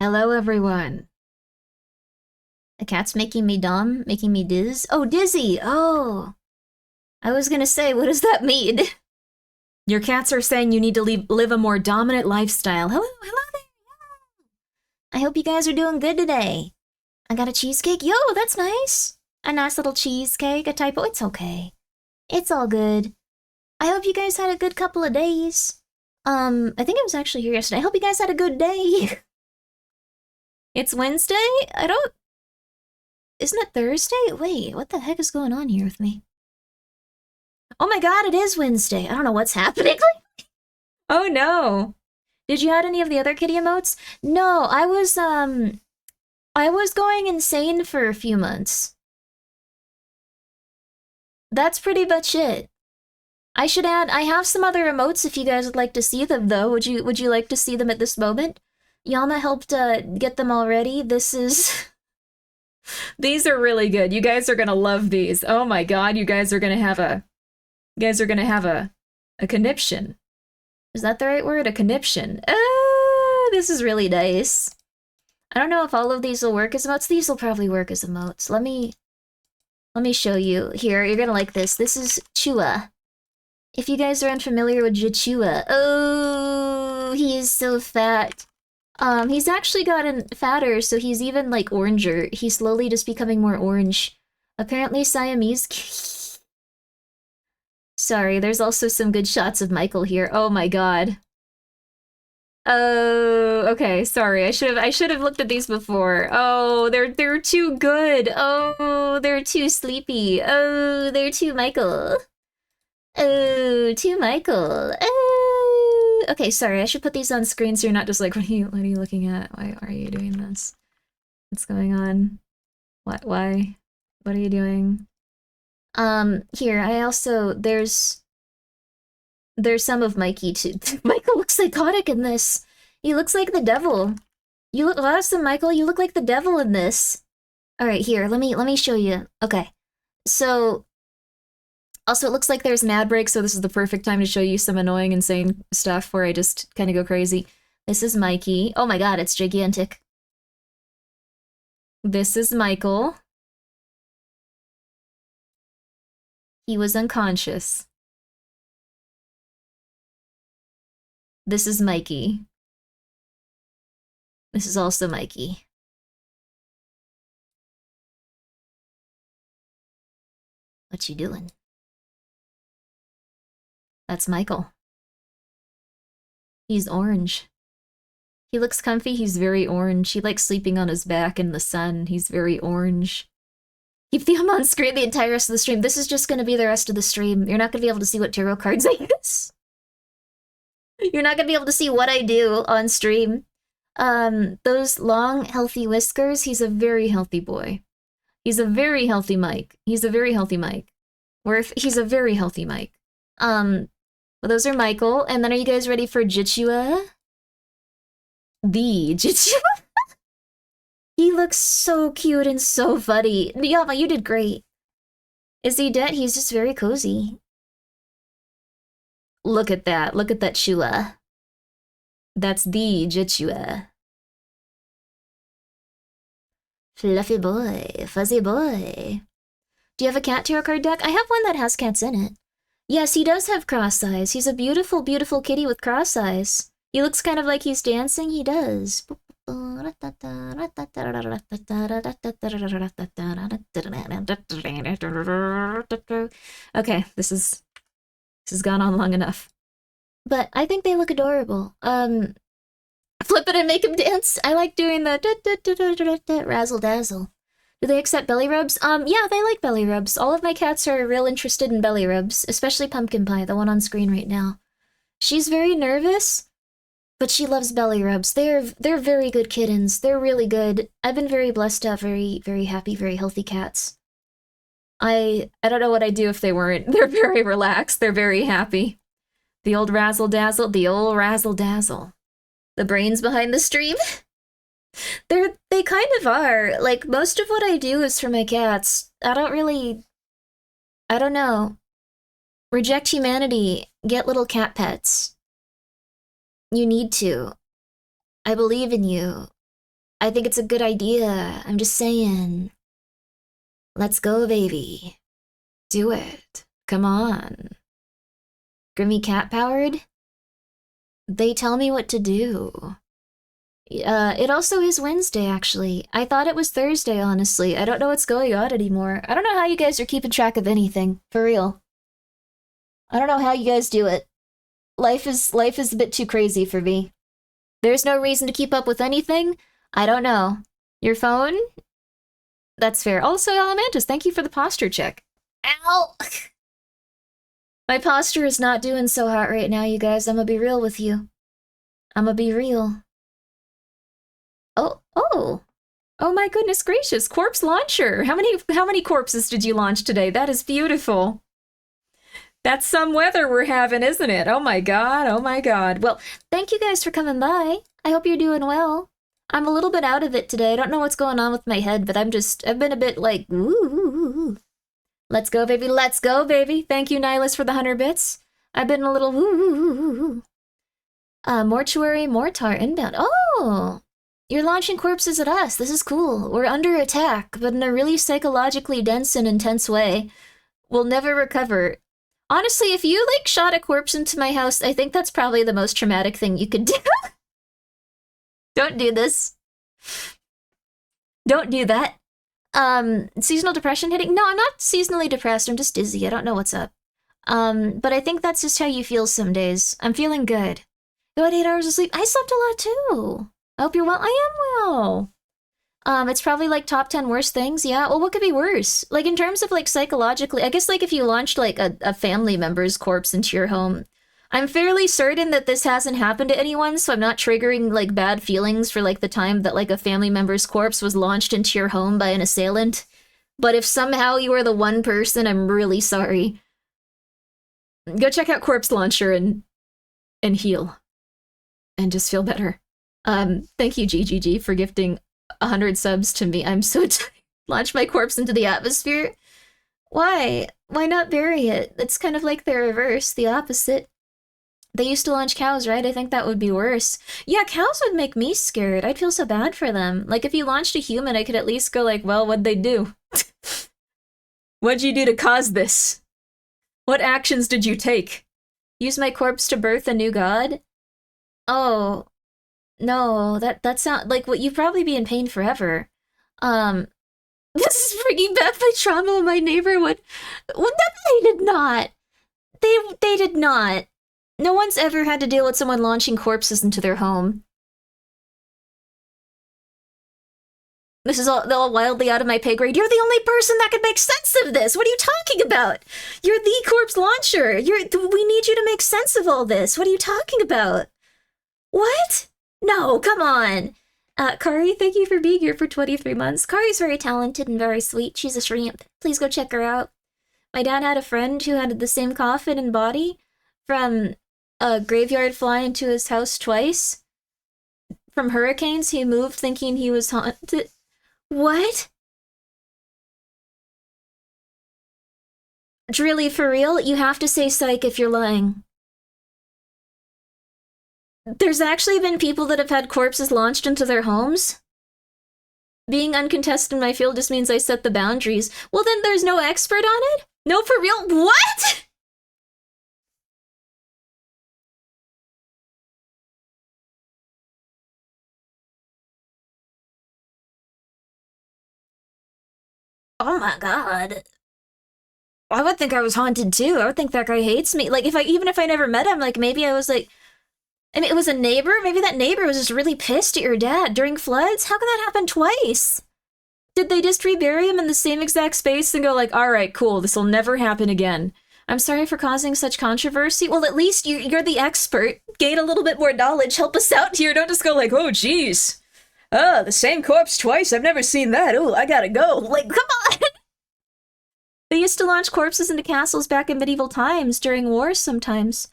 Hello, everyone. The cat's making me dumb, making me diz. Oh, dizzy! Oh! I was gonna say, what does that mean? Your cats are saying you need to live a more dominant lifestyle. Hello there! I hope you guys are doing good today. I got a cheesecake. Yo, that's nice! A nice little cheesecake, a typo. It's okay. It's all good. I hope you guys had a good couple of days. I think I was actually here yesterday. I hope you guys had a good day. It's Wednesday? Isn't it Thursday? Wait, what the heck is going on here with me? Oh my god, it is Wednesday. I don't know what's happening. Oh no. Did you add any of the other kitty emotes? No, I was going insane for a few months. That's pretty much it. I have some other emotes if you guys would like to see them though. Would you like to see them at this moment? Yama helped get them already. These are really good. You guys are gonna love these. Oh my god, you guys are gonna have a conniption. Is that the right word? A conniption. This is really nice. I don't know if all of these will work as emotes. These will probably work as emotes. Let me show you. Here, you're gonna like this. This is Chua. If you guys are unfamiliar with Jichua, oh, he is so fat. He's actually gotten fatter, so he's even, like, oranger. He's slowly just becoming more orange. Apparently Siamese... Sorry, there's also some good shots of Michael here. Oh my god. Oh, okay, sorry. I should have looked at these before. Oh, they're too good. Oh, they're too sleepy. Oh, they're too Michael. Oh, too Michael. Oh. Okay, sorry. I should put these on screen so you're not just like, what are you looking at? Why are you doing this? What's going on? Why? What are you doing? Here, I also, there's some of Mikey too. Michael looks psychotic in this. He looks like the devil. You look awesome, Michael. You look like the devil in this. All right, here, let me show you. Okay. So, also, it looks like there's an ad break, so this is the perfect time to show you some annoying, insane stuff where I just kind of go crazy. This is Mikey. Oh my god, it's gigantic. This is Michael. He was unconscious. This is Mikey. This is also Mikey. What you doing? That's Michael. He's orange. He looks comfy, he's very orange. He likes sleeping on his back in the sun. He's very orange. Keep the on screen the entire rest of the stream. This is just gonna be the rest of the stream. You're not gonna be able to see what tarot cards I use. You're not gonna be able to see what I do on stream. Those long, healthy whiskers, he's a very healthy boy. He's a very healthy Mike. He's a very healthy Mike. He's a very healthy Mike. Well, those are Michael. And then are you guys ready for Jichua? The Jichua? He looks so cute and so funny. Yama, you did great. Is he dead? He's just very cozy. Look at that. Look at that Chua. That's the Jichua. Fluffy boy. Fuzzy boy. Do you have a cat tarot card deck? I have one that has cats in it. Yes, he does have cross eyes. He's a beautiful, beautiful kitty with cross eyes. He looks kind of like he's dancing. He does. Okay, this has gone on long enough. But I think they look adorable. Flip it and make him dance. I like doing the razzle dazzle. Do they accept belly rubs? Yeah, they like belly rubs. All of my cats are real interested in belly rubs, especially Pumpkin Pie, the one on screen right now. She's very nervous, but she loves belly rubs. They're very good kittens. They're really good. I've been very blessed to have very, very happy, very healthy cats. I don't know what I'd do if they weren't. They're very relaxed. They're very happy. The old razzle dazzle, the old razzle dazzle. The brains behind the stream. They kind of are. Like, most of what I do is for my cats. I don't know. Reject humanity. Get little cat pets. You need to. I believe in you. I think it's a good idea. I'm just saying. Let's go, baby. Do it. Come on. Grimmi cat powered? They tell me what to do. It also is Wednesday, actually. I thought it was Thursday, honestly. I don't know what's going on anymore. I don't know how you guys are keeping track of anything, for real. I don't know how you guys do it. Life is a bit too crazy for me. There's no reason to keep up with anything. I don't know. Your phone? That's fair. Also, Elementus, thank you for the posture check. Ow! My posture is not doing so hot right now, you guys. I'm gonna be real with you. I'm gonna be real. Oh my goodness gracious, corpse launcher. How many corpses did you launch today? That is beautiful. That's some weather we're having, isn't it? Oh my god, oh my god. Well, thank you guys for coming by. I hope you're doing well. I'm a little bit out of it today. I don't know what's going on with my head, but I've been a bit like, ooh. Let's go, baby, let's go, baby. Thank you, Nihilus, for the 100 bits. I've been a little woo. Mortuary Mortar inbound. Oh! You're launching corpses at us. This is cool. We're under attack, but in a really psychologically dense and intense way. We'll never recover. Honestly, if you, like, shot a corpse into my house, I think that's probably the most traumatic thing you could do. Don't do this. Don't do that. Seasonal depression hitting? No, I'm not seasonally depressed. I'm just dizzy. I don't know what's up. But I think that's just how you feel some days. I'm feeling good. You had 8 hours of sleep. I slept a lot, too. I hope you're well. I am well. It's probably like top 10 worst things. Yeah, well, what could be worse? Like, in terms of, like, psychologically, I guess, like, if you launched, like, a family member's corpse into your home, I'm fairly certain that this hasn't happened to anyone, so I'm not triggering, like, bad feelings for, like, the time that, like, a family member's corpse was launched into your home by an assailant. But if somehow you are the one person, I'm really sorry. Go check out Corpse Launcher and heal. And just feel better. Thank you, GGG, for gifting 100 subs to me. I'm so tired. Launch my corpse into the atmosphere? Why? Why not bury it? It's kind of like the reverse, the opposite. They used to launch cows, right? I think that would be worse. Yeah, cows would make me scared. I'd feel so bad for them. Like, if you launched a human, I could at least go like, well, what'd they do? What'd you do to cause this? What actions did you take? Use my corpse to birth a new god? Oh, no, that sounds like what you'd probably be in pain forever. This is bringing back my trauma in my neighborhood. Well, they did not. They did not. No one's ever had to deal with someone launching corpses into their home. This is all wildly out of my pay grade. You're the only person that could make sense of this. What are you talking about? You're the corpse launcher. We need you to make sense of all this. What are you talking about? What? No, come on. Kari, thank you for being here for 23 months. Kari's very talented and very sweet. She's a shrimp. Please go check her out. My dad had a friend who had the same coffin and body from a graveyard fly into his house twice. From hurricanes, he moved thinking he was haunted. What? Really, for real? You have to say psych if you're lying. There's actually been people that have had corpses launched into their homes? Being uncontested in my field just means I set the boundaries. Well, then there's no expert on it? No, for real? What?! Oh my god. I would think I was haunted too. I would think that guy hates me. Like, even if I never met him, like, maybe I was like... I mean, it was a neighbor? Maybe that neighbor was just really pissed at your dad during floods? How can that happen twice? Did they just rebury him in the same exact space and go like, alright, cool, this will never happen again. I'm sorry for causing such controversy. Well, at least you're the expert. Gain a little bit more knowledge. Help us out here. Don't just go like, oh, jeez. Oh, the same corpse twice? I've never seen that. Oh, I gotta go. Like, come on! They used to launch corpses into castles back in medieval times during wars sometimes.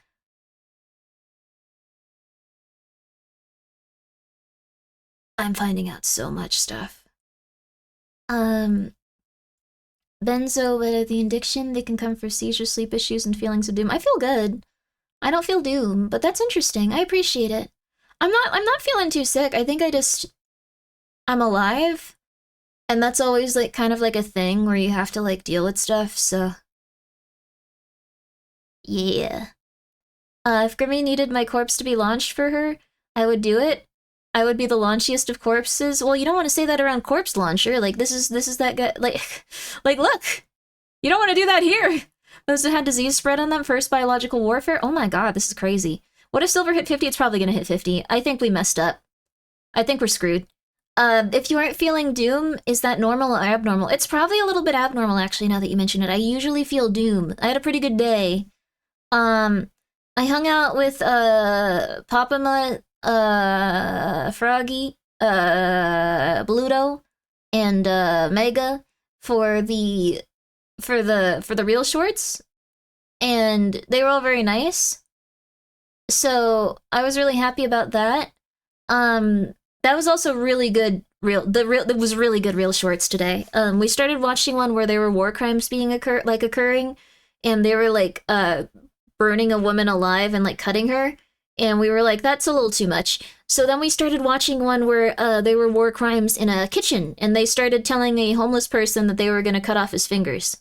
I'm finding out so much stuff. Benzo, with the addiction, they can come for seizures, sleep issues, and feelings of doom. I feel good. I don't feel doom, but that's interesting. I appreciate it. I'm not feeling too sick. I think I'm alive, and that's always like kind of like a thing where you have to like deal with stuff, so yeah. If Grimmy needed my corpse to be launched for her, I would do it. I would be the launchiest of corpses. Well, you don't want to say that around corpse launcher. Like this is that guy. Like, like look, you don't want to do that here. Those that had disease spread on them, first biological warfare. Oh my god, this is crazy. What if Silver hit 50? It's probably gonna hit 50. I think we messed up. I think we're screwed. If you aren't feeling doom, is that normal or abnormal? It's probably a little bit abnormal, actually, now that you mention it. I usually feel doom. I had a pretty good day. I hung out with, Papama, Froggy, Bluto, and, Mega for the real shorts, and they were all very nice. So I was really happy about that. That was also really good. It was really good real shorts today. We started watching one where there were war crimes being occurring, and they were like burning a woman alive and like cutting her, and we were like, that's a little too much. So then we started watching one where they were war crimes in a kitchen, and they started telling a homeless person that they were gonna cut off his fingers.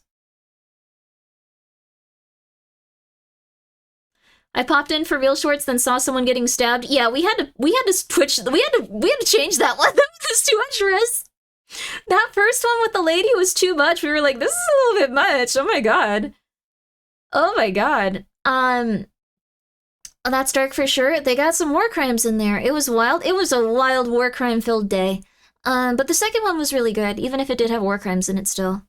I popped in for real shorts, then saw someone getting stabbed. Yeah, we had to switch. We had to change that one. That was too much for us. That first one with the lady was too much. We were like, this is a little bit much. Oh my god. Oh my god. That's dark for sure. They got some war crimes in there. It was wild. It was a wild war crime filled day. But the second one was really good, even if it did have war crimes in it still.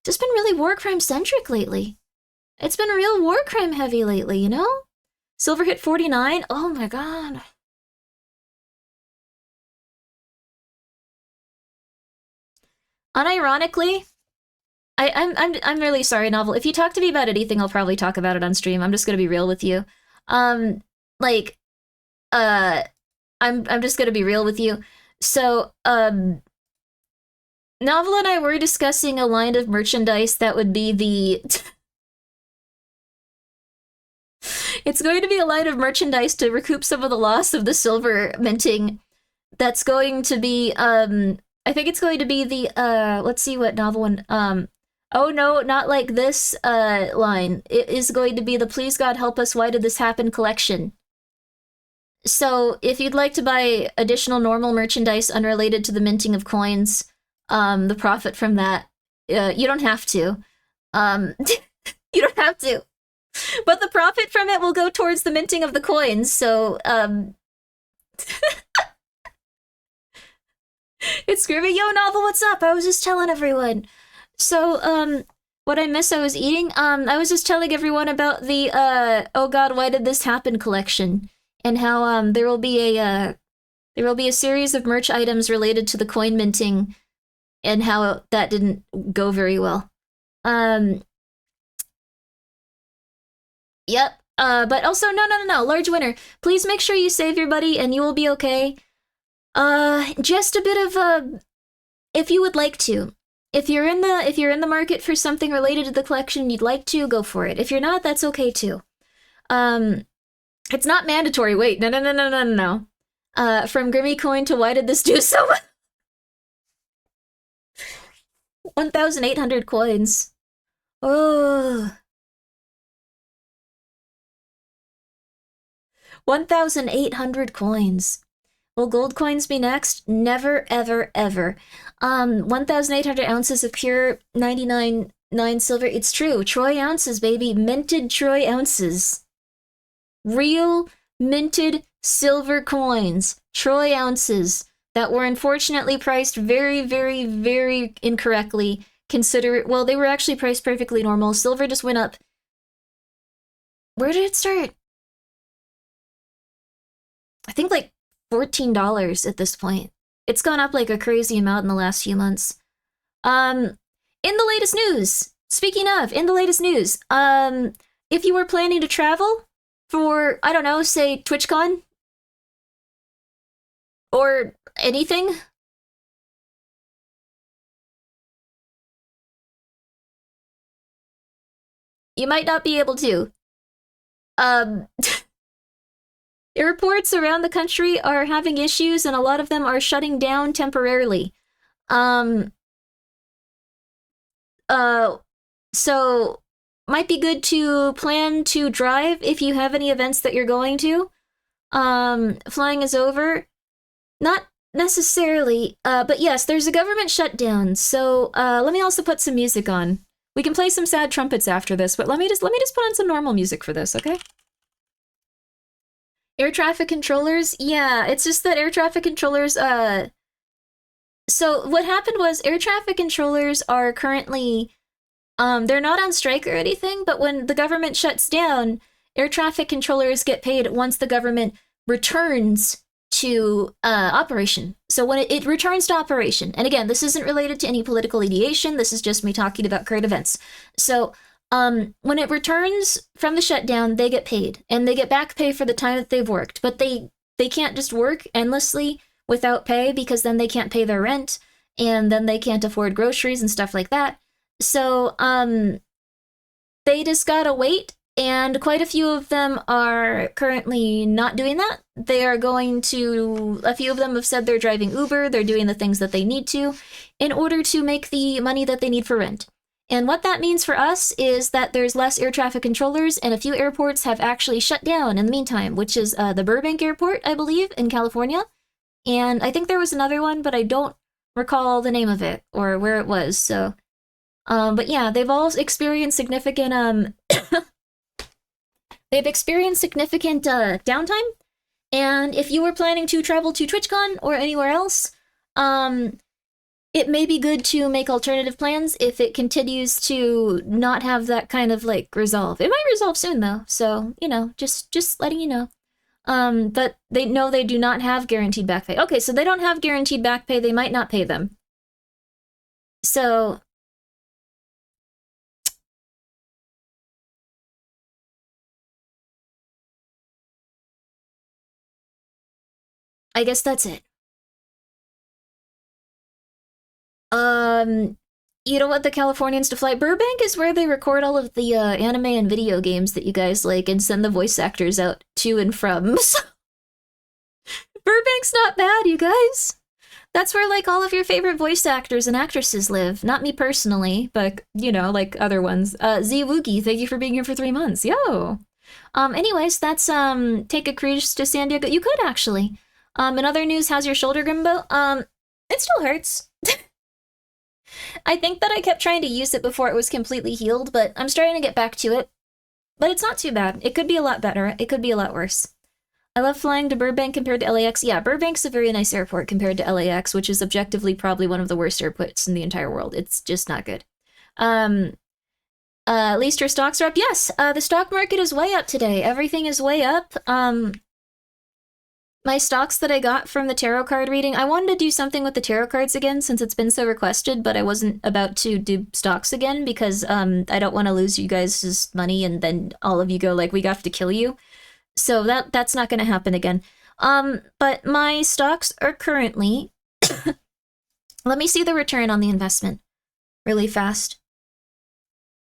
Just been really war crime centric lately. It's been real war crime heavy lately, you know? Silver hit 49? Oh my god. Unironically, I'm really sorry, Novel. If you talk to me about anything, I'll probably talk about it on stream. I'm just gonna be real with you. Like, I'm just gonna be real with you. So, Novel and I were discussing a line of merchandise that would be the it's going to be a line of merchandise to recoup some of the loss of the silver minting. That's going to be, I think it's going to be the, let's see what novel one, oh no, not like this, line. It is going to be the Please God Help Us, Why Did This Happen collection. So, if you'd like to buy additional normal merchandise unrelated to the minting of coins, the profit from that, you don't have to. You don't have to. But the profit from it will go towards the minting of the coins, so, It's Grimmi. Yo, Novel, what's up? I was just telling everyone. So, what I missed I was eating, I was just telling everyone about the, Oh God, Why Did This Happen collection, and how, there will be a series of merch items related to the coin minting, and how that didn't go very well. Yep. But also, no, large winner. Please make sure you save your buddy and you will be okay. Just a bit of, if you would like to. If you're in the market for something related to the collection, you'd like to, go for it. If you're not, that's okay too. It's not mandatory. Wait, no. From Grimmi Coin to Why Did This Do So Well? 1,800 coins. Oh. 1,800 coins. Will gold coins be next? Never, ever, ever. 1,800 ounces of pure 99.9 silver. It's true. Troy ounces, baby. Minted Troy ounces. Real minted silver coins. Troy ounces. That were unfortunately priced very, very, very incorrectly. Well, they were actually priced perfectly normal. Silver just went up. Where did it start? I think like $14 at this point. It's gone up like a crazy amount in the last few months. In the latest news, speaking of, in the latest news, if you were planning to travel for, I don't know, say TwitchCon or anything, you might not be able to. Airports around the country are having issues, and a lot of them are shutting down temporarily. Um, uh, so might be good to plan to drive if you have any events that you're going to. Flying is over. Not necessarily, but yes, there's a government shutdown. So let me also put some music on. We can play some sad trumpets after this, but let me just put on some normal music for this, okay? Air traffic controllers, yeah, it's just that air traffic controllers, so what happened was air traffic controllers are currently, they're not on strike or anything, but when the government shuts down, air traffic controllers get paid once the government returns to operation. So when it returns to operation, and again, this isn't related to any political ideation, this is just me talking about current events. So when it returns from the shutdown, they get paid, and they get back pay for the time that they've worked. But they can't just work endlessly without pay because then they can't pay their rent, and then they can't afford groceries and stuff like that. So they just gotta wait, and quite a few of them are currently not doing that. They are going to, a few of them have said they're driving Uber, they're doing the things that they need to in order to make the money that they need for rent. And what that means for us is that there's less air traffic controllers, and a few airports have actually shut down in the meantime, which is the Burbank Airport, I believe, in California. And I think there was another one, but I don't recall the name of it or where it was. So, but yeah, they've all experienced significant they've experienced significant downtime. And if you were planning to travel to TwitchCon or anywhere else, it may be good to make alternative plans if it continues to not have that kind of like resolve. It might resolve soon though, so you know, just letting you know. But they know they do not have guaranteed back pay. Okay, so they don't have guaranteed back pay. They might not pay them. So I guess that's it. You don't want the Californians to fly. Burbank is where they record all of the anime and video games that you guys like and send the voice actors out to and from. Burbank's not bad, you guys. That's where like all of your favorite voice actors and actresses live. Not me personally, but you know, like other ones. Z Woogie, thank you for being here for 3 months. Yo. Anyways, that's take a cruise to San Diego. You could actually. In other news, how's your shoulder, Grimbo? It still hurts. I think that I kept trying to use it before it was completely healed, but I'm starting to get back to it. But it's not too bad. It could be a lot better. It could be a lot worse. I love flying to Burbank compared to LAX. Yeah, Burbank's a very nice airport compared to LAX, which is objectively probably one of the worst airports in the entire world. It's just not good. At least your stocks are up. Yes, the stock market is way up today. Everything is way up. My stocks that I got from the tarot card reading, I wanted to do something with the tarot cards again since it's been so requested, but I wasn't about to do stocks again because I don't want to lose you guys' money and then all of you go like, we have to kill you. So that's not going to happen again. But my stocks are currently, let me see the return on the investment really fast.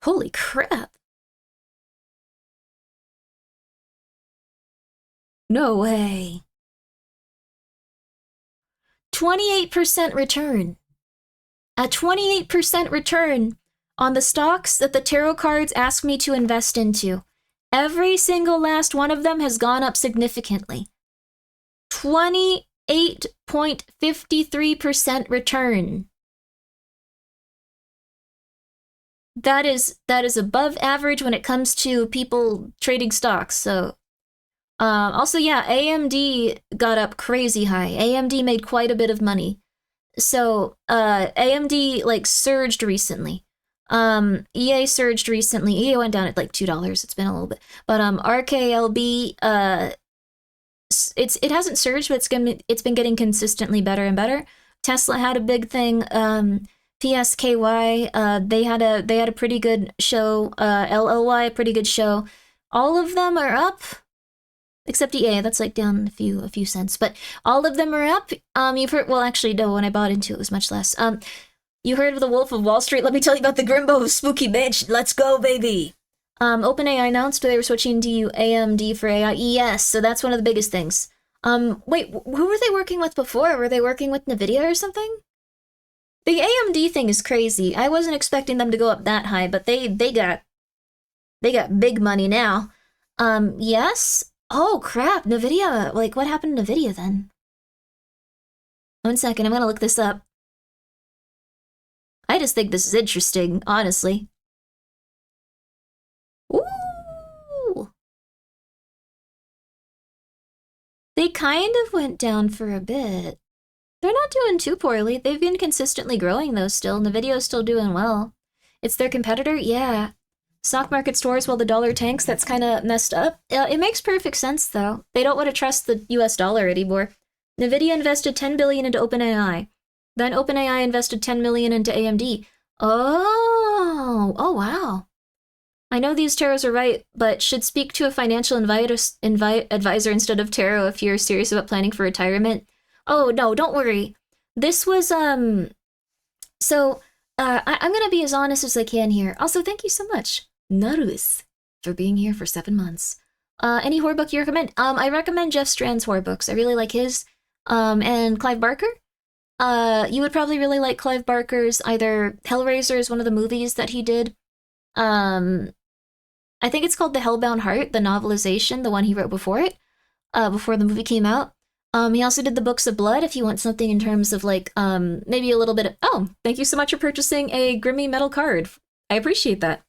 Holy crap. No way. 28% return. A 28% return on the stocks that the tarot cards ask me to invest into. Every single last one of them has gone up significantly. 28.53% return. That is above average when it comes to people trading stocks. So also, yeah, AMD got up crazy high. AMD made quite a bit of money. So, AMD, like, surged recently. EA surged recently. EA went down at, like, $2. It's been a little bit. But, RKLB, it hasn't surged, but it's been getting consistently better and better. Tesla had a big thing. PSKY, they had a pretty good show. LLY, a pretty good show. All of them are up. Except EA, that's like down a few cents. But all of them are up. You've heard, well, actually, no, when I bought into it was much less. You heard of the Wolf of Wall Street? Let me tell you about the Grimbo Spooky Bitch. Let's go, baby. OpenAI announced they were switching to AMD for AI. Yes, so that's one of the biggest things. Wait, who were they working with before? Were they working with NVIDIA or something? The AMD thing is crazy. I wasn't expecting them to go up that high, but they got big money now. Yes. Oh crap, NVIDIA. Like, what happened to NVIDIA then? 1 second, I'm gonna look this up. I just think this is interesting, honestly. Ooh. They kind of went down for a bit. They're not doing too poorly. They've been consistently growing though still, and the video's still doing well. It's their competitor? Yeah. Stock market stores while the dollar tanks, that's kind of messed up. It makes perfect sense though. They don't want to trust the US dollar anymore. NVIDIA invested 10 billion into OpenAI. Then OpenAI invested 10 million into AMD. Oh wow. I know these tarots are right, but should speak to a financial advisor instead of tarot if you're serious about planning for retirement. Oh no, don't worry. This was I'm gonna be as honest as I can here. Also, thank you so much, Narus, for being here for 7 months. Any horror book you recommend? I recommend Jeff Strand's horror books. I really like his. And Clive Barker. You would probably really like Clive Barker's either Hellraiser is one of the movies that he did. I think it's called The Hellbound Heart, the novelization, the one he wrote before it, before the movie came out. He also did the Books of Blood, if you want something in terms of like, maybe a little bit of, oh, thank you so much for purchasing a Grimmi metal card. I appreciate that.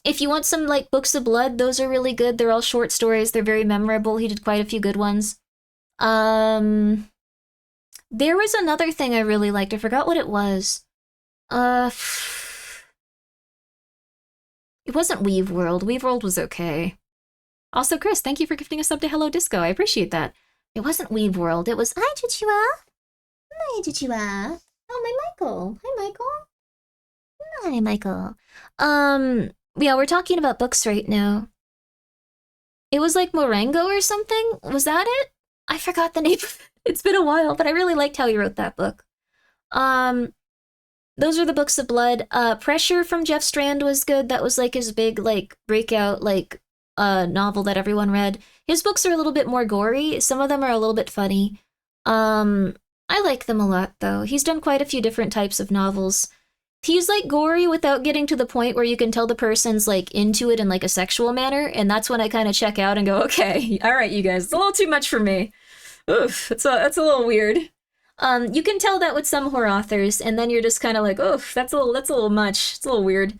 If you want some like Books of Blood, those are really good. They're all short stories. They're very memorable. He did quite a few good ones. There was another thing I really liked. I forgot what it was. It wasn't Weave World. Weave World was okay. Also, Chris, thank you for gifting us up to Hello Disco. I appreciate that. It wasn't Weave World. It was Hi, Chichua. Hi, Chichua. Oh, my Michael. Hi, Michael. Hi, Michael. Yeah, we're talking about books right now. It was like Morango or something? Was that it? I forgot the name of it. It's been a while, but I really liked how he wrote that book. Those are the Books of Blood. Pressure from Jeff Strand was good. That was like his big like breakout like novel that everyone read. His books are a little bit more gory. Some of them are a little bit funny. I like them a lot though. He's done quite a few different types of novels. He's like gory without getting to the point where you can tell the person's like into it in like a sexual manner, and that's when I kind of check out and go, okay, all right, you guys, it's a little too much for me. Oof, it's a little weird. You can tell that with some horror authors, and then you're just kind of like, oof, that's a little much. It's a little weird.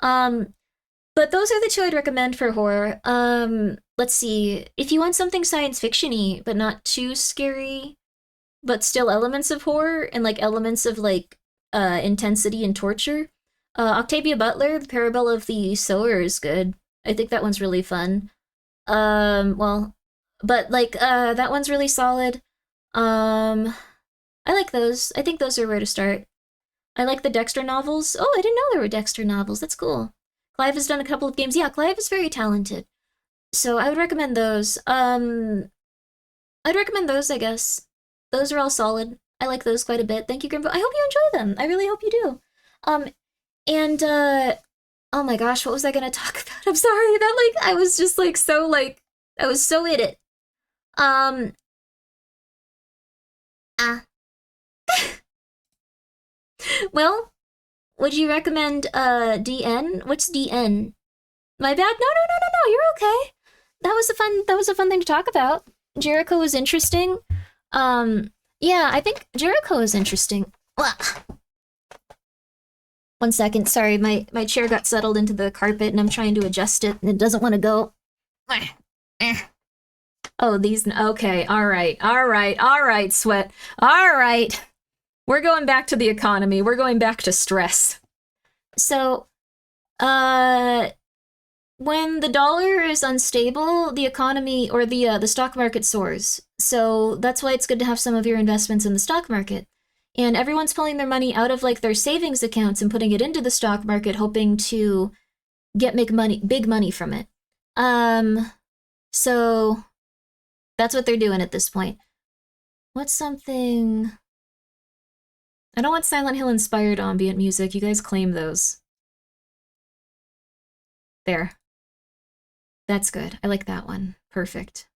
But those are the two I'd recommend for horror. Let's see. If you want something science fiction-y, but not too scary, but still elements of horror and like elements of like intensity and torture, Octavia Butler, The Parable of the Sower is good. I think that one's really fun. Well, but like that one's really solid. I like those. I think those are where to start. I like the Dexter novels. Oh, I didn't know there were Dexter novels. That's cool. Clive has done a couple of games. Yeah, Clive is very talented. So I would recommend those. I'd recommend those, I guess. Those are all solid. I like those quite a bit. Thank you, Grimbo. I hope you enjoy them. I really hope you do. And oh my gosh, what was I gonna talk about? I'm sorry, that like I was just like so like I was so in it. Ah. Well, would you recommend DN? What's DN? My bad? No, you're okay. That was a fun thing to talk about. Jericho was interesting. Yeah, I think Jericho is interesting. 1 second, sorry, my chair got settled into the carpet and I'm trying to adjust it and it doesn't want to go. Oh, these, okay, all right, Sweat. All right. We're going back to the economy. We're going back to stress. So, when the dollar is unstable, the economy or the stock market soars. So that's why it's good to have some of your investments in the stock market. And everyone's pulling their money out of like their savings accounts and putting it into the stock market, hoping to make big money from it. So that's what they're doing at this point. What's something? I don't want Silent Hill inspired ambient music. You guys claim those. There. That's good. I like that one. Perfect.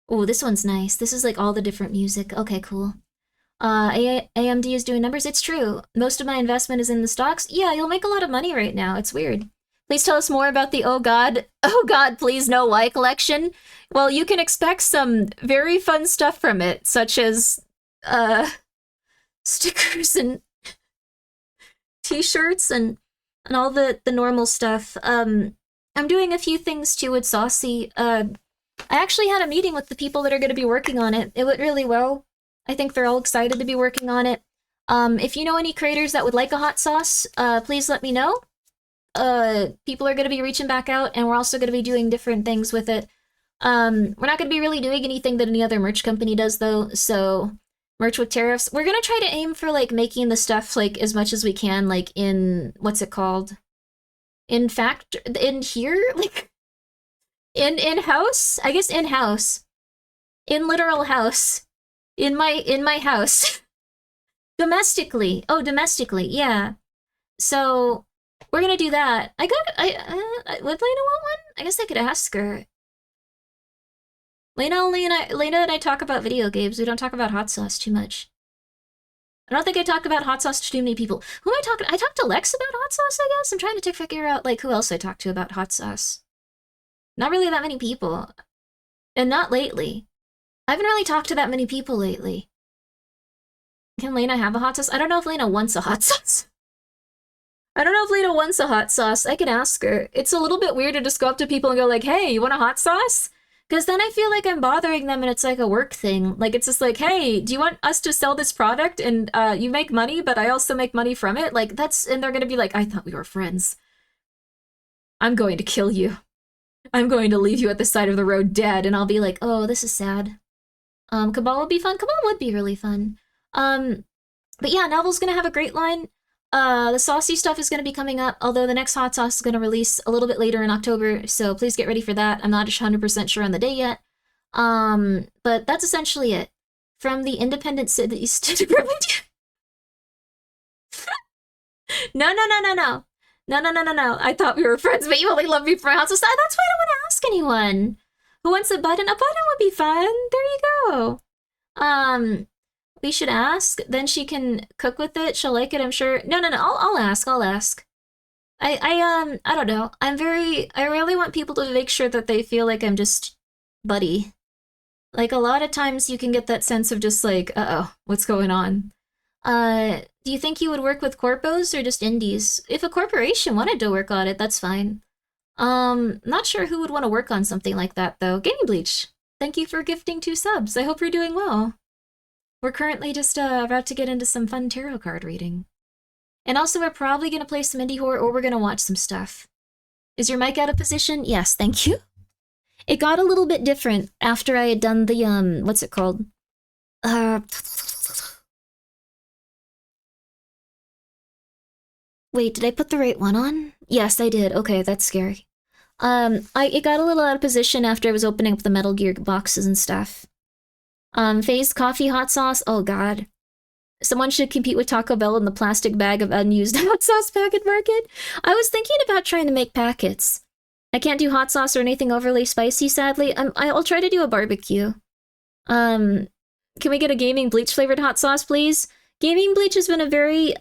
Oh, this one's nice. This is like all the different music. Okay, cool. AMD is doing numbers. It's true. Most of my investment is in the stocks. Yeah, you'll make a lot of money right now. It's weird. Please tell us more about the oh god, please no why collection. Well, you can expect some very fun stuff from it, such as, stickers and t-shirts and all the normal stuff. I'm doing a few things too with Saucy. I actually had a meeting with the people that are going to be working on it. It went really well. I think they're all excited to be working on it. If you know any creators that would like a hot sauce, please let me know. People are going to be reaching back out, and we're also going to be doing different things with it. We're not going to be really doing anything that any other merch company does, though, so merch with tariffs. We're going to try to aim for, like, making the stuff, like, as much as we can, like, in, what's it called? In here? Like, in-house? I guess in-house. In literal house. In my house. Domestically. Oh, domestically, yeah. So, we're gonna do that. Would Lena want one? I guess I could ask her. Lena and I talk about video games. We don't talk about hot sauce too much. I don't think I talk about hot sauce to too many people. Who am I talking? I talked to Lex about hot sauce, I guess? I'm trying to figure out, like, who else I talked to about hot sauce. Not really that many people. And not lately. I haven't really talked to that many people lately. Can Lena have a hot sauce? I don't know if Lena wants a hot sauce. I don't know if Lena wants a hot sauce. I can ask her. It's a little bit weird to just go up to people and go like, hey, you want a hot sauce? Because then I feel like I'm bothering them and it's like a work thing. Like, it's just like, hey, do you want us to sell this product? And you make money, but I also make money from it? Like, and they're going to be like, I thought we were friends. I'm going to kill you. I'm going to leave you at the side of the road dead. And I'll be like, oh, this is sad. Cabal would be fun. Cabal would be really fun. But yeah, Novel's gonna have a great line. The saucy stuff is gonna be coming up, although the next hot sauce is gonna release a little bit later in October, so please get ready for that. I'm not 100% sure on the day yet. But that's essentially it. From the independent cities to the No. No. I thought we were friends, but you only love me for my hot sauce. That's why I don't want to ask anyone. Who wants a button? A button would be fun. There you go. We should ask. Then she can cook with it. She'll like it, I'm sure. No. I'll ask. I don't know. I really want people to make sure that they feel like I'm just buddy. Like, a lot of times you can get that sense of just like, uh-oh, what's going on? Do you think you would work with corpos or just indies? If a corporation wanted to work on it, that's fine. Not sure who would want to work on something like that, though. Gaming Bleach, thank you for gifting 2 subs. I hope you're doing well. We're currently just about to get into some fun tarot card reading. And also, we're probably going to play some indie horror, or we're going to watch some stuff. Is your mic out of position? Yes, thank you. It got a little bit different after I had done the, what's it called? Wait, did I put the right one on? Yes, I did. Okay, that's scary. It got a little out of position after I was opening up the Metal Gear boxes and stuff. Phased coffee hot sauce? Oh god. Someone should compete with Taco Bell in the plastic bag of unused hot sauce packet market. I was thinking about trying to make packets. I can't do hot sauce or anything overly spicy, sadly. I'll try to do a barbecue. Can we get a Gaming Bleach flavored hot sauce, please? Gaming Bleach has been a very,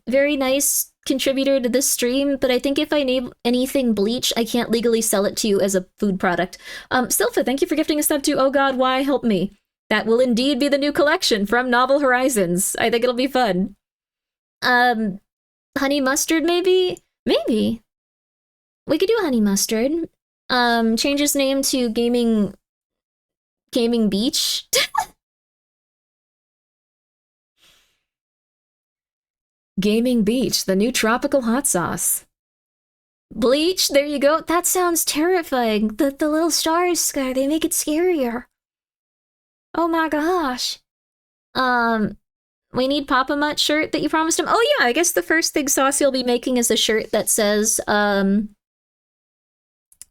very nice contributor to this stream, but I think if I name anything Bleach, I can't legally sell it to you as a food product. Sylpha, thank you for gifting a sub to Oh God, Why? Help Me. That will indeed be the new collection from Novel Horizons. I think it'll be fun. Honey mustard, maybe? Maybe. We could do honey mustard. Change his name to Gaming Beach. Gaming Beach, the new tropical hot sauce. Bleach, there you go. That sounds terrifying. The little stars, Sky, they make it scarier. Oh my gosh. We need Papa Mutt shirt that you promised him. Oh yeah, I guess the first thing Saucy will be making is a shirt that says, what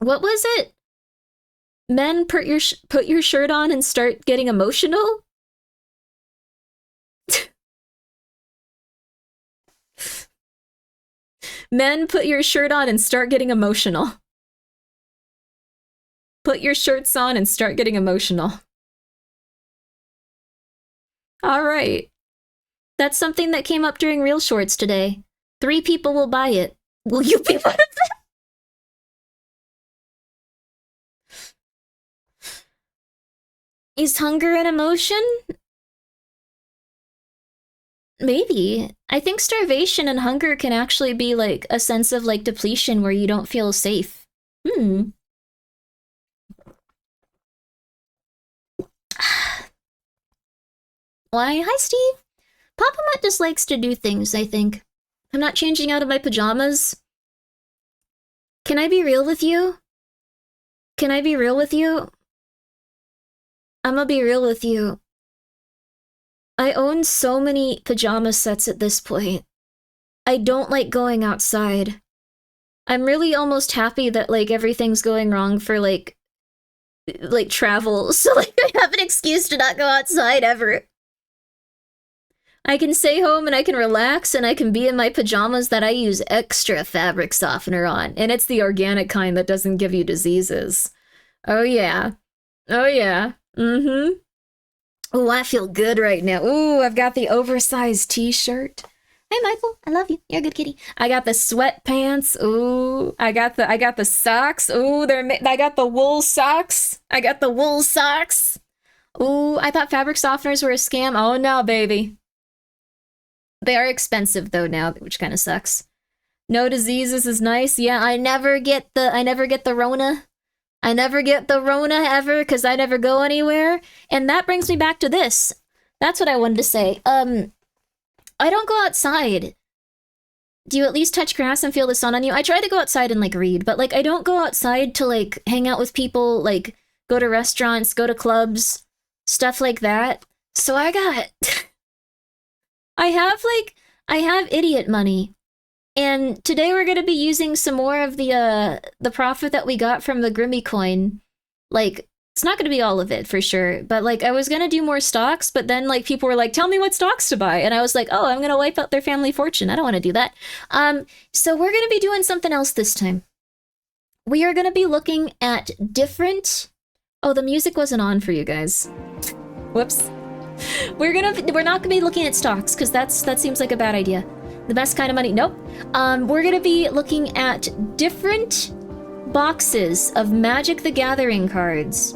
was it? Men, put your shirt on and start getting emotional? Men, put your shirt on and start getting emotional. Put your shirts on and start getting emotional. Alright. That's something that came up during Real Shorts today. 3 people will buy it. Will you be one of them? Is hunger an emotion? Maybe. I think starvation and hunger can actually be like a sense of like depletion where you don't feel safe. Why? Hi, Steve. Papa Mutt just likes to do things, I think. I'm not changing out of my pajamas. Can I be real with you? Can I be real with you? I'ma be real with you. I own so many pajama sets at this point. I don't like going outside. I'm really almost happy that, like, everything's going wrong for, like travel, so, like, I have an excuse to not go outside ever. I can stay home and I can relax and I can be in my pajamas that I use extra fabric softener on, and it's the organic kind that doesn't give you diseases. Oh yeah. Oh yeah. Mm-hmm. Oh, I feel good right now. Ooh, I've got the oversized t-shirt. Hey, Michael, I love you. You're a good kitty. I got the sweatpants. Ooh, I got the socks. Ooh, I got the wool socks. I got the wool socks. Ooh, I thought fabric softeners were a scam. Oh no, baby. They are expensive though now, which kind of sucks. No diseases is nice. Yeah, I never get the Rona. I never get the Rona ever because I never go anywhere. And that brings me back to this. That's what I wanted to say. I don't go outside. Do you at least touch grass and feel the sun on you? I try to go outside and, like, read, but, like, I don't go outside to, like, hang out with people, like, go to restaurants, go to clubs, stuff like that. So I got... I have idiot money. And today we're going to be using some more of the profit that we got from the Grimmi coin. Like, it's not going to be all of it, for sure. But, like, I was going to do more stocks, but then, like, people were like, tell me what stocks to buy. And I was like, oh, I'm going to wipe out their family fortune. I don't want to do that. So we're going to be doing something else this time. We are going to be looking at different... Oh, the music wasn't on for you guys. Whoops. We're not gonna be looking at stocks, because that seems like a bad idea. The best kind of money, nope. We're gonna be looking at different boxes of Magic the Gathering cards.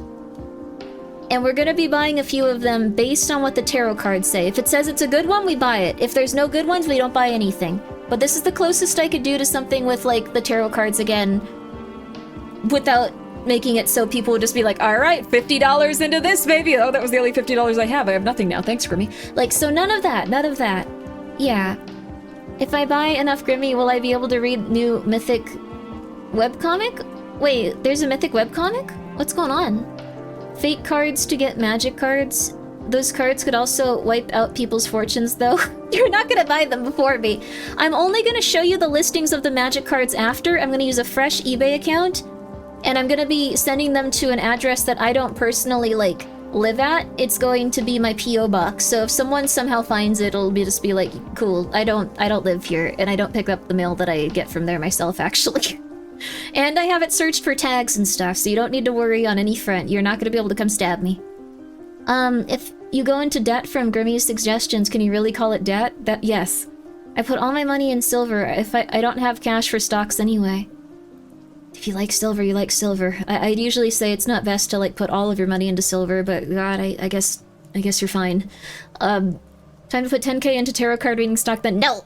And we're gonna be buying a few of them based on what the tarot cards say. If it says it's a good one, we buy it. If there's no good ones, we don't buy anything. But this is the closest I could do to something with, like, the tarot cards again, without making it so people would just be like, all right, $50 into this, baby. Oh, that was the only $50 I have. I have nothing now. Thanks, Grimmi. Like, so none of that. Yeah. If I buy enough Grimmi, will I be able to read new Mythic webcomic? Wait, there's a Mythic webcomic? What's going on? Fake cards to get magic cards. Those cards could also wipe out people's fortunes, though. You're not gonna buy them before me. I'm only gonna show you the listings of the magic cards after. I'm gonna use a fresh eBay account. And I'm gonna be sending them to an address that I don't personally, like, live at. It's going to be my P.O. box. So if someone somehow finds it, it'll just be like, cool, I don't live here, and I don't pick up the mail that I get from there myself, actually. And I have it searched for tags and stuff, so you don't need to worry on any front. You're not gonna be able to come stab me. If you go into debt from Grimmi's suggestions, can you really call it debt? Yes. I put all my money in silver. If I don't have cash for stocks anyway. If you like silver, you like silver. I'd usually say it's not best to, like, put all of your money into silver, but God, I guess you're fine. Time to put 10k into tarot card reading stock then. No!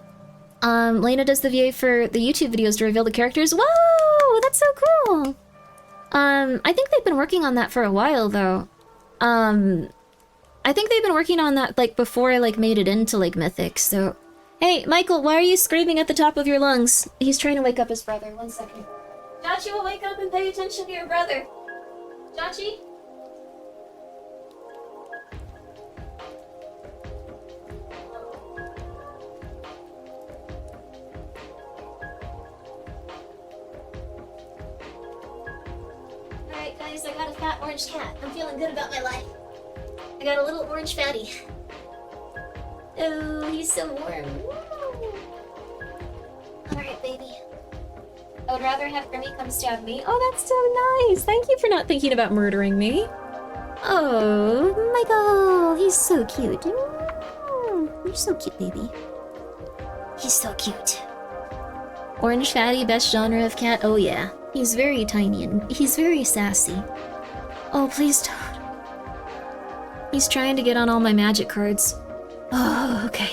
Lena does the VA for the YouTube videos to reveal the characters. Whoa! That's so cool! I think they've been working on that for a while, though. I think they've been working on that, like, before I, like, made it into, like, Mythic, so... Hey, Michael, why are you screaming at the top of your lungs? He's trying to wake up his brother. 1 second. Jachi will wake up and pay attention to your brother. Jachi? Alright guys, I got a fat orange cat. I'm feeling good about my life. I got a little orange fatty. Oh, he's so warm. Alright, baby. I would rather have Grimmi come stab me. Oh, that's so nice! Thank you for not thinking about murdering me. Oh, Michael! He's so cute. You're so cute, baby. He's so cute. Orange fatty, best genre of cat? Oh yeah. He's very tiny and he's very sassy. Oh, please don't. He's trying to get on all my magic cards. Oh, okay.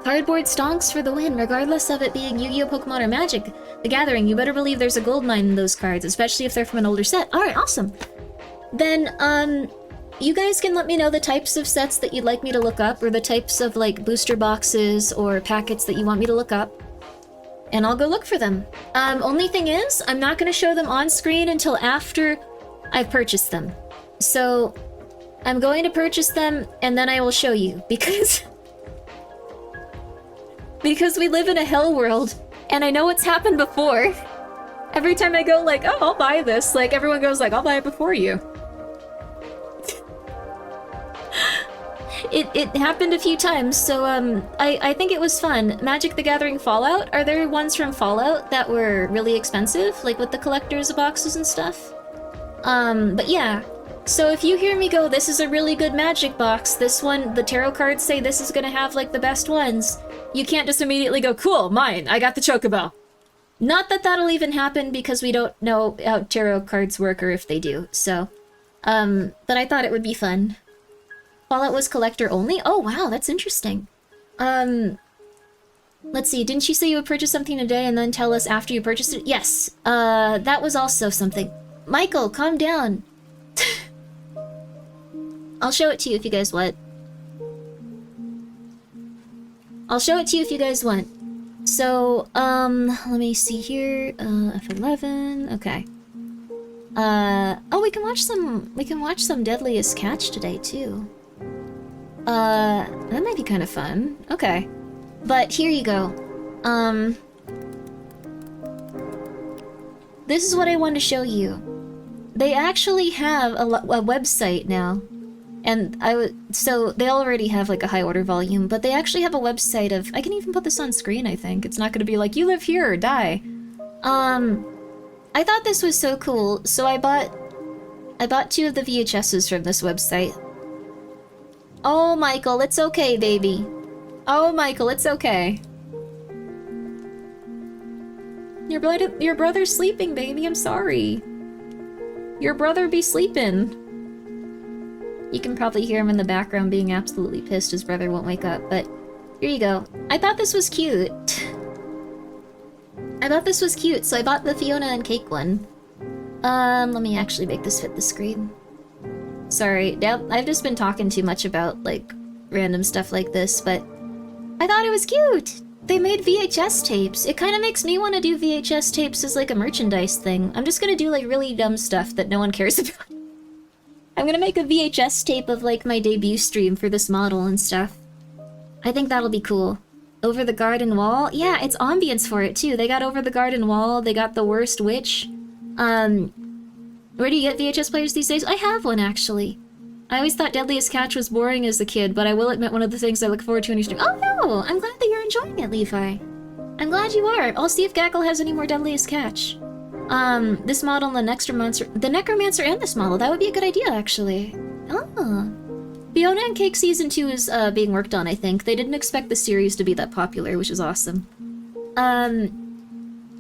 Cardboard stonks for the win, regardless of it being Yu-Gi-Oh! Pokemon or Magic the Gathering. You better believe there's a gold mine in those cards, especially if they're from an older set. Alright, awesome. Then, you guys can let me know the types of sets that you'd like me to look up, or the types of, like, booster boxes or packets that you want me to look up. And I'll go look for them. Only thing is, I'm not gonna show them on screen until after I've purchased them. So, I'm going to purchase them, and then I will show you, because... because we live in a hell world, and I know what's happened before. Every time I go like, oh, I'll buy this, like, everyone goes like, I'll buy it before you. It happened a few times, so, I think it was fun. Magic the Gathering Fallout? Are there ones from Fallout that were really expensive? Like, with the collector's boxes and stuff? But yeah. So if you hear me go, this is a really good Magic box, this one, the tarot cards say this is gonna have, like, the best ones, you can't just immediately go, cool, mine, I got the Chocobo. Not that that'll even happen, because we don't know how tarot cards work or if they do, so... but I thought it would be fun. Fallout was collector only? Oh, wow, that's interesting. Let's see, didn't you say you would purchase something today and then tell us after you purchased it? Yes, that was also something. Michael, calm down. I'll show it to you if you guys want. I'll show it to you if you guys want. So, let me see here. F11, okay. Oh, we can watch some Deadliest Catch today, too. That might be kind of fun. Okay. But here you go. This is what I wanted to show you. They actually have a website now. And so they already have like a high order volume, but they actually have a website of, I can even put this on screen, I think. It's not gonna be like, you live here or die. I thought this was so cool, so I bought 2 of the VHSs from this website. Oh, Michael, it's okay, baby. Oh, Michael, it's okay. Your brother's sleeping, baby, I'm sorry. Your brother be sleeping. You can probably hear him in the background being absolutely pissed his brother won't wake up, but here you go. I thought this was cute. I thought this was cute, so I bought the Fiona and Cake one. Let me actually make this fit the screen. Sorry, I've just been talking too much about, like, random stuff like this, but I thought it was cute! They made VHS tapes. It kind of makes me want to do VHS tapes as, like, a merchandise thing. I'm just gonna do, like, really dumb stuff that no one cares about. I'm gonna make a VHS tape of, like, my debut stream for this model and stuff. I think that'll be cool. Over the Garden Wall? Yeah, it's ambience for it, too. They got Over the Garden Wall, they got The Worst Witch. Where do you get VHS players these days? I have one, actually. I always thought Deadliest Catch was boring as a kid, but I will admit one of the things I look forward to in your stream. Oh no! I'm glad that you're enjoying it, Levi. I'm glad you are. I'll see if Gaggle has any more Deadliest Catch. This model and the Necromancer and this model. That would be a good idea, actually. Oh. Fiona and Cake Season 2 is, being worked on, I think. They didn't expect the series to be that popular, which is awesome.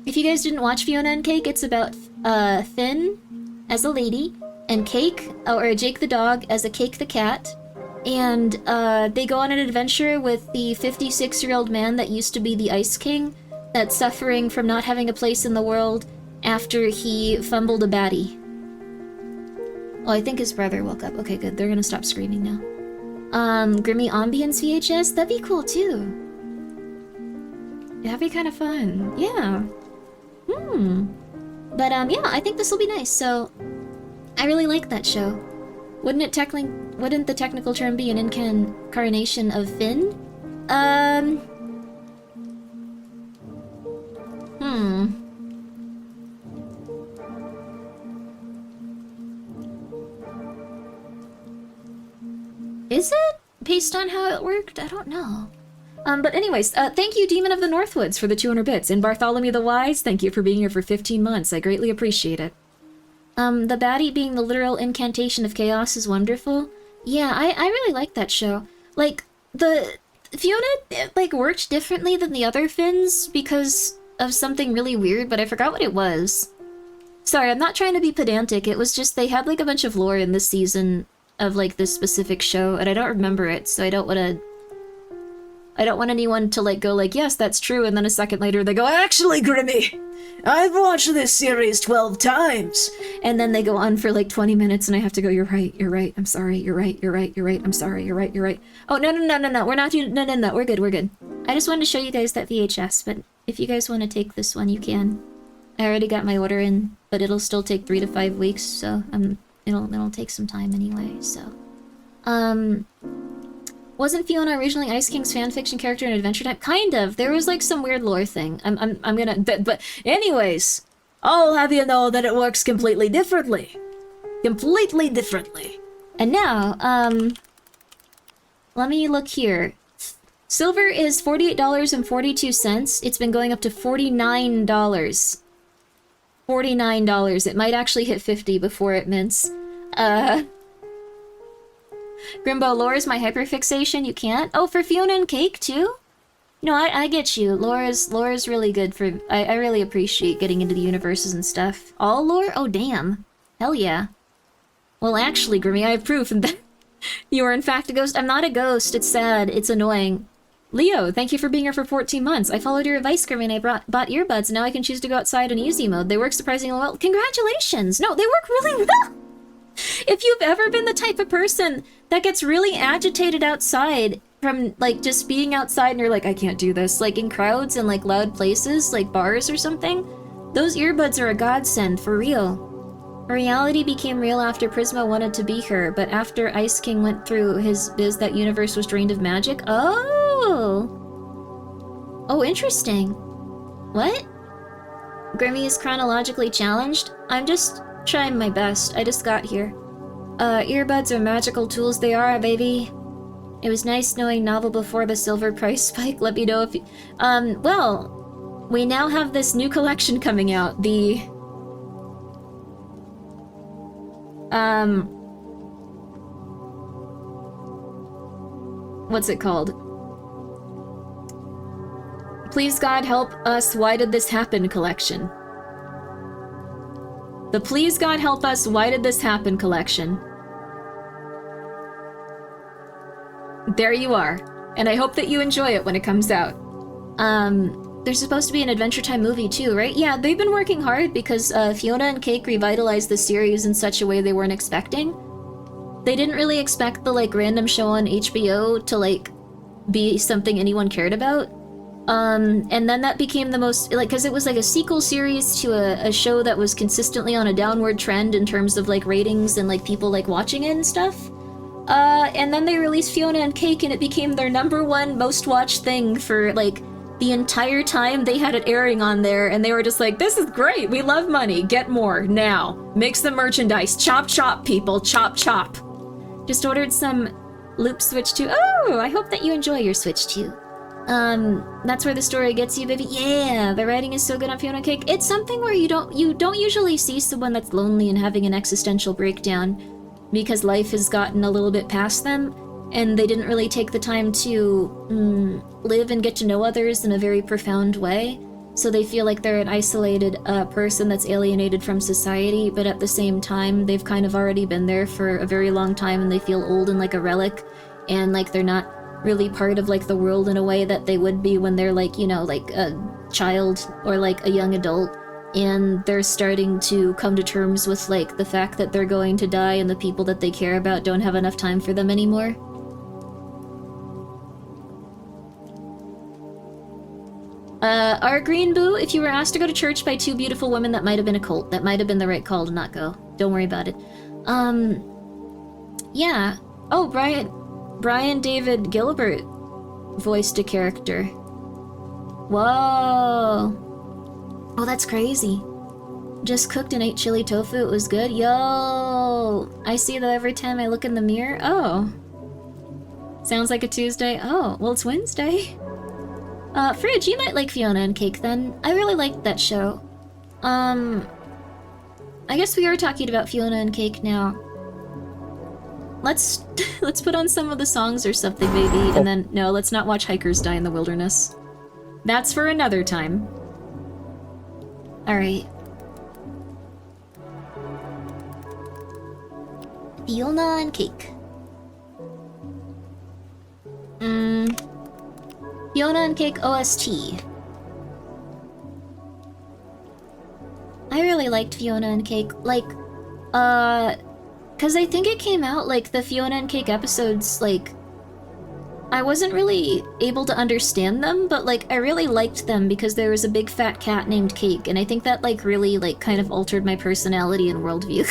If you guys didn't watch Fiona and Cake, it's about, Finn as a lady, and Cake, or Jake the dog, as a Cake the cat. And, they go on an adventure with the 56-year-old man that used to be the Ice King, that's suffering from not having a place in the world after he fumbled a baddie. Oh, I think his brother woke up. Okay, good. They're gonna stop screaming now. Grimmi Ambience VHS? That'd be cool, too. That'd be kind of fun. Yeah. But, yeah, I think this will be nice, so... I really like that show. Wouldn't the technical term be an incarnation of Finn? Is it? Based on how it worked? I don't know. But anyways, thank you, Demon of the Northwoods, for the 200 bits. And Bartholomew the Wise, thank you for being here for 15 months. I greatly appreciate it. The baddie being the literal incantation of chaos is wonderful. Yeah, I really like that show. Like, the Fiona, like, worked differently than the other Finns because of something really weird, but I forgot what it was. Sorry, I'm not trying to be pedantic. It was just they had, like, a bunch of lore in this season of, like, this specific show, and I don't remember it, so I don't want anyone to, like, go like, yes, that's true, and then a second later they go, actually, Grimmi, I've watched this series 12 times. And then they go on for, like, 20 minutes, and I have to go, you're right, I'm sorry, you're right, I'm sorry, you're right. Oh, no, we're not doing, no, we're good. I just wanted to show you guys that VHS, but if you guys want to take this one, you can. I already got my order in, but it'll still take 3 to 5 weeks, so, it'll take some time anyway, so. Wasn't Fiona originally Ice King's fanfiction character in Adventure Time? Kind of. There was like some weird lore thing. I'm gonna... But anyways, I'll have you know that it works completely differently. Completely differently. And now, let me look here. Silver is $48.42. It's been going up to $49. $49. It might actually hit 50 before it mints. Grimbo, lore is my hyperfixation, you can't? Oh, for Fiona and Cake, too? No, I get you. Lore is really good for... I really appreciate getting into the universes and stuff. All lore? Oh, damn. Hell yeah. Well, actually, Grimmy, I have proof that you are in fact a ghost. I'm not a ghost, it's sad, it's annoying. Leo, thank you for being here for 14 months. I followed your advice, Grimmy, and I bought earbuds, and now I can choose to go outside in easy mode. They work surprisingly well. Congratulations! No, they work really well! If you've ever been the type of person that gets really agitated outside from, like, just being outside and you're like, I can't do this, like, in crowds and, like, loud places, like bars or something, those earbuds are a godsend, for real. Her reality became real after Prisma wanted to be her, but after Ice King went through his biz, that universe was drained of magic? Oh! Oh, interesting. What? Grimmy is chronologically challenged? I'm just... trying my best. I just got here. Earbuds are magical tools they are, baby. It was nice knowing novel before the silver price spike. Let me know if you... well, we now have this new collection coming out. The... what's it called? Please God Help Us, Why Did This Happen collection. The Please God Help Us, Why Did This Happen collection. There you are. And I hope that you enjoy it when it comes out. There's supposed to be an Adventure Time movie too, right? Yeah, they've been working hard because Fiona and Cake revitalized the series in such a way they weren't expecting. They didn't really expect the, like, random show on HBO to, like, be something anyone cared about. And then that became the most, like, because it was like a sequel series to a show that was consistently on a downward trend in terms of, like, ratings and, like, people, like, watching it and stuff. And then they released Fiona and Cake and it became their #1 most watched thing for, like, the entire time they had it airing on there, and they were just like, this is great, we love money, get more, now. Make some merchandise, chop chop, people, chop chop. Just ordered some Loop Switch 2. Oh, I hope that you enjoy your Switch 2. That's where the story gets you, baby. Yeah, the writing is so good on Fiona Cake. It's something where you don't usually see someone that's lonely and having an existential breakdown because life has gotten a little bit past them, and they didn't really take the time to live and get to know others in a very profound way. So they feel like they're an isolated person that's alienated from society, but at the same time, they've kind of already been there for a very long time, and they feel old and like a relic, and like they're not really part of, like, the world in a way that they would be when they're, like, you know, like a child or like a young adult, and they're starting to come to terms with, like, the fact that they're going to die and the people that they care about don't have enough time for them anymore. Our Green Boo, if you were asked to go to church by 2 beautiful women, that might have been a cult. That might have been the right call to not go. Don't worry about it. Yeah. Oh, Brian David Gilbert voiced a character. Whoa. Oh, that's crazy. Just cooked and ate chili tofu. It was good. Yo. I see that every time I look in the mirror. Oh. Sounds like a Tuesday. Oh, well, it's Wednesday. Fridge, you might like Fiona and Cake then. I really liked that show. I guess we are talking about Fiona and Cake now. Let's let's put on some of the songs or something maybe, and then no, let's not watch hikers die in the wilderness. That's for another time. Alright. Fiona and Cake. Fiona and Cake OST. I really liked Fiona and Cake. Like, cause I think it came out, like, the Fiona and Cake episodes, like, I wasn't really able to understand them, but, like, I really liked them because there was a big fat cat named Cake, and I think that, like, really, like, kind of altered my personality and worldview.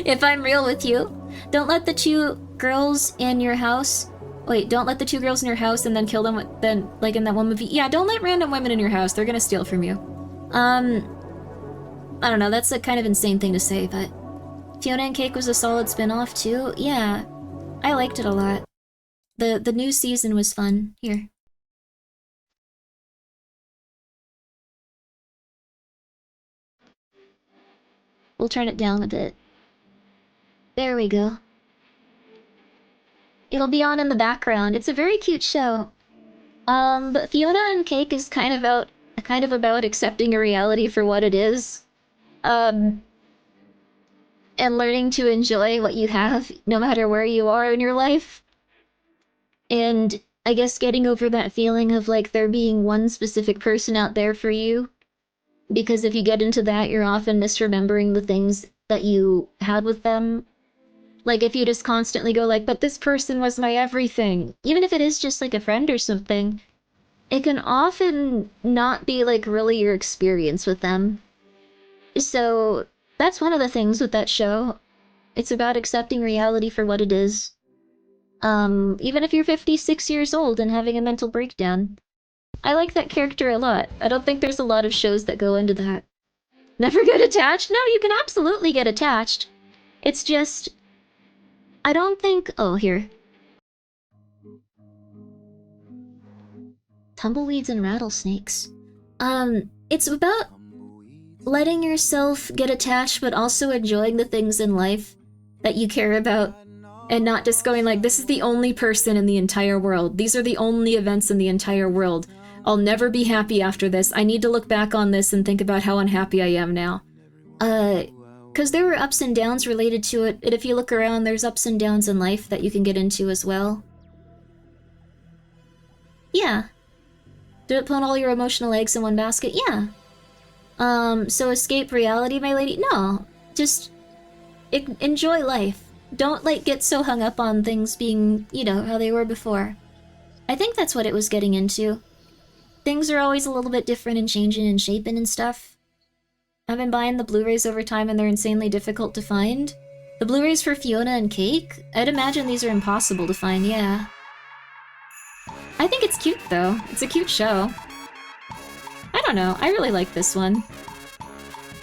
If I'm real with you. Don't let the two girls in your house... Wait, don't let the two girls in your house and then kill them with, then, like in that one movie. Yeah, don't let random women in your house. They're gonna steal from you. I don't know, that's a kind of insane thing to say, but... Fiona and Cake was a solid spin-off too? Yeah. I liked it a lot. The new season was fun. Here. We'll turn it down a bit. There we go. It'll be on in the background. It's a very cute show. But Fiona and Cake is kind of about accepting a reality for what it is. And learning to enjoy what you have, no matter where you are in your life. And I guess getting over that feeling of like there being one specific person out there for you. Because if you get into that, you're often misremembering the things that you had with them. Like if you just constantly go like, but this person was my everything, even if it is just like a friend or something, it can often not be like really your experience with them. So that's one of the things with that show. It's about accepting reality for what it is. Even if you're 56 years old and having a mental breakdown. I like that character a lot. I don't think there's a lot of shows that go into that. Never get attached? No, you can absolutely get attached. It's just... I don't think... Oh, here. Tumbleweeds and rattlesnakes. It's about letting yourself get attached, but also enjoying the things in life that you care about, and not just going like, this is the only person in the entire world. These are the only events in the entire world. I'll never be happy after this. I need to look back on this and think about how unhappy I am now. Because there were ups and downs related to it, and if you look around, there's ups and downs in life that you can get into as well. Yeah. Don't put all your emotional eggs in one basket? Yeah. So escape reality, my lady? No. Just enjoy life. Don't, like, get so hung up on things being, you know, how they were before. I think that's what it was getting into. Things are always a little bit different and changing and shaping and stuff. I've been buying the Blu-rays over time and they're insanely difficult to find. The Blu-rays for Fiona and Cake? I'd imagine these are impossible to find, yeah. I think it's cute, though. It's a cute show. I don't know, I really like this one.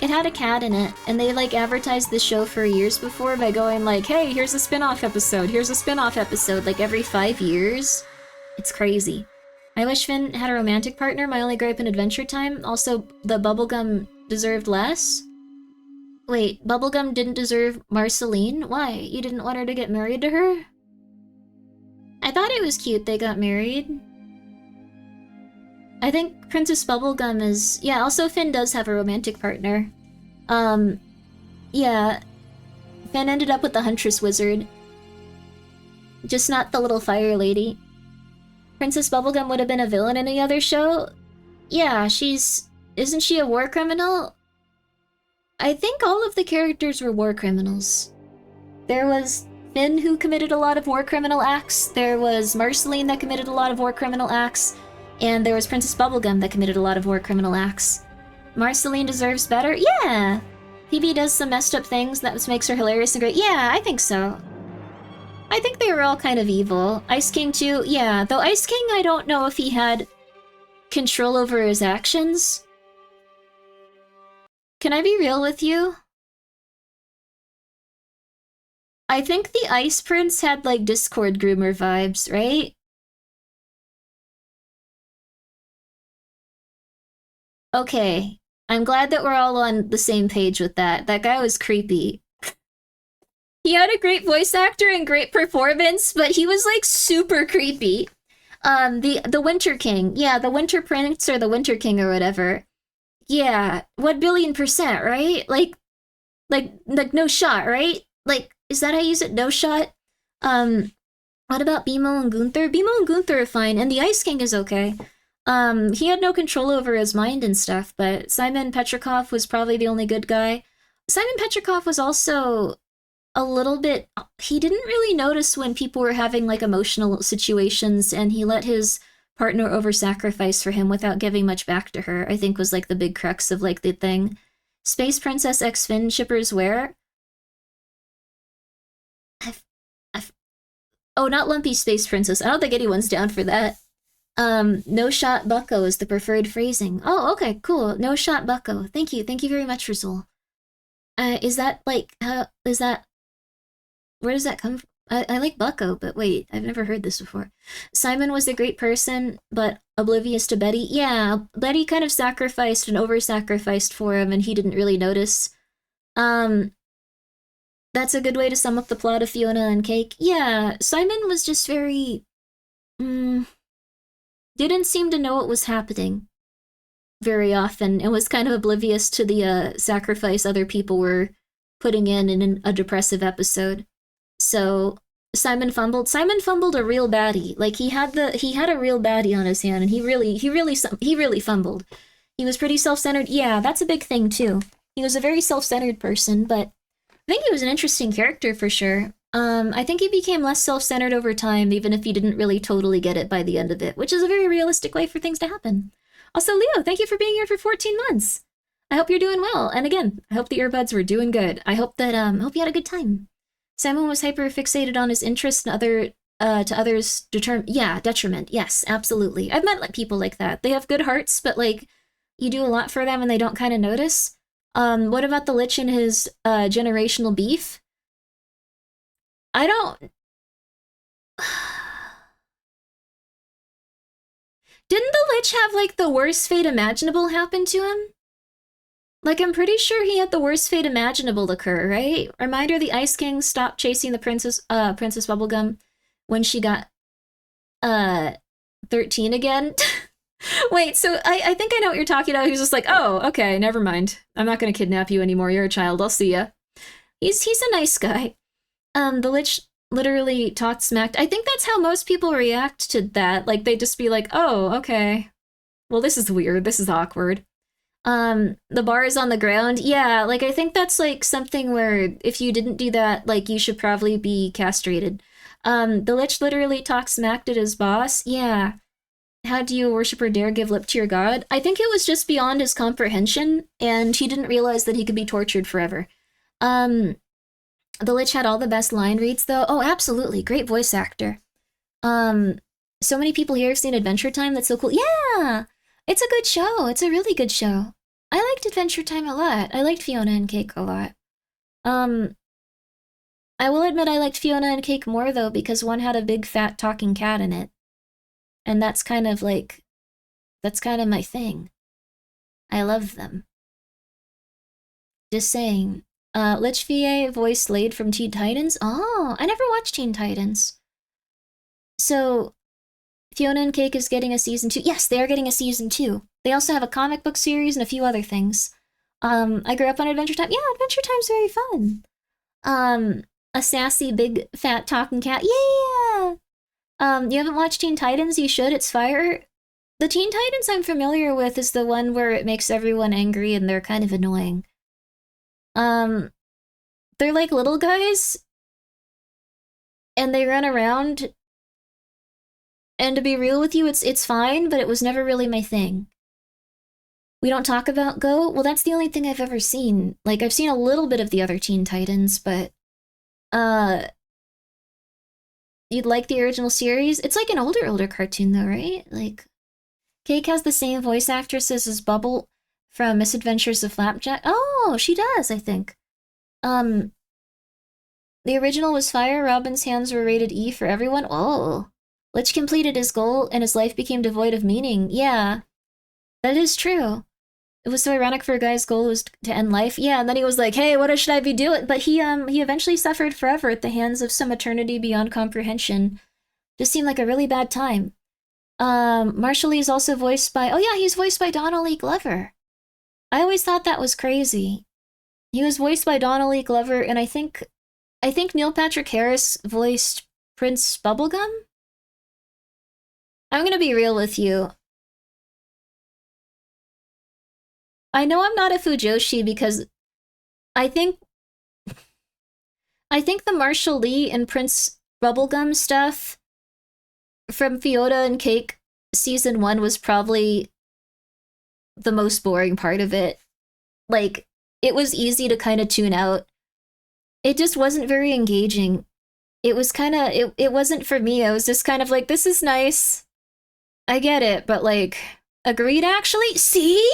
It had a cat in it, and they, like, advertised the show for years before by going like, hey, here's a spin-off episode, here's a spin-off episode, like, every 5 years. It's crazy. I wish Finn had a romantic partner, my only gripe in Adventure Time. Also, the Bubblegum deserved less. Wait, Bubblegum didn't deserve Marceline? Why? You didn't want her to get married to her? I thought it was cute they got married. I think Princess Bubblegum is... Yeah, also Finn does have a romantic partner. Yeah. Finn ended up with the Huntress Wizard. Just not the little fire lady. Princess Bubblegum would have been a villain in any other show? Yeah, she's... Isn't she a war criminal? I think all of the characters were war criminals. There was Finn who committed a lot of war criminal acts, there was Marceline that committed a lot of war criminal acts, and there was Princess Bubblegum that committed a lot of war criminal acts. Marceline deserves better? Yeah! Phoebe does some messed up things that makes her hilarious and great. Yeah, I think so. I think they were all kind of evil. Ice King too? Yeah, though Ice King, I don't know if he had control over his actions. Can I be real with you? I think the Ice Prince had, like, Discord groomer vibes, right? Okay, I'm glad that we're all on the same page with that. That guy was creepy. He had a great voice actor and great performance, but he was like super creepy. The Winter King, yeah, the Winter Prince or the Winter King or whatever. Yeah, 1 billion%, right? Like no shot, right? Like, is that how you use it? No shot. Um, what about Bimo and Gunther? Bimo and Gunther are fine, and the Ice King is okay. He had no control over his mind and stuff, but Simon Petrikov was probably the only good guy. Simon Petrikov was also a little bit, he didn't really notice when people were having like emotional situations, and he let his partner over sacrifice for him without giving much back to her, I think was like the big crux of like the thing. Space Princess X Finn shippers where? I've, oh, not Lumpy Space Princess. I don't think anyone's down for that. No shot bucko is the preferred phrasing. Oh, okay, cool. No shot bucko. Thank you. Thank you very much, Rizul. Is that like, is that, where does that come from? I like bucko, but wait, I've never heard this before. Simon was a great person, but oblivious to Betty. Yeah, Betty kind of sacrificed and over-sacrificed for him, and he didn't really notice. Um, that's a good way to sum up the plot of Fiona and Cake. Yeah, Simon was just very, didn't seem to know what was happening very often, and was kind of oblivious to the sacrifice other people were putting in a depressive episode. So Simon fumbled. Simon fumbled a real baddie. Like he had a real baddie on his hand, and he really fumbled. He was pretty self-centered. Yeah, that's a big thing too. He was a very self-centered person, but I think he was an interesting character for sure. I think he became less self-centered over time, even if he didn't really totally get it by the end of it, which is a very realistic way for things to happen. Also, Leo, thank you for being here for 14 months. I hope you're doing well, and again, I hope the earbuds were doing good. I hope that hope you had a good time. Simon was hyper fixated on his interests and to others' detriment. Yes, absolutely. I've met like people like that. They have good hearts, but like you do a lot for them and they don't kind of notice. What about the Lich and his generational beef? I don't. Didn't the Lich have like the worst fate imaginable happen to him? Like, I'm pretty sure he had the worst fate imaginable occur, right? Reminder, the Ice King stopped chasing the Princess Bubblegum when she got 13 again. Wait, so I think I know what you're talking about. He was just like, oh, okay, never mind. I'm not gonna kidnap you anymore. You're a child. I'll see ya. He's a nice guy. The Lich literally talked smacked. I think that's how most people react to that. Like, they just be like, oh, okay. Well, this is weird. This is awkward. The bar is on the ground. Yeah, like, I think that's, like, something where if you didn't do that, like, you should probably be castrated. The Lich literally talks smacked at his boss. Yeah. How do you, a worshipper, dare give lip to your god? I think it was just beyond his comprehension, and he didn't realize that he could be tortured forever. The Lich had all the best line reads, though. Oh, absolutely. Great voice actor. So many people here have seen Adventure Time. That's so cool. Yeah! It's a good show. It's a really good show. I liked Adventure Time a lot. I liked Fiona and Cake a lot. I will admit I liked Fiona and Cake more, though, because one had a big fat talking cat in it. And that's kind of my thing. I love them. Just saying. Lich VA voice Slade from Teen Titans? Oh, I never watched Teen Titans. So, Fiona and Cake is getting a season 2. Yes, they are getting a season 2. They also have a comic book series and a few other things. I grew up on Adventure Time. Yeah, Adventure Time's very fun. A sassy, big, fat talking cat. Yeah! You haven't watched Teen Titans? You should. It's fire. The Teen Titans I'm familiar with is the one where it makes everyone angry and they're kind of annoying. They're like little guys, and they run around, and to be real with you, it's fine, but it was never really my thing. We don't talk about Go? Well, that's the only thing I've ever seen. Like, I've seen a little bit of the other Teen Titans, but, you'd like the original series? It's like an older cartoon, though, right? Like, Cake has the same voice actress as Bubble from Misadventures of Flapjack. Oh, she does, I think. The original was fire. Robin's hands were rated E for everyone. Oh. Lich completed his goal, and his life became devoid of meaning. Yeah. That is true. it was so ironic for a guy's goal was to end life. Yeah, and then he was like, "Hey, what should I be doing?" But he eventually suffered forever at the hands of some eternity beyond comprehension. Just seemed like a really bad time. Marshall Lee is also voiced by. Oh yeah, he's voiced by Donald Lee Glover. I always thought that was crazy. He was voiced by Donald Lee Glover, and I think Neil Patrick Harris voiced Prince Bubblegum. I'm gonna be real with you. I know I'm not a Fujoshi because I think the Marshall Lee and Prince Bubblegum stuff from Fiona and Cake season 1 was probably the most boring part of it. Like, it was easy to kind of tune out. It just wasn't very engaging. It was kind of, it wasn't for me. I was just kind of like, this is nice. I get it, but like, agreed actually? See?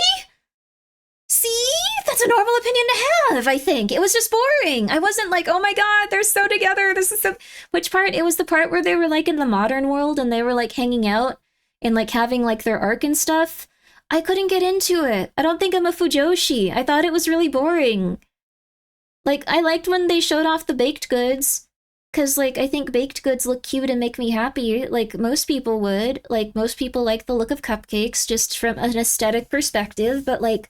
That's a normal opinion to have, I think. It was just boring. I wasn't like, oh my god, they're so together. This is so... Which part? It was the part where they were like in the modern world and they were like hanging out and like having like their arc and stuff. I couldn't get into it. I don't think I'm a Fujoshi. I thought it was really boring. Like, I liked when they showed off the baked goods. Because, like, I think baked goods look cute and make me happy, like most people would. Like, most people like the look of cupcakes, just from an aesthetic perspective. But, like,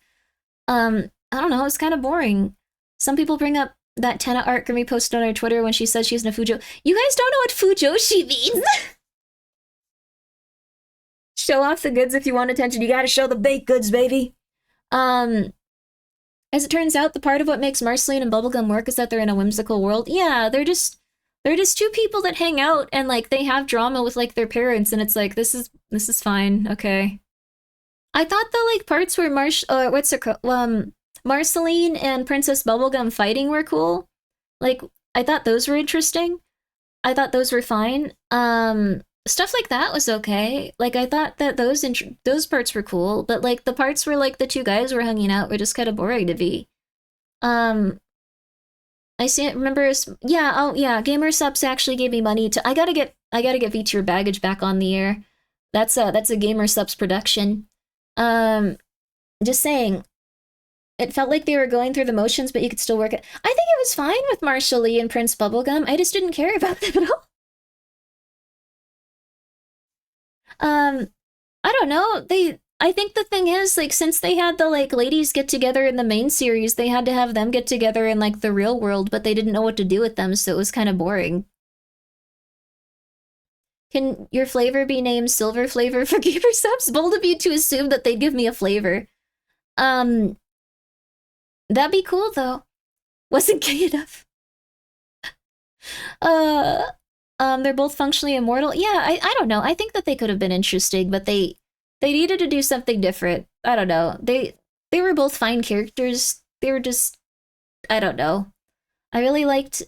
I don't know, it's kind of boring. Some people bring up that Tenna art Grimmi posted on her Twitter when she says she's in a Fujo. You guys don't know what Fujoshi means! Show off the goods if you want attention. You gotta show the baked goods, baby! As it turns out, the part of what makes Marceline and Bubblegum work is that they're in a whimsical world. Yeah, they're just two people that hang out and like they have drama with like their parents, and it's like this is fine, okay. I thought the like parts where Marceline and Princess Bubblegum fighting were cool. Like, I thought those were interesting. I thought those were fine. Stuff like that was okay. Like, I thought that those parts were cool, but like the parts where like the two guys were hanging out were just kind of boring to me. Remember, yeah, oh yeah, Gamer Subs actually gave me money to, I gotta get VTuber Baggage back on the air. That's a Gamer Subs production. Just saying, it felt like they were going through the motions, but you could still work it. I think it was fine with Marshall Lee and Prince Bubblegum. I just didn't care about them at all. I don't know. I think the thing is, like, since they had the, like, ladies get together in the main series, they had to have them get together in, like, the real world, but they didn't know what to do with them, so it was kind of boring. Can your flavor be named Silver Flavor for Gamer Subs? Bold of you to assume that they'd give me a flavor. That'd be cool, though. Wasn't gay enough. They're both functionally immortal. Yeah, I don't know. I think that they could have been interesting, but they needed to do something different. I don't know. They were both fine characters. They were just, I don't know. I liked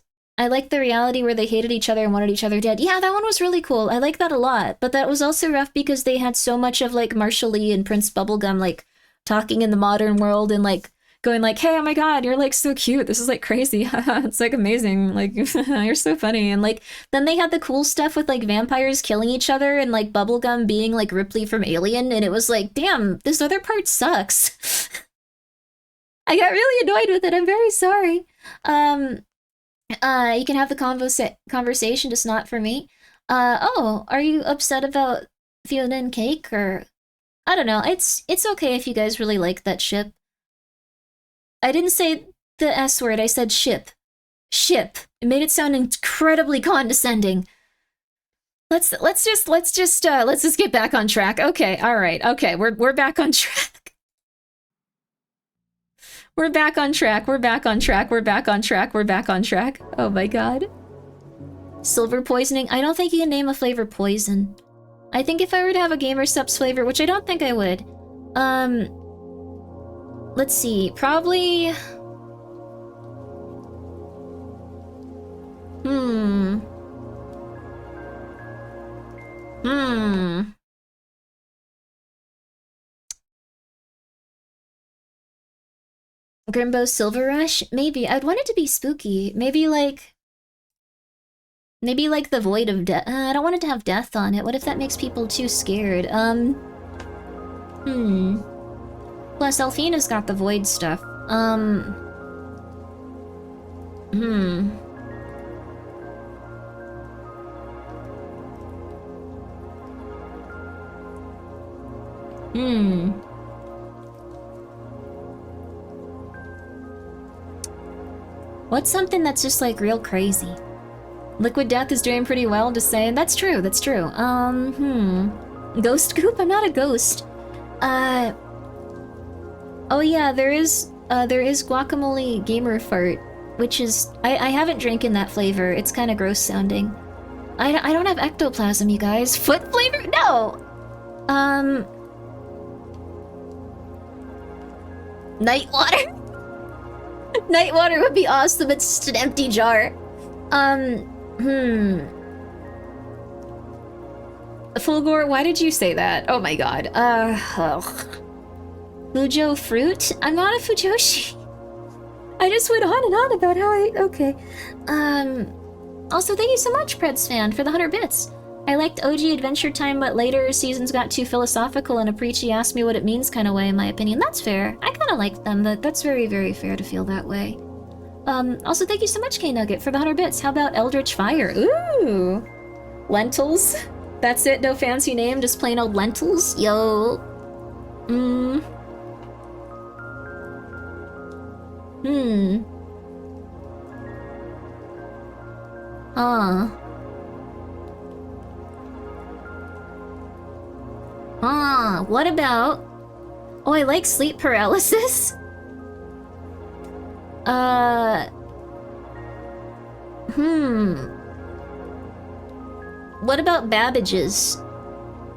the reality where they hated each other and wanted each other dead. Yeah, that one was really cool. I like that a lot. But that was also rough because they had so much of like Marshall Lee and Prince Bubblegum like talking in the modern world and like going like, hey, oh my god, you're like so cute. This is like crazy. It's like amazing. Like, you're so funny. And like, then they had the cool stuff with like vampires killing each other and like Bubblegum being like Ripley from Alien. And it was like, damn, this other part sucks. I got really annoyed with it. I'm very sorry. You can have the conversation, just not for me. Oh, are you upset about Fiona and Cake? Or, I don't know. It's okay if you guys really like that ship. I didn't say the S word, I said ship. Ship. It made it sound incredibly condescending. Let's just get back on track. Okay, alright, okay, we're back on track. We're back on track, we're back on track, we're back on track, we're back on track. Oh my god. Silver poisoning? I don't think you can name a flavor poison. I think if I were to have a Gamer Subs flavor, which I don't think I would, let's see, probably... Grimbo's Silver Rush? Maybe. I'd want it to be spooky. Maybe like the Void of Death. I don't want it to have death on it. What if that makes people too scared? Plus, Elfina's got the void stuff. What's something that's just like real crazy? Liquid Death is doing pretty well, just saying. That's true, that's true. Ghost Goop? I'm not a ghost. Oh yeah, there is guacamole gamer fart, which is, I haven't drank in that flavor. It's kind of gross sounding. I don't have ectoplasm, you guys. Foot flavor? No! Night water? Night water would be awesome, it's just an empty jar. Fulgore, why did you say that? Oh my god. Fujo fruit? I'm not a Fujoshi. I just went on and on about how okay. Also, thank you so much, Preds fan, for the 100 bits. I liked OG Adventure Time, but later seasons got too philosophical and a preachy asked me what it means kind of way, in my opinion. That's fair. I kind of liked them, but that's very, very fair to feel that way. Also, thank you so much, K-Nugget, for the 100 bits. How about Eldritch Fire? Ooh! Lentils? That's it? No fancy name? Just plain old lentils? Yo! What about... Oh, I like sleep paralysis. What about Babbages?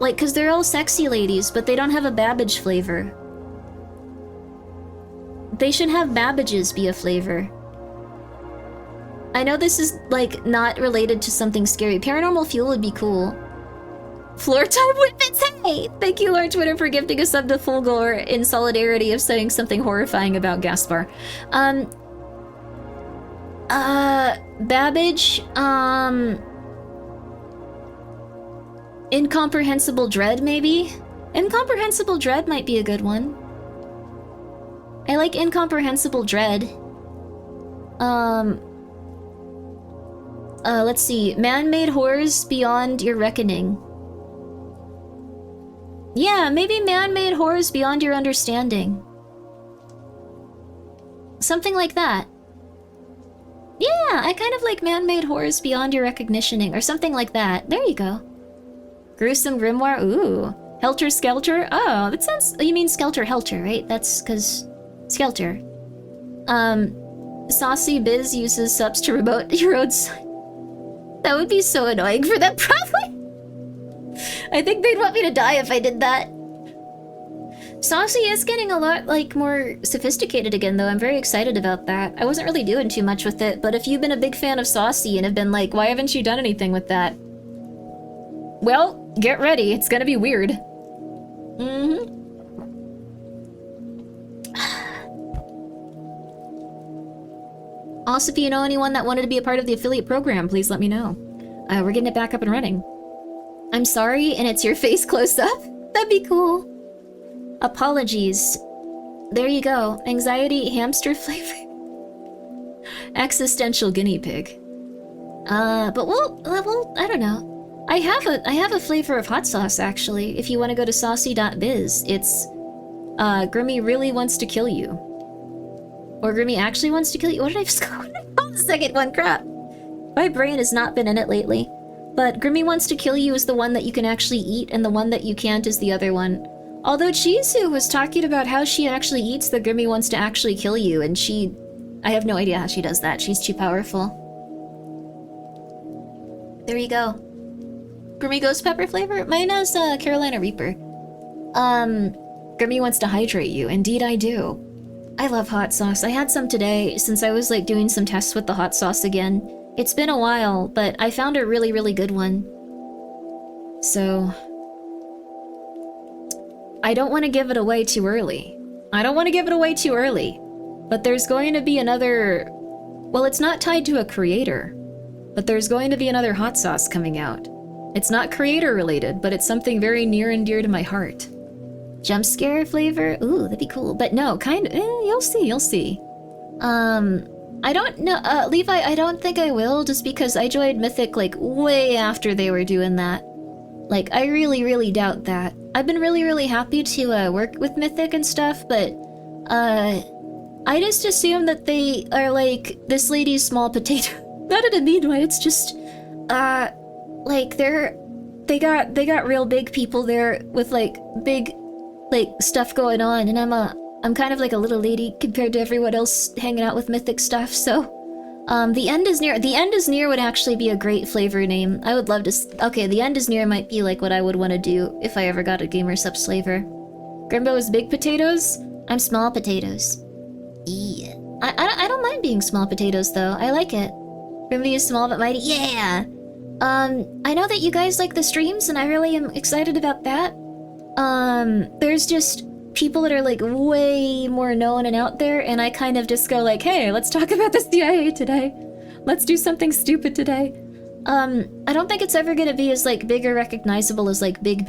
Like, cause they're all sexy ladies, but they don't have a Babbage flavor. They should have Babbages be a flavor. I know this is, like, not related to something scary. Paranormal Fuel would be cool. Floor time whippets, hey! Thank you, Lord Twitter, for gifting a sub to Fulgore in solidarity of saying something horrifying about Gaspar. Babbage, Incomprehensible Dread, maybe? Incomprehensible Dread might be a good one. I like Incomprehensible Dread. Let's see. Man-made horrors beyond your reckoning. Yeah, maybe man-made horrors beyond your understanding. Something like that. Yeah, I kind of like man-made horrors beyond your recognitioning, or something like that. There you go. Gruesome Grimoire, ooh. Helter Skelter? Oh, that sounds... You mean Skelter Helter, right? That's because... Skelter. Saucy Biz uses subs to remote your own site. That would be so annoying for them, probably. I think they'd want me to die if I did that. Saucy is getting a lot, like, more sophisticated again, though. I'm very excited about that. I wasn't really doing too much with it, but if you've been a big fan of Saucy and have been like, why haven't you done anything with that? Well, get ready. It's gonna be weird. Also, if you know anyone that wanted to be a part of the affiliate program, please let me know. We're getting it back up and running. I'm sorry, and it's your face close up? That'd be cool. Apologies. There you go. Anxiety hamster flavor. Existential guinea pig. But we'll, I don't know. I have a flavor of hot sauce, actually. If you want to go to saucy.biz, it's, Grimmi really wants to kill you. Or Grimmi actually wants to kill you. What did I just call it? Oh, the second one, crap. My brain has not been in it lately. But Grimmi wants to kill you is the one that you can actually eat, and the one that you can't is the other one. Although Chizu was talking about how she actually eats the Grimmi wants to actually kill you, and I have no idea how she does that. She's too powerful. There you go. Grimmi Ghost Pepper flavor? Mine is Carolina Reaper. Grimmi wants to hydrate you. Indeed I do. I love hot sauce. I had some today since I was like doing some tests with the hot sauce again. It's been a while, but I found a really, really good one. So... I don't want to give it away too early. But there's going to be another... Well, it's not tied to a creator. But there's going to be another hot sauce coming out. It's not creator related, but it's something very near and dear to my heart. Jump scare flavor? Ooh, that'd be cool. But no, you'll see, you'll see. I don't know, Levi, I don't think I will, just because I joined Mythic, like, way after they were doing that. Like, I really, really doubt that. I've been really, really happy to, work with Mythic and stuff, but, I just assume that they are, like, this lady's small potato. Not in a mean way, it's just, like, they got real big people there with, like, big, like, stuff going on, and I'm kind of like a little lady compared to everyone else hanging out with Mythic stuff, so... The End is Near. The End is Near would actually be a great flavor name. I would love to... Okay, The End is Near might be like what I would want to do if I ever got a Gamer Subs flavor. Grimbo is big potatoes? I'm small potatoes. Yeah. I don't mind being small potatoes, though. I like it. Grimby is small but mighty. Yeah! I know that you guys like the streams, and I really am excited about that. There's just... people that are like way more known and out there, and I kind of just go like, hey, let's talk about the CIA today. Let's do something stupid today. I don't think it's ever gonna be as like big or recognizable as like big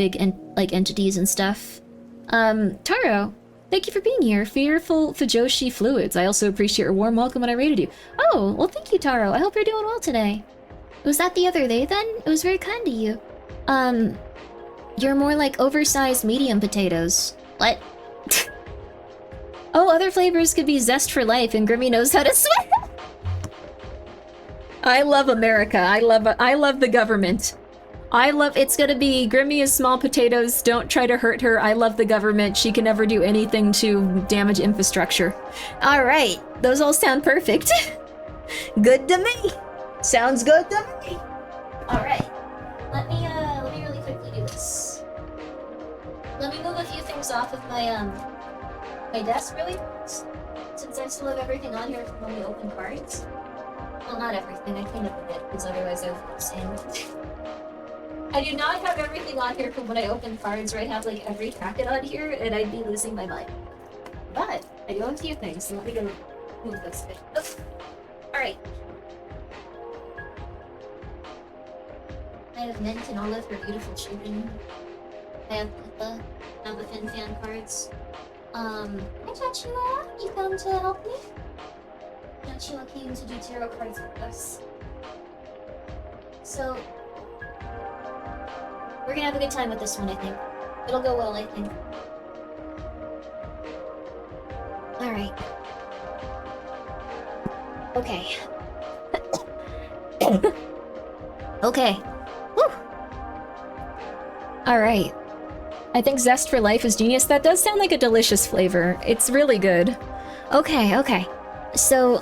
like entities and stuff. Taro, thank you for being here. Fearful Fujoshi Fluids. I also appreciate your warm welcome when I rated you. Oh, well thank you, Taro. I hope you're doing well today. Was that the other day then? It was very kind of you. You're more like oversized medium potatoes. What? Oh, other flavors could be Zest for Life, and Grimmy knows how to swim. I love America. I love the government. It's gonna be Grimmy is small potatoes. Don't try to hurt her. I love the government. She can never do anything to damage infrastructure. All right, those all sound perfect. Good to me. Sounds good to me. All right, let me really quickly do this. Let me move a few things off of my my desk really fast, since I still have everything on here from when we open cards. Well, not everything. I cleaned up a bit, because otherwise I would be insane. I do not have everything on here from when I open cards, where I have like every packet on here, and I'd be losing my mind. But I do have a few things, so let me go move this bit. All right. I have Mint and Olive for beautiful children. I have Pippa, I have the Fin Fan cards. Hi Chachua, you come to help me? Chachua came to do tarot cards with us. So, we're gonna have a good time with this one, I think. It'll go well, I think. Alright. Okay. Okay. Woo! Alright. I think Zest for Life is genius. That does sound like a delicious flavor. It's really good. Okay. So,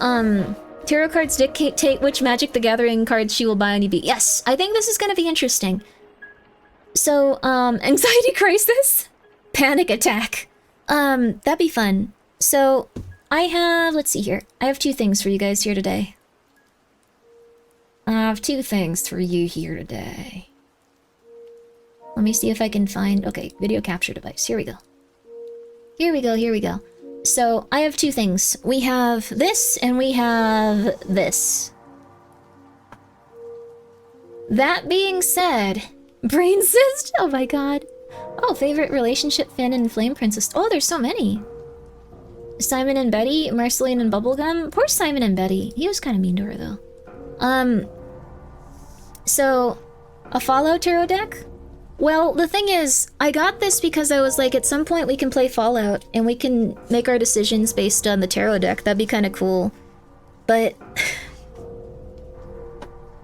tarot cards dictate which Magic the Gathering cards she will buy on eBay. Yes, I think this is gonna be interesting. So, anxiety crisis? Panic attack. That'd be fun. So, let's see here. I have two things for you guys here today. Let me see if I can find... Okay, video capture device. Here we go. So, I have two things. We have this, and we have this. That being said... Brain cyst? Oh my god. Oh, favorite relationship fan and Flame Princess. Oh, there's so many. Simon and Betty, Marceline and Bubblegum. Poor Simon and Betty. He was kind of mean to her, though. So... A Fallout Tarot deck? Well, the thing is, I got this because I was like, at some point we can play Fallout, and we can make our decisions based on the tarot deck. That'd be kind of cool. But...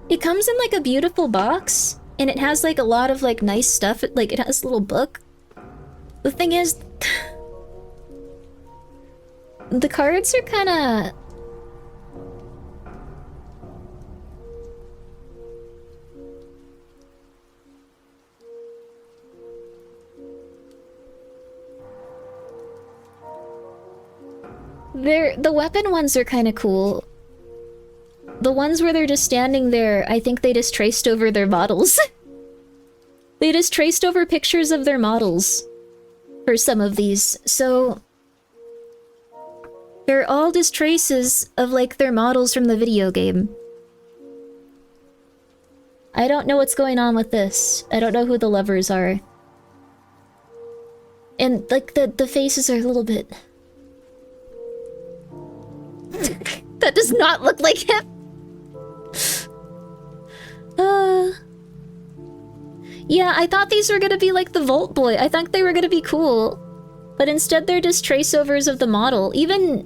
it comes in like a beautiful box, and it has like a lot of like nice stuff. It has a little book. The thing is... the cards are kinda... the weapon ones are kind of cool. The ones where they're just standing there, I think they just traced over their models. They just traced over pictures of their models for some of these, so... they're all just traces of, like, their models from the video game. I don't know what's going on with this. I don't know who the lovers are. And, like, the faces are a little bit... That does not look like him! Yeah, I thought these were gonna be like the Volt Boy. I thought they were gonna be cool. But instead they're just traceovers of the model. Even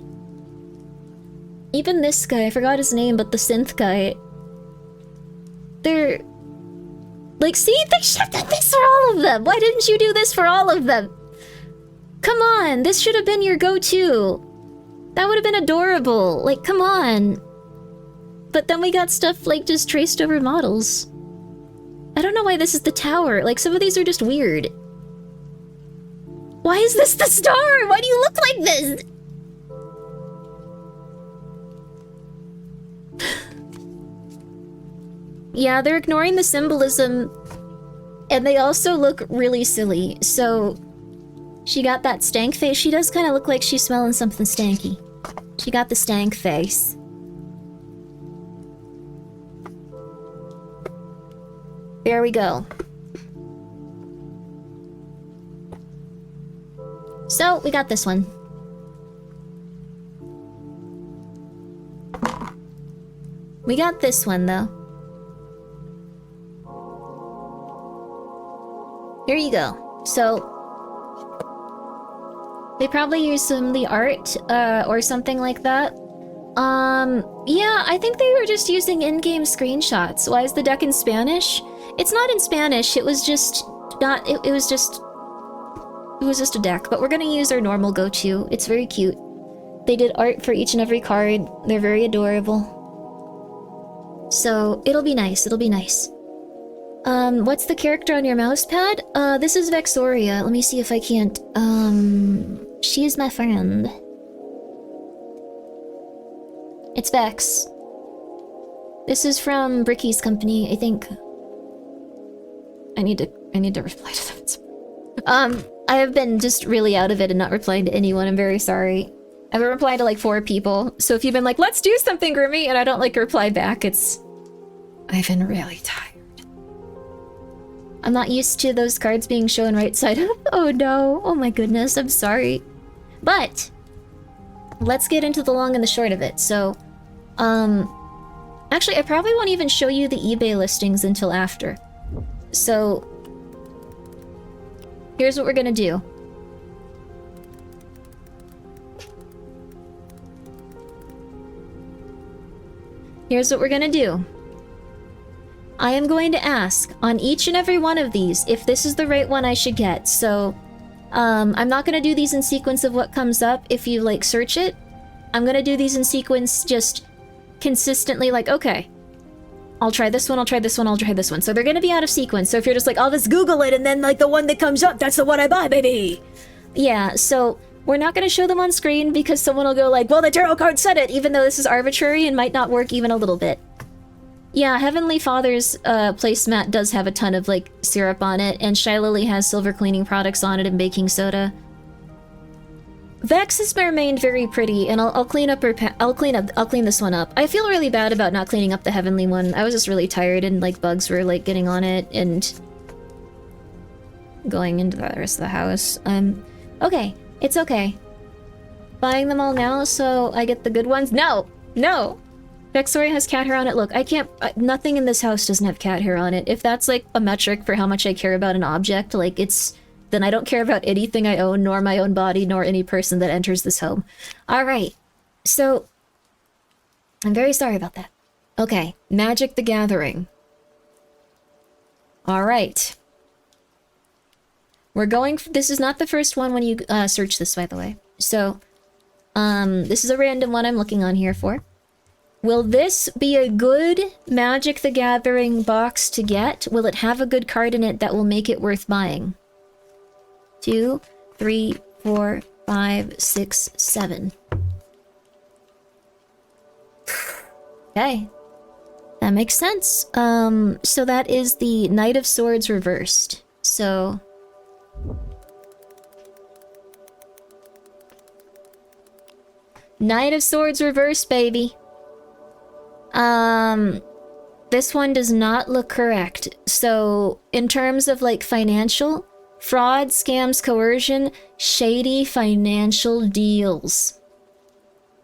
this guy, I forgot his name, but the synth guy. They're... Like, see? They should have done this for all of them! Why didn't you do this for all of them? Come on! This should have been your go-to! That would have been adorable! Like, come on! But then we got stuff, like, just traced over models. I don't know why this is the tower. Like, some of these are just weird. Why is this the star? Why do you look like this? Yeah, they're ignoring the symbolism. And they also look really silly. So, she got that stank face. She does kind of look like she's smelling something stanky. She got the stank face. There we go. So, we got this one. We got this one, though. Here you go. So, they probably used some of the art, or something like that. Yeah, I think they were just using in-game screenshots. Why is the deck in Spanish? It's not in Spanish, it was just not, it was just a deck, but we're gonna use our normal go-to. It's very cute. They did art for each and every card. They're very adorable. So, it'll be nice, it'll be nice. What's the character on your mouse pad? This is Vexoria. Let me see if I can't, she is my friend. It's Vex. This is from Bricky's company, I think. I need to reply to them. I have been just really out of it and not replying to anyone. I'm very sorry. I've been replying to like 4 people. So if you've been like, let's do something, Grimmi, and I don't like reply back, I've been really tired. I'm not used to those cards being shown right side up. Oh no. Oh my goodness. I'm sorry. But let's get into the long and the short of it. So, actually, I probably won't even show you the eBay listings until after. So, here's what we're gonna do. Here's what we're gonna do. I am going to ask on each and every one of these if this is the right one I should get. So, I'm not gonna do these in sequence of what comes up if you, like, search it. I'm gonna do these in sequence just consistently, like, okay. I'll try this one, I'll try this one, I'll try this one. So they're gonna be out of sequence. So if you're just like, I'll just Google it and then, like, the one that comes up, that's the one I buy, baby! Yeah, so we're not gonna show them on screen because someone will go like, well, the tarot card said it, even though this is arbitrary and might not work even a little bit. Yeah, Heavenly Father's placemat does have a ton of, like, syrup on it, and Shy Lily has silver cleaning products on it and baking soda. Vex has remained very pretty, and I'll clean up her I'll clean this one up. I feel really bad about not cleaning up the Heavenly one. I was just really tired and, like, bugs were, like, getting on it and going into the rest of the house. Okay, it's okay. Buying them all now so I get the good ones? No! No! Vexoria has cat hair on it. Look, I can't... nothing in this house doesn't have cat hair on it. If that's, like, a metric for how much I care about an object, like, it's... then I don't care about anything I own, nor my own body, nor any person that enters this home. Alright. So... I'm very sorry about that. Okay. Magic the Gathering. Alright. We're going... this is not the first one when you search this, by the way. So... this is a random one I'm looking on here for. Will this be a good Magic the Gathering box to get? Will it have a good card in it that will make it worth buying? 2, 3, 4, 5, 6, 7. Okay. That makes sense. So that is the Knight of Swords reversed. So... Knight of Swords reversed, baby. This one does not look correct. So, in terms of, like, financial, Fraud, scams, coercion, shady financial deals.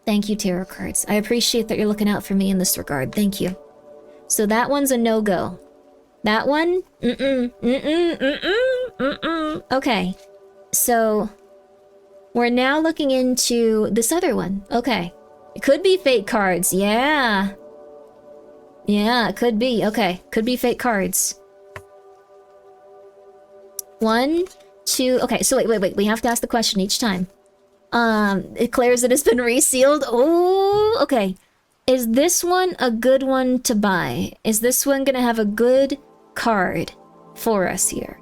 Thank you, tarot cards. I appreciate that you're looking out for me in this regard. Thank you. So that one's a no-go. That one? Okay. So we're now looking into this other one. Okay. It could be fake cards. Yeah. Yeah, it could be. Okay. Could be fake cards. 1, 2... Okay, so wait. We have to ask the question each time. It declares it has been resealed. Oh, okay. Is this one a good one to buy? Is this one gonna have a good card for us here?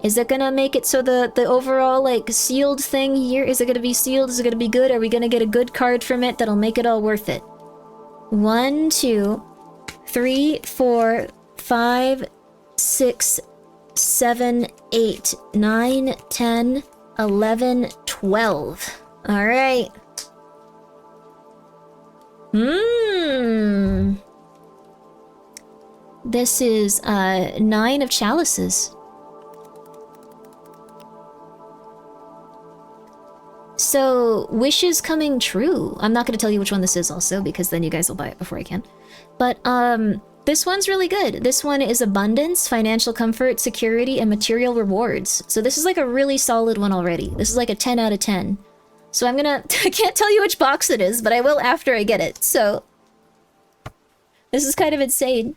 Is it gonna make it so the overall, like, sealed thing here, is it gonna be sealed? Is it gonna be good? Are we gonna get a good card from it that'll make it all worth it? 1, 2, 3, 4, 5, 6, 7, 8, 9, 10, 11, 12. Alright. This is 9 of chalices. So, wishes coming true. I'm not going to tell you which one this is also, because then you guys will buy it before I can. But, this one's really good. This one is abundance, financial comfort, security, and material rewards. So this is like a really solid one already. This is like a 10 out of 10. So I'm gonna... I can't tell you which box it is, but I will after I get it, so... This is kind of insane.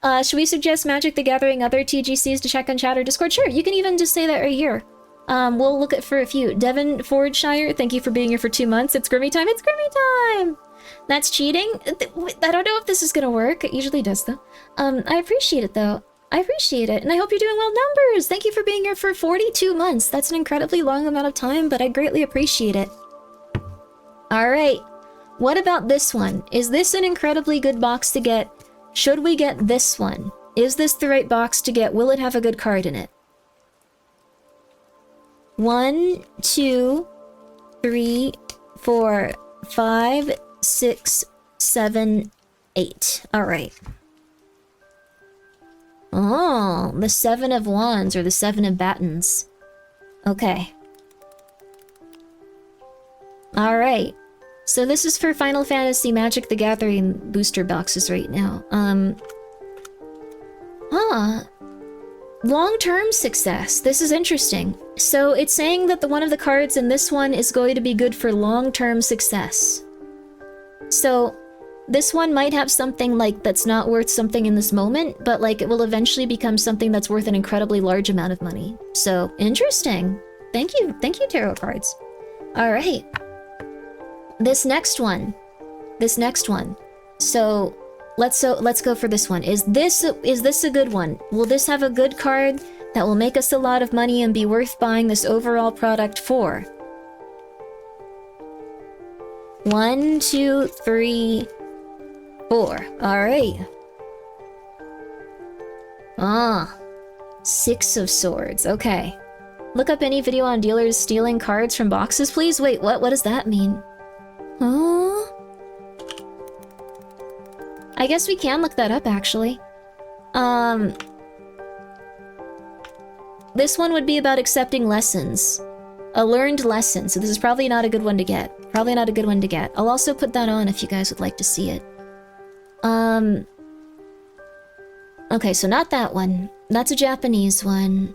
Should we suggest Magic the Gathering other TGCs to check on chat or Discord? Sure, you can even just say that right here. We'll look at for a few. Devon Fordshire, thank you for being here for 2 months. It's Grimmi time. It's Grimmi time! That's cheating? I don't know if this is gonna work. It usually does, though. I appreciate it, though. I appreciate it, and I hope you're doing well. Numbers! Thank you for being here for 42 months. That's an incredibly long amount of time, but I greatly appreciate it. Alright. What about this one? Is this an incredibly good box to get? Should we get this one? Is this the right box to get? Will it have a good card in it? 1, 2, 3, 4, 5, 6, 7, 8. Alright. Oh, the 7 of Wands or the 7 of Battens. Okay. Alright. So this is for Final Fantasy Magic the Gathering booster boxes right now. Long-term success. This is interesting. So it's saying that one of the cards in this one is going to be good for long-term success. So this one might have something like that's not worth something in this moment, but like it will eventually become something that's worth an incredibly large amount of money. So interesting. Thank you, tarot cards. All right. This next one. So let's go for this one. Is this a good one? Will this have a good card that will make us a lot of money and be worth buying this overall product for? 1, 2, 3, 4. All right. 6 of Swords. Okay. Look up any video on dealers stealing cards from boxes, please. Wait, what? What does that mean? Huh? I guess we can look that up, actually. This one would be about accepting lessons. A learned lesson, so this is probably not a good one to get. I'll also put that on if you guys would like to see it. Okay, so not that one. That's a Japanese one.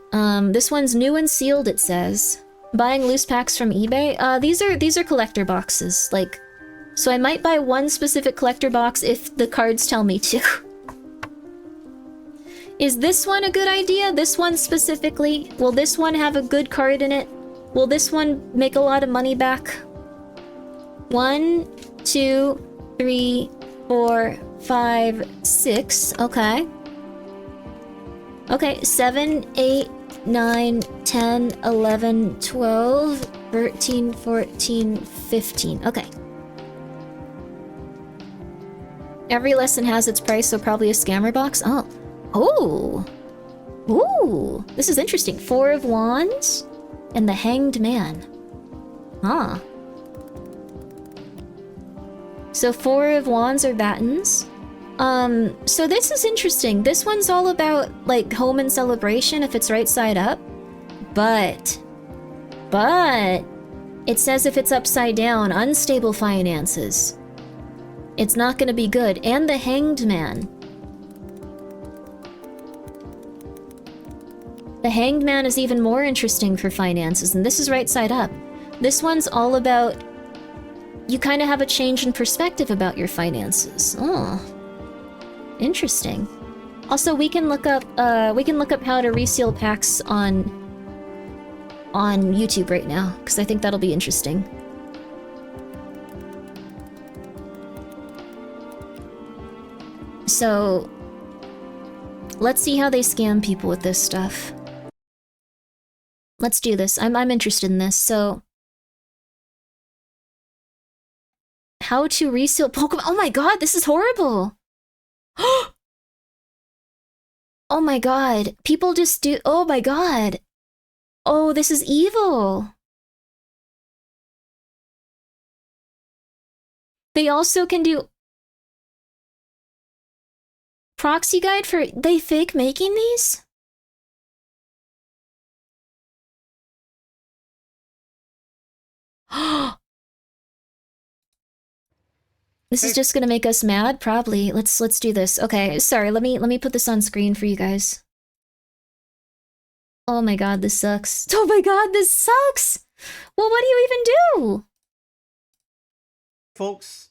This one's new and sealed, it says. Buying loose packs from eBay? These are collector boxes, like... So I might buy one specific collector box if the cards tell me to. Is this one a good idea? This one specifically? Will this one have a good card in it? Will this one make a lot of money back? 1, 2, 3, 4, 5, 6. Okay. Okay, 7, 8, 9, 10, 11, 12, 13, 14, 15. Okay. Every lesson has its price, so probably a scammer box. Oh. Oh. Ooh. This is interesting. 4 of Wands and the Hanged Man. Ah. So 4 of Wands or Battens. So this is interesting. This one's all about, like, home and celebration if it's right side up. But it says if it's upside down, unstable finances. It's not gonna be good. And the Hanged Man. The Hanged Man is even more interesting for finances, and this is right side up. This one's all about... You kind of have a change in perspective about your finances. Oh. Interesting. Also, we can look up how to reseal packs on YouTube right now, because I think that'll be interesting. So, let's see how they scam people with this stuff. Let's do this. I'm interested in this. So, how to reseal Pokemon? Oh my god, this is horrible. Oh my god, people just do. Oh my god. Oh, this is evil. They also can do proxy guide for... They fake making these? This is just gonna make us mad, probably. Let's do this. Okay, sorry, let me put this on screen for you guys. Oh my god, this sucks. Oh my god, this sucks! Well, what do you even do? Folks,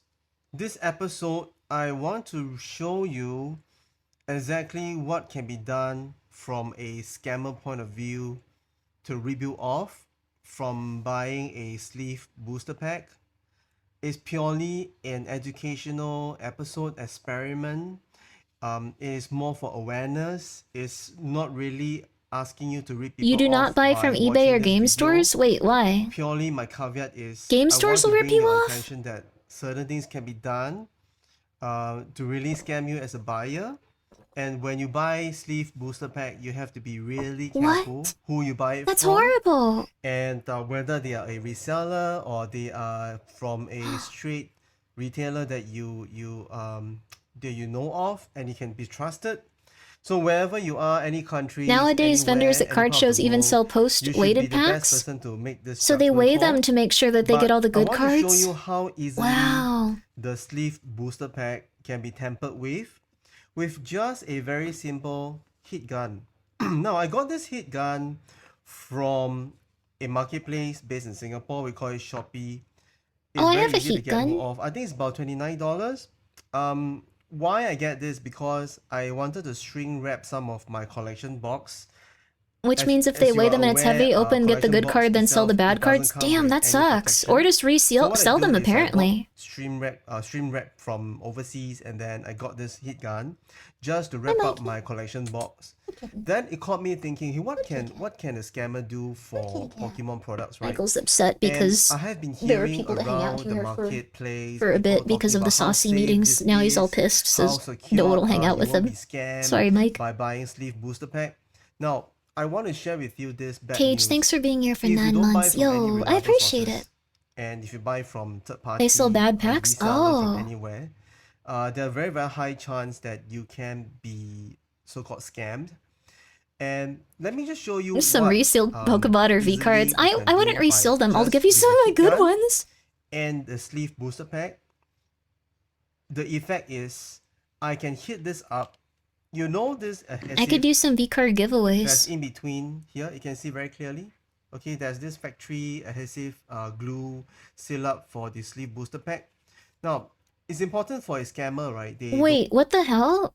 this episode, I want to show you exactly what can be done from a scammer point of view to rebuild off from buying a sleeve booster pack. It's purely an educational episode experiment. It is more for awareness. It's not really asking you to rip people off. You do not buy from eBay or game stores? Wait, why? Purely my caveat is game stores will rip you off? Attention that certain things can be done to really scam you as a buyer. And when you buy sleeve booster pack, you have to be really careful who you buy it That's from. horrible. And whether they are a reseller or they are from a straight retailer that you know of and you can be trusted. So wherever you are, any country, nowadays vendors at card shows even sell post-weighted packs. So they weigh them to make sure that they get all the good cards. I want to show you how easily the sleeve booster pack can be tampered with just a very simple heat gun. Now, I got this heat gun from a marketplace based in Singapore. We call it Shopee. It's I have a heat gun. I think it's about $29. Why I get this? Because I wanted to shrink wrap some of my collection box. Which means if they weigh them and it's heavy, open, get the good card, then sell the bad cards? Damn, that sucks. Or just sell them, apparently. Stream wrap from overseas, and then I got this heat gun just to wrap up my collection box. Then it caught me thinking, hey, what can a scammer do for Pokemon products, right? Michael's upset because I have been there are people that hang out here for a bit because of the saucy meetings. Now he's all pissed, says no one will hang out with him. Sorry, Mike. By buying sleeve booster pack. Now, I want to share with you this bad Cage, news. thanks for being here for 9 months. Yo, I appreciate it. And if you buy from third party, they sell bad packs? From anywhere, there are very, very high chance that you can be so-called scammed. And let me just show you some resealed Pokemon or V cards. I wouldn't reseal them. I'll give you some of my good ones. And the sleeve booster pack. The effect is I can hit this up. You know this I could do some V-card giveaways. That's in between here. You can see very clearly. Okay, there's this factory adhesive glue seal up for the sleeve booster pack. Now, it's important for a scammer, right? Wait, what the hell?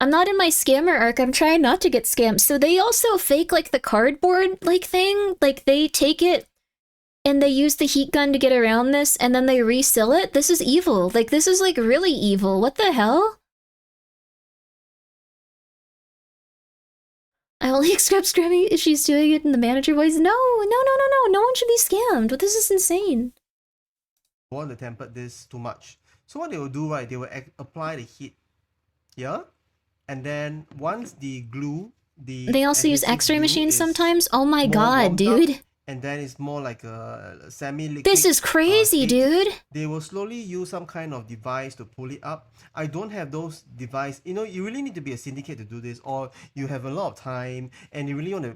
I'm not in my scammer arc. I'm trying not to get scammed. So they also fake like the cardboard like thing? Like they take it and they use the heat gun to get around this and then they resell it? This is evil. Like this is like really evil. What the hell? I only accept Grimmi if she's doing it in the manager voice. No one should be scammed. But this is insane. I want to temper this too much. So what they will do, right, they will apply the heat here. And then once the glue, they also use x-ray machines sometimes? Oh my god, dude. and then it's more like a semi-liquid. This is crazy, dude. They will slowly use some kind of device to pull it up. I don't have those device. You know, you really need to be a syndicate to do this, or you have a lot of time and you really want to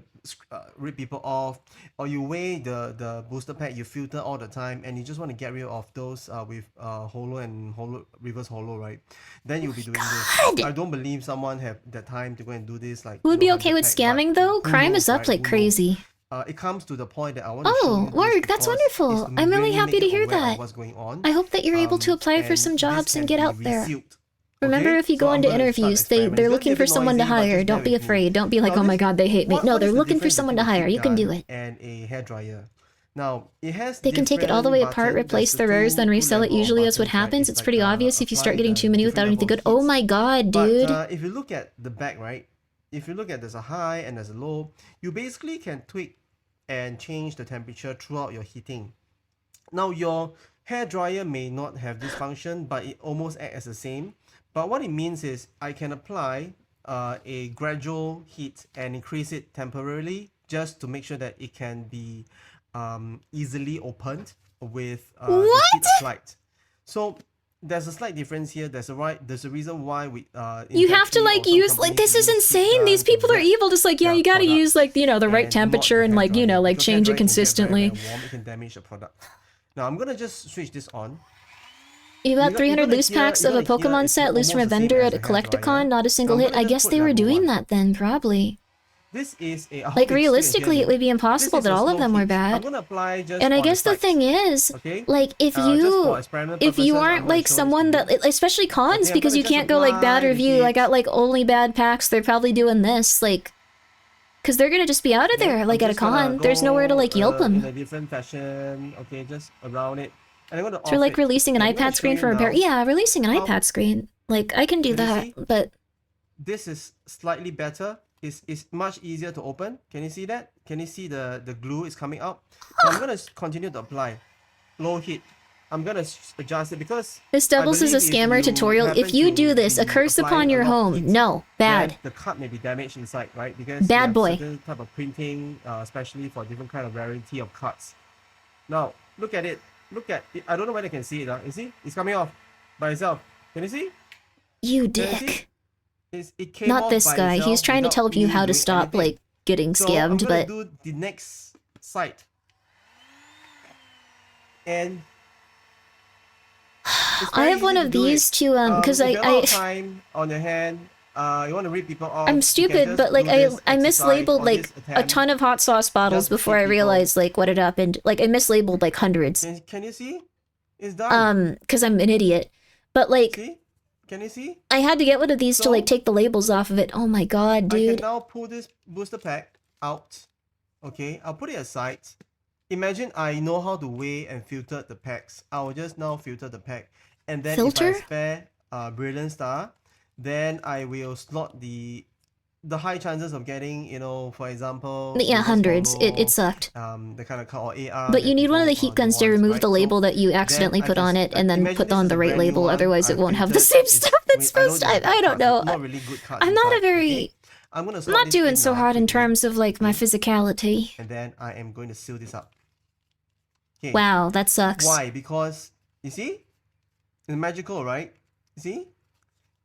rip people off, or you weigh the booster pack, you filter all the time, and you just want to get rid of those with holo and holo reverse holo, right? Then you'll be doing this. I don't believe someone have the time to go and do this. Like, Who would you be know, okay with 100 pack, scamming but though? who Crime knows, is up right? like Who knows? crazy. It comes to the point that I want to show you Oh, this work, that's because it's wonderful. to I'm really make happy to you hear aware of that. what's going on. I hope that you're able to apply for And some this jobs and can get be out there. resealed. Remember, Okay? if you So go I'm into gonna start interviews, experiment. they're It's gonna looking be a for bit someone to noisy, but hire. just bear Don't be with me. afraid. Don't be like, Now oh my this, god, they hate me. No, what they're is the looking for difference someone to between a hire. heat You can do gun it. and a hairdryer? Now, it has They can take it all the way different apart, button. replace There's the rares, then two resell it. level of Usually that's what buttons, right? happens. It's It's like pretty obvious if you start apply getting the too many different without anything level good. of Oh heats. my god, But dude. if you look at the back, right? If you look at there's a high and there's a low, you basically can tweak and change the temperature throughout your heating. Now your hair dryer may not have this function, but it almost acts as the same. But what it means is I can apply a gradual heat and increase it temporarily just to make sure that it can be easily opened with the heat What? applied. So there's a slight difference here. There's a reason why we in You have to factory or like some use like companies this is use heat insane. These gun to people are wrap evil. Just like, yeah, their you gotta use like, products you know, the right and not temperature the and hair like, you know, dryer, like because change hair it dryer can get very, consistently. very warm. It can damage the product. Now I'm gonna just switch this on. You got 300 loose packs of a You're gonna hear Pokemon it's set loose from a almost the same vendor as at a a hair dryer. Collecticon, not a Now single I'm hit. gonna I just guess put they were level doing 1. that then, probably. This is a, I hope Like, you still can hear realistically, me. it would be This impossible is that a all of slow them were heat. I'm bad. gonna apply just And I on the guess the sides. thing is, Okay? like, Just for experiment if you purposes, I'm aren't gonna like show this to someone you. that, especially cons, Okay, I'm because gonna you just can't go like bad apply the review. I heat. got like only bad packs. They're probably doing this, like, because they're gonna just be out of Okay, there, like I'm at a just gonna con. There's nowhere to go like Yelp in them. a different fashion. Okay, just around it. And I'm gonna So off like it. releasing an Okay, I'm gonna iPad show screen you from a repair. now. Yeah, releasing an How, iPad screen. Like, I can do can you that, see? but This is slightly better. It's much easier to open. Can you see that? Can you see the glue is coming out? Now I'm gonna continue to apply low heat. I'm gonna adjust it because this I doubles as a believe if scammer you tutorial. happen If you to do this, a be curse upon applying a your lot of home. heat, No, then bad. the cut may be damaged inside, right? Because you Bad have boy. certain type of printing, especially for different kind of variety of cuts. Now look at it. Look at it. I don't know whether you can see it. You see? It's coming off by itself. Can you see? You Can you see? dick. It came Not off this by guy. He's itself trying to tell without you me how to doing stop, anything. like, getting So I'm scammed, gonna but do the next site. And it's I very have one easy of to do these it. to, because If you have a lot of I time on your hand, you want to read people off, I'm you can stupid, just but like do this I exercise mislabeled or like this a attempt ton of hot sauce bottles just to before keep I people. realized like what had happened. Like I mislabeled like hundreds. Can you see? It's done. Because I'm an idiot. But like See? Can you see? I had to get one of these to like So take the labels off of it. Oh my god, I can dude. now pull this booster pack out. Okay, I'll put it aside. Imagine I know how to weigh and filter the packs. I will just now filter the pack. And then Filter? if I spare Brilliant Star, then I will slot the high chances of getting, you know, for example, Yeah, reverse hundreds. It holo, sucked. the kind of cut or AR But that you need one of the people heat guns don't to want, remove right? the label So that you then accidentally I put on just it and then imagine put this on is the a right brand new label, one. otherwise it I won't have the filtered. same stuff that's I know supposed they to. have I bad don't cuts, know. not really good cuts I'm not a inside, very okay? I'm gonna I'm slot not this doing in so now hard in quickly, terms of like my okay? physicality. And then I am going to seal this up. Okay. Wow, that sucks. Why? Because you see, it's magical, right? You see,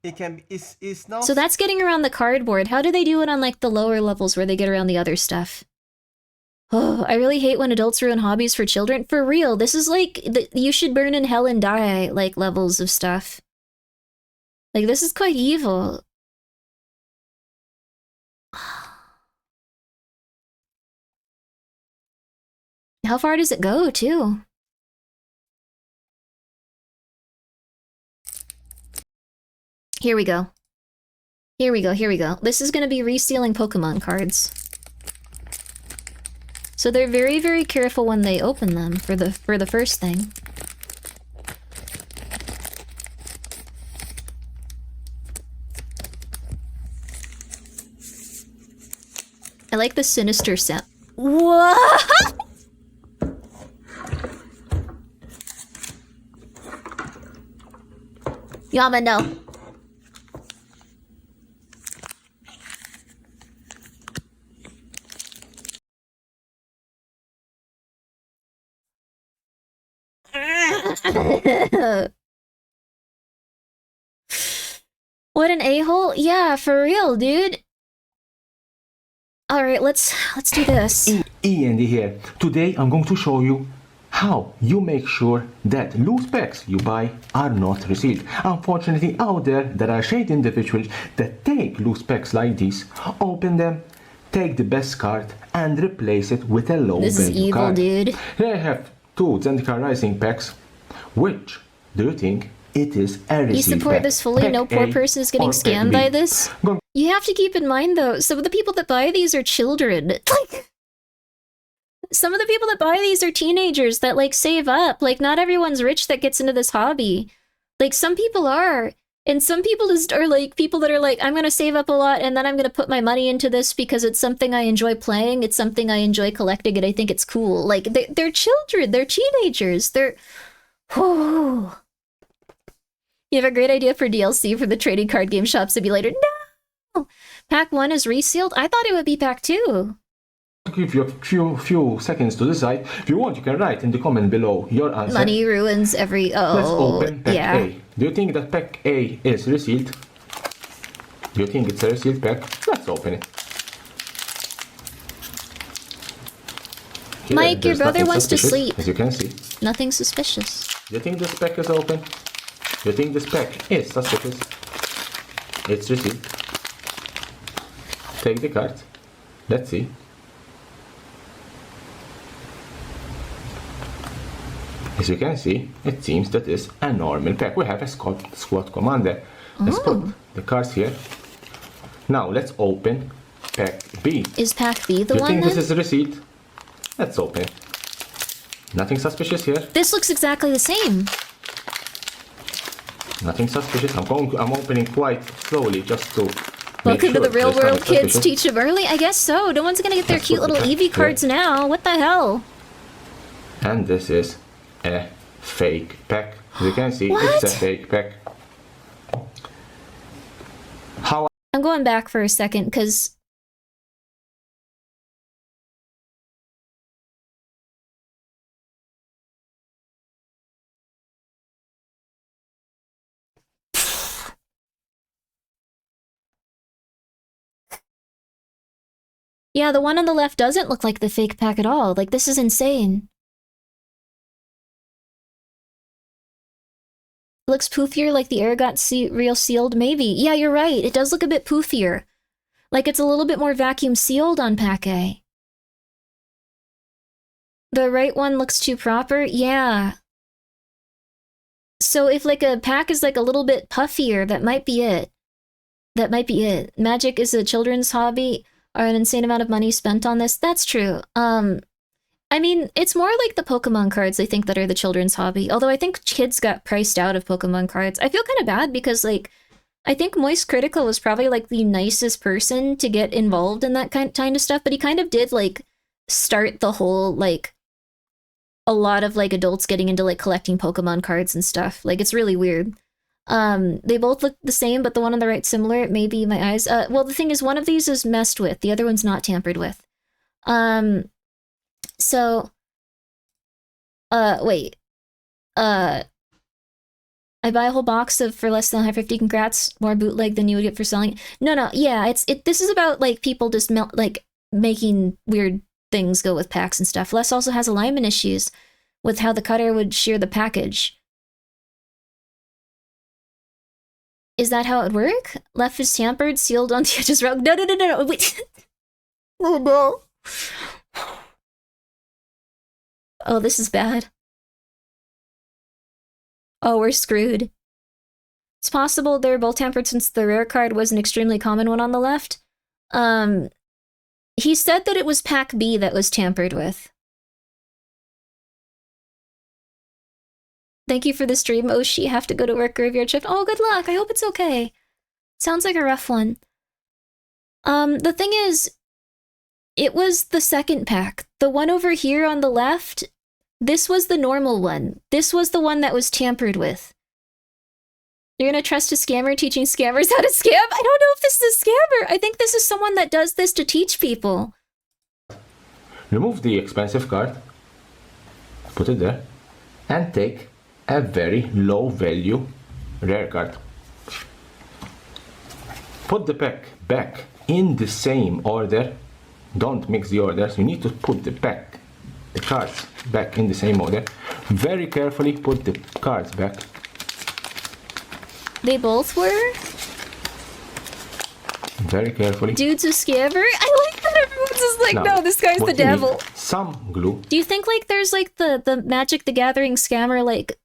it can be. It's now. So that's getting around the cardboard. How do they do it on like the lower levels where they get around the other stuff? Oh, I really hate when adults ruin hobbies for children. For real, this is like you should burn in hell and die like levels of stuff. Like this is quite evil. How far does it go, too? Here we go. Here we go, here we go. This is gonna be resealing Pokemon cards. So they're very, very careful when they open them for the first thing. I like the sinister sound. What? Yama, no. What an a-hole? Yeah, for real, dude. All right, let's do this. Andy here. Today I'm going to show you how you make sure that loose packs you buy are not resealed. Unfortunately, out there are shady individuals that take loose packs like these, open them, take the best card and replace it with a low This is value evil, card. dude. Here I have two Zendikar Rising packs. Which do you think it is a resealed You support pack? this fully? Pack No poor A person is getting or pack scammed B? by this? You have to keep in mind, though, some of the people that buy these are children. Like, some of the people that buy these are teenagers that, like, save up. Like, not everyone's rich that gets into this hobby. Like, some people are. And some people just are, like, people that are like, I'm gonna save up a lot, and then I'm gonna put my money into this because it's something I enjoy playing, it's something I enjoy collecting, and I think it's cool. Like, they're children, they're teenagers, they're... You have a great idea for DLC for the trading card game shop simulator. No! Pack 1 is resealed? I thought it would be Pack 2. I'll give you a few seconds to decide. If you want, you can write in the comment below your answer. Money ruins every... Oh, Let's open pack yeah. A. Do you think that pack A is resealed? Do you think it's a resealed pack? Let's open it. Here, Mike, your there's brother nothing wants to suspicious, sleep. as you can see. Nothing suspicious. Do you think this pack is open? Do you think this pack is suspicious? It's resealed. Take the card. Let's see. As you can see, it seems that is a normal pack. We have a squad commander. Let's put the cards here. Now let's open pack B. Is Pack B the Do you one think then? this is resealed? Let's open it. Nothing suspicious here. This looks exactly the same. Nothing suspicious. I'm opening quite slowly just to. Welcome to the real there's world, nothing kids. suspicious. Teach them early? I guess so. No one's gonna get their Let's cute put the little pack Eevee cards here. now. What the hell? And this is a fake pack. As you can see, What? it's a fake pack. How I'm going back for a second, because... Yeah, the one on the left doesn't look like the fake pack at all. Like, this is insane. Looks poofier, like the air got real sealed? Maybe. Yeah, you're right. It does look a bit poofier. Like, it's a little bit more vacuum sealed on Pack A. The right one looks too proper? Yeah. So if, like, a pack is, like, a little bit puffier, that might be it. That might be it. Magic is a children's hobby, or an insane amount of money spent on this. That's true. I mean, it's more like the Pokemon cards, I think, that are the children's hobby. Although I think kids got priced out of Pokemon cards. I feel kind of bad because, like, I think Moist Critical was probably, like, the nicest person to get involved in that kind of stuff, but he kind of did, like, start the whole, like, a lot of, like, adults getting into, like, collecting Pokemon cards and stuff. Like, it's really weird. They both look the same, but the one on the right similar. Maybe my eyes. Well, the thing is, one of these is messed with. The other one's not tampered with. So, wait. I buy a whole box of for less than 150. Congrats, more bootleg than you would get for selling. No, yeah, this is about, like, people just like making weird things go with packs and stuff. Les also has alignment issues with how the cutter would shear the package. Is that how it would work? Left is tampered, sealed on the edges wrong. No, wait. Oh no. Oh, this is bad. Oh, we're screwed. It's possible they're both tampered since the rare card was an extremely common one on the left. He said that it was Pack B that was tampered with. Thank you for the stream, Oshi. Have to go to work graveyard shift. Oh, good luck. I hope it's okay. Sounds like a rough one. The thing is, it was the second pack. The one over here on the left, this was the normal one. This was the one that was tampered with. You're gonna trust a scammer teaching scammers how to scam? I don't know if this is a scammer. I think this is someone that does this to teach people. remove the expensive card, put it there, and take a very low value rare card. Put the pack back in the same order. Don't mix the orders. You need to put the cards back in the same order. Very carefully put the cards back. They both were? Very carefully. Dude's a scammer? I like that everyone's just like, Now, no, this guy's the what you need, devil. some glue. Do you think like there's like the Magic the Gathering scammer like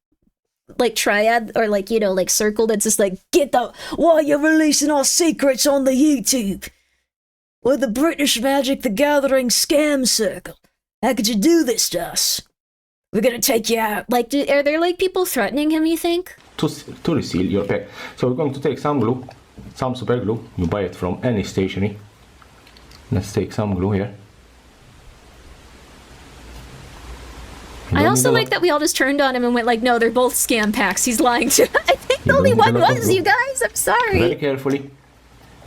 triad or like, you know, like circle that's just like, get the, why you're releasing our secrets on the YouTube? We're the British Magic the Gathering scam circle. How could you do this to us? We're gonna take you out. Like, are there like people threatening him, you think? To reseal your pack. So we're going to take some glue, some super glue. You buy it from any stationery. Let's take some glue here. I also like that we all just turned on him and went like, no, they're both scam packs. He's lying to I think the only one was you guys. I'm sorry. Very carefully.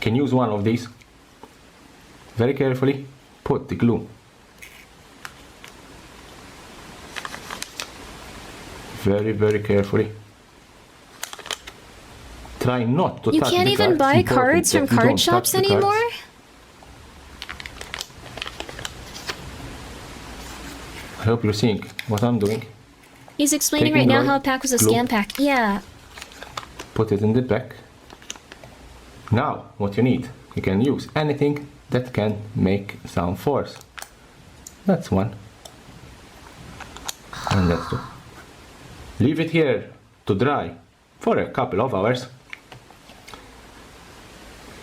Can use one of these. Very carefully put the glue. Very, very carefully. Try not to touch the cards. You can't even buy cards from card shops anymore? I hope you're seeing what I'm doing. He's explaining right now how a pack was a scam pack. Yeah. Put it in the pack. Now, what you need, you can use anything that can make some force. That's one. And that's two. Leave it here to dry for a couple of hours.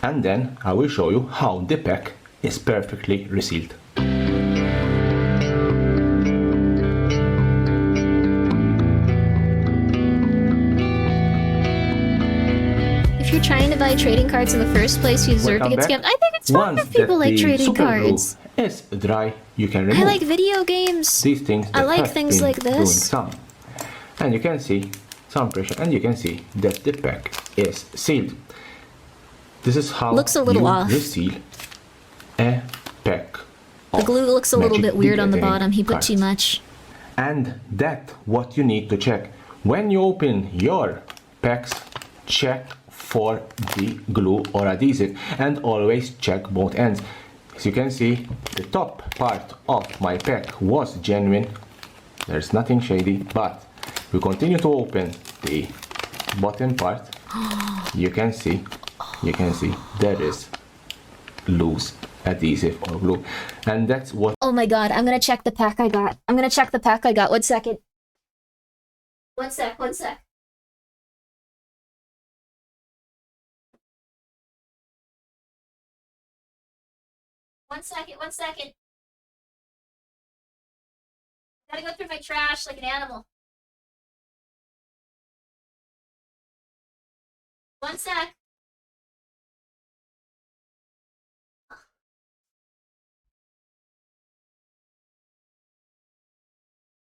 And then I will show you how the pack is perfectly resealed. If you're trying to buy trading cards in the first place, you deserve to get scammed. I think it's fun if people like trading cards. Is dry, you can remove. I like video games. These things. I like things like this. Some. And you can see some pressure, and you can see that the pack is sealed. This is how looks a little you off. reseal a pack. The glue looks a little bit weird on the bottom. He put too much. And that's what you need to check. When you open your packs, check for the glue or adhesive, and always check both ends. As you can see, the top part of my pack was genuine. There's nothing shady, but we continue to open the bottom part. You can see there is loose adhesive or glue, and that's what. Oh my god, I'm gonna check the pack I got. I'm gonna check the pack I got. 1 second. One sec. One second. Gotta go through my trash like an animal. 1 sec.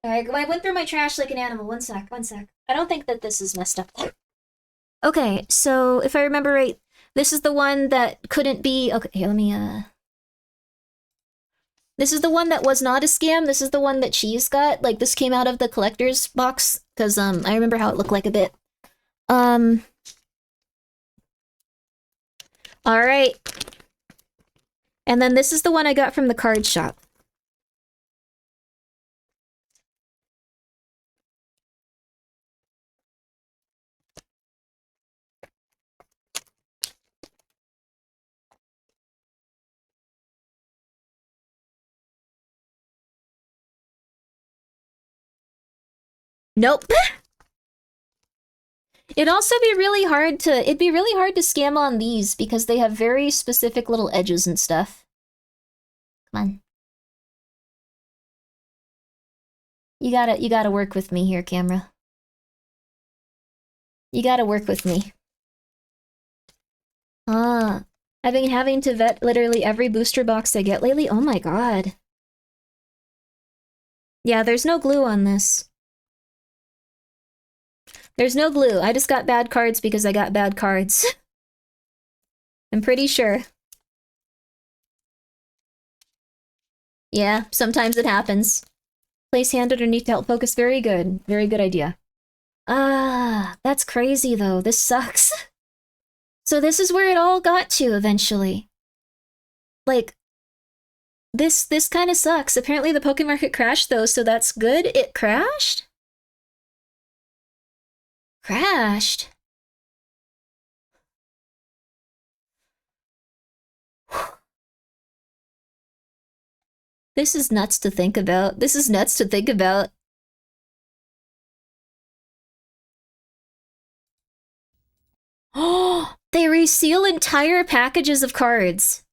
Alright, I went through my trash like an animal. 1 sec. I don't think that this is messed up. Okay, so if I remember right, this is the one that couldn't be... Okay, here, let me, This is the one that was not a scam. This is the one that Cheese got. Like, this came out of the collector's box, because, I remember how it looked like a bit. Alright. And then this is the one I got from the card shop. Nope. It'd also be really hard to, it'd be really hard to scam on these because they have very specific little edges and stuff. Come on. You gotta work with me here, camera. You gotta work with me. I've been having to vet literally every booster box I get lately. Oh my god. Yeah, there's no glue on this. There's no glue. I just got bad cards because I got bad cards. I'm pretty sure. Yeah, sometimes it happens. Place hand underneath to help focus. Very good. Very good idea. Ah, that's crazy though. This sucks. So this is where it all got to eventually. Like, this kind of sucks. Apparently the Poké Market crashed though, so that's good. It crashed? Crashed? This is nuts to think about. This is nuts to think about. Oh, they reseal entire packages of cards.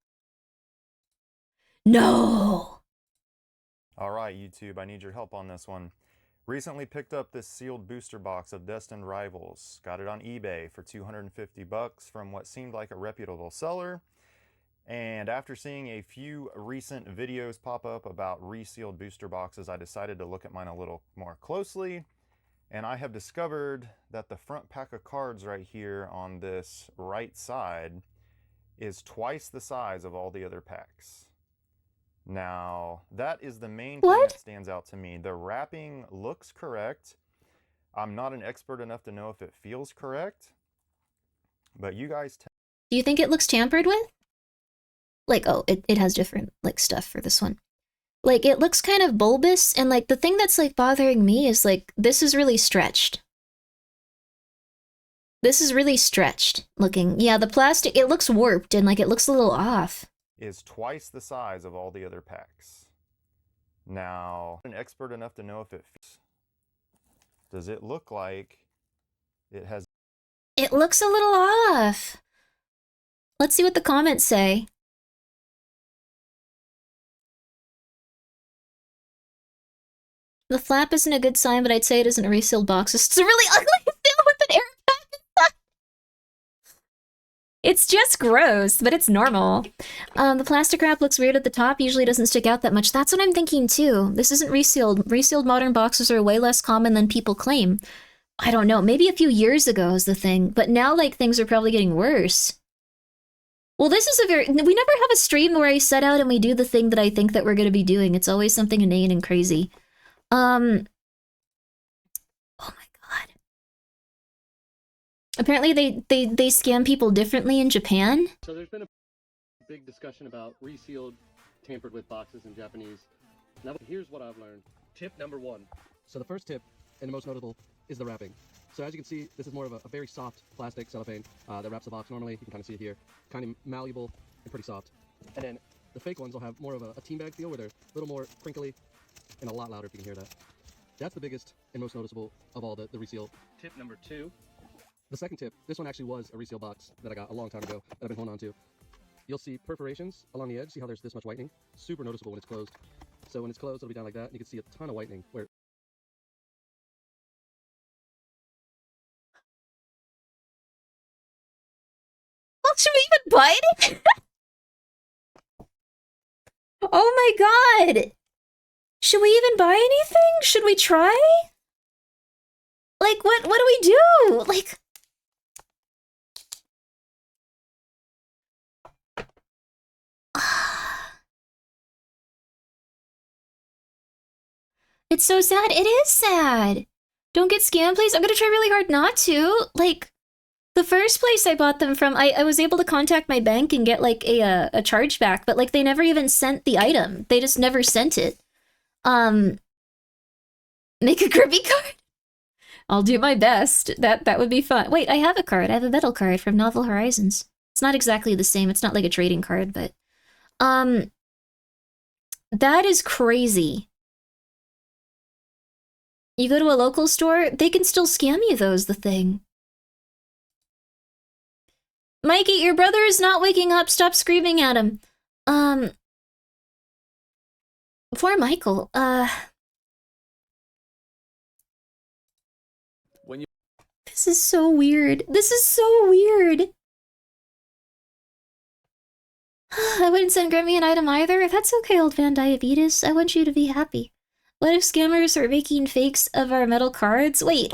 No. Alright, YouTube, I need your help on this one. Recently picked up this sealed booster box of Destined Rivals. Got it on eBay for 250 bucks from what seemed like a reputable seller. And after seeing a few recent videos pop up about resealed booster boxes, I decided to look at mine a little more closely. And I have discovered that the front pack of cards right here on this right side is twice the size of all the other packs. Now, that is the main thing that stands out to me. The wrapping looks correct. I'm not an expert enough to know if it feels correct, but you guys Do you think it looks tampered with? Like, oh, it has different, like, stuff for this one. Like, it looks kind of bulbous, and, like, the thing that's, like, bothering me is, like, this is really stretched. This is really stretched looking. Yeah, the plastic, it looks warped, and, like, it looks a little off. is twice the size of all the other packs. Now, I'm an expert enough to know if it fits. Does it look like it has... It looks a little off. Let's see what the comments say. The flap isn't a good sign, but I'd say it isn't a resealed box. It's a really ugly seal with an air pack. It's just gross, but it's normal. The plastic wrap looks weird at the top, usually doesn't stick out that much. That's what I'm thinking too. This isn't resealed. Resealed modern boxes are way less common than people claim. I don't know, maybe a few years ago is the thing, but now, like, things are probably getting worse. Well, this is a very... We never have a stream where I set out and we do the thing that I think that we're going to be doing. It's always something inane and crazy. Oh my god. Apparently they scam people differently in Japan. So there's been a big discussion about resealed, tampered with boxes in Japanese. Now here's what I've learned. Tip number 1. So the first tip, and the most notable, is the wrapping. So as you can see, this is more of a very soft plastic cellophane that wraps the box normally. You can kind of see it here. Kind of malleable and pretty soft. And then the fake ones will have more of a team bag feel where they're a little more crinkly and a lot louder if you can hear that. That's the biggest and most noticeable of all the reseal. Tip number 2. The second tip, this one actually was a reseal box that I got a long time ago that I've been holding on to. You'll see perforations along the edge. See how there's this much whitening? Super noticeable when it's closed. So when it's closed, it'll be down like that. And you can see a ton of whitening where... Well, should we even buy it? Oh my god! Should we even buy anything? Should we try? Like, what do we do? Like... It's so sad. It is sad. Don't get scammed, please. I'm gonna try really hard not to. Like, the first place I bought them from, I was able to contact my bank and get, like, a chargeback, but, like, they never even sent the item. They just never sent it. Make a Grimmi card? I'll do my best. That would be fun. Wait, I have a card. I have a metal card from Novel Horizons. It's not exactly the same. It's not like a trading card, but... That is crazy. You go to a local store, they can still scam you, though, is the thing. Mikey, your brother is not waking up. Stop screaming at him. Poor Michael, This is so weird. This is so weird. I wouldn't send Grimmi an item either. That's okay, old man Diabetes. I want you to be happy. What if scammers are making fakes of our metal cards? Wait.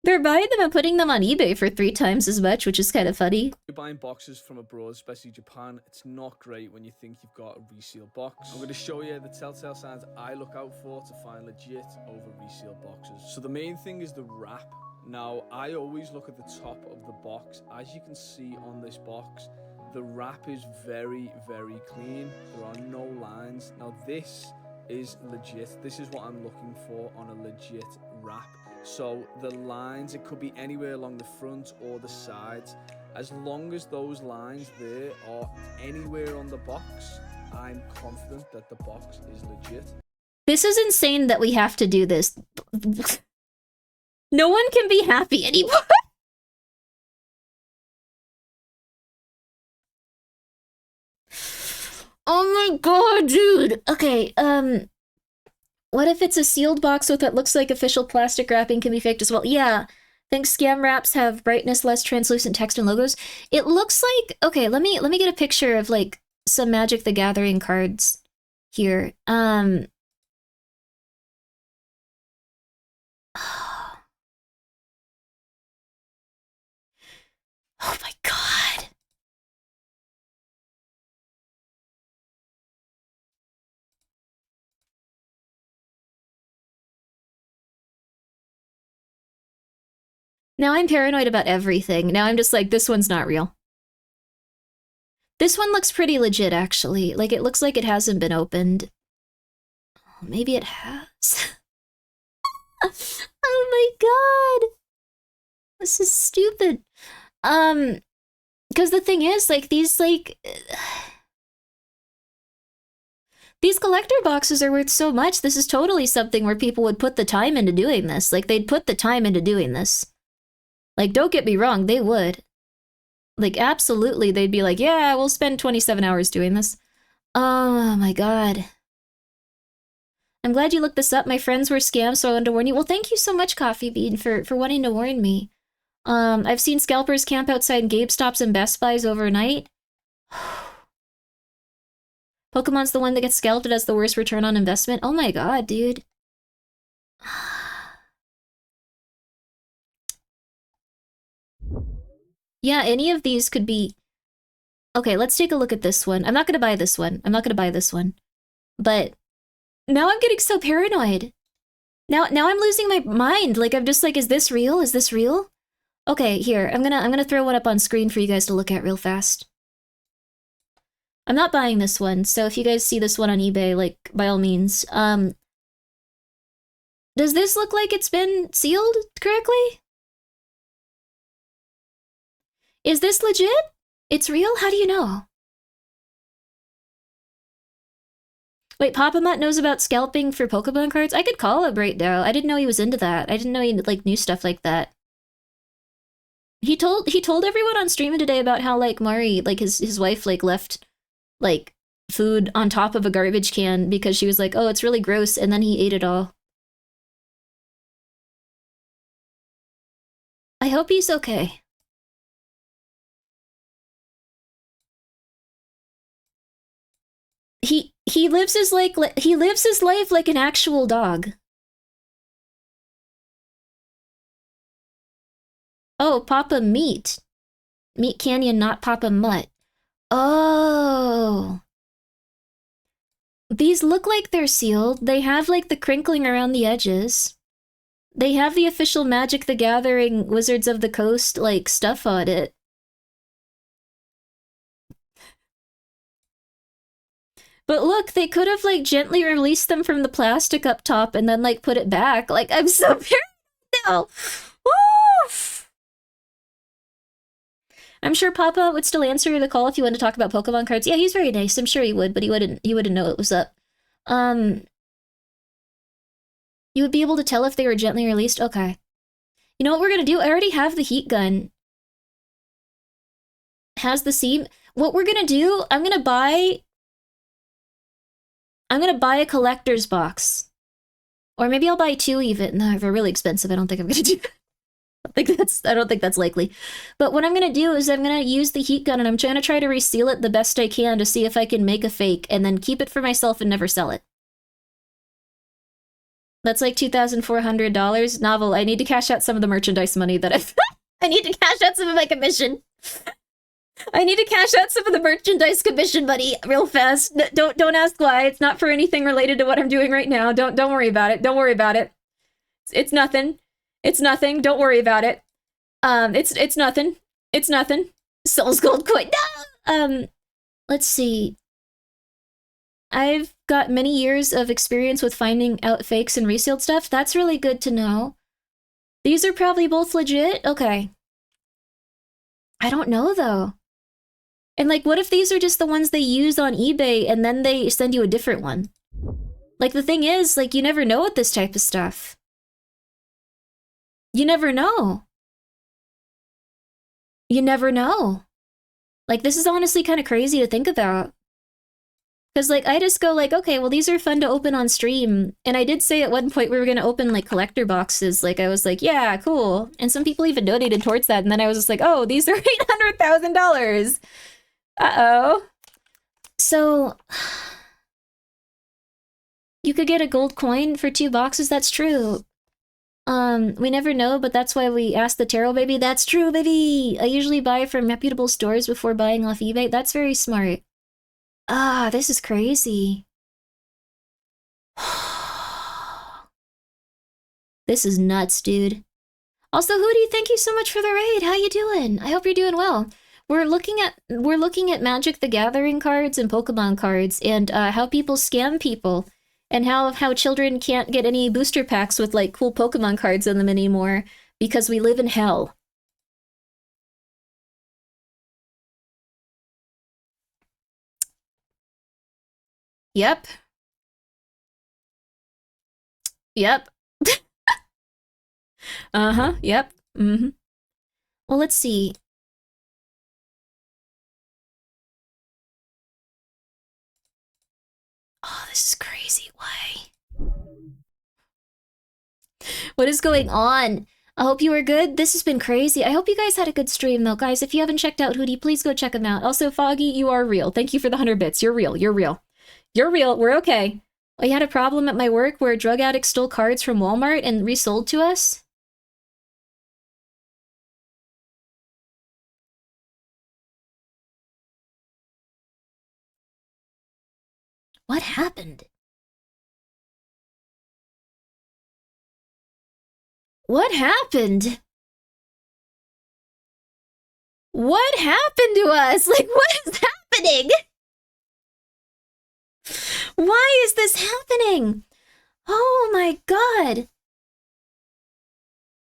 They're buying them and putting them on eBay for 3 times as much, which is kind of funny. You're buying boxes from abroad, especially Japan, it's not great when you think you've got a resealed box. I'm going to show you the telltale signs I look out for to find legit over resealed boxes. So the main thing is the wrap. Now, I always look at the top of the box. As you can see on this box, the wrap is very, very clean. There are no lines. Now, this is legit. This is what I'm looking for on a legit wrap. So the lines, it could be anywhere along the front or the sides. As long as those lines there are anywhere on the box, I'm confident that the box is legit. This is insane that we have to do this. No one can be happy anymore. Oh my god, dude. Okay, what if it's a sealed box with what looks like official plastic wrapping can be faked as well? Yeah, thanks scam wraps have brightness, less translucent text and logos. It looks like, okay, let me get a picture of like some Magic the Gathering cards here. Oh my god. Now I'm paranoid about everything. Now I'm just like, this one's not real. This one looks pretty legit, actually. Like, it looks like it hasn't been opened. Maybe it has. Oh my god! This is stupid. Because the thing is, like, these collector boxes are worth so much. This is totally something where people would put the time into doing this. Like, they'd put the time into doing this. Like, don't get me wrong, they would. Like, absolutely, they'd be like, yeah, we'll spend 27 hours doing this. Oh my god. I'm glad you looked this up. My friends were scammed, so I wanted to warn you. Well, thank you so much, Coffee Bean, for wanting to warn me. I've seen scalpers camp outside GameStops and Best Buys overnight. Pokemon's the one that gets scalped. It has the worst return on investment. Oh my god, dude. Yeah, any of these could be... Okay, let's take a look at this one. I'm not gonna buy this one. I'm not gonna buy this one. But now I'm getting so paranoid. Now I'm losing my mind. Like, I'm just like, is this real? Is this real? Okay, here. I'm gonna throw one up on screen for you guys to look at real fast. I'm not buying this one, so if you guys see this one on eBay, like, by all means. Does this look like it's been sealed correctly? Is this legit? It's real? How do you know? Wait, Papa Mutt knows about scalping for Pokemon cards? I could call him right now. I didn't know he was into that. I didn't know he, like, knew stuff like that. He told everyone on stream today about how, like, Mari, like, his wife, like, left, like, food on top of a garbage can because she was like, oh, it's really gross, and then he ate it all. I hope he's okay. He lives his life like an actual dog. Oh, Papa Meat. Meat Canyon, not Papa Mutt. Oh. These look like they're sealed. They have, like, the crinkling around the edges. They have the official Magic the Gathering Wizards of the Coast, like, stuff on it. But look, they could have, like, gently released them from the plastic up top and then, like, put it back. Like, I'm so paranoid now. Woof! I'm sure Papa would still answer the call if you wanted to talk about Pokemon cards. Yeah, he's very nice. I'm sure he would, but he wouldn't know it was up. You would be able to tell if they were gently released? Okay. You know what we're gonna do? I already have the heat gun. Has the seam. What we're gonna do, I'm gonna buy a collector's box. Or maybe I'll buy 2 even. No, they're really expensive. I don't think I'm gonna do that. I don't think that's likely. But what I'm gonna do is I'm gonna use the heat gun and I'm trying to try to reseal it the best I can to see if I can make a fake and then keep it for myself and never sell it. That's like $2,400. Novel, I need to cash out some of the merchandise money that I've... I need to cash out some of my commission. I need to cash out some of the merchandise commission money real fast. Don't ask why. It's not for anything related to what I'm doing right now. Don't worry about it. Don't worry about it. It's nothing. It's nothing. Don't worry about it. It's nothing. It's nothing. Soul's gold coin. No! Let's see. I've got many years of experience with finding out fakes and resealed stuff. That's really good to know. These are probably both legit? Okay. I don't know, though. And, like, what if these are just the ones they used on eBay and then they send you a different one? Like, the thing is, like, you never know with this type of stuff. You never know. You never know. Like, this is honestly kind of crazy to think about. Because, like, I just go, like, okay, well, these are fun to open on stream. And I did say at one point we were going to open, like, collector boxes. Like, I was like, yeah, cool. And some people even donated towards that. And then I was just like, oh, these are $800,000. Uh-oh. So, you could get a gold coin for 2 boxes. That's true. We never know, but that's why we asked the tarot baby. That's true, baby! I usually buy from reputable stores before buying off eBay. That's very smart. Ah, this is crazy. This is nuts, dude. Also, Hootie, thank you so much for the raid. How you doing? I hope you're doing well. We're looking at Magic the Gathering cards and Pokemon cards and how people scam people and how children can't get any booster packs with like cool Pokemon cards in them anymore because we live in hell. Yep. Yep. Uh-huh. Yep. Mm-hmm. Well, let's see. Oh, this is crazy. Why? What is going on? I hope you were good. This has been crazy. I hope you guys had a good stream, though. Guys, if you haven't checked out Hootie, please go check him out. Also, Foggy, you are real. Thank you for the 100 bits. You're real. You're real. You're real. We're okay. I had a problem at my work where drug addicts stole cards from Walmart and resold to us. What happened? What happened? What happened to us? Like, what is happening? Why is this happening? Oh my god.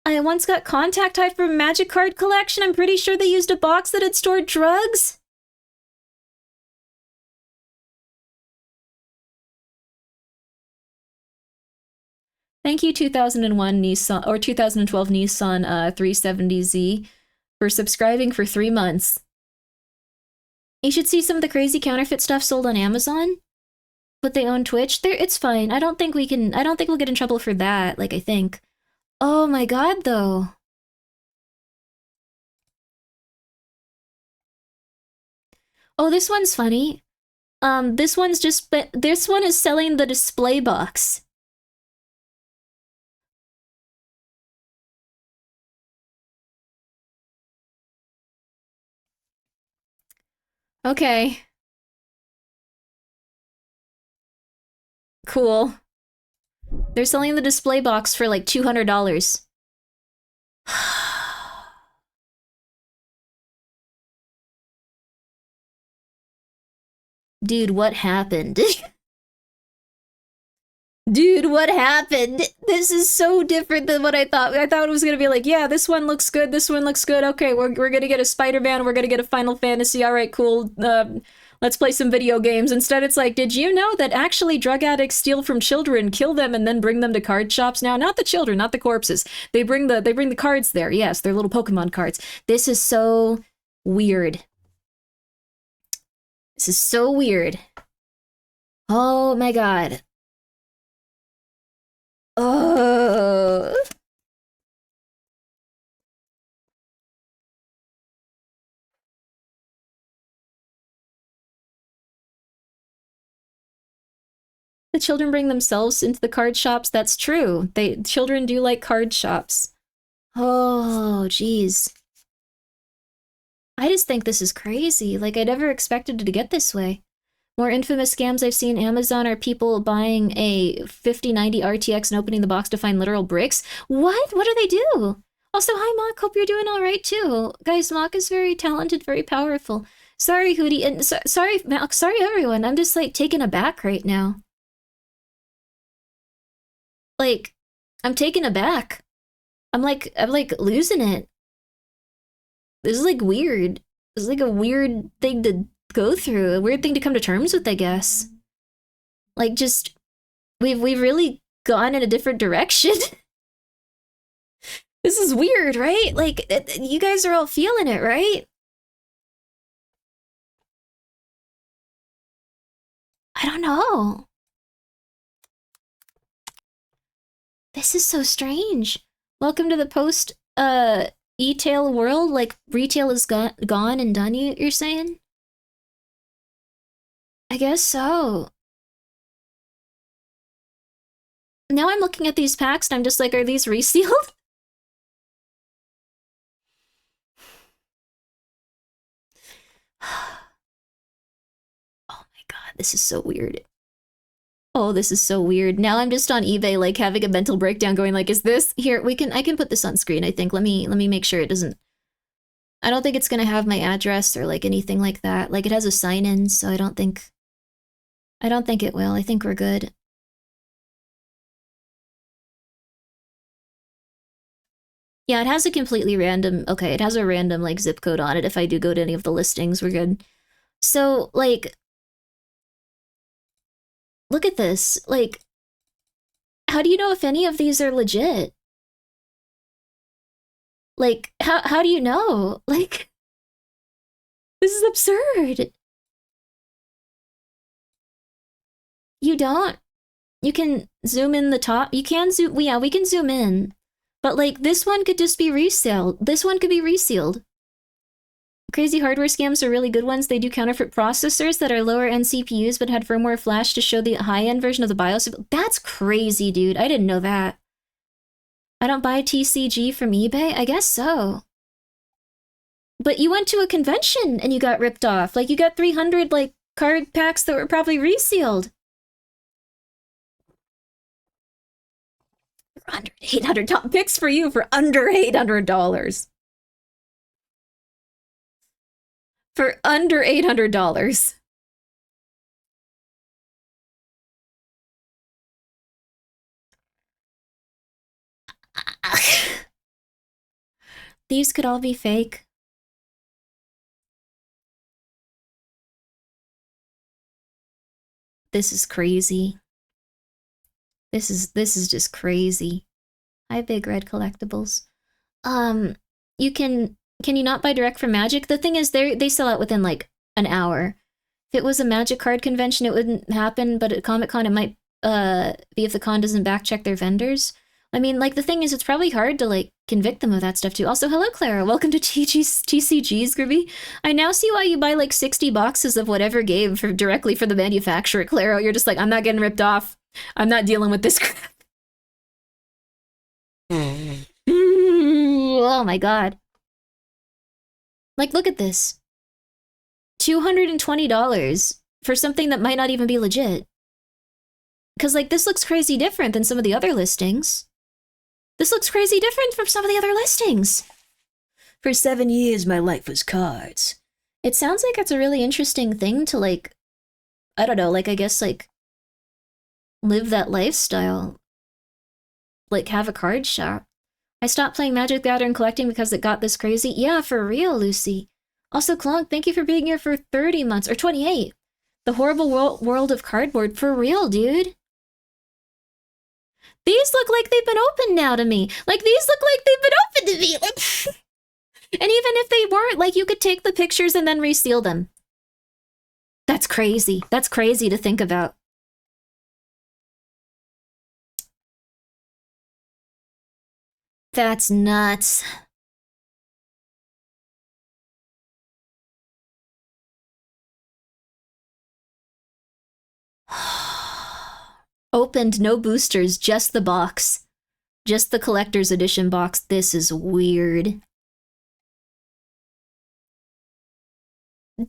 I once got contact high from a magic card collection. I'm pretty sure they used a box that had stored drugs. Thank you, 2001 Nissan, or 2012 Nissan 370Z, for subscribing for 3 months. You should see some of the crazy counterfeit stuff sold on Amazon. But they own Twitch. It's fine. I don't think we'll get in trouble for that, like I think. Oh my god, though. Oh, this one's funny. This one is selling the display box. Okay. Cool. They're selling the display box for like $200. Dude, what happened? Dude, what happened? This is so different than what I thought. I thought it was gonna be like, yeah, this one looks good, this one looks good. Okay, we're gonna get a Spider-Man, we're gonna get a Final Fantasy. All right, cool. Let's play some video games. Instead, it's like, did you know that actually drug addicts steal from children, kill them, and then bring them to card shops? Now, not the children, not the corpses. They bring the cards there. Yes, they're little Pokemon cards. This is so weird. This is so weird. Oh my god. Oh. The children bring themselves into the card shops. That's true. Children do like card shops. Oh, jeez. I just think this is crazy. Like, I never expected it to get this way. More infamous scams I've seen Amazon are people buying a 5090 RTX and opening the box to find literal bricks. What? What do they do? Also, hi, Mock. Hope you're doing all right, too. Guys, Mock is very talented, very powerful. Sorry, Hootie, and sorry, Mock. Sorry, everyone. I'm just, like, taken aback right now. Like, I'm taken aback. I'm like losing it. This is like weird. This is like a weird thing to go through, a weird thing to come to terms with, I guess. Like, just we've really gone in a different direction. This is weird, right? Like, you guys are all feeling it, right? I don't know. This is so strange. Welcome to the post e-tail world. Like, retail is gone and done, you're saying? I guess so. Now I'm looking at these packs and I'm just like, are these resealed? Oh my god, this is so weird. Oh, this is so weird. Now I'm just on eBay, like, having a mental breakdown going like, is this... Here, I can put this on screen, I think. Let me make sure it doesn't... I don't think it's gonna have my address or, like, anything like that. Like, it has a sign-in, so I don't think it will. I think we're good. Yeah, it has a completely random... Okay, it has a random, like, zip code on it. If I do go to any of the listings, we're good. So, like... Look at this. Like... How do you know if any of these are legit? Like, how do you know? Like... This is absurd! You don't? You can zoom in the top? You can zoom... Yeah, we can zoom in. But, like, this one could just be resealed. This one could be resealed. Crazy hardware scams are really good ones. They do counterfeit processors that are lower-end CPUs but had firmware flash to show the high-end version of the BIOS. That's crazy, dude. I didn't know that. I don't buy TCG from eBay? I guess so. But you went to a convention and you got ripped off. Like, you got 300, like, card packs that were probably resealed. Under $800 picks for you for under $800. For under $800. These could all be fake. This is crazy. This is just crazy. Hi, Big Red Collectibles. Can you not buy direct from Magic? The thing is, they sell out within, like, an hour. If it was a Magic card convention, it wouldn't happen, but at Comic-Con, it might, be if the con doesn't backcheck their vendors. I mean, like, the thing is, it's probably hard to, like, convict them of that stuff, too. Also, hello, Clara. Welcome to TCGs, Grimmi. I now see why you buy, like, 60 boxes of whatever game directly for the manufacturer, Clara. You're just like, I'm not getting ripped off. I'm not dealing with this crap. Oh my god. Like, look at this. $220 for something that might not even be legit. Because, like, this looks crazy different than some of the other listings. This looks crazy different from some of the other listings. For 7 years, my life was cards. It sounds like it's a really interesting thing to, like, I don't know, like, I guess, like, live that lifestyle. Like, have a card shop. I stopped playing Magic the Gathering collecting because it got this crazy. Yeah, for real, Lucy. Also, Clonk, thank you for being here for 30 months, or 28. The horrible world of cardboard, for real, dude. These look like they've been opened now to me. Like, these look like they've been opened to me. Like, and even if they weren't, like, you could take the pictures and then reseal them. That's crazy. That's crazy to think about. That's nuts. Opened, no boosters, just the box. Just the collector's edition box. This is weird.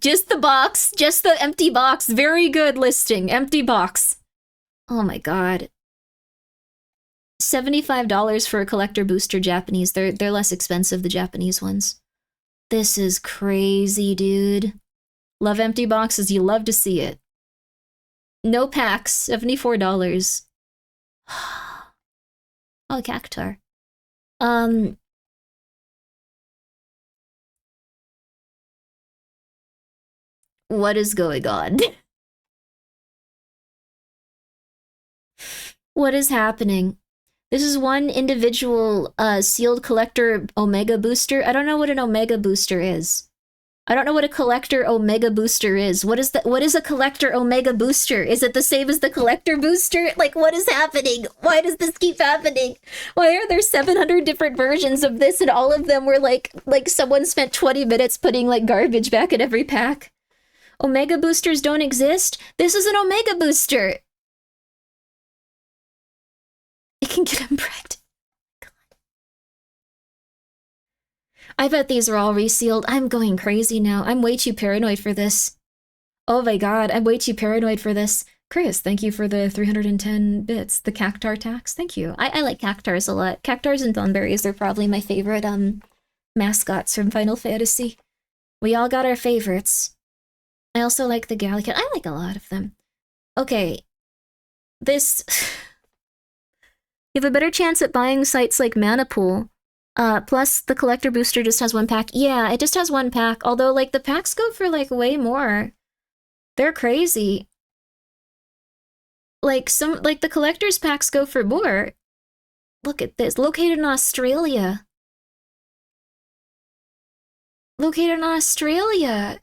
Just the box. Just the empty box. Very good listing. Empty box. Oh my god. $75 for a collector booster Japanese. They're less expensive, the Japanese ones. This is crazy, dude. Love empty boxes. You love to see it. No packs. $74. Oh, Cactar. What is going on? What is happening? This is one individual sealed collector Omega booster. I don't know what an Omega booster is. I don't know what a collector Omega booster is. What is a collector Omega booster? Is it the same as the collector booster? Like, what is happening? Why does this keep happening? Why are there 700 different versions of this and all of them were like someone spent 20 minutes putting like garbage back in every pack? Omega boosters don't exist? This is an Omega booster! It can get him pregnant. I bet these are all resealed. I'm going crazy now. I'm way too paranoid for this. Oh my god, I'm way too paranoid for this. Chris, thank you for the 310 bits. The Cactar tax, thank you. I like Cactars a lot. Cactars and Thornberries are probably my favorite mascots from Final Fantasy. We all got our favorites. I also like the Gallican. I like a lot of them. Okay. This... You have a better chance at buying sites like Manipool. Plus, the collector booster just has one pack. Yeah, it just has one pack. Although, like, the packs go for, like, way more. They're crazy. Like, the collector's packs go for more. Look at this. Located in Australia. Located in Australia.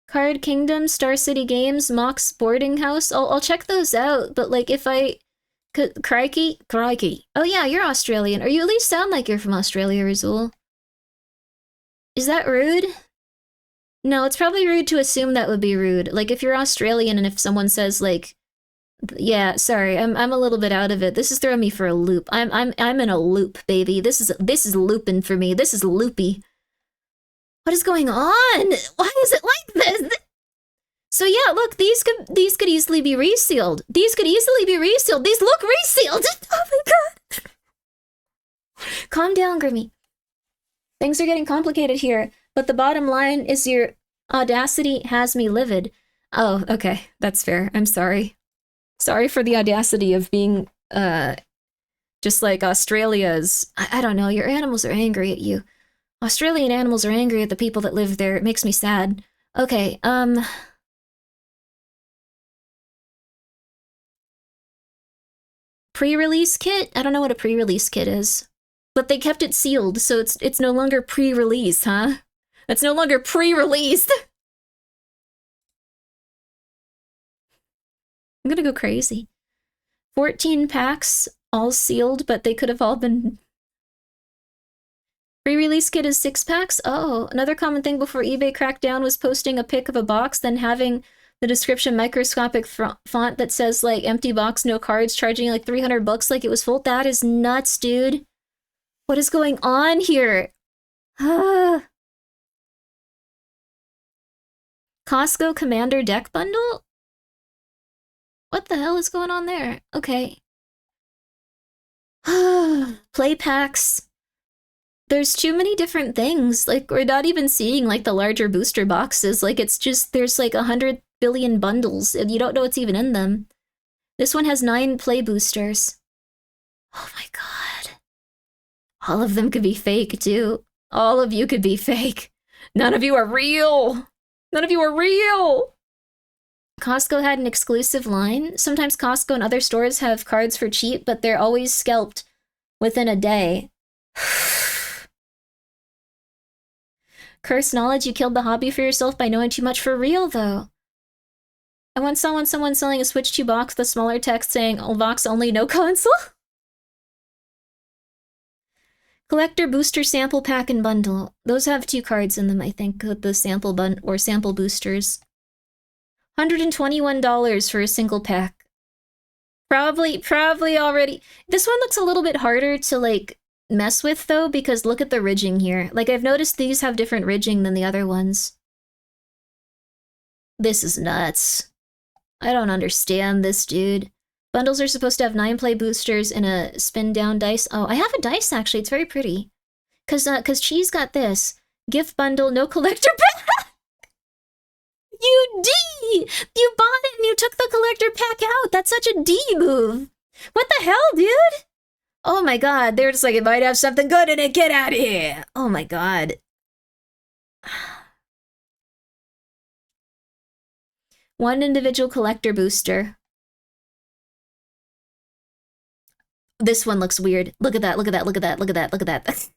Card Kingdom, Star City Games, Mox Boarding House. I'll check those out, but, like, if I... Crikey. Oh yeah, you're Australian. Or you at least sound like you're from Australia, Razul. Is that rude? No, it's probably rude to assume that would be rude. Like, if you're Australian and if someone says, like... Yeah, sorry, I'm a little bit out of it. This is throwing me for a loop. I'm in a loop, baby. This is looping for me. This is loopy. What is going on? Why is it like this? So yeah, look, these could easily be resealed. These could easily be resealed. These look resealed. Oh my god. Calm down, Grimmi. Things are getting complicated here, but the bottom line is your audacity has me livid. Oh, okay, that's fair. I'm sorry. Sorry for the audacity of being, just like Australia's... I don't know, your animals are angry at you. Australian animals are angry at the people that live there. It makes me sad. Okay, Pre-release kit? I don't know what a pre-release kit is. But they kept it sealed, so it's no longer pre-release, huh? That's no longer pre-released! I'm gonna go crazy. 14 packs, all sealed, but they could have all been... Pre-release kit is 6 packs? Oh, another common thing before eBay cracked down was posting a pic of a box, then having the description microscopic font that says, like, empty box, no cards, charging, like, $300 like it was full. That is nuts, dude. What is going on here? Costco Commander deck bundle? What the hell is going on there? Okay. Play packs. There's too many different things. Like, we're not even seeing, like, the larger booster boxes. Like, it's just, there's, like, 100 billion bundles, and you don't know what's even in them. This one has 9 play boosters. Oh my god. All of them could be fake, too. All of you could be fake. None of you are real! None of you are real! Costco had an exclusive line. Sometimes Costco and other stores have cards for cheap, but they're always scalped within a day. Cursed knowledge, you killed the hobby for yourself by knowing too much for real, though. I once saw someone selling a Switch 2 box with a smaller text saying, "Oh, box only, no console?" Collector booster sample pack and bundle. Those have 2 cards in them, I think, with the sample sample boosters. $121 for a single pack. Probably already. This one looks a little bit harder to, like, mess with, though, because look at the ridging here. Like, I've noticed these have different ridging than the other ones. This is nuts. I don't understand this, dude. Bundles are supposed to have 9 play boosters and a spin down dice. Oh, I have a dice, actually. It's very pretty. Cause Cheese got this. Gift bundle, no collector pack! You D! You bought it and you took the collector pack out! That's such a D move! What the hell, dude? Oh my god, they're just like, it might have something good in it, get out of here! Oh my god. One individual collector booster. This one looks weird. Look at that, look at that, look at that, look at that, look at that.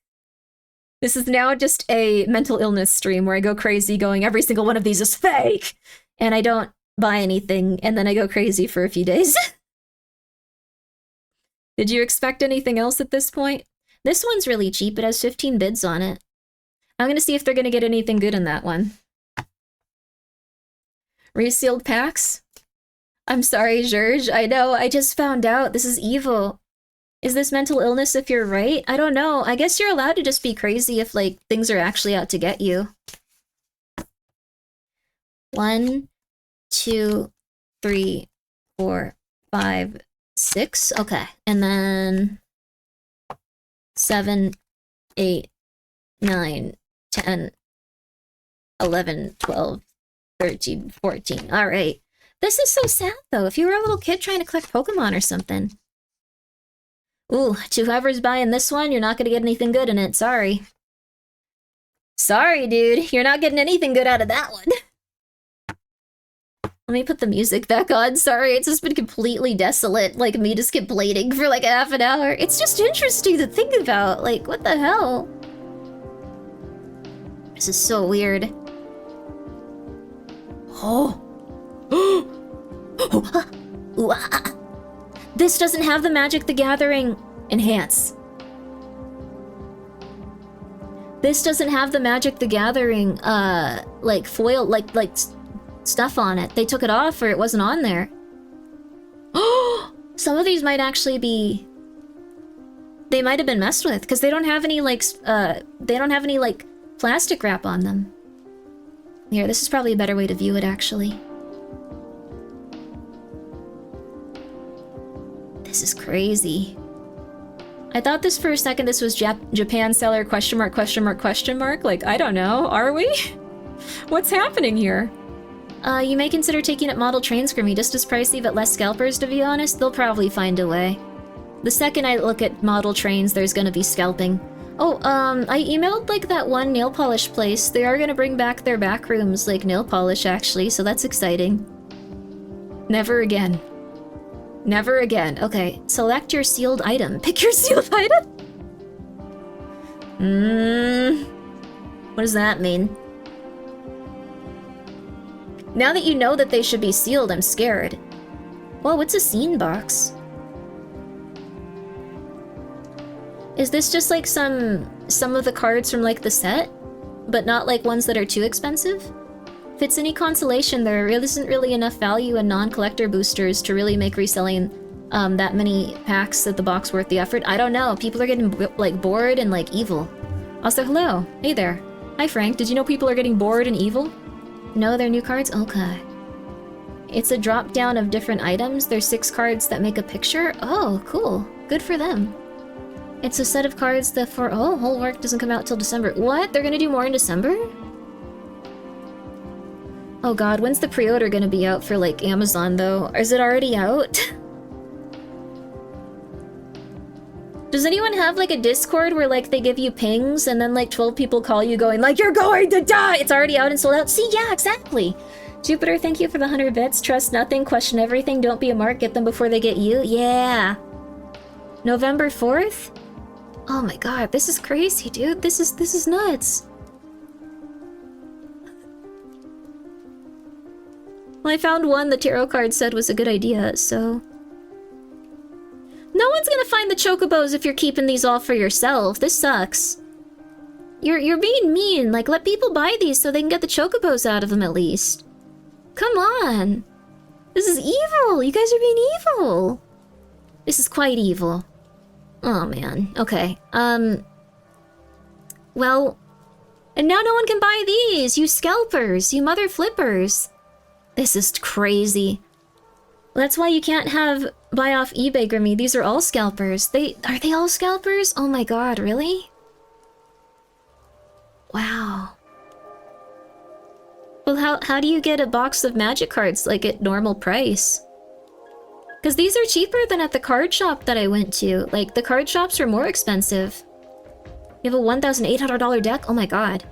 This is now just a mental illness stream where I go crazy going, every single one of these is fake! And I don't buy anything, and then I go crazy for a few days. Did you expect anything else at this point? This one's really cheap, it has 15 bids on it. I'm gonna see if they're gonna get anything good in that one. Resealed packs? I'm sorry, George, I know, I just found out, this is evil. Is this mental illness if you're right? I don't know. I guess you're allowed to just be crazy if, like, things are actually out to get you. 1, 2, 3, 4, 5, 6. Okay. And then 7, 8, 9, 10, 11, 12, 13, 14. All right. This is so sad, though. If you were a little kid trying to collect Pokemon or something. Ooh, to whoever's buying this one, you're not gonna get anything good in it, sorry. Sorry, dude, you're not getting anything good out of that one. Let me put the music back on, sorry, it's just been completely desolate, like me just keep blading for like half an hour. It's just interesting to think about, like, what the hell? This is so weird. Oh. Ooh, ah. This doesn't have the Magic the Gathering enhance. This doesn't have the Magic the Gathering, like foil, like stuff on it. They took it off or it wasn't on there. Oh, some of these might actually be... They might have been messed with because they don't have any, like, plastic wrap on them. Here, this is probably a better way to view it, actually. This is crazy. I thought this for a second this was Japan seller question mark question mark question mark. Like, I don't know, are we? What's happening here? You may consider taking up model trains, Grimmi, just as pricey but less scalpers, to be honest. They'll probably find a way. The second I look at model trains, there's gonna be scalping. Oh, I emailed, like, that one nail polish place. They are gonna bring back their back rooms, like, nail polish, actually, so that's exciting. Never again. Never again. Okay, select your sealed item. Pick your sealed item? What does that mean? Now that you know that they should be sealed, I'm scared. Whoa, what's a scene box? Is this just like some of the cards from like the set? But not like ones that are too expensive? If it's any consolation, there isn't really enough value in non-collector boosters to really make reselling that many packs at the box worth the effort. I don't know, people are getting like bored and like evil. Also, hello, hey there. Hi Frank, did you know people are getting bored and evil? No, they're new cards? Okay. It's a drop down of different items. There's 6 cards that make a picture. Oh, cool. Good for them. It's a set of cards that for- oh, whole work doesn't come out till December. What? They're gonna do more in December? Oh god, when's the pre-order gonna be out for, like, Amazon, though? Is it already out? Does anyone have, like, a Discord where, like, they give you pings and then, like, 12 people call you going, like, you're going to die! It's already out and sold out? See, yeah, exactly! Jupiter, thank you for the 100 bits. Trust nothing, question everything, don't be a mark, get them before they get you. Yeah! November 4th? Oh my god, this is crazy, dude. This is nuts. Well, I found one the tarot card said was a good idea, so... No one's gonna find the chocobos if you're keeping these all for yourself. This sucks. You're being mean. Like, let people buy these so they can get the chocobos out of them at least. Come on. This is evil. You guys are being evil. This is quite evil. Oh man, okay. Well, and now no one can buy these, you scalpers, you mother flippers. This is crazy. That's why you can't buy off eBay, Grimmi. These are all scalpers. Are they all scalpers? Oh my god, really? Wow. Well, how do you get a box of magic cards, like, at normal price? Because these are cheaper than at the card shop that I went to. Like, the card shops are more expensive. You have a $1,800 deck? Oh my god.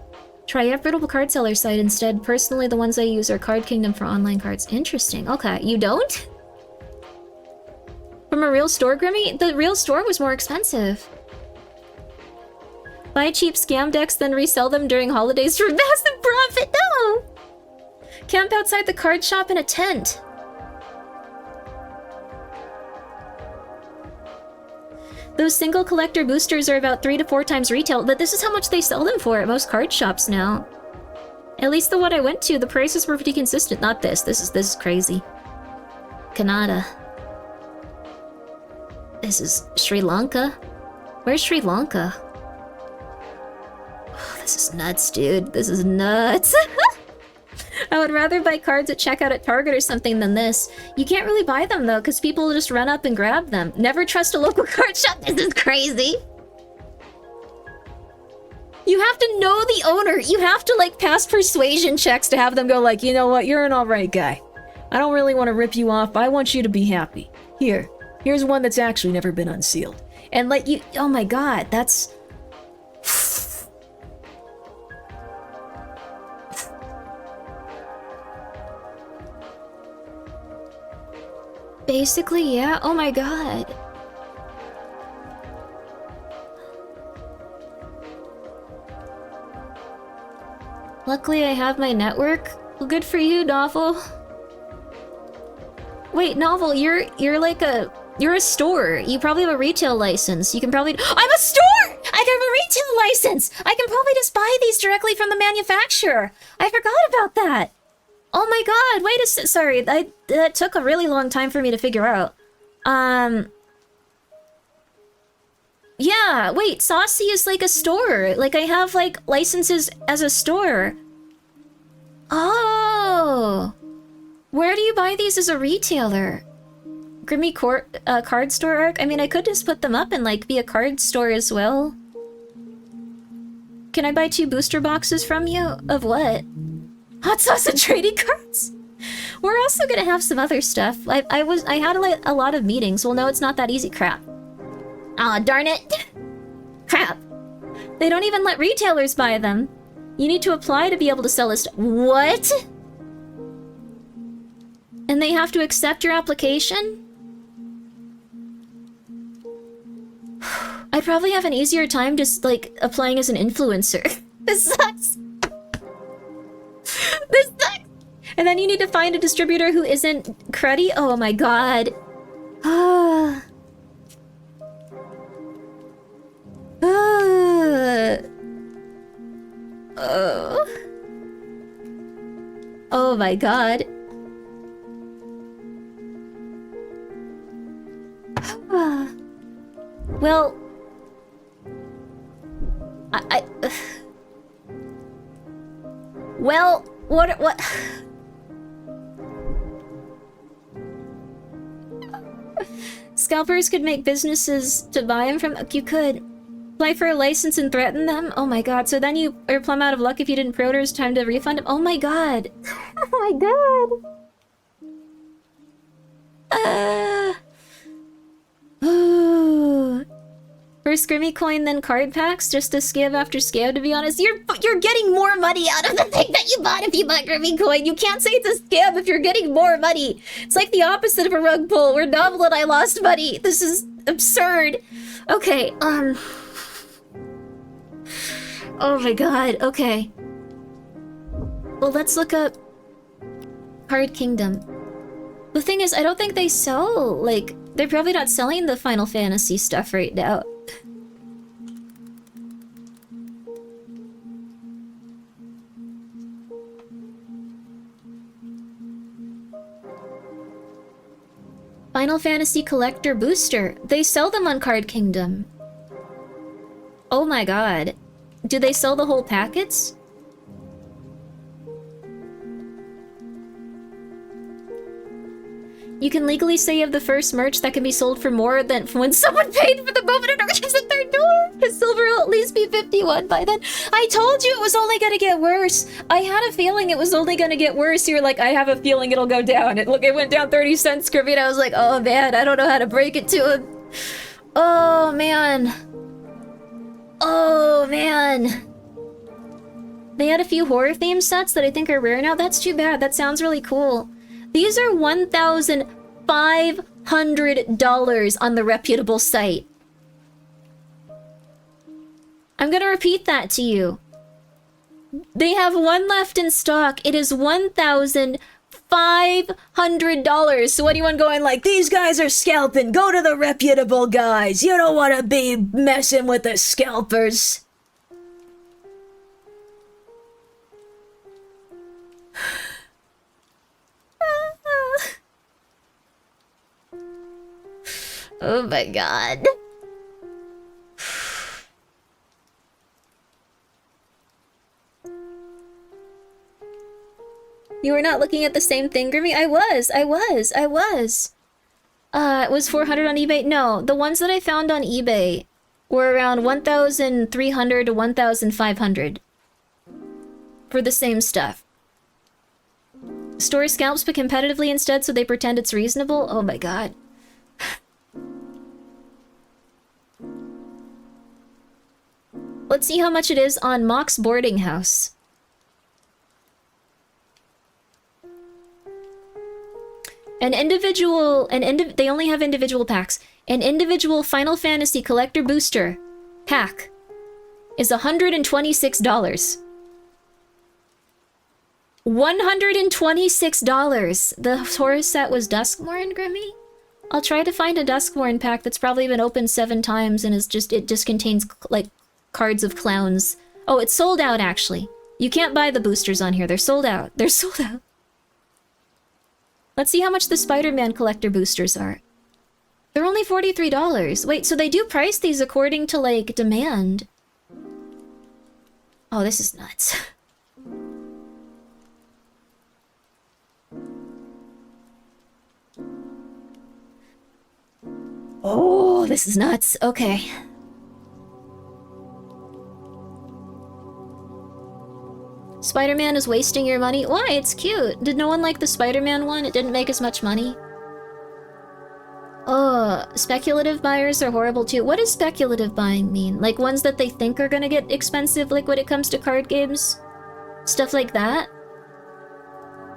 Try a reputable card seller site instead. Personally, the ones I use are Card Kingdom for online cards. Interesting. Okay, you don't? From a real store, Grimmi? The real store was more expensive. Buy cheap scam decks, then resell them during holidays for massive profit. No! Camp outside the card shop in a tent. Those single collector boosters are about 3 to 4 times retail, but this is how much they sell them for at most card shops now. At least the one I went to, the prices were pretty consistent. Not this. This is crazy. Kannada. This is Sri Lanka. Where's Sri Lanka? Oh, this is nuts, dude. This is nuts. I would rather buy cards at checkout at Target or something than this. You can't really buy them, though, because people will just run up and grab them. Never trust a local card shop. This is crazy. You have to know the owner. You have to, like, pass persuasion checks to have them go like, you know what, you're an alright guy. I don't really want to rip you off, but I want you to be happy. Here's one that's actually never been unsealed. And, like, oh my god, that's... Basically, yeah. Oh my god. Luckily, I have my network. Well, good for you, Novel. Wait, Novel, you're like you're a store. You probably have a retail license. You can probably... I'm a store! I have a retail license! I can probably just buy these directly from the manufacturer. I forgot about that. Oh my god, wait a sec. Sorry, that took a really long time for me to figure out. Yeah, wait, Saucy is like a store. Like, I have, like, licenses as a store. Oh! Where do you buy these as a retailer? Grimmi card store arc? I mean, I could just put them up and, like, be a card store as well. Can I buy 2 booster boxes from you? Of what? Hot sauce and trading cards? We're also gonna have some other stuff. I had a lot of meetings. Well, no, it's not that easy. Crap. Aw, darn it. Crap. They don't even let retailers buy them. You need to apply to be able to sell this. What? And they have to accept your application? I'd probably have an easier time just, like, applying as an influencer. This sucks. This sucks. And then you need to find a distributor who isn't cruddy. Oh my god. Ah. Oh. Oh my god. Well, well, what? Scalpers could make businesses to buy them from. You could apply for a license and threaten them. Oh my god! So then you are plumb out of luck if you didn't pre-order. It's time to refund them. Oh my god! Oh my god! First Grimmi coin, then card packs, just a scab after scab, to be honest. You're getting more money out of the thing that you bought if you bought Grimmi coin. You can't say it's a scab if you're getting more money. It's like the opposite of a rug pull, where Novel and I lost money. This is absurd. Okay, oh my god, okay. Well, let's look up Card Kingdom. The thing is, I don't think they sell, like, they're probably not selling the Final Fantasy stuff right now. Final Fantasy Collector Booster. They sell them on Card Kingdom. Oh my god. Do they sell the whole packets? You can legally say you have the first merch that can be sold for more than when someone paid for the moment it arrives at their door. His silver will at least be 51 by then. I told you it was only gonna get worse. I had a feeling it was only gonna get worse. You were like, I have a feeling it'll go down. It went down 30 cents, Grimmi, and I was like, oh man, I don't know how to break it to him. Oh man. Oh man. They had a few horror theme sets that I think are rare now. That's too bad. That sounds really cool. These are $1,500 on the reputable site. I'm gonna repeat that to you. They have one left in stock. It is $1,500. So anyone going like, these guys are scalping, go to the reputable guys. You don't want to be messing with the scalpers. Oh my god. You were not looking at the same thing, Grimmi? I was. It was 400 on eBay? No, the ones that I found on eBay were around 1,300 to 1,500 for the same stuff. Store scalps but competitively instead so they pretend it's reasonable? Oh my god. Let's see how much it is on Mox Boarding House. They only have individual packs. An individual Final Fantasy Collector Booster pack is $126. $126! The horror set was Duskmourn, Grimmi? I'll try to find a Duskmourn pack that's probably been opened 7 times and it just contains, like, cards of clowns. Oh, it's sold out, actually. You can't buy the boosters on here. They're sold out. They're sold out. Let's see how much the Spider-Man collector boosters are. They're only $43. Wait, so they do price these according to, like, demand. Oh, this is nuts. Oh, this is nuts. Okay. Spider-Man is wasting your money? Why? It's cute. Did no one like the Spider-Man one? It didn't make as much money. Oh, speculative buyers are horrible too. What does speculative buying mean? Like ones that they think are gonna get expensive, like when it comes to card games? Stuff like that?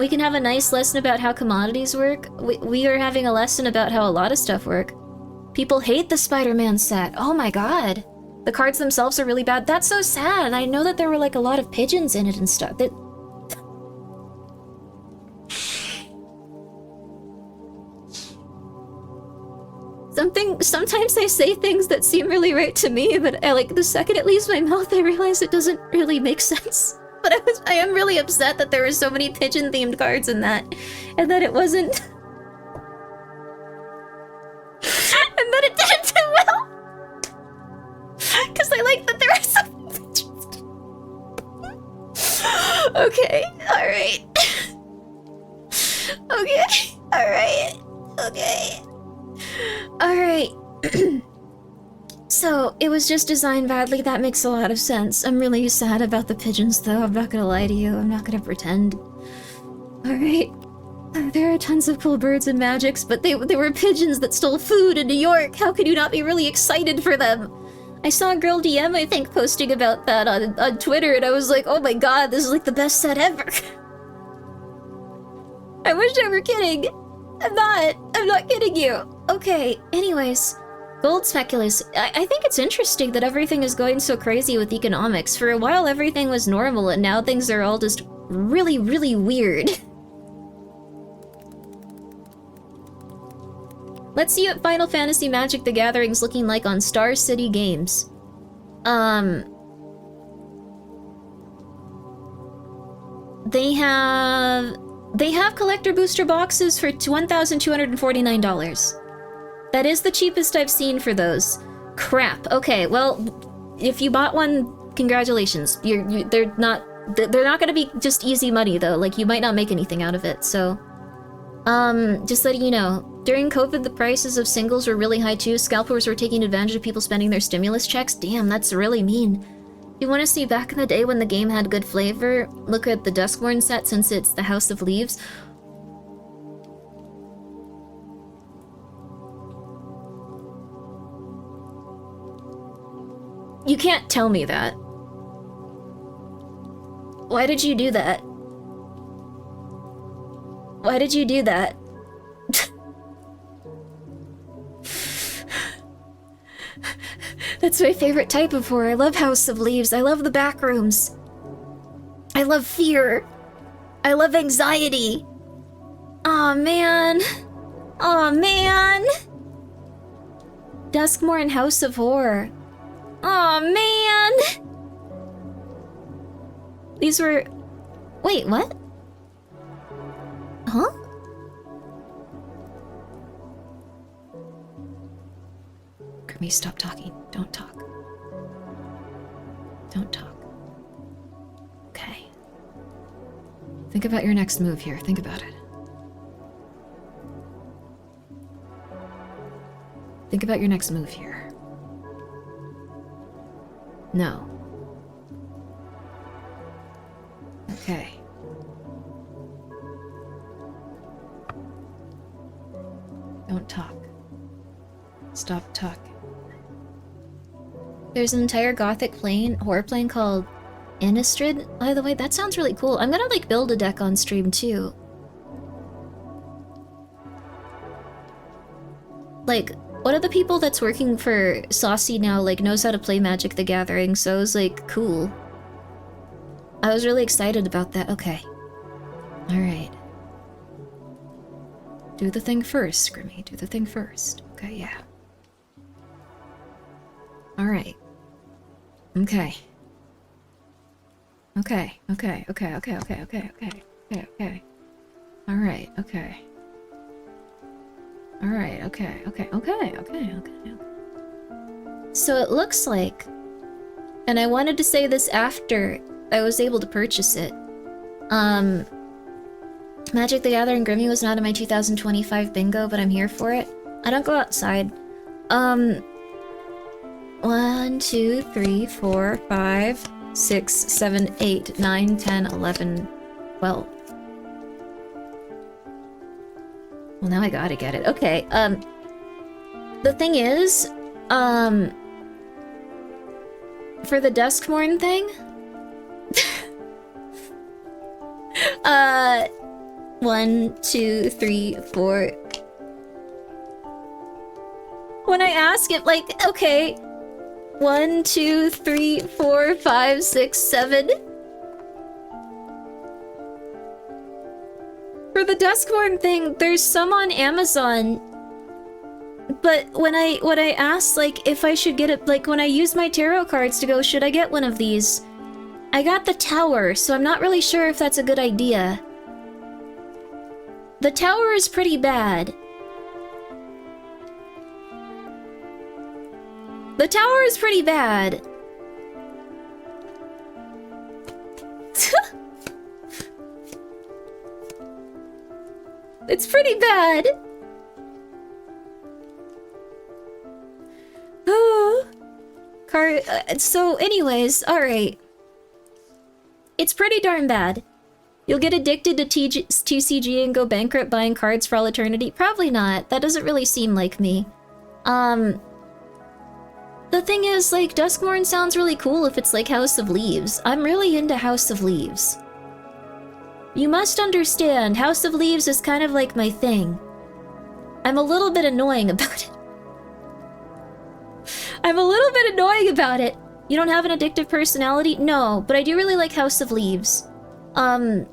We can have a nice lesson about how commodities work. We are having a lesson about how a lot of stuff work. People hate the Spider-Man set. Oh my god. The cards themselves are really bad. That's so sad. I know that there were like a lot of pigeons in it and stuff. Sometimes I say things that seem really right to me, but like the second it leaves my mouth, I realize it doesn't really make sense. But I am really upset that there were so many pigeon-themed cards in that, and that it wasn't, and that it didn't do well. Because I like that there are so many pigeons. Okay, alright. Okay, alright. Okay. Alright. So, it was just designed badly. That makes a lot of sense. I'm really sad about the pigeons, though. I'm not gonna lie to you. I'm not gonna pretend. Alright. There are tons of cool birds and magics, but they were pigeons that stole food in New York. How could you not be really excited for them? I saw a girl DM, I think, posting about that on Twitter, and I was like, oh my god, this is like the best set ever. I wish I were kidding. I'm not kidding you. Okay, anyways. Gold speculators. I think it's interesting that everything is going so crazy with economics. For a while, everything was normal, and now things are all just really, really weird. Let's see what Final Fantasy Magic the Gathering's looking like on Star City Games. They have They have collector booster boxes for $1,249. That is the cheapest I've seen for those. Crap. Okay, well, if you bought one, congratulations. They're not gonna be just easy money though. Like, you might not make anything out of it. So, just letting you know. During COVID, the prices of singles were really high too. Scalpers were taking advantage of people spending their stimulus checks. Damn, that's really mean. You want to see back in the day when the game had good flavor? Look at the Duskborn set since it's the House of Leaves. You can't tell me that. Why did you do that? Why did you do that? That's my favorite type of horror. I love House of Leaves. I love the back rooms. I love fear. I love anxiety. Aw, man. Aw, man. Duskmore and House of Horror. Aw, man. These were... Wait, what? Huh? Grimmi, stop talking. Don't talk. Don't talk. Okay. Think about your next move here. Think about it. Think about your next move here. No. Okay. Don't talk. Stop talking. There's an entire gothic horror plane called Innistrad, by the way. That sounds really cool. I'm gonna, like, build a deck on stream, too. Like, one of the people that's working for Saucy now, like, knows how to play Magic the Gathering, so it was, like, cool. I was really excited about that. Okay. Alright. Do the thing first, Grimmi. Do the thing first. Okay, yeah. Alright. Okay. Okay. Alright, okay. Alright, okay. So it looks like, and I wanted to say this after I was able to purchase it, Magic the Gathering Grimmi was not in my 2025 bingo, but I'm here for it. I don't go outside. 1, 2, 3, 4, 5, 6, 7, 8, 9, 10, 11, 12. Well, now I gotta get it. Okay, the thing is, for the Duskmorn thing, 1, 2, 3, 4. When I ask it, like, okay, 1, 2, 3, 4, 5, 6, 7. For the Duskborn thing, there's some on Amazon. But when I asked, like, if I should get it, like, when I use my tarot cards to go, should I get one of these? I got the tower, so I'm not really sure if that's a good idea. The tower is pretty bad. The tower is pretty bad. It's pretty bad. So anyways, alright. It's pretty darn bad. You'll get addicted to TCG and go bankrupt buying cards for all eternity? Probably not. That doesn't really seem like me. The thing is, like, Duskmorn sounds really cool if it's like House of Leaves. I'm really into House of Leaves. You must understand, House of Leaves is kind of like my thing. I'm a little bit annoying about it. I'm a little bit annoying about it. You don't have an addictive personality? No, but I do really like House of Leaves. I'm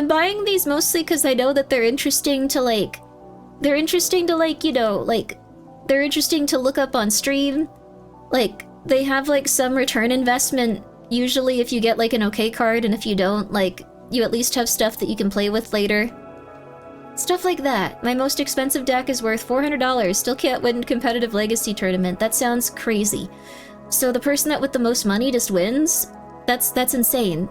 buying these mostly because I know that they're interesting to, like... They're interesting to, like, you know, like... They're interesting to look up on stream. Like, they have, like, some return investment, usually if you get, like, an okay card, and if you don't, like, you at least have stuff that you can play with later. Stuff like that. My most expensive deck is worth $400. Still can't win competitive Legacy tournament. That sounds crazy. So the person that with the most money just wins? That's insane.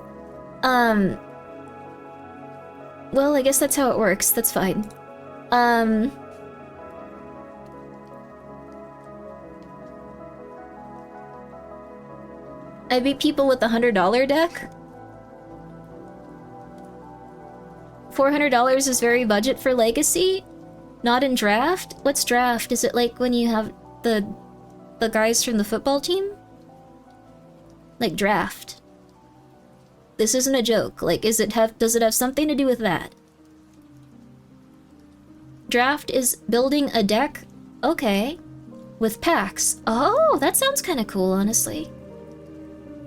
Well, I guess that's how it works. That's fine. I beat people with the $100 deck. $400 is very budget for Legacy. Not in Draft? What's Draft? Is it like when you have the guys from the football team? Like Draft. This isn't a joke. Like, does it have something to do with that? Draft is building a deck? Okay. With packs. Oh, that sounds kind of cool, honestly.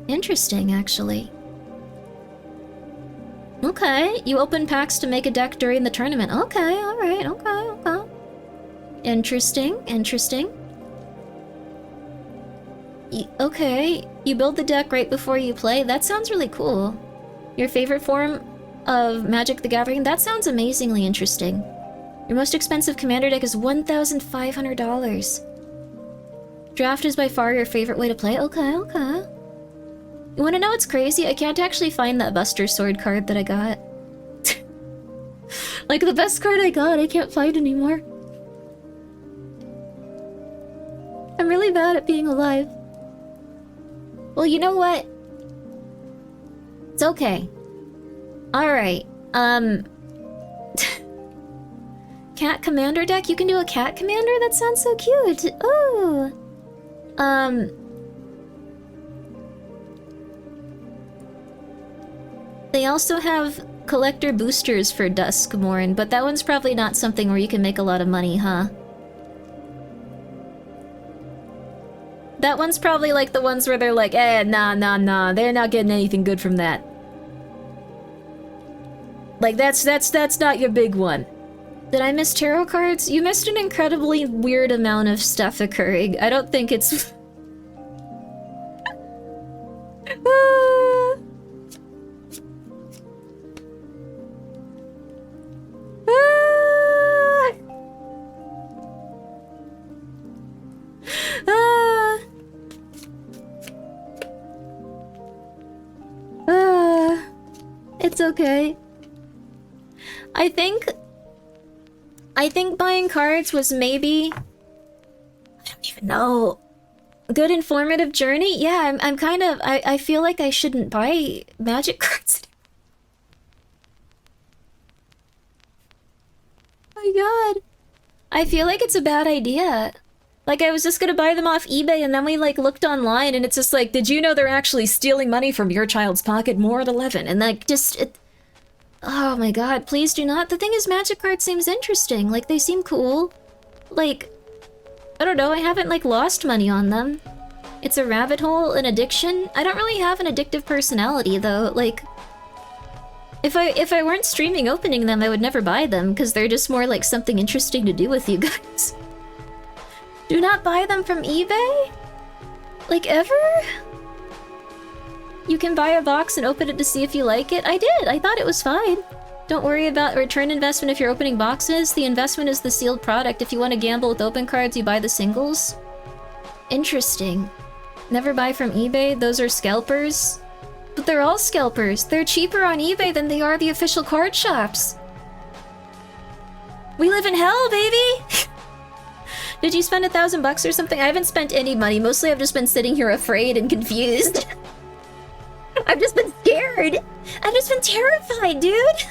Interesting, actually. Okay, you open packs to make a deck during the tournament. Okay, alright, okay. Interesting. Okay, you build the deck right before you play. That sounds really cool. Your favorite form of Magic the Gathering? That sounds amazingly interesting. Your most expensive commander deck is $1,500. Draft is by far your favorite way to play? Okay. You wanna know what's crazy? I can't actually find that Buster Sword card that I got. Like, the best card I got, I can't find anymore. I'm really bad at being alive. Well, you know what? It's okay. Alright, Cat Commander deck? You can do a Cat Commander? That sounds so cute! Oh! They also have collector boosters for Duskmourn, but that one's probably not something where you can make a lot of money, huh? That one's probably like the ones where they're like, nah, they're not getting anything good from that. Like, that's not your big one. Did I miss tarot cards? You missed an incredibly weird amount of stuff occurring. I don't think it's... It's okay. I think buying cards was maybe... I don't even know. Good informative journey? Yeah, I'm kind of... I feel like I shouldn't buy Magic cards. Oh my god. I feel like it's a bad idea. Like, I was just gonna buy them off eBay, and then we, like, looked online, and it's just like, did you know they're actually stealing money from your child's pocket? More at 11. And, like, just... Oh my god, please do not. The thing is, Magic cards seems interesting. Like, they seem cool. Like, I don't know, I haven't, like, lost money on them. It's a rabbit hole, an addiction. I don't really have an addictive personality, though. Like, if I weren't streaming opening them, I would never buy them, because they're just more like something interesting to do with you guys. Do not buy them from eBay? Like, ever? You can buy a box and open it to see if you like it? I did! I thought it was fine. Don't worry about return investment if you're opening boxes. The investment is the sealed product. If you want to gamble with open cards, you buy the singles. Interesting. Never buy from eBay? Those are scalpers? But they're all scalpers. They're cheaper on eBay than they are the official card shops. We live in hell, baby! Did you spend $1,000 or something? I haven't spent any money. Mostly I've just been sitting here afraid and confused. I've just been scared. I've just been terrified, dude.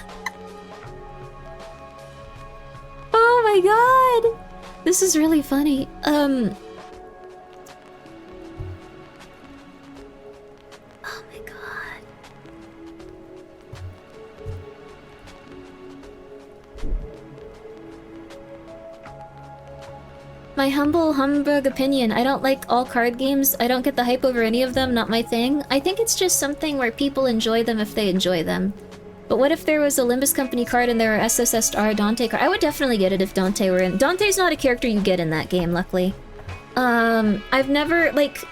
Oh my god. This is really funny. Oh my god. My humble humbug opinion, I don't like all card games. I don't get the hype over any of them, not my thing. I think it's just something where people enjoy them if they enjoy them. But what if there was a Limbus Company card and there were SSSR Dante card? I would definitely get it if Dante were in. Dante's not a character you get in that game, luckily. I've never, like...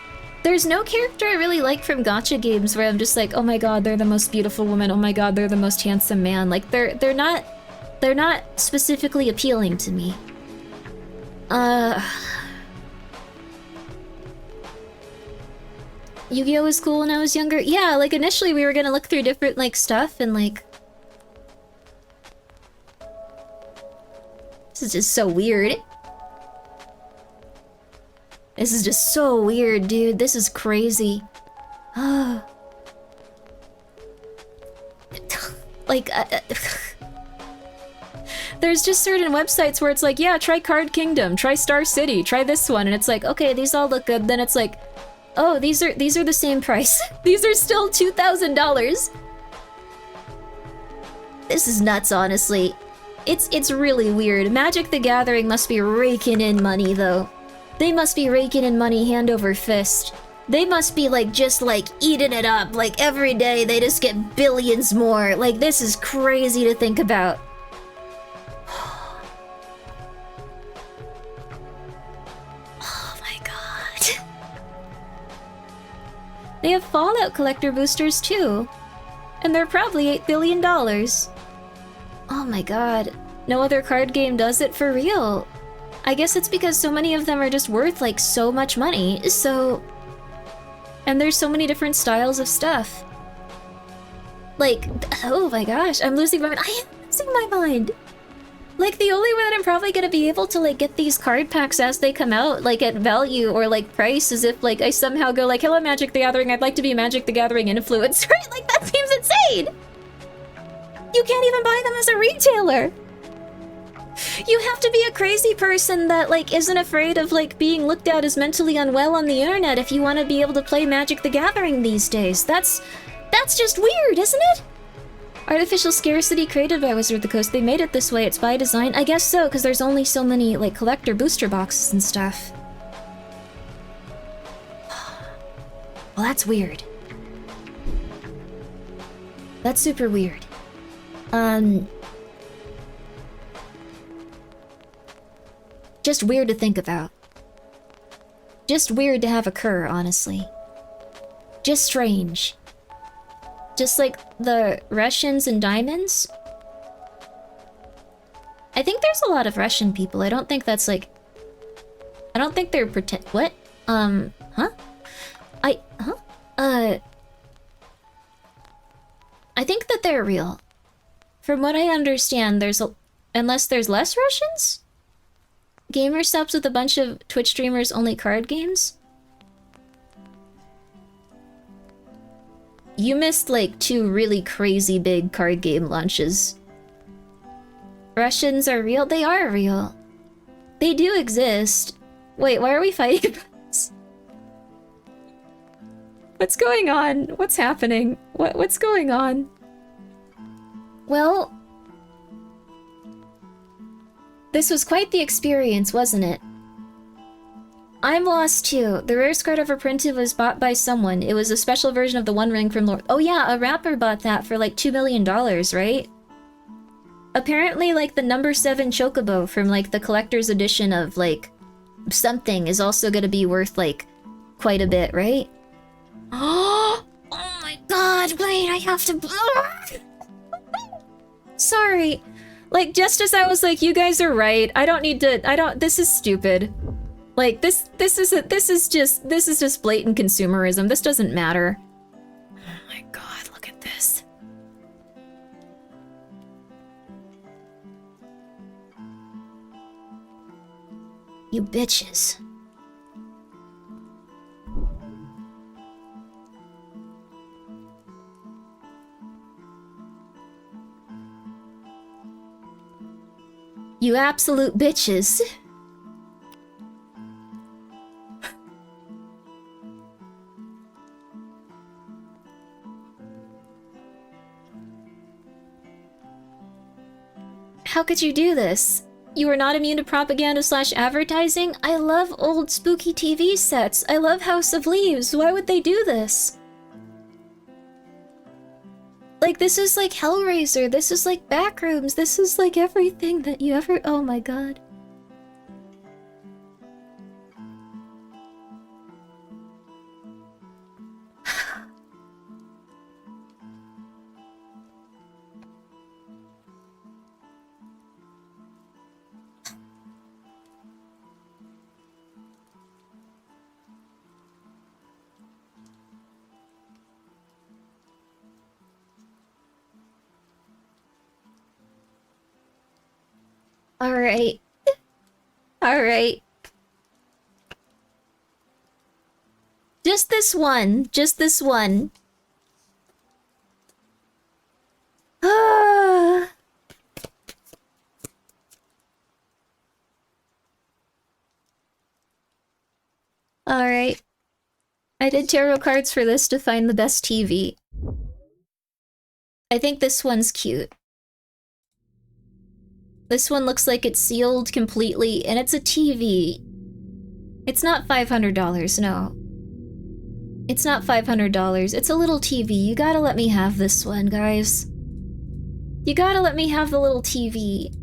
There's no character I really like from gacha games where I'm just like, oh my god, they're the most beautiful woman, oh my god, they're the most handsome man. Like, they're not they're not specifically appealing to me. Yu-Gi-Oh was cool when I was younger. Yeah, like initially we were gonna look through different like stuff and like... This is just so weird. This is just so weird, dude. This is crazy. Like, there's just certain websites where it's like, yeah, try Card Kingdom, try Star City, try this one, and it's like, okay, these all look good. Then it's like, oh, these are the same price. These are still $2,000. This is nuts, honestly. It's really weird. Magic the Gathering must be raking in money, though. They must be raking in money hand over fist. They must be like just like eating it up. Like every day they just get billions more. Like this is crazy to think about. Oh my god. They have Fallout collector boosters too. And they're probably $8 billion. Oh my god. No other card game does it for real. I guess it's because so many of them are just worth like so much money, so... And there's so many different styles of stuff. Like, oh my gosh, I'm losing my mind. I am losing my mind! Like, the only way that I'm probably gonna be able to like get these card packs as they come out, like at value or like price, is if like I somehow go like, hello Magic the Gathering, I'd like to be Magic the Gathering influencer. Like, that seems insane! You can't even buy them as a retailer! You have to be a crazy person that, like, isn't afraid of, like, being looked at as mentally unwell on the internet if you want to be able to play Magic the Gathering these days. That's just weird, isn't it? Artificial scarcity created by Wizard of the Coast. They made it this way. It's by design. I guess so, because there's only so many, like, collector booster boxes and stuff. Well, that's weird. That's super weird. Just weird to think about. Just weird to have occur, honestly. Just strange. Just like the Russians and diamonds. I think there's a lot of Russian people. I don't think that's like... I don't think they're pretend... What? Huh? I think that they're real. From what I understand, there's a... Unless there's less Russians? Gamer subs with a bunch of Twitch streamers only card games? You missed like 2 really crazy big card game launches. Russians are real? They are real. They do exist. Wait, why are we fighting about this? What's going on? What's happening? What's going on? Well... This was quite the experience, wasn't it? I'm lost too. The rarest card ever printed was bought by someone. It was a special version of the One Ring from Lord... Oh yeah, a rapper bought that for like $2 million, right? Apparently, like, the number 7 Chocobo from, like, the collector's edition of, like, something is also gonna be worth, like, quite a bit, right? Oh my god, wait, I have to... Sorry. Like, just as I was like, you guys are right, I don't need to... This is stupid. Like, this is just blatant consumerism. This doesn't matter. Oh my god, look at this. You bitches. You absolute bitches. How could you do this? You are not immune to propaganda/advertising? I love old spooky TV sets. I love House of Leaves. Why would they do this? Like, this is like Hellraiser. This is like Backrooms. This is like everything that you ever... Oh my god. Alright. Alright. Just this one. Just this one. Ah. Alright. I did tarot cards for this to find the best TV. I think this one's cute. This one looks like it's sealed completely, and it's a TV. It's not $500, no. It's not $500. It's a little TV. You gotta let me have this one, guys. You gotta let me have the little TV.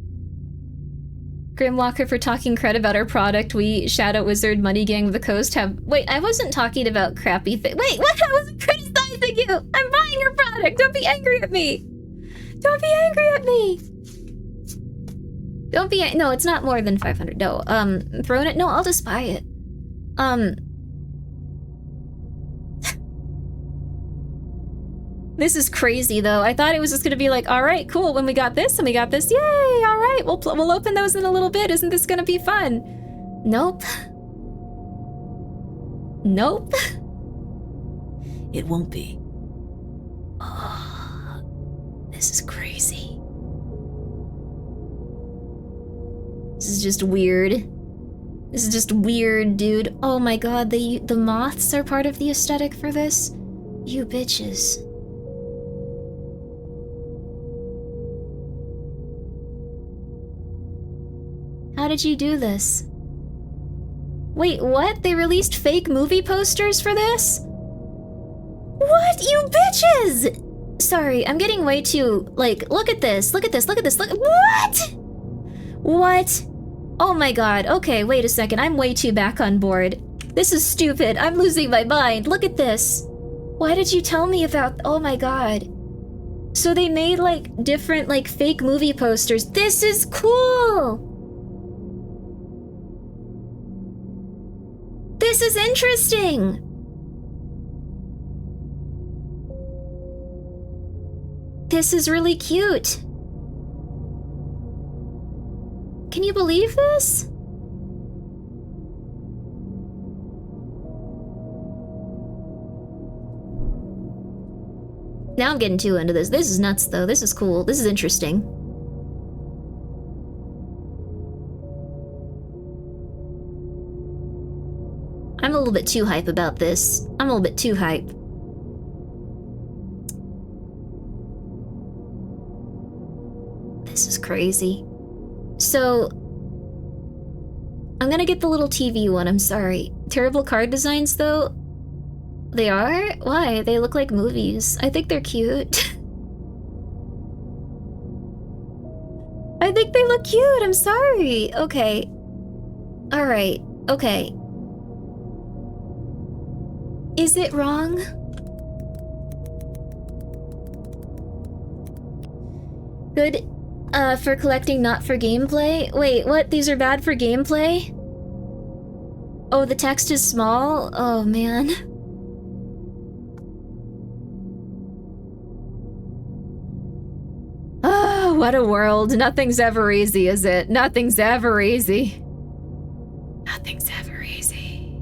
Grimwalker for talking cred about our product. We, Shadow Wizard, Money Gang of the Coast have... Wait, I wasn't talking about crappy things. Wait, what? I wasn't criticizing you! I'm buying your product! Don't be angry at me! Don't be angry at me! Don't be... No, it's not more than 500. No, throwing it... No, I'll just buy it. This is crazy, though. I thought it was just gonna be like, alright, cool, when we got this and we got this, yay, alright, we'll open those in a little bit, isn't this gonna be fun? Nope. Nope. It won't be. Oh, this is crazy. This is just weird. This is just weird, dude. Oh my god, the moths are part of the aesthetic for this? You bitches. How did you do this? Wait, what? They released fake movie posters for this? What, you bitches? Sorry, I'm getting way too, like, look at this, look at this, look at this, look, what? What? Oh my god, okay, wait a second, I'm way too back on board. This is stupid, I'm losing my mind, look at this. Why did you tell me about, oh my god. So they made, like, different, like, fake movie posters. This is cool! This is interesting! This is really cute. Can you believe this? Now I'm getting too into this. This is nuts, though. This is cool. This is interesting. I'm a little bit too hype about this. I'm a little bit too hype. This is crazy. So, I'm gonna get the little TV one, I'm sorry. Terrible card designs, though? They are? Why? They look like movies. I think they're cute. I think they look cute, I'm sorry. Okay. Alright, okay. Is it wrong? Good, for collecting, not for gameplay? Wait, what? These are bad for gameplay? Oh, the text is small? Oh, man. Oh, what a world. Nothing's ever easy, is it? Nothing's ever easy. Nothing's ever easy.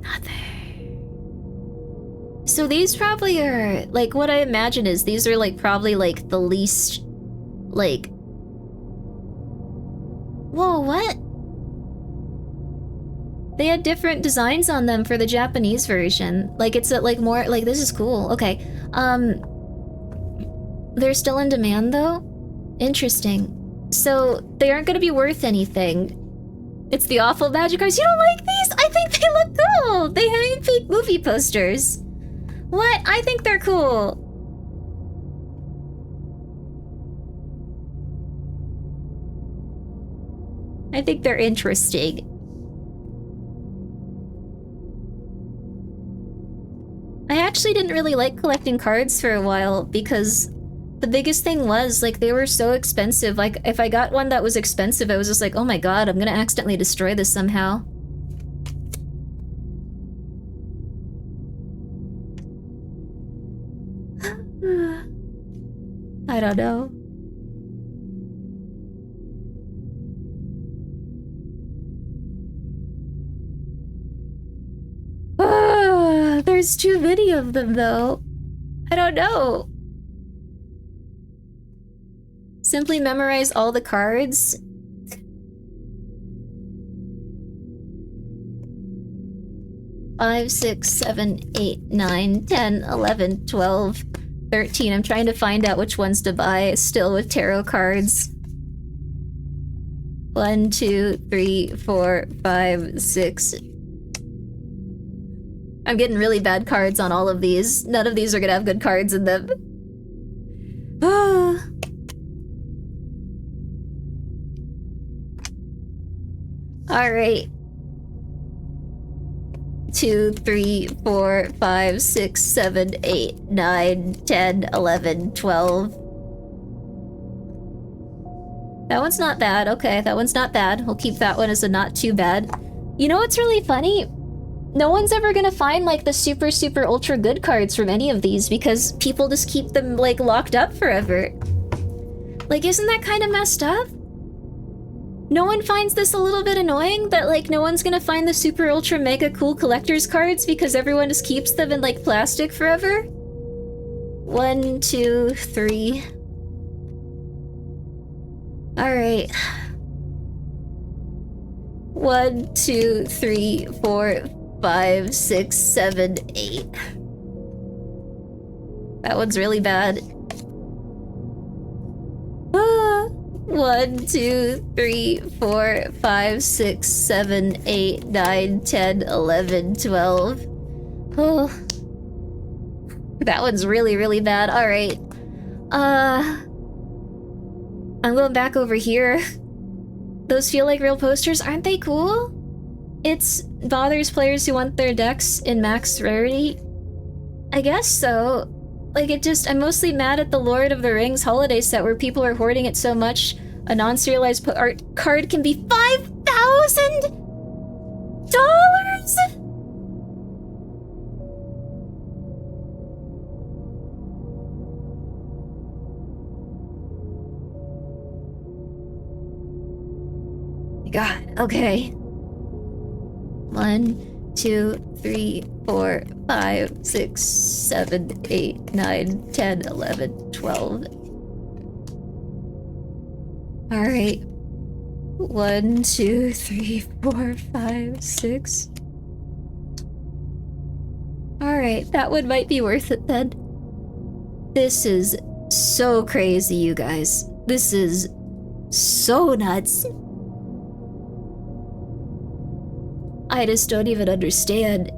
Nothing. So these probably are, like, what I imagine is these are, like, probably, like, the least, like... Whoa, what? They had different designs on them for the Japanese version. Like, it's, like, more, like, this is cool. Okay, they're still in demand, though? Interesting. So, they aren't gonna be worth anything. It's the awful magic cards. You don't like these? I think they look cool! They have fake movie posters. What? I think they're cool. I think they're interesting. I actually didn't really like collecting cards for a while because the biggest thing was, like, they were so expensive. Like, if I got one that was expensive, I was just like, oh my god, I'm gonna accidentally destroy this somehow. I don't know. there's too many of them, though. I don't know. Simply memorize all the cards. Five, 6, 7, 8, 9, 10, 11, 12, 13. I'm trying to find out which ones to buy still with tarot cards. 1, 2, 3, 4, 5, 6. I'm getting really bad cards on all of these. None of these are gonna have good cards in them. Ah. Alright. 2, 3, 4, 5, 6, 7, 8, 9, 10, 11, 12. That one's not bad. Okay, that one's not bad. We'll keep that one as a not too bad. You know what's really funny? No one's ever gonna find, like, the super, super ultra good cards from any of these because people just keep them, like, locked up forever. Like, isn't that kind of messed up? No one finds this a little bit annoying? That, like, no one's gonna find the super ultra mega cool collector's cards because everyone just keeps them in, like, plastic forever? 1, 2, 3. Alright. 1, 2, 3, 4, 5, 6, 7, 8. That one's really bad. 1, 2, 3, 4, 5, 6, 7, 8, 9, 10, 11, 12. Oh. That one's really, really bad. Alright. I'm going back over here. Those feel like real posters. Aren't they cool? It's bothers players who want their decks in max rarity. I guess so. Like, it just, I'm mostly mad at the Lord of the Rings holiday set where people are hoarding it so much. A non-serialized art card can be $5,000? God, okay. 1, 2, 3, 4, 5, 6, 7, 8, 9, 10, 11, 12. Alright. 1, 2, 3, 4, 5, 6. Alright, that one might be worth it then. This is so crazy, you guys. This is so nuts. I just don't even understand.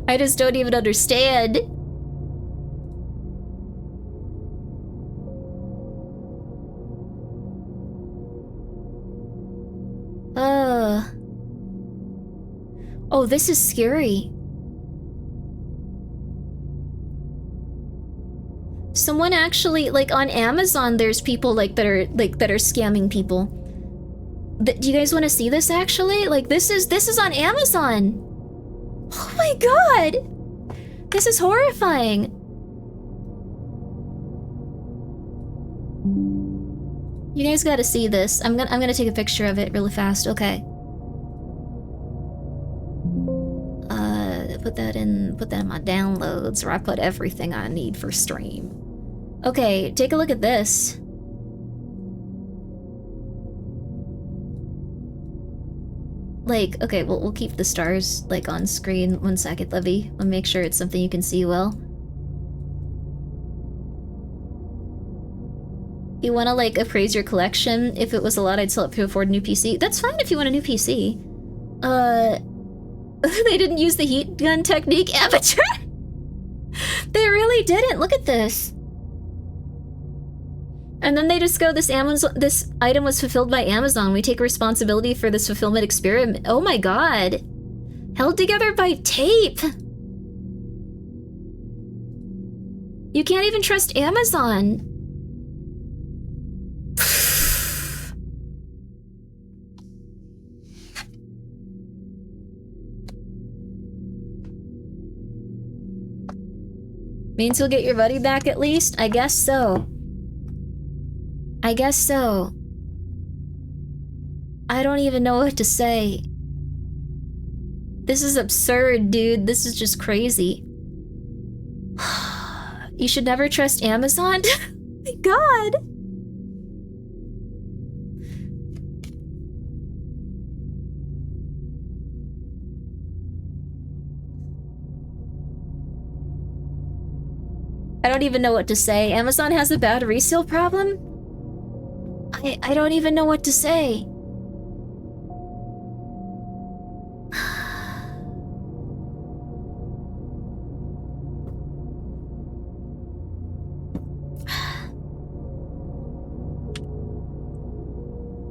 I just don't even understand. Oh, this is scary. Someone actually, like, on Amazon, there's people, like, that are scamming people. Do you guys want to see this, actually? Like, this is on Amazon! Oh my god! This is horrifying! You guys gotta see this. I'm gonna take a picture of it really fast, okay. Put that in my downloads, where I put everything I need for stream. Okay, take a look at this. Like, okay, we'll keep the stars, like, on screen. 1 second, Levy. I'll make sure it's something you can see well. You wanna, like, appraise your collection? If it was a lot, I'd sell it to afford a new PC. That's fine if you want a new PC. They didn't use the heat gun technique, amateur! They really didn't! Look at this! And then they just go, this item was fulfilled by Amazon. We take responsibility for this fulfillment experiment. Oh my god. Held together by tape. You can't even trust Amazon. Means you'll get your buddy back at least? I guess so. I guess so. I don't even know what to say. This is absurd, dude. This is just crazy. You should never trust Amazon? My god! I don't even know what to say. Amazon has a bad resale problem? I don't even know what to say.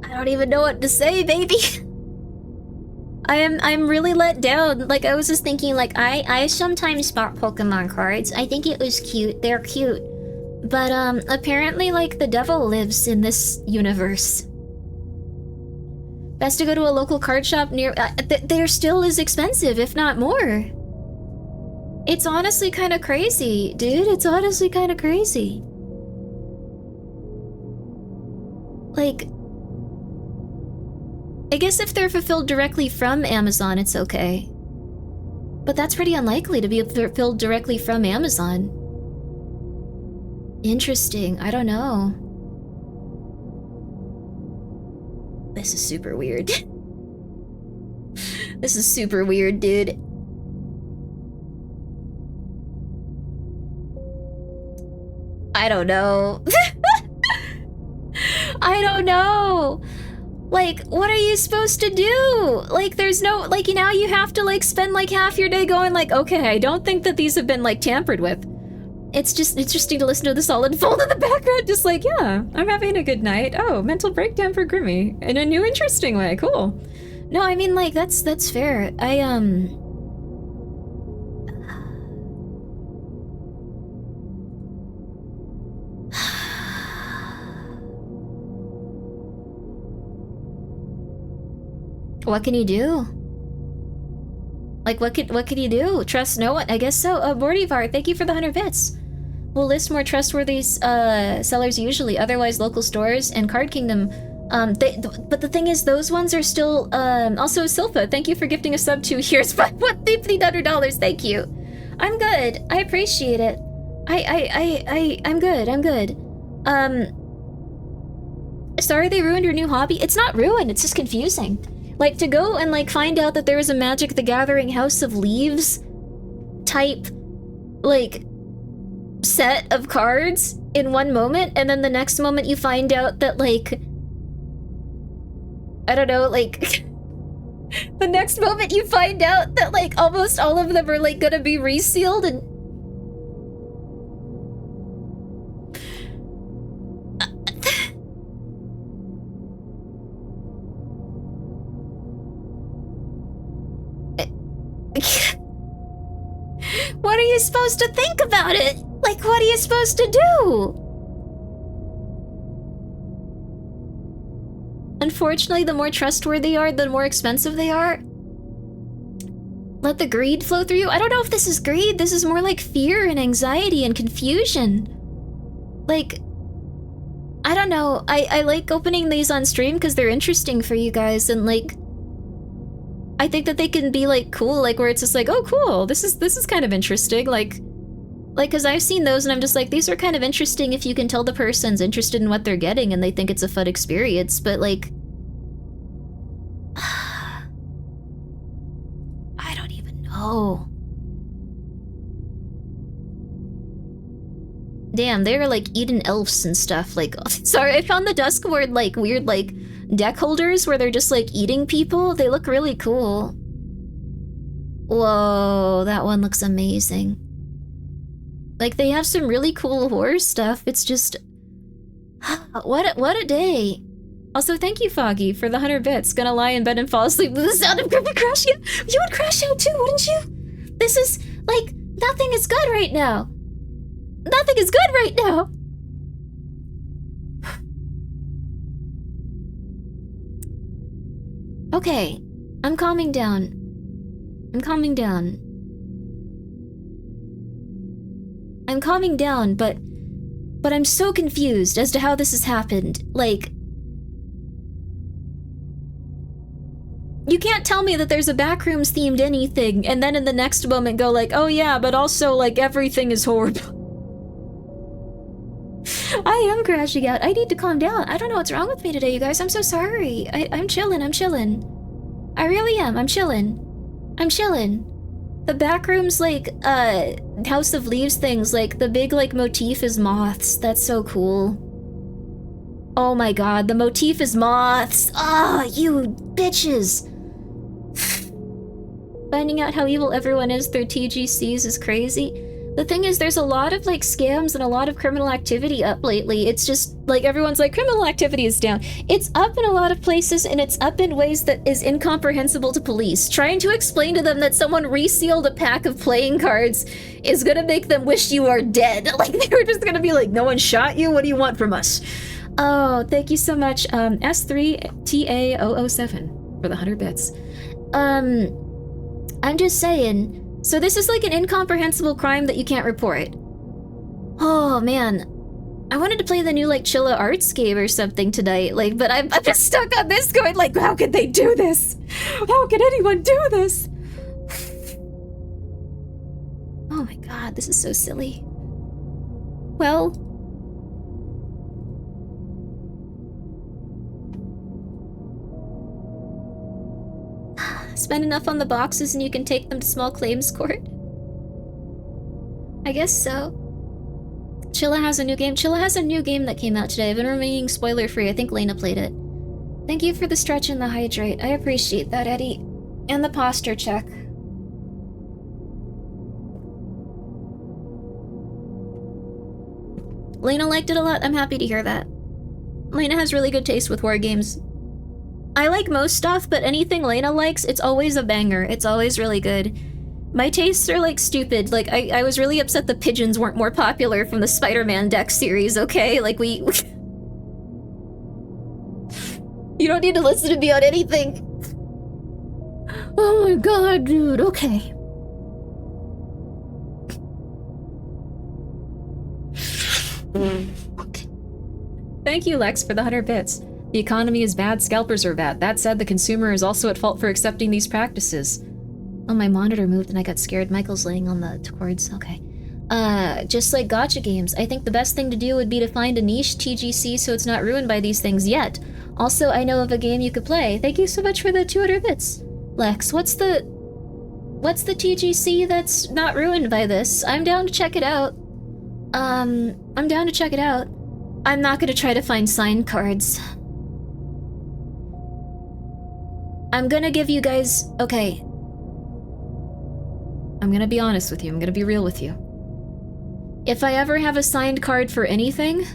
I don't even know what to say, baby. I'm really let down. Like, I was just thinking, like, I sometimes bought Pokemon cards. I think it was cute. They're cute. But apparently, like, the devil lives in this universe. Best to go to a local card shop near. They're still as expensive, if not more. It's honestly kind of crazy, dude. It's honestly kind of crazy. Like, I guess if they're fulfilled directly from Amazon, it's okay. But that's pretty unlikely to be fulfilled directly from Amazon. Interesting. I don't know. This is super weird. This is super weird, dude. I don't know. I don't know. Like, what are you supposed to do? Like, there's no, like, now you have to, like, spend, like, half your day going, like, okay, I don't think that these have been, like, tampered with. It's just interesting to listen to this all unfold in the background, just like, yeah, I'm having a good night. Oh, mental breakdown for Grimmi. In a new, interesting way, cool. No, I mean, like, that's fair. What can you do? Like, what could you do? Trust no one? I guess so. Bordivar, thank you for the 100 bits. We'll list more trustworthy sellers usually, otherwise local stores and Card Kingdom. But the thing is, those ones are still, also Silpha, thank you for gifting a sub 2 years, but what, $1,500, thank you. I'm good, I appreciate it. I'm good. Sorry they ruined your new hobby? It's not ruined, it's just confusing. Like, to go and, like, find out that there was a Magic the Gathering House of Leaves type, like, set of cards in one moment, and then the next moment you find out that, like, I don't know, like, the next moment you find out that, like, almost all of them are, like, gonna be resealed and... What are you supposed to think about it? Like, what are you supposed to do? Unfortunately, the more trustworthy they are, the more expensive they are. Let the greed flow through you. I don't know if this is greed. This is more like fear and anxiety and confusion. Like, I don't know. I like opening these on stream because they're interesting for you guys, and like, I think that they can be like cool, like where it's just like, oh cool, this is kind of interesting, like because I've seen those and I'm just like, these are kind of interesting if you can tell the person's interested in what they're getting and they think it's a fun experience, but like, I don't even know. Damn, they're like eating elves and stuff, like, sorry, I found the Duskboard like weird like deck holders where they're just like eating people. They look really cool. Whoa, that one looks amazing. Like, they have some really cool horror stuff. It's just, what a day. Also, thank you, Foggy, for the 100 bits. Gonna lie in bed and fall asleep with the sound of Grimmi crashing out. You would crash out too, wouldn't you? This is, like, nothing is good right now. Nothing is good right now. Okay, I'm calming down. I'm calming down. I'm calming down, but I'm so confused as to how this has happened. Like, You can't tell me that there's a backrooms themed anything and then in the next moment go like, oh yeah, but also like everything is horrible. I am crashing out. I need to calm down. I don't know what's wrong with me today, you guys. I'm so sorry. I'm chilling. I really am. I'm chilling. The backrooms, like, House of Leaves things, like, the big, like, motif is moths. That's so cool. Oh my god, the motif is moths! Ah, you bitches! Finding out how evil everyone is through TGCs is crazy. The thing is, there's a lot of, like, scams and a lot of criminal activity up lately. It's just, like, everyone's like, criminal activity is down. It's up in a lot of places, and it's up in ways that is incomprehensible to police. Trying to explain to them that someone resealed a pack of playing cards is gonna make them wish you are dead. Like, they were just gonna be like, no one shot you? What do you want from us? Oh, thank you so much, S3TA007 for the 100 bits. I'm just saying... So this is like an incomprehensible crime that you can't report. Oh man, I wanted to play the new like Chilla Arts game or something tonight, like, but I'm just stuck on this going like, how could they do this? How could anyone do this? Oh my god, this is so silly. Well... Spend enough on the boxes and you can take them to small claims court? I guess so. Chilla has a new game. Chilla has a new game that came out today. I've been remaining spoiler free. I think Lena played it. Thank you for the stretch and the hydrate. I appreciate that, Eddie. And the posture check. Lena liked it a lot. I'm happy to hear that. Lena has really good taste with war games. I like most stuff, but anything Lena likes, it's always a banger. It's always really good. My tastes are like stupid. Like, I was really upset the pigeons weren't more popular from the Spider-Man deck series, okay? Like, we... You don't need to listen to me on anything. Oh my god, dude, okay. Thank you, Lex, for the 100 bits. The economy is bad, scalpers are bad. That said, the consumer is also at fault for accepting these practices. Oh, my monitor moved and I got scared. Michael's laying on the cords. Okay. Just like gacha games, I think the best thing to do would be to find a niche TGC so it's not ruined by these things yet. Also, I know of a game you could play. Thank you so much for the 200 bits. Lex, what's the TGC that's not ruined by this? I'm down to check it out. I'm down to check it out. I'm not gonna try to find signed cards. I'm gonna give you guys... Okay. I'm gonna be honest with you. I'm gonna be real with you. If I ever have a signed card for anything...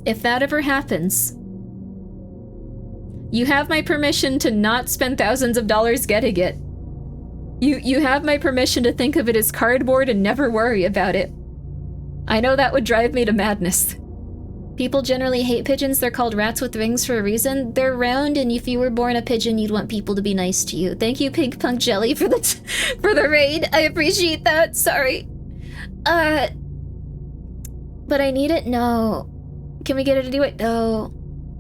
If that ever happens... You have my permission to not spend thousands of dollars getting it. You have my permission to think of it as cardboard and never worry about it. I know that would drive me to madness. People generally hate pigeons. They're called rats with wings for a reason. They're round, and if you were born a pigeon, you'd want people to be nice to you. Thank you, Pink Punk Jelly, for the raid. I appreciate that. Sorry. But I need it? No. Can we get her to do it? No.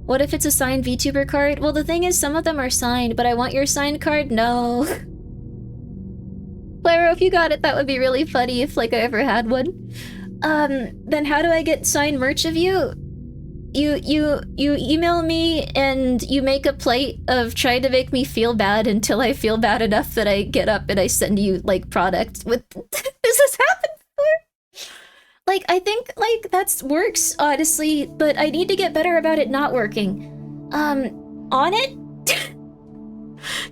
What if it's a signed VTuber card? Well, the thing is, some of them are signed, but I want your signed card? No. Claro, if you got it, that would be really funny if, like, I ever had one. Then how do I get signed merch of you? You email me and you make a plate of trying to make me feel bad until I feel bad enough that I get up and I send you, like, product with... Does this happen before? Like, I think, like, that works, honestly, but I need to get better about it not working. On it?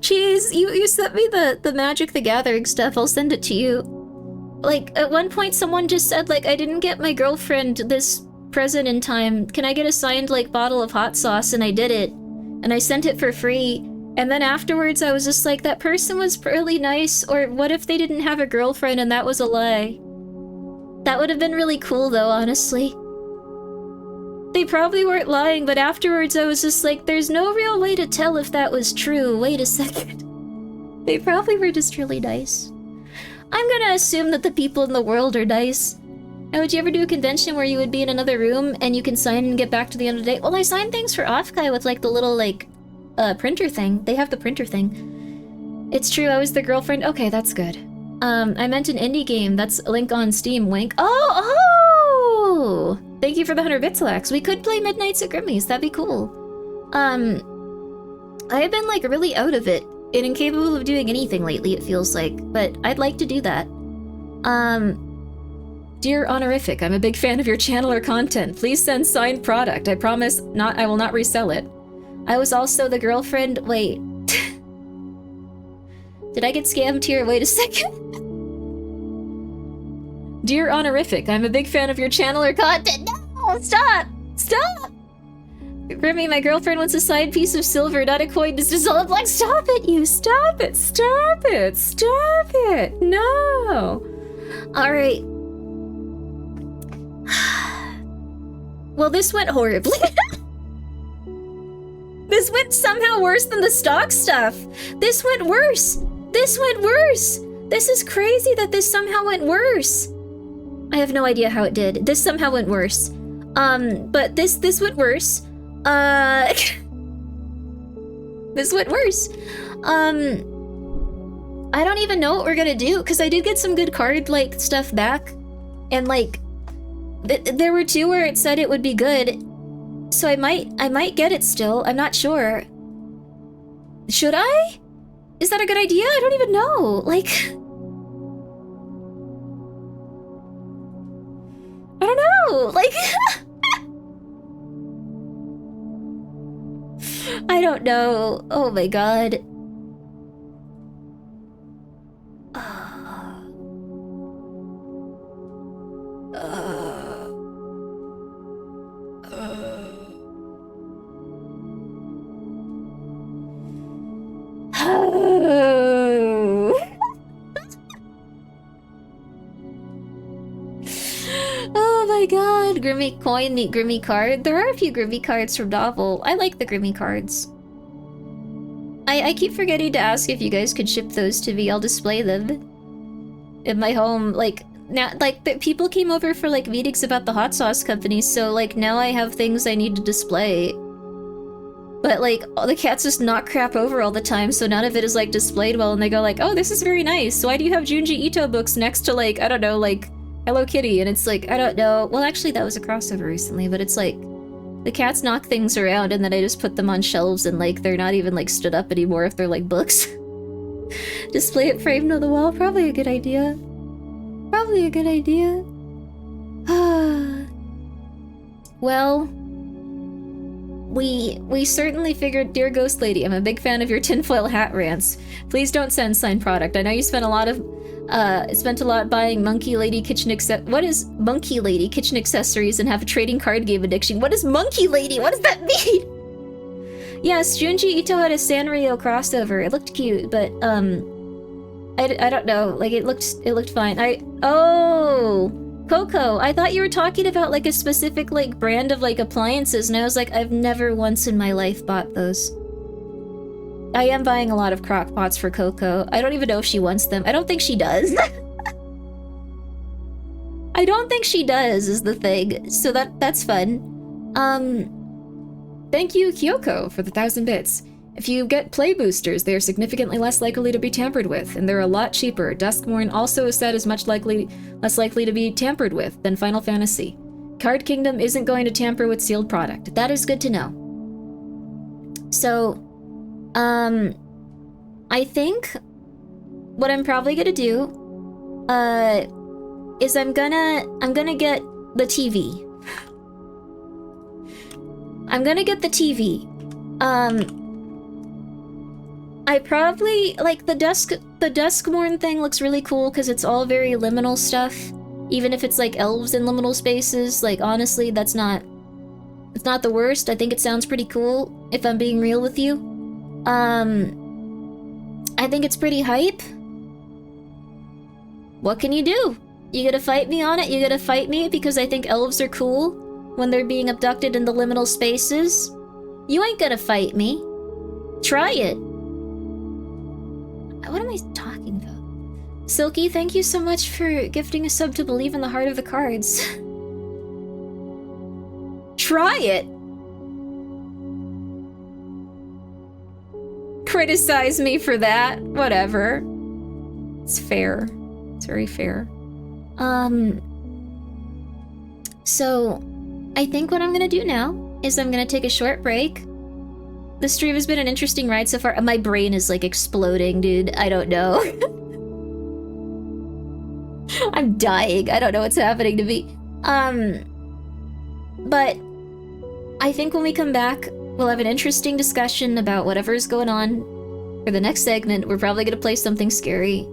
Jeez, you sent me the Magic the Gathering stuff, I'll send it to you. Like, at one point someone just said, like, I didn't get my girlfriend this present in time. Can I get a signed, like, bottle of hot sauce? And I did it. And I sent it for free. And then afterwards I was just like, that person was really nice, or what if they didn't have a girlfriend and that was a lie? That would have been really cool though, honestly. They probably weren't lying, but afterwards I was just like, there's no real way to tell if that was true. Wait a second. They probably were just really nice. I'm gonna assume that the people in the world are nice. Now, would you ever do a convention where you would be in another room and you can sign and get back to the end of the day? Well, I signed things for Offkai with, like, the little, like, printer thing. They have the printer thing. It's true, I was the girlfriend. Okay, that's good. I meant an indie game. That's a link on Steam. Wink. Oh! Thank you for the 100 bits, Lex. We could play Midnights at Grimmi's. That'd be cool. I've been, like, really out of it and incapable of doing anything lately, it feels like. But I'd like to do that. Dear Honorific, I'm a big fan of your channel or content. Please send signed product. I promise I will not resell it. I was also the girlfriend. Wait. Did I get scammed here? Wait a second. Dear Honorific, I'm a big fan of your channel or content. No! Stop! Stop! Grimmi, my girlfriend wants a side piece of silver, not a coin, just a solid block. Stop it, you! Stop it! Stop it! Stop it! No! Alright. Well, this went horribly. This went somehow worse than the stock stuff. This went worse. This went worse. This is crazy that this somehow went worse. I have no idea how it did. This somehow went worse. But this went worse. This went worse. I don't even know what we're gonna do, because I did get some good card, like, stuff back. And, like, there were two where it said it would be good. So I might get it still. I'm not sure. Should I? Is that a good idea? I don't even know. Like... I don't know. Like... I don't know. Oh my god. Oh my god, Grimmi coin, meet Grimmi card. There are a few Grimmi cards from Novel. I like the Grimmi cards. I keep forgetting to ask if you guys could ship those to me. I'll display them in my home. Like, now, like, the people came over for, like, meetings about the hot sauce company, so, like, now I have things I need to display. But, like, all the cats just knock crap over all the time, so none of it is, like, displayed well, and they go like, oh, this is very nice. Why do you have Junji Ito books next to, like, I don't know, like, Hello Kitty? And it's like, I don't know. Well, actually, that was a crossover recently, but it's like, the cats knock things around, and then I just put them on shelves, and, like, they're not even, like, stood up anymore if they're, like, books. Display it framed on the wall? Probably a good idea. Probably a good idea. Well... We certainly figured, dear Ghost Lady, I'm a big fan of your tinfoil hat rants. Please don't send signed product. I know you spent a lot buying Monkey Lady kitchen what is Monkey Lady kitchen accessories and have a trading card game addiction? What is Monkey Lady? What does that mean? Yes, Junji Ito had a Sanrio crossover. It looked cute, but I don't know. Like it looked fine. Oh. Coco, I thought you were talking about, like, a specific, like, brand of, like, appliances, and I was like, I've never once in my life bought those. I am buying a lot of crock pots for Coco. I don't even know if she wants them. I don't think she does. I don't think she does, is the thing. So that's fun. Thank you, Kyoko, for the 1,000 bits. If you get play boosters, they are significantly less likely to be tampered with, and they're a lot cheaper. Duskmourn also is said is much less likely to be tampered with than Final Fantasy. Card Kingdom isn't going to tamper with sealed product. That is good to know. So, I think what I'm probably gonna do, is I'm gonna get the TV. I'm gonna get the TV. I probably, like, the Duskmourn thing looks really cool because it's all very liminal stuff. Even if it's, like, elves in liminal spaces, like, honestly, it's not the worst. I think it sounds pretty cool, if I'm being real with you. I think it's pretty hype. What can you do? You gonna fight me on it? You gonna fight me because I think elves are cool when they're being abducted in the liminal spaces? You ain't gonna fight me. Try it. What am I talking about? Silky, thank you so much for gifting a sub to Believe in the Heart of the Cards. Try it! criticize me for that. Whatever. It's fair. It's very fair. So I think what I'm gonna do now is I'm gonna take a short break. The stream has been an interesting ride so far. My brain is like exploding, dude. I don't know. I'm dying. I don't know what's happening to me. But I think when we come back, we'll have an interesting discussion about whatever's going on for the next segment. We're probably gonna play something scary.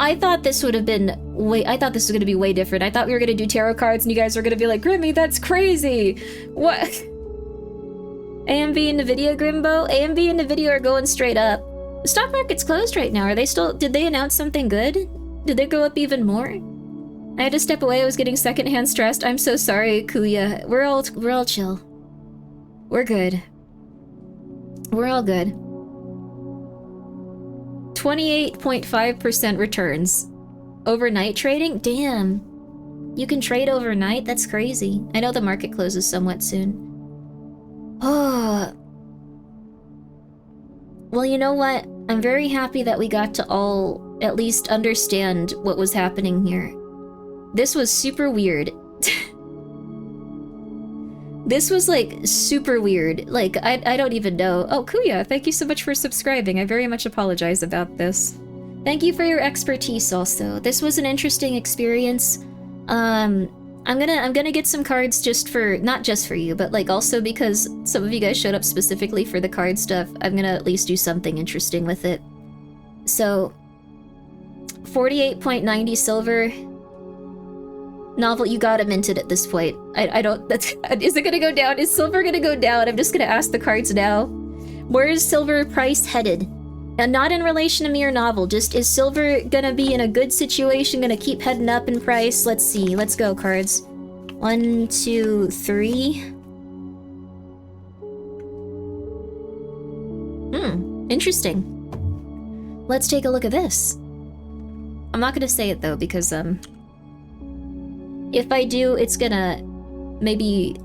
I thought this would have been I thought this was gonna be way different. I thought we were gonna do tarot cards and you guys were gonna be like, Grimmi, that's crazy. What? AMV and Nvidia, Grimbo? AMV and Nvidia are going straight up. The stock market's closed right now. Are they still? Did they announce something good? Did they go up even more? I had to step away. I was getting secondhand stressed. I'm so sorry, Kuya. We're all chill. We're good. We're all good. 28.5% returns. Overnight trading? Damn. You can trade overnight? That's crazy. I know the market closes somewhat soon. Oh. Well, you know what? I'm very happy that we got to all at least understand what was happening here. This was super weird. This was like super weird. Like, I don't even know. Oh, Kuya, thank you so much for subscribing. I very much apologize about this. Thank you for your expertise also. This was an interesting experience. I'm gonna get some cards just for, not just for you, but like also because some of you guys showed up specifically for the card stuff. I'm gonna at least do something interesting with it. So, 48.90 silver. Novel, you gotta mint it at this point. I don't, is it gonna go down? Is silver gonna go down? I'm just gonna ask the cards now. Where is silver price headed? And not in relation to me or Novel, just is silver gonna be in a good situation, gonna keep heading up in price? Let's see, let's go cards. 1, 2, 3. Interesting. Let's take a look at this. I'm not gonna say it though, because, if I do, it's gonna maybe...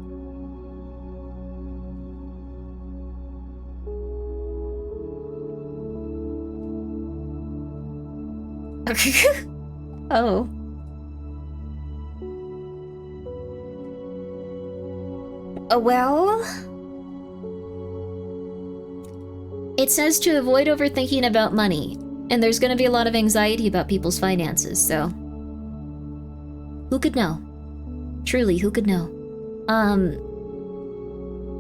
Oh. Well... It says to avoid overthinking about money, and there's gonna be a lot of anxiety about people's finances, so... Who could know? Truly, who could know?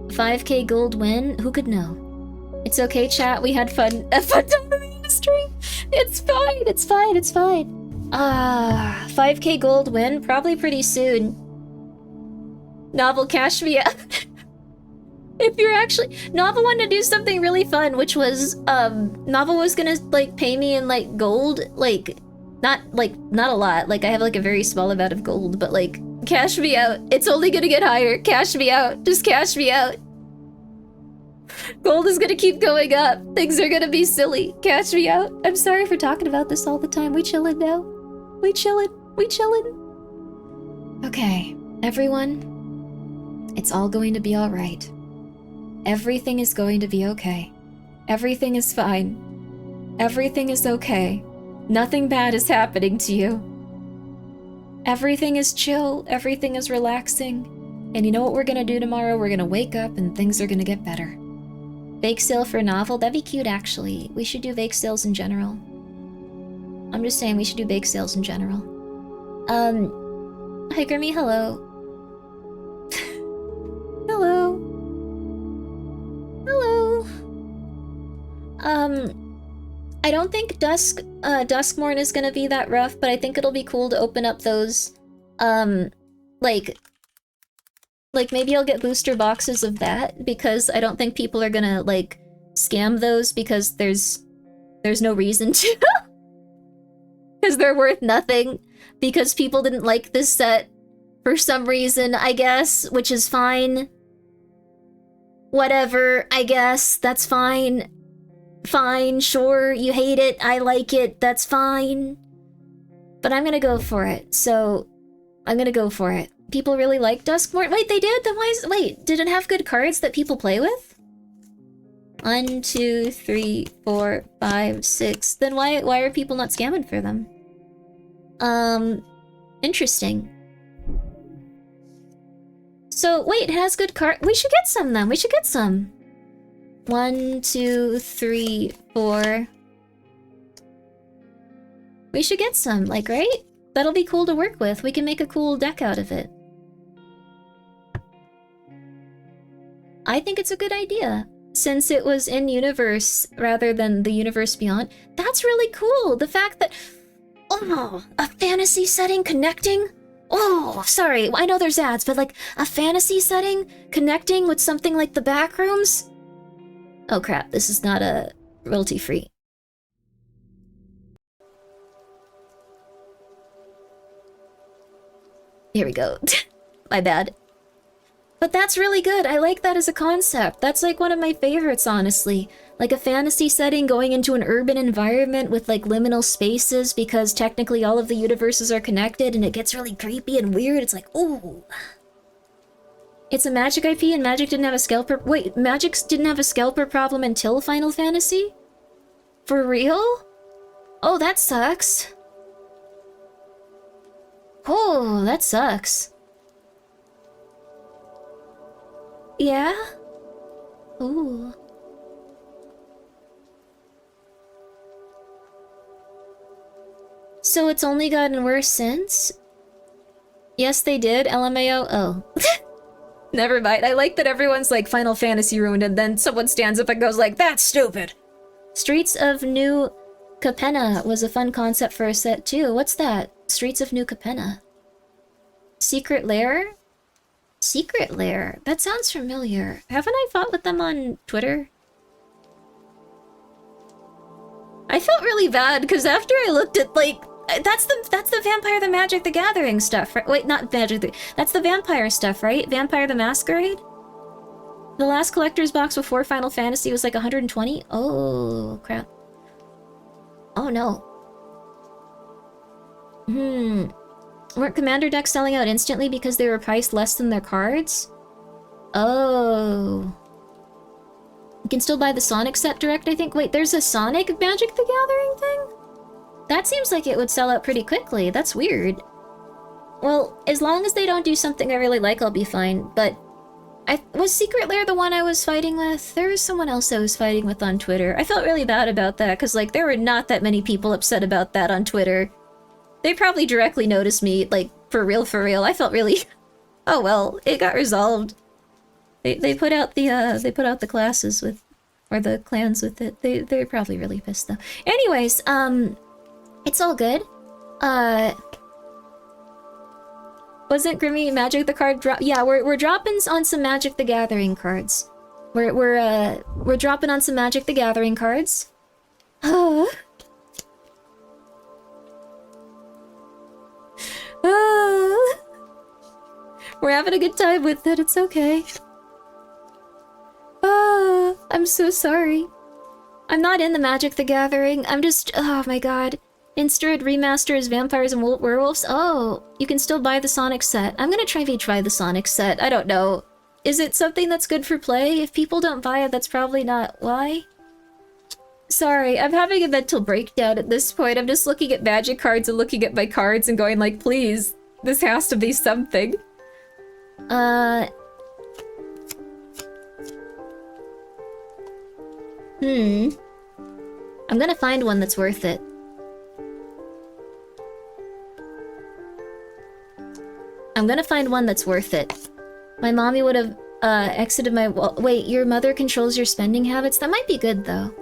5k gold win? Who could know? It's okay, chat. We had fun. A fun time in the industry. It's fine. It's fine. It's fine. 5k gold win? Probably pretty soon. Novel, cash me out. If you're actually... Novel wanted to do something really fun, which was, Novel was gonna, like, pay me in, like, gold, like... Not a lot. Like, I have, like, a very small amount of gold, but, like, cash me out. It's only gonna get higher. Cash me out. Just cash me out. Gold is gonna keep going up. Things are gonna be silly. Cash me out. I'm sorry for talking about this all the time. We chillin' now. We chillin'. We chillin'. Okay, everyone. It's all going to be alright. Everything is going to be okay. Everything is fine. Everything is okay. Nothing bad is happening to you. Everything is chill, everything is relaxing. And you know what we're gonna do tomorrow? We're gonna wake up and things are gonna get better. Bake sale for Novel? That'd be cute, actually. We should do bake sales in general. I'm just saying we should do bake sales in general. Hi Grimmi, hello. Hello. Hello. I don't think Duskmorn is gonna be that rough, but I think it'll be cool to open up those, like maybe I'll get booster boxes of that, because I don't think people are gonna, like, scam those, because there's no reason to. Because they're worth nothing, because people didn't like this set for some reason, I guess, which is fine. Whatever, I guess, that's fine. Fine, sure, you hate it, I like it, that's fine. But I'm gonna go for it, so... I'm gonna go for it. People really like Duskmorn? Wait, they did? Then why is... Wait, did it have good cards that people play with? 1, 2, 3, 4, 5, 6. Then why are people not scamming for them? Interesting. So wait, it has good card. We should get some then. We should get some. 1, 2, 3, 4. We should get some, like, right? That'll be cool to work with. We can make a cool deck out of it. I think it's a good idea. Since it was in universe rather than the universe beyond. That's really cool. The fact that... Oh, a fantasy setting connecting? Oh, sorry. I know there's ads, but like a fantasy setting connecting with something like the Backrooms? Oh crap, this is not a royalty free. Here we go. My bad. But that's really good. I like that as a concept. That's like one of my favorites, honestly. Like a fantasy setting going into an urban environment with like liminal spaces because technically all of the universes are connected and it gets really creepy and weird. It's like, ooh. It's a Magic IP and Magic didn't have a scalper... Wait, Magic didn't have a scalper problem until Final Fantasy? For real? Oh, that sucks. Oh, that sucks. Yeah? Ooh. So it's only gotten worse since? Yes, they did. LMAO. Oh. Never mind. I like that everyone's like Final Fantasy ruined and then someone stands up and goes like, that's stupid. Streets of New Capenna was a fun concept for a set too. What's that? Streets of New Capenna. Secret Lair? Secret Lair? That sounds familiar. Haven't I fought with them on Twitter? I felt really bad because after I looked at like that's the Vampire the Magic the Gathering stuff, right? Wait, not Magic. That's the vampire stuff, right? Vampire the Masquerade? The last collector's box before Final Fantasy was like 120? Oh, crap. Oh no. Weren't commander decks selling out instantly because they were priced less than their cards? Oh. You can still buy the Sonic set direct, I think. Wait, there's a Sonic Magic the Gathering thing? That seems like it would sell out pretty quickly. That's weird. Well, as long as they don't do something I really like, I'll be fine. But was Secret Lair the one I was fighting with? There was someone else I was fighting with on Twitter. I felt really bad about that, because like there were not that many people upset about that on Twitter. They probably directly noticed me, like, for real, for real. I felt really... Oh well, it got resolved. They put out the classes with... Or the clans with it. They're probably really pissed though. Anyways, it's all good. Wasn't Grimmi Magic the card drop? Yeah, we're dropping on some Magic the Gathering cards. We're dropping on some Magic the Gathering cards. We're having a good time with it, it's okay. I'm so sorry. I'm not in the Magic the Gathering, I'm just... Oh my god. Instead remaster is Vampires and Werewolves? Oh, you can still buy the Sonic set. I'm gonna try the Sonic set, I don't know. Is it something that's good for play? If people don't buy it, that's probably not why. Sorry, I'm having a mental breakdown at this point. I'm just looking at Magic cards and looking at my cards and going like, please, this has to be something. I'm gonna find one that's worth it. I'm gonna find one that's worth it. My mommy would have, exited my wall. Wait, your mother controls your spending habits? That might be good, though.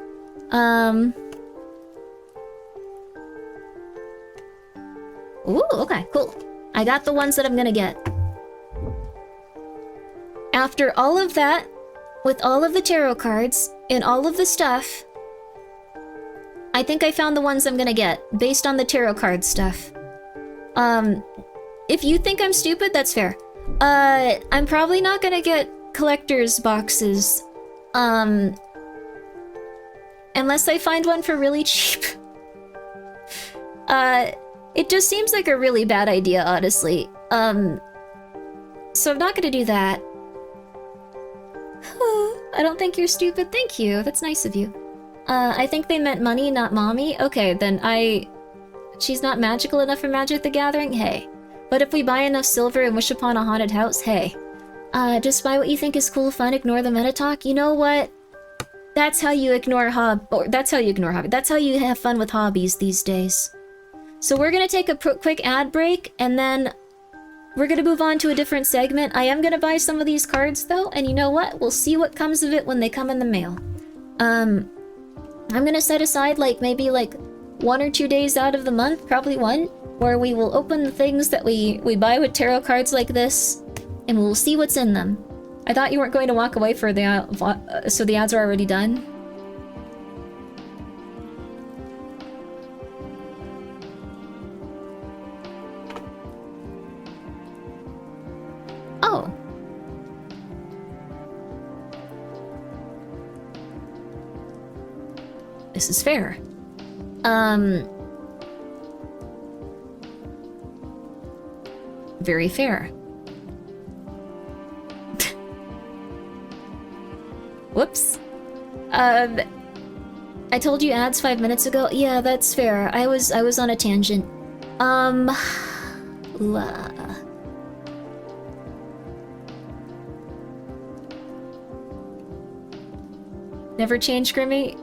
Ooh, okay, cool. I got the ones that I'm gonna get. After all of that, with all of the tarot cards, and all of the stuff, I think I found the ones I'm gonna get, based on the tarot card stuff. If you think I'm stupid, that's fair. I'm probably not gonna get collector's boxes. Unless I find one for really cheap. It just seems like a really bad idea, honestly. So I'm not gonna do that. I don't think you're stupid. Thank you. That's nice of you. I think they meant money, not mommy. Okay, then she's not magical enough for Magic the Gathering? Hey. But if we buy enough silver and wish upon a haunted house? Hey. Just buy what you think is cool, fun, ignore the meta talk? You know what? That's how you ignore that's how you ignore hobby. That's how you have fun with hobbies these days. So we're gonna take a quick ad break, and then we're gonna move on to a different segment. I am gonna buy some of these cards though, and you know what? We'll see what comes of it when they come in the mail. I'm gonna set aside maybe 1 or 2 days out of the month, probably one, where we will open the things that we buy with tarot cards like this, and we'll see what's in them. I thought you weren't going to walk away for so the ads are already done. Oh. This is fair. Very fair. Whoops. I told you ads 5 minutes ago. Yeah, that's fair. I was on a tangent. Never change, Grimmi?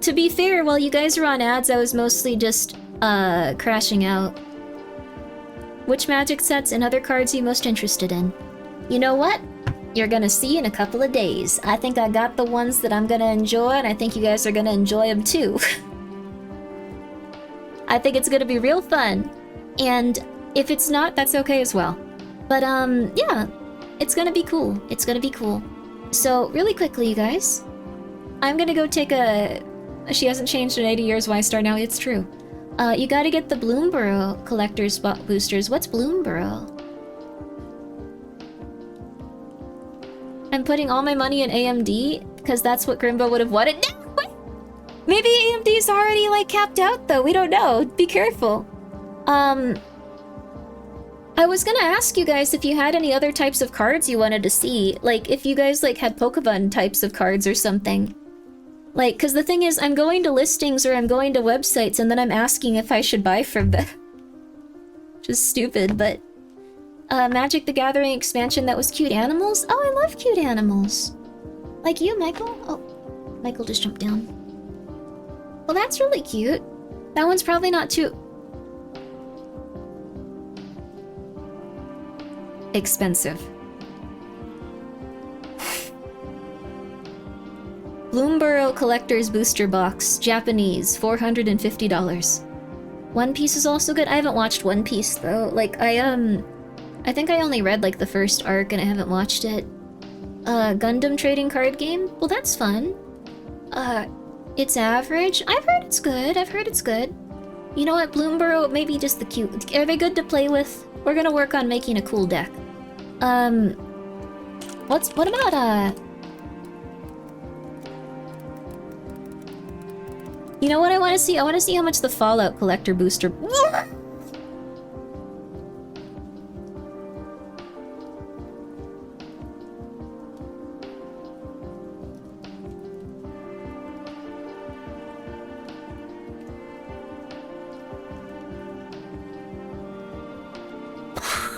To be fair, while you guys were on ads, I was mostly just, crashing out. Which magic sets and other cards are you most interested in? You know what? You're gonna see in a couple of days. I think I got the ones that I'm gonna enjoy, and I think you guys are gonna enjoy them too. I think it's gonna be real fun. And if it's not, that's okay as well. But, yeah. It's gonna be cool. It's gonna be cool. So, really quickly, you guys. I'm gonna go take a... She hasn't changed in 80 years, why start now? It's true. You gotta get the Bloomborough collector's boosters. What's Bloomborough? I'm putting all my money in AMD, because that's what Grimbo would have wanted. No, wait! Maybe AMD's already, capped out, though. We don't know. Be careful. I was gonna ask you guys if you had any other types of cards you wanted to see. If you guys, had Pokemon types of cards or something. Because the thing is, I'm going to listings or I'm going to websites and then I'm asking if I should buy from them. Just stupid, but... Magic the Gathering expansion that was cute animals? Oh, I love cute animals. Like you, Michael? Oh, Michael just jumped down. Well, that's really cute. That one's probably not too... expensive. Bloomborough Collector's Booster Box, Japanese, $450. One Piece is also good. I haven't watched One Piece though. I think I only read the first arc and I haven't watched it. Gundam trading card game? Well, that's fun. It's average. I've heard it's good. I've heard it's good. You know what, Bloomborough, maybe just the cute. Are they good to play with? We're gonna work on making a cool deck. What about, you know what I want to see? I want to see how much the Fallout Collector booster...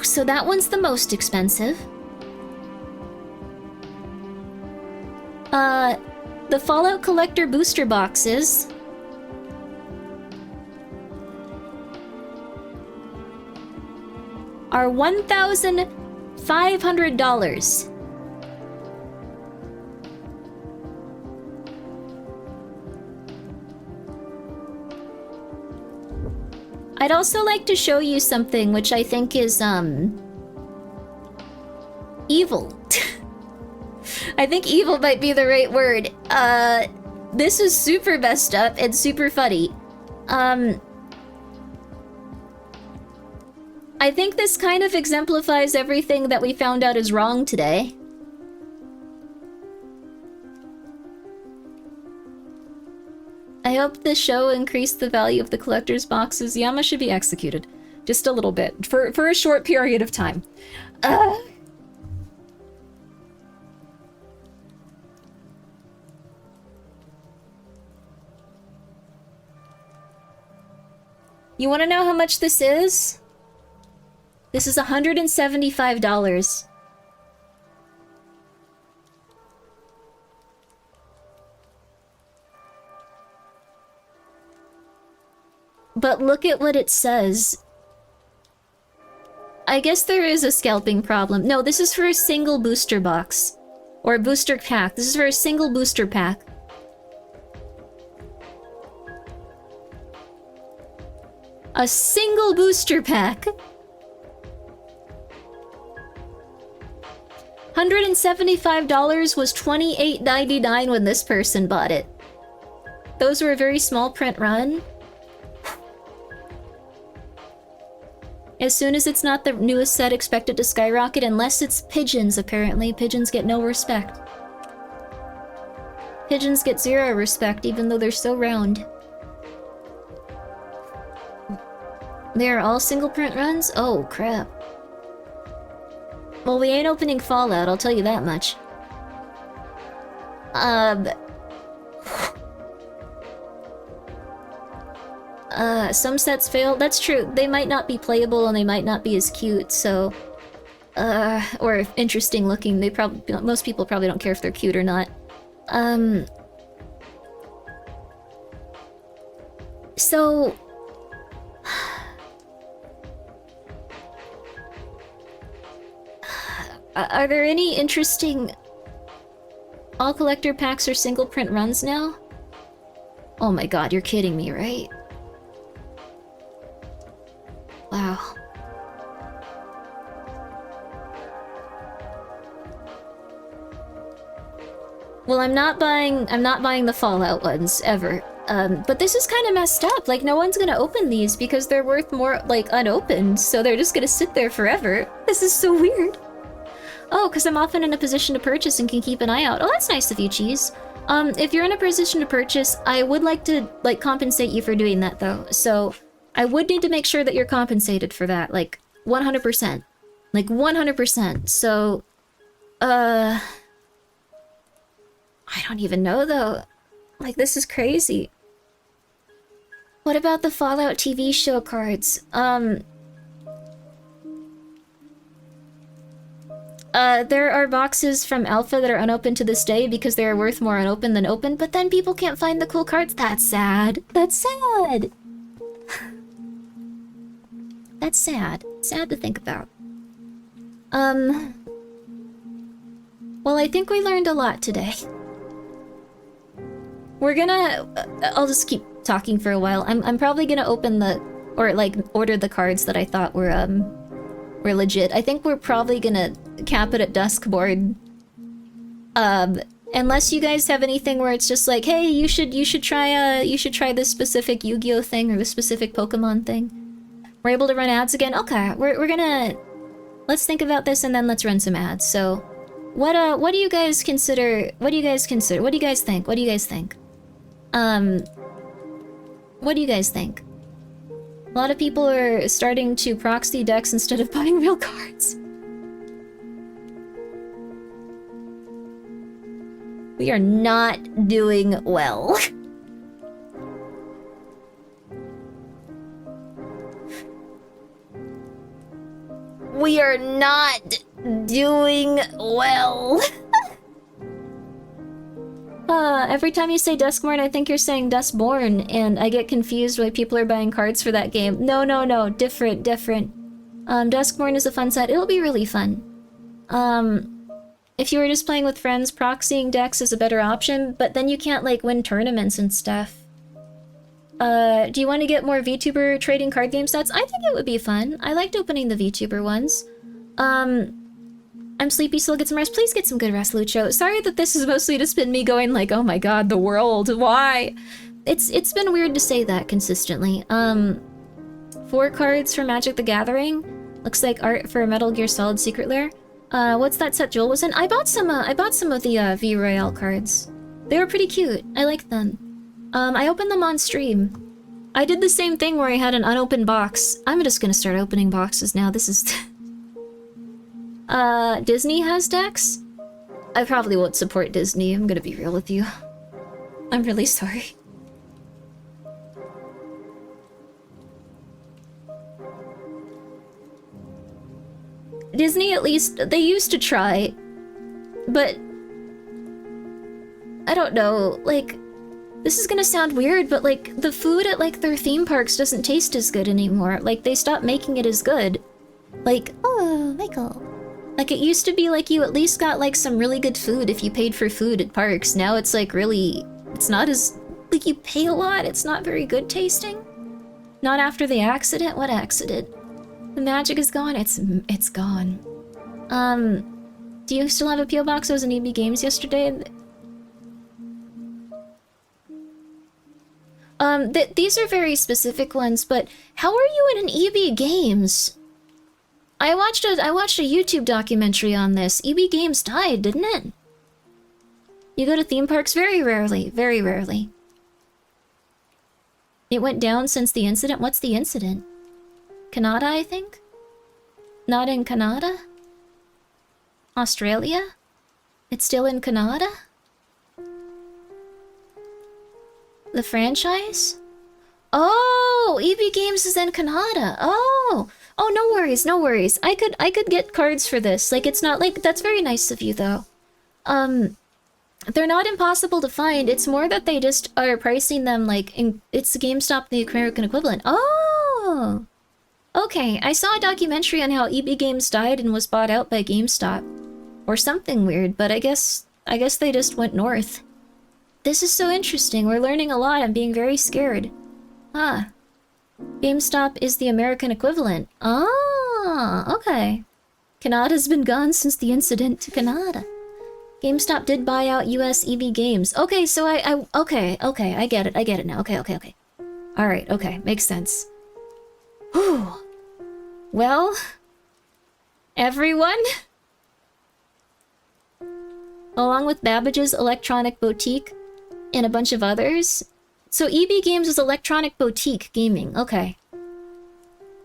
So that one's the most expensive. The Fallout Collector booster boxes are $1,500. I'd also like to show you something which I think is, evil. I think evil might be the right word. This is super messed up and super funny. I think this kind of exemplifies everything that we found out is wrong today. I hope this show increased the value of the collector's boxes. Yama should be executed. Just a little bit. For a short period of time. You want to know how much this is? This is $175. But look at what it says. I guess there is a scalping problem. No, this is for a single booster box. Or booster pack. This is for a single booster pack. A single booster pack. $175 was $28.99 when this person bought it. Those were a very small print run. As soon as it's not the newest set, expect it to skyrocket, unless it's pigeons, apparently. Pigeons get no respect. Pigeons get zero respect, even though they're so round. They're all single print runs? Oh, crap. Well, we ain't opening Fallout, I'll tell you that much. Some sets fail. That's true. They might not be playable and they might not be as cute, so... or interesting looking. They probably... Most people probably don't care if they're cute or not. So... Are there any interesting... all collector packs or single print runs now? Oh my god, you're kidding me, right? Wow. Well, I'm not buying the Fallout ones, ever. But this is kind of messed up. Like, no one's gonna open these because they're worth more, like, unopened, so they're just gonna sit there forever. This is so weird. Oh, because I'm often in a position to purchase and can keep an eye out. Oh, that's nice of you, Cheese. If you're in a position to purchase, I would like to, like, compensate you for doing that, though. So, I would need to make sure that you're compensated for that, like, 100%. Like, 100%. So, I don't even know, though. Like, this is crazy. What about the Fallout TV show cards? There are boxes from Alpha that are unopened to this day because they are worth more unopened than open, but then people can't find the cool cards. That's sad. That's sad. That's sad. Sad to think about. Well, I think we learned a lot today. We're gonna... I'll just keep talking for a while. I'm probably gonna open the... or, like, order the cards that I thought were legit. I think we're probably gonna cap it at Duskboard. Unless you guys have anything where it's just like, hey, you should try this specific Yu-Gi-Oh thing or this specific Pokemon thing. We're able to run ads again? Okay, we're gonna... Let's think about this and then let's run some ads. So, what do you guys consider... What do you guys consider... What do you guys think? What do you guys think? What do you guys think? A lot of people are starting to proxy decks instead of buying real cards. We are not doing well. We are not doing well. Every time you say Duskborn, I think you're saying Dustborn, and I get confused why people are buying cards for that game. No, different. Duskborn is a fun set. It'll be really fun. If you were just playing with friends, proxying decks is a better option, but then you can't, like, win tournaments and stuff. Do you want to get more VTuber trading card game sets? I think it would be fun. I liked opening the VTuber ones. I'm sleepy, so I'll get some rest. Please get some good rest, Lucho. Sorry that this has mostly just been me going like, oh my god, the world, why? It's been weird to say that consistently. 4 cards for Magic the Gathering. Looks like art for Metal Gear Solid Secret Lair. What's that set Joel was in? I bought some of the V Royale cards. They were pretty cute. I liked them. I opened them on stream. I did the same thing where I had an unopened box. I'm just gonna start opening boxes now. This is... Disney has decks? I probably won't support Disney, I'm gonna be real with you. I'm really sorry. Disney, at least, they used to try, but I don't know, like, this is gonna sound weird, but like, the food at like their theme parks doesn't taste as good anymore. Like, they stopped making it as good. Like, oh, Michael. Like, it used to be like you at least got like some really good food if you paid for food at parks. Now it's like really, it's not as, like, you pay a lot, it's not very good tasting. Not after the accident? What accident? The magic is gone? It's gone. Do you still have a P.O. box? I was in EB Games yesterday. These are very specific ones, but how are you in an EB Games? I watched a YouTube documentary on this. EB Games died, didn't it? You go to theme parks very rarely, very rarely. It went down since the incident? What's the incident? Canada, I think? Not in Canada? Australia? It's still in Canada? The franchise? Oh, EB Games is in Canada. Oh, no worries, no worries. I could get cards for this. Like, it's not like, that's very nice of you though. They're not impossible to find. It's more that they just are pricing them like it's GameStop, the American equivalent. Oh, okay. I saw a documentary on how EB Games died and was bought out by GameStop, or something weird. But I guess they just went north. This is so interesting. We're learning a lot. I'm being very scared. Ah. GameStop is the American equivalent. Ah, okay. Canada's been gone since the incident to Canada. GameStop did buy out US EB Games. Okay, so okay, I get it now. Okay. Alright, okay, makes sense. Whew. Well, everyone, along with Babbage's Electronic Boutique and a bunch of others. So EB Games is electronic boutique gaming. Okay.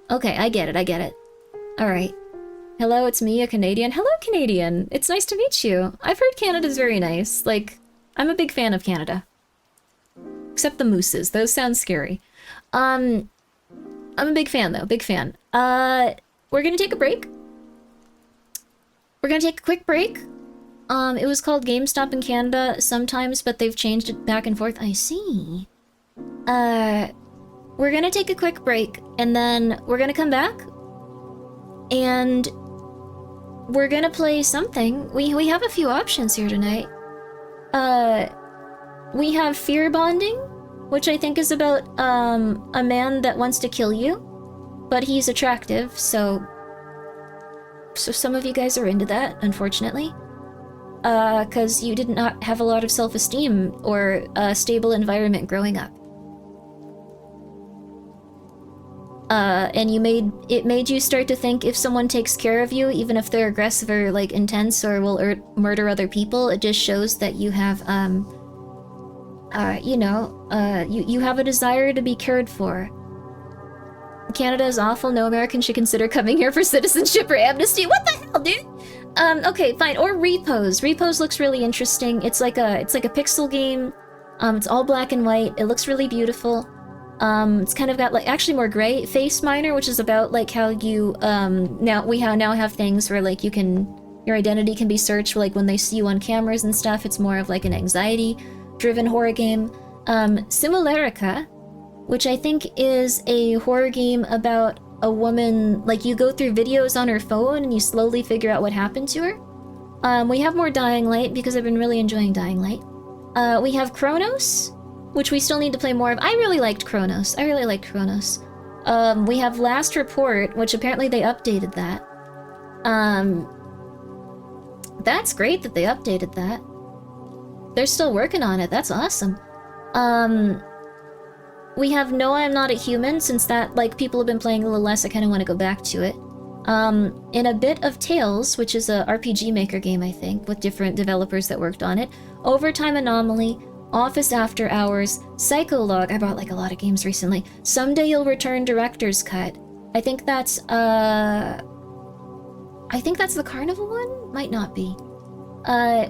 Okay, I get it. Alright. Hello, it's me, a Canadian. Hello, Canadian. It's nice to meet you. I've heard Canada's very nice. Like, I'm a big fan of Canada. Except the mooses. Those sound scary. I'm a big fan, though. Big fan. We're gonna take a break. We're gonna take a quick break. It was called GameStop in Canada sometimes, but they've changed it back and forth. I see. We're gonna take a quick break, and then we're gonna come back, and we're gonna play something. We have a few options here tonight. We have Fear Bonding, which I think is about, a man that wants to kill you, but he's attractive, so some of you guys are into that, unfortunately. Cause you did not have a lot of self-esteem or a stable environment growing up. And it made you start to think if someone takes care of you, even if they're aggressive or like intense or will murder other people, it just shows that you have, you have a desire to be cared for. Canada is awful. No American should consider coming here for citizenship or amnesty. What the hell, dude? Okay, fine. Or Repose. Repose looks really interesting. It's like a pixel game. It's all black and white. It looks really beautiful. It's kind of got like actually more gray. Face Miner, which is about like how you now have things where like your identity can be searched like when they see you on cameras and stuff. It's more of like an anxiety-driven horror game. Simularica, which I think is a horror game about a woman, like you go through videos on her phone and you slowly figure out what happened to her. We have more Dying Light because I've been really enjoying Dying Light. We have Chronos, which we still need to play more of. I really liked Chronos. We have Last Report, which apparently they updated that. That's great that they updated that. They're still working on it. That's awesome. We have No, I'm Not a Human, since that, like, people have been playing a little less, I kind of want to go back to it. In a bit of Tales, which is a RPG Maker game, I think, with different developers that worked on it. Overtime Anomaly, Office After Hours, Psycholog, I bought, like, a lot of games recently. Someday You'll Return Director's Cut. I think that's the Carnival one? Might not be.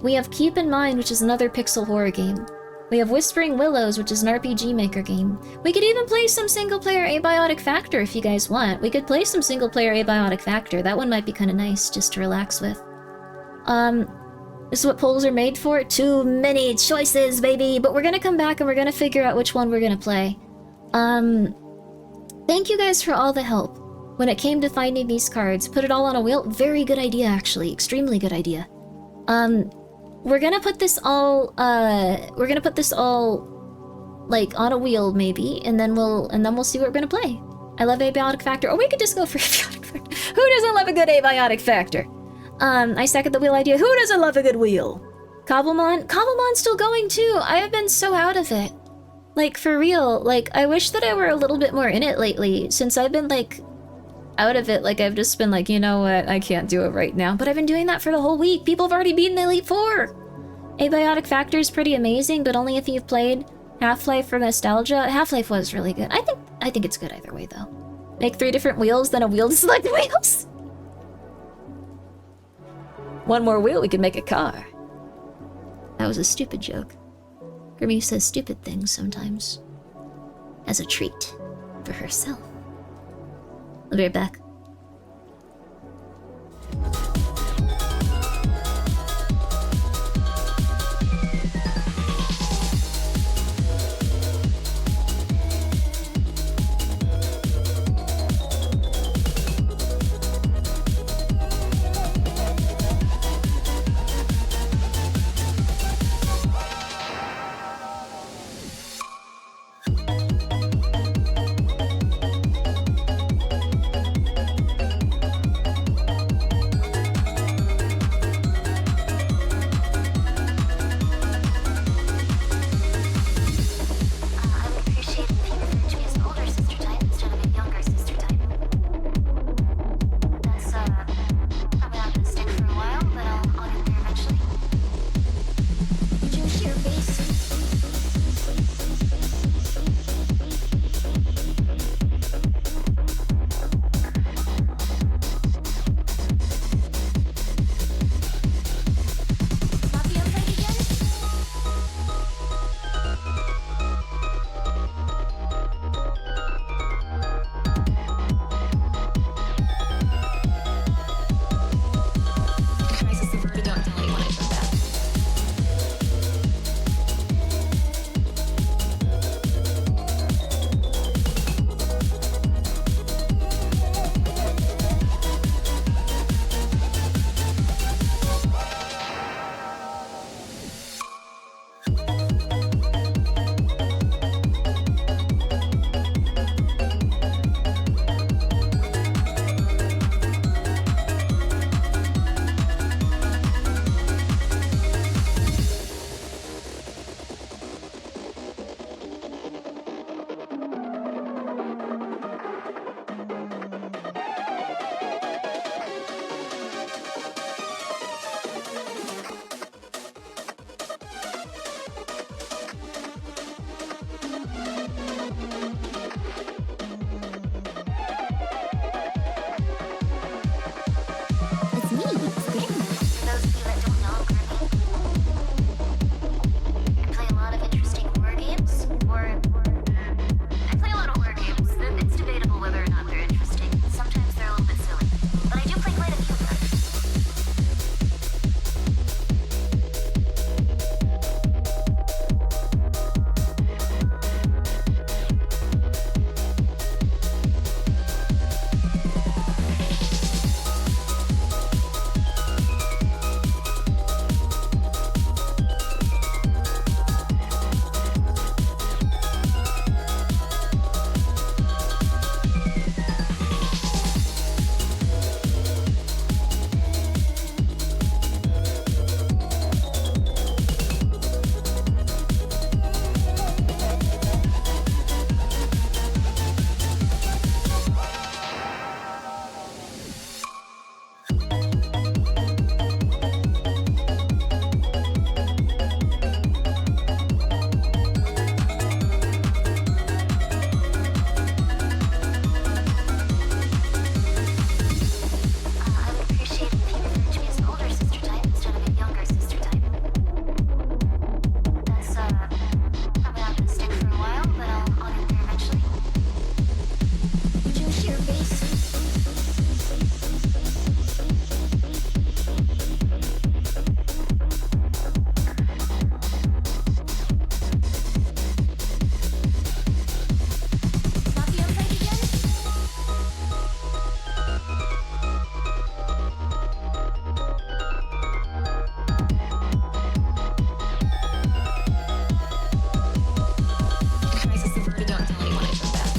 We have Keep in Mind, which is another pixel horror game. We have Whispering Willows, which is an RPG Maker game. We could even play some single-player Abiotic Factor if you guys want. We could play some single-player Abiotic Factor. That one might be kind of nice just to relax with. This is what polls are made for. Too many choices, baby! But we're gonna come back and we're gonna figure out which one we're gonna play. Thank you guys for all the help when it came to finding these cards. Put it all on a wheel. Very good idea, actually. Extremely good idea. We're gonna put this all, like, on a wheel, maybe, and then we'll see what we're gonna play. I love Abiotic Factor. Or we could just go for Abiotic Factor. Who doesn't love a good Abiotic Factor? I second the wheel idea. Who doesn't love a good wheel? Cobblemon? Cobblemon's still going, too. I have been so out of it. Like, for real, like, I wish that I were a little bit more in it lately, since I've been, like, out of it. Like, I've just been like, you know what, I can't do it right now. But I've been doing that for the whole week. People have already beaten Elite Four. Abiotic Factor is pretty amazing, but only if you've played Half-Life for nostalgia. Half-Life was really good. I think it's good either way, though. Make 3 different wheels, then a wheel to select the wheels. One more wheel, we can make a car. That was a stupid joke. Grimmi says stupid things sometimes. As a treat for herself. I'll be right back. Crisis averted, don't tell anyone I said that.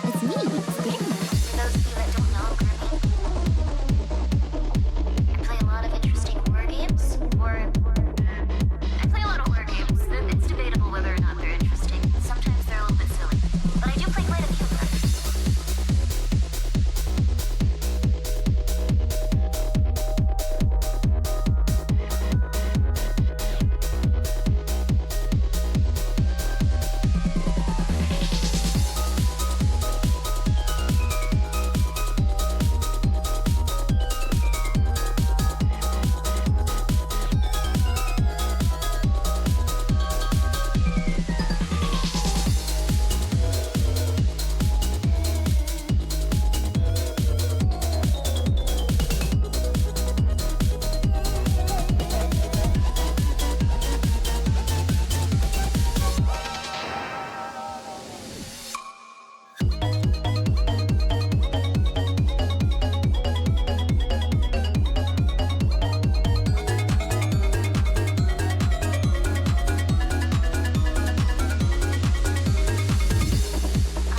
It's me, it's Grimmi. For those of you that don't know, Grimmi, I play a lot of interesting horror games, I play a lot of horror games. It's debatable whether or not they're interesting. Sometimes they're a little bit silly, but I do play quite a few of them.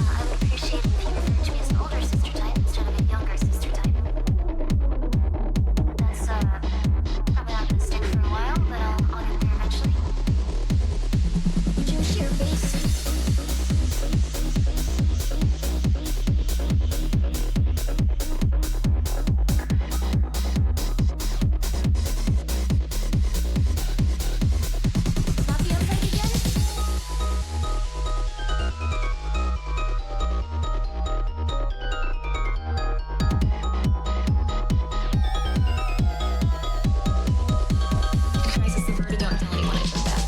I would appreciate it if you referred to me as an older sister type instead of a younger sister type. That's probably not gonna stick for a while, but I'll get there eventually. Would you share base? Not the outside again? Crisis averted, don't tell anyone I said that.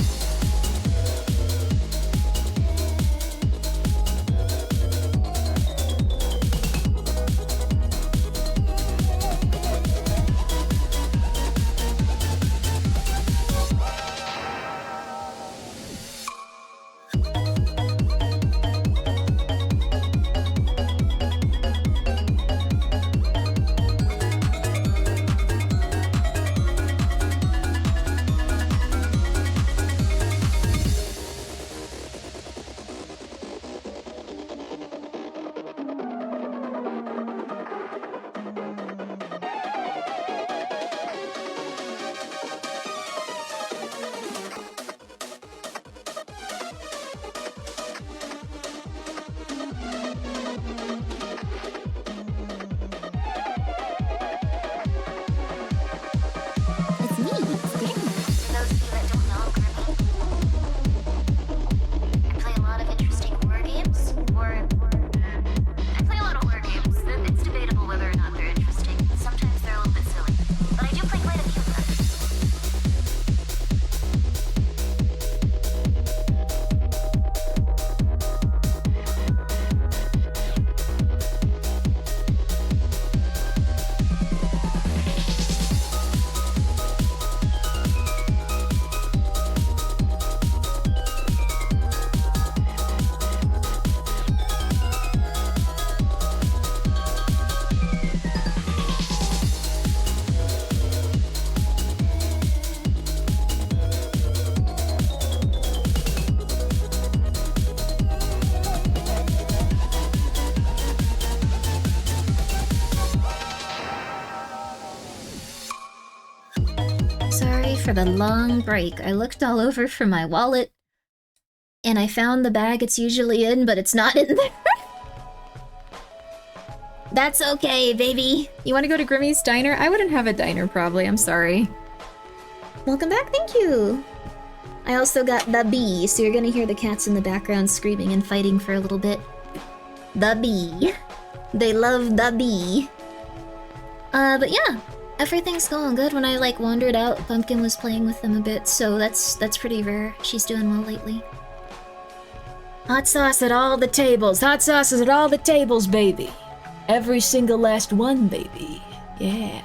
It's me, it's Grimmi. For those of you that don't know, Grimmi, I play a lot of interesting horror games, I play a lot of horror games. It's debatable whether or not they're interesting. Sometimes they're a little bit silly, but I do play quite a few of them. Sorry for the long break. I looked all over for my wallet, and I found the bag it's usually in, but it's not in there. That's okay, baby. You want to go to Grimmi's Diner? I wouldn't have a diner, probably. I'm sorry. Welcome back, thank you. I also got the bee, so you're gonna hear the cats in the background screaming and fighting for a little bit. The bee. They love the bee. But yeah, everything's going good. When I like wandered out, Pumpkin was playing with them a bit, so that's pretty rare. She's doing well lately. Hot sauce at all the tables. Hot sauces at all the tables, baby. Every single last one, baby. Yeah.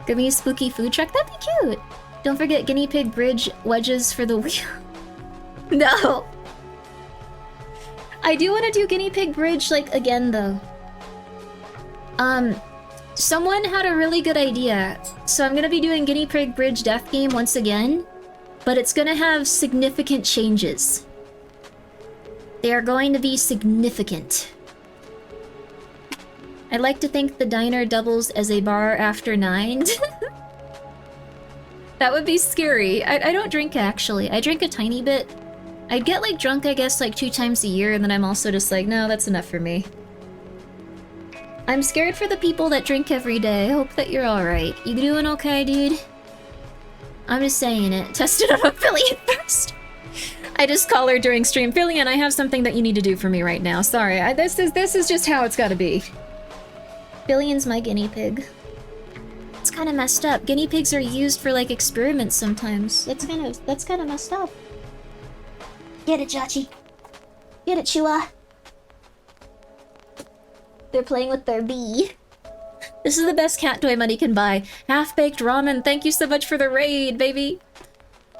Give me a spooky food truck. That'd be cute. Don't forget guinea pig bridge wedges for the wheel. No. I do want to do guinea pig bridge, like, again, though. Someone had a really good idea. So I'm gonna be doing guinea pig bridge death game once again, but it's gonna have significant changes. They are going to be significant. I'd like to think the diner doubles as a bar after 9. That would be scary. I don't drink, actually. I drink a tiny bit. I'd get, like, drunk, I guess, like 2 times a year, and then I'm also just like, no, that's enough for me. I'm scared for the people that drink every day. I hope that you're alright. You doing okay, dude? I'm just saying it. Test it on Affiliate first. I just call her during stream. Fillion, I have something that you need to do for me right now. Sorry, this is just how it's gotta be. Billion's my guinea pig. It's kind of messed up. Guinea pigs are used for like experiments sometimes. That's kind of messed up. Get it, Jachi. Get it, Chua. They're playing with their bee. This is the best cat toy money can buy. Half-baked ramen. Thank you so much for the raid, baby.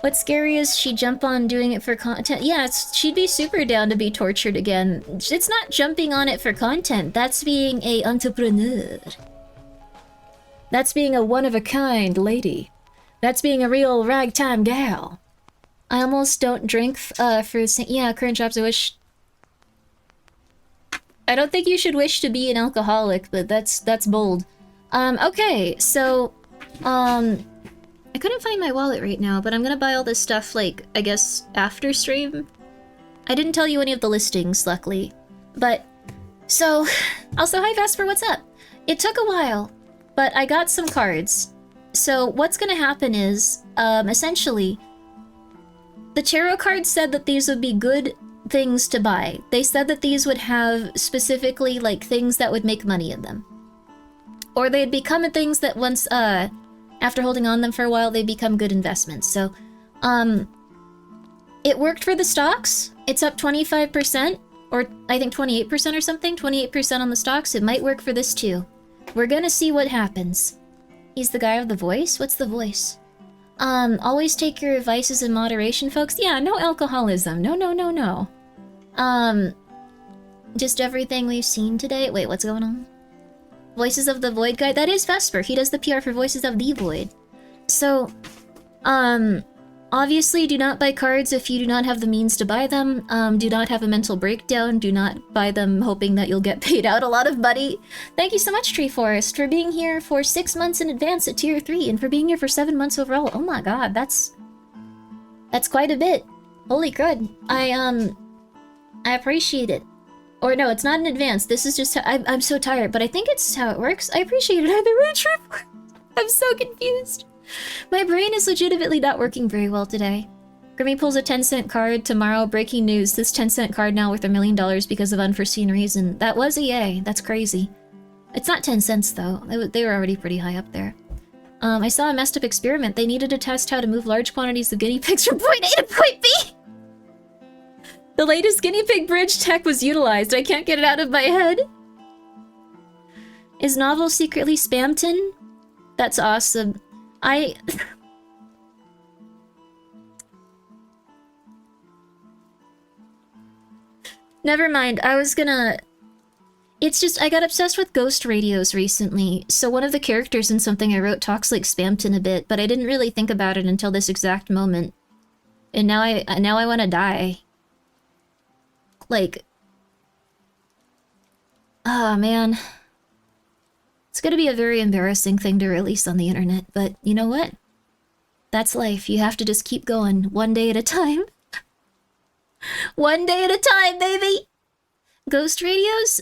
What's scary is she'd jump on doing it for content. Yeah, she'd be super down to be tortured again. It's not jumping on it for content. That's being a entrepreneur. That's being a one-of-a-kind lady. That's being a real ragtime gal. I almost don't drink for... Yeah, current jobs, I wish... I don't think you should wish to be an alcoholic, but that's bold. Okay, so... I couldn't find my wallet right now, but I'm gonna buy all this stuff, like, I guess, after stream? I didn't tell you any of the listings, luckily. But, so... Also, hi Vesper, what's up? It took a while, but I got some cards. So, what's gonna happen is, essentially... The tarot cards said that these would be good things to buy. They said that these would have, specifically, like, things that would make money in them. Or they'd become things that once, after holding on them for a while, they become good investments. So, it worked for the stocks. It's up 25%, or I think 28% or something. 28% on the stocks. It might work for this too. We're gonna see what happens. He's the guy with the voice? What's the voice? Always take your vices in moderation, folks. Yeah, no alcoholism. No, no, no, no. Just everything we've seen today. Wait, what's going on? Voices of the Void guy? That is Vesper. He does the PR for Voices of the Void. So, obviously do not buy cards if you do not have the means to buy them. Do not have a mental breakdown. Do not buy them hoping that you'll get paid out a lot of money. Thank you so much, Tree Forest, for being here for 6 months in advance at Tier 3, and for being here for 7 months overall. Oh my god, that's quite a bit. Holy crud. I appreciate it. Or no, it's not in advance. This is just how I'm so tired, but I think it's how it works. I appreciate it either way, Tree Forest. I'm so confused. My brain is legitimately not working very well today. Grimmi pulls a 10-cent card tomorrow. Breaking news. This 10-cent card now worth $1 million because of unforeseen reason. That was a yay. That's crazy. It's not 10 cents, though. They were already pretty high up there. I saw a messed up experiment. They needed to test how to move large quantities of guinea pigs from point A to point B! The latest guinea pig bridge tech was utilized. I can't get it out of my head. Is novel secretly Spamton? That's awesome. Never mind, I was gonna... It's just, I got obsessed with ghost radios recently, so one of the characters in something I wrote talks like Spamton a bit, but I didn't really think about it until this exact moment. And now I wanna die. Like... Ah, man. It's gonna be a very embarrassing thing to release on the internet, but you know what? That's life. You have to just keep going, one day at a time. One day at a time, baby. Ghost radios?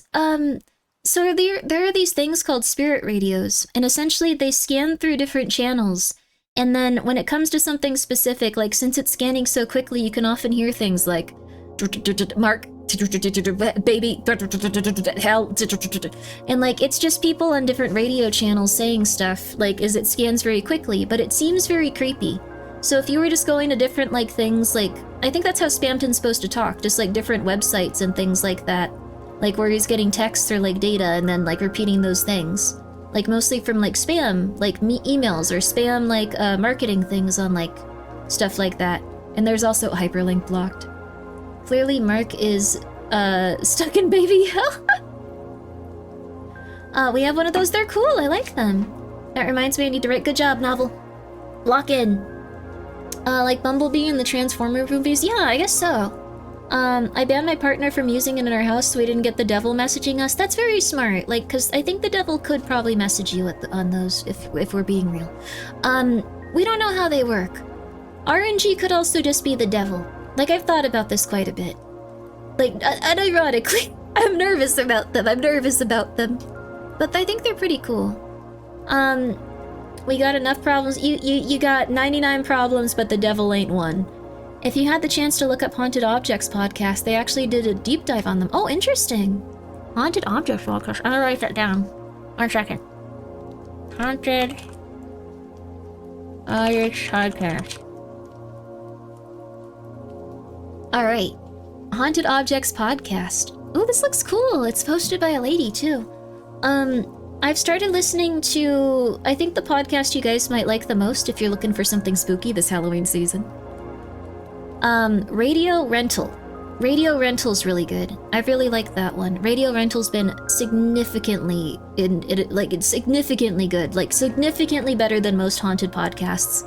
So there are these things called spirit radios, and essentially they scan through different channels. And then when it comes to something specific, like since it's scanning so quickly, you can often hear things like Mark, baby, hell, and like it's just people on different radio channels saying stuff like as it scans very quickly, but it seems very creepy. So if you were just going to different like things, like I think that's how Spamton's supposed to talk, just like different websites and things like that, like where he's getting texts or like data and then like repeating those things, like mostly from like spam, like emails or spam like marketing things on like stuff like that. And there's also hyperlink blocked. Clearly Mark is stuck in baby hell. We have one of those. They're cool. I like them. That reminds me, I need to write good job novel. Lock in. Like Bumblebee in the Transformer movies? Yeah, I guess so. I banned my partner from using it in our house so we didn't get the devil messaging us. That's very smart, like, because I think the devil could probably message you on those, if we're being real. We don't know how they work. RNG could also just be the devil. Like, I've thought about this quite a bit. Like, unironically, I'm nervous about them. But I think they're pretty cool. We got enough problems. You got 99 problems, but the devil ain't one. If you had the chance to look up Haunted Objects podcast, they actually did a deep dive on them. Oh, interesting. Haunted Objects podcast. I'm gonna write that down. 1 second. Haunted Objects podcast. Alright. Haunted Objects podcast. Oh, this looks cool. It's posted by a lady, too. I've started listening to, I think the podcast you guys might like the most if you're looking for something spooky this Halloween season. Radio Rental. Radio Rental's really good. I really like that one. Radio Rental's been significantly significantly good, like significantly better than most haunted podcasts.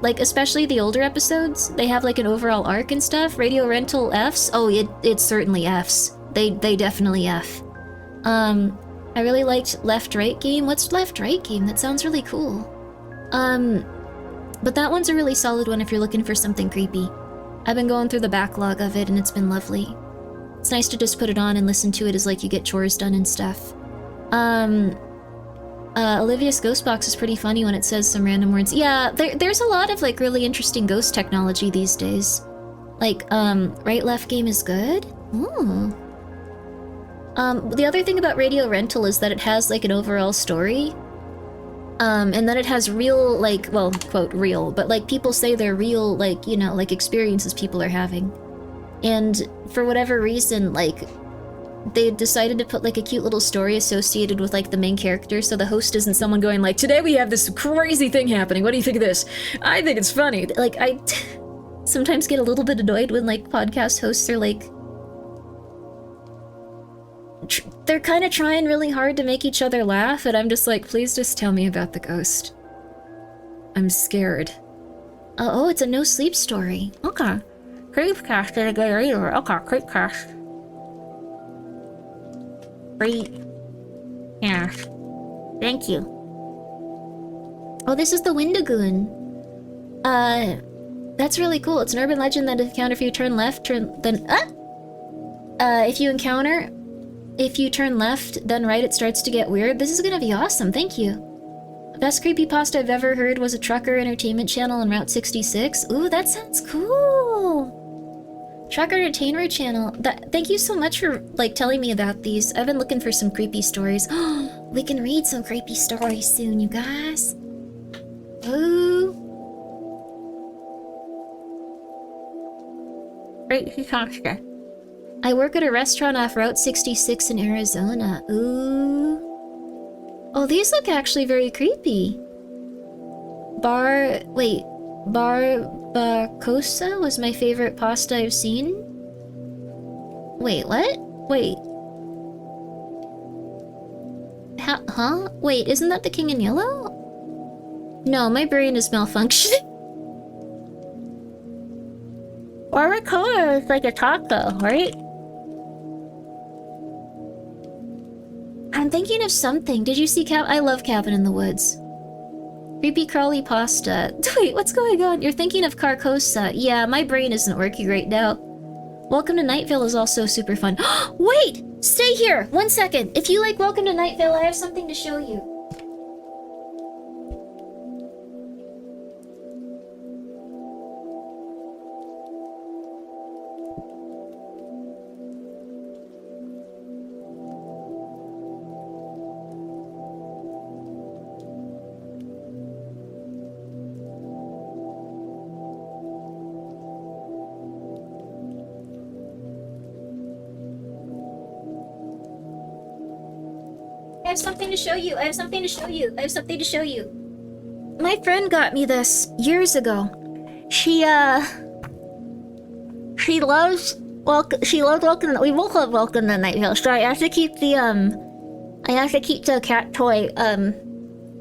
Like especially the older episodes, they have like an overall arc and stuff. Radio Rental F's. Oh, it certainly F's. They definitely F. I really liked Left Right Game. What's Left Right Game? That sounds really cool. But that one's a really solid one if you're looking for something creepy. I've been going through the backlog of it and it's been lovely. It's nice to just put it on and listen to it as like you get chores done and stuff. Olivia's Ghost Box is pretty funny when it says some random words. Yeah, there's a lot of like really interesting ghost technology these days. Like, Right Left Game is good? Ooh. The other thing about Radio Rental is that it has like an overall story. And then it has real, like, well, quote, real, but like people say they're real, like, you know, like experiences people are having. And for whatever reason, like, they decided to put like a cute little story associated with like the main character, so the host isn't someone going like, today we have this crazy thing happening, what do you think of this? I think it's funny. Like, I sometimes get a little bit annoyed when like podcast hosts are like, they're kind of trying really hard to make each other laugh, and I'm just like, please just tell me about the ghost. I'm scared. Oh, it's a no sleep story. Okay. Creepcast did a good reader. Okay, Creepcast. Great. Yeah. Thank you. Oh, this is the Windigoon. That's really cool. It's an urban legend that if you turn left, if you turn left, then right, it starts to get weird. This is gonna be awesome, thank you. The best creepypasta I've ever heard was a Trucker Entertainment Channel on Route 66. Ooh, that sounds cool! Trucker Entertainment Channel. Thank you so much for, like, telling me about these. I've been looking for some creepy stories. We can read some creepy stories soon, you guys. Ooh. Creepypasta. I work at a restaurant off Route 66 in Arizona. Ooh. Oh, these look actually very creepy. Barbacoa was my favorite pasta I've seen. Wait, what? Wait. Huh? Wait, isn't that the King in Yellow? No, my brain is malfunctioning. Barbacoa is like a taco, right? I'm thinking of something. Did you see I love Cabin in the Woods. Creepy crawly pasta. Wait, what's going on? You're thinking of Carcosa. Yeah, my brain isn't working right now. Welcome to Night Vale is also super fun. Wait! Stay here! 1 second! If you like Welcome to Night Vale, I have something to show you. I have something to show you. I have something to show you. I have something to show you. My friend got me this years ago. She loves Welcome. We both love Welcome to Night Vale. So I have to keep the cat toy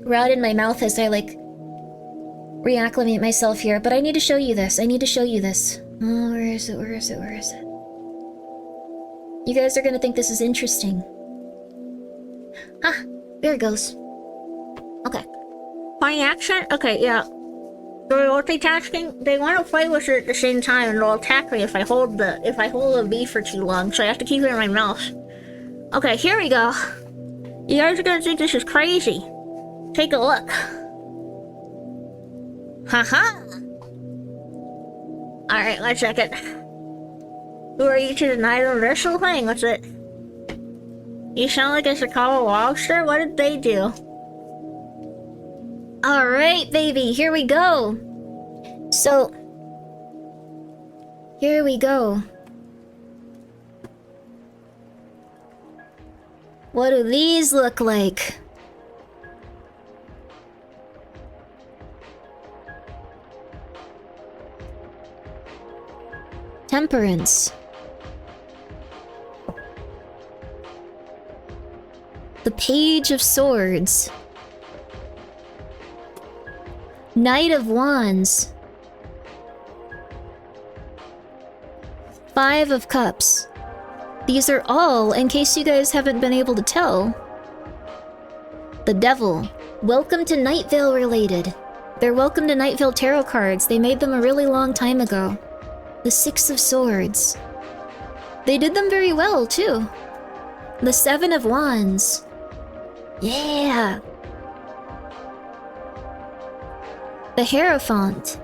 right in my mouth as I like reacclimate myself here. But I need to show you this. I need to show you this. Oh, where is it? Where is it? Where is it? You guys are gonna think this is interesting. Ah, there it goes. Okay. Funny accent? Okay, yeah. They're multitasking. They want to play with it at the same time, and they'll attack me if I hold the B for too long. So I have to keep it in my mouth. Okay, here we go. You guys are gonna think this is crazy. Take a look. Haha. All right, 1 second. Who are you to deny them this whole thing? What's it? You sound like a Chicago lobster? What did they do? Alright, baby, here we go. So, here we go. What do these look like? Temperance. The Page of Swords. Knight of Wands. 5 of Cups. These are all, in case you guys haven't been able to tell, the Devil. Welcome to Night Vale related. They're Welcome to Night Vale tarot cards. They made them a really long time ago. The 6 of Swords. They did them very well, too. The 7 of Wands. Yeah! The Hierophant.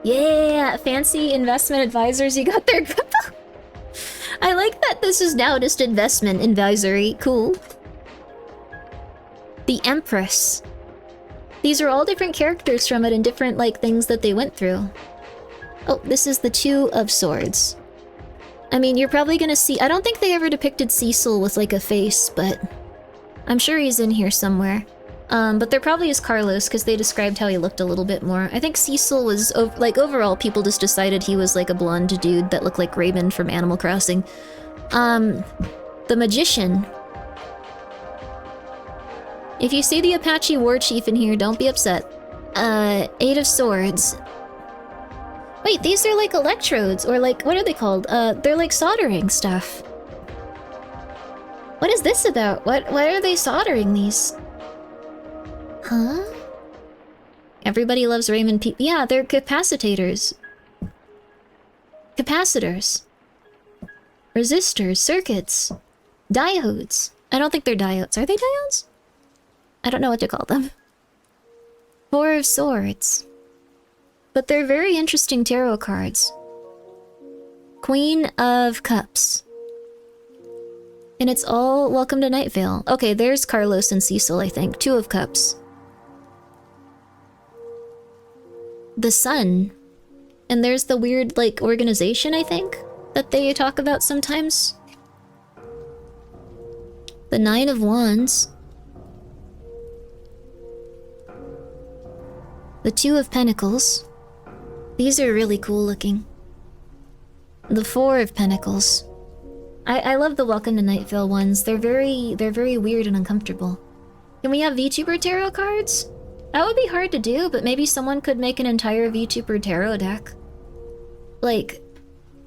Yeah! Fancy investment advisors, you got their crypto. I like that this is now just investment advisory. Cool. The Empress. These are all different characters from it and different, like, things that they went through. Oh, this is the 2 of Swords. I mean, you're probably gonna see... I don't think they ever depicted Cecil with, like, a face, but... I'm sure he's in here somewhere. But there probably is Carlos, because they described how he looked a little bit more. I think Cecil was... like, overall, people just decided he was, like, a blonde dude that looked like Raven from Animal Crossing. The Magician. If you see the Apache War Chief in here, don't be upset. 8 of Swords. Wait, these are like electrodes, or like, what are they called? They're like soldering stuff. What is this about? Why are they soldering these? Huh? Everybody loves Raymond P. Yeah, they're capacitors. Capacitors. Resistors, circuits. Diodes. I don't think they're diodes. Are they diodes? I don't know what to call them. 4 of Swords. But they're very interesting tarot cards. Queen of Cups. And it's all Welcome to Night Vale. Okay, there's Carlos and Cecil, I think. 2 of Cups. The Sun. And there's the weird, like, organization, I think, that they talk about sometimes. The 9 of Wands. The 2 of Pentacles. These are really cool looking. The 4 of Pentacles. I love the Welcome to Night Vale ones. They're very weird and uncomfortable. Can we have VTuber tarot cards? That would be hard to do, but maybe someone could make an entire VTuber tarot deck. Like,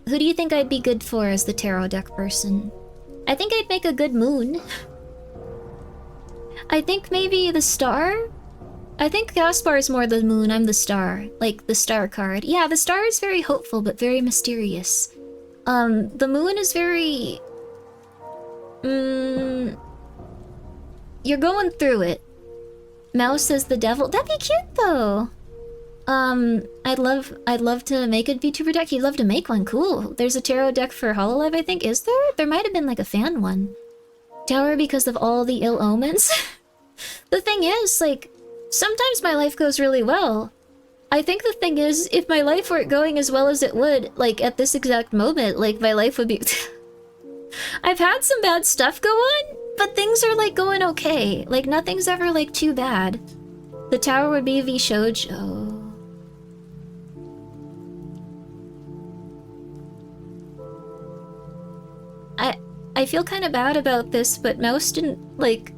who do you think I'd be good for as the tarot deck person? I think I'd make a good moon. I think maybe the star? I think Gaspar's more the moon, I'm the star. Like, the star card. Yeah, the star is very hopeful, but very mysterious. The moon is very... You're going through it. Mouse says the devil. That'd be cute though. I'd love to make a VTuber deck. You'd love to make one. Cool. There's a tarot deck for Hololive, I think. Is there? There might have been like a fan one. Tower because of all the ill omens. The thing is, like, sometimes my life goes really well. I think the thing is, if my life weren't going as well as it would, like, at this exact moment, like, my life would be... I've had some bad stuff go on, but things are, like, going okay. Like, nothing's ever, like, too bad. The tower would be V Shoujo. I feel kind of bad about this, but Mouse didn't, like,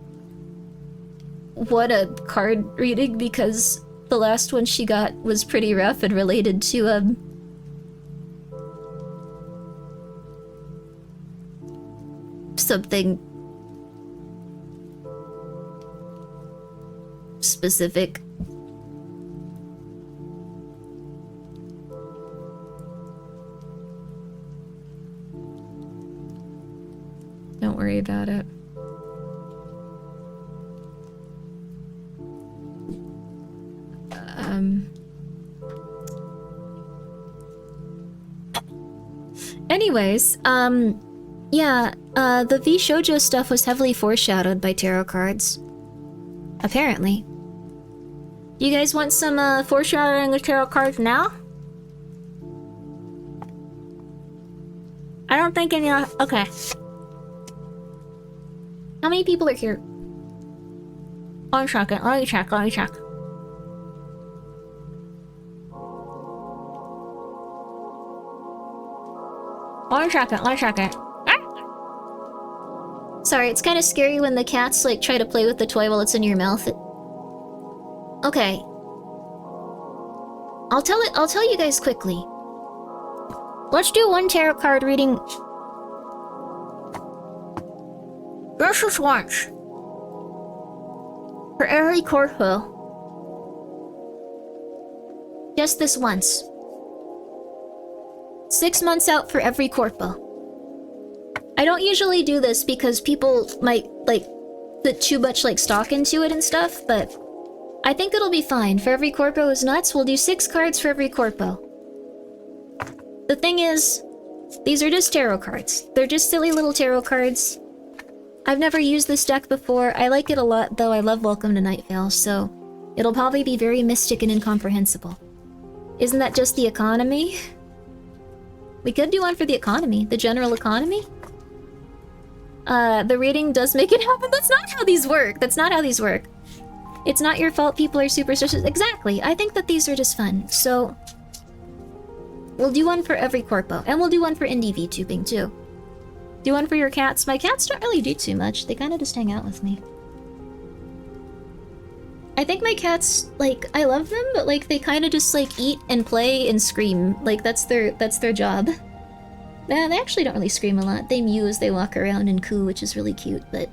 want a card reading because the last one she got was pretty rough and related to, something specific. Don't worry about it. Anyways, yeah, the V Shoujo stuff was heavily foreshadowed by tarot cards. Apparently. You guys want some, foreshadowing of tarot cards now? I don't think any... Okay. How many people are here? One second, let me check. One second. Ah! Sorry, it's kind of scary when the cats, like, try to play with the toy while it's in your mouth. Okay. I'll tell you guys quickly. Let's do one tarot card reading. Just once. For every corpo. Just this once. 6 months out for every corpo. I don't usually do this because people might, like, put too much, like, stock into it and stuff, but I think it'll be fine. For every corpo is nuts, we'll do 6 cards for every corpo. The thing is, these are just tarot cards. They're just silly little tarot cards. I've never used this deck before. I like it a lot, though. I love Welcome to Night Vale, so it'll probably be very mystic and incomprehensible. Isn't that just the economy? We could do one for the economy. The general economy? The reading does make it happen. That's not how these work. It's not your fault people are superstitious. Exactly. I think that these are just fun. So, we'll do one for every corpo. And we'll do one for indie VTubing, too. Do one for your cats. My cats don't really do too much. They kind of just hang out with me. I think my cats, like, I love them, but, like, they kind of just, like, eat and play and scream. Like, that's their job. Nah, they actually don't really scream a lot. They mew as they walk around and coo, which is really cute, but...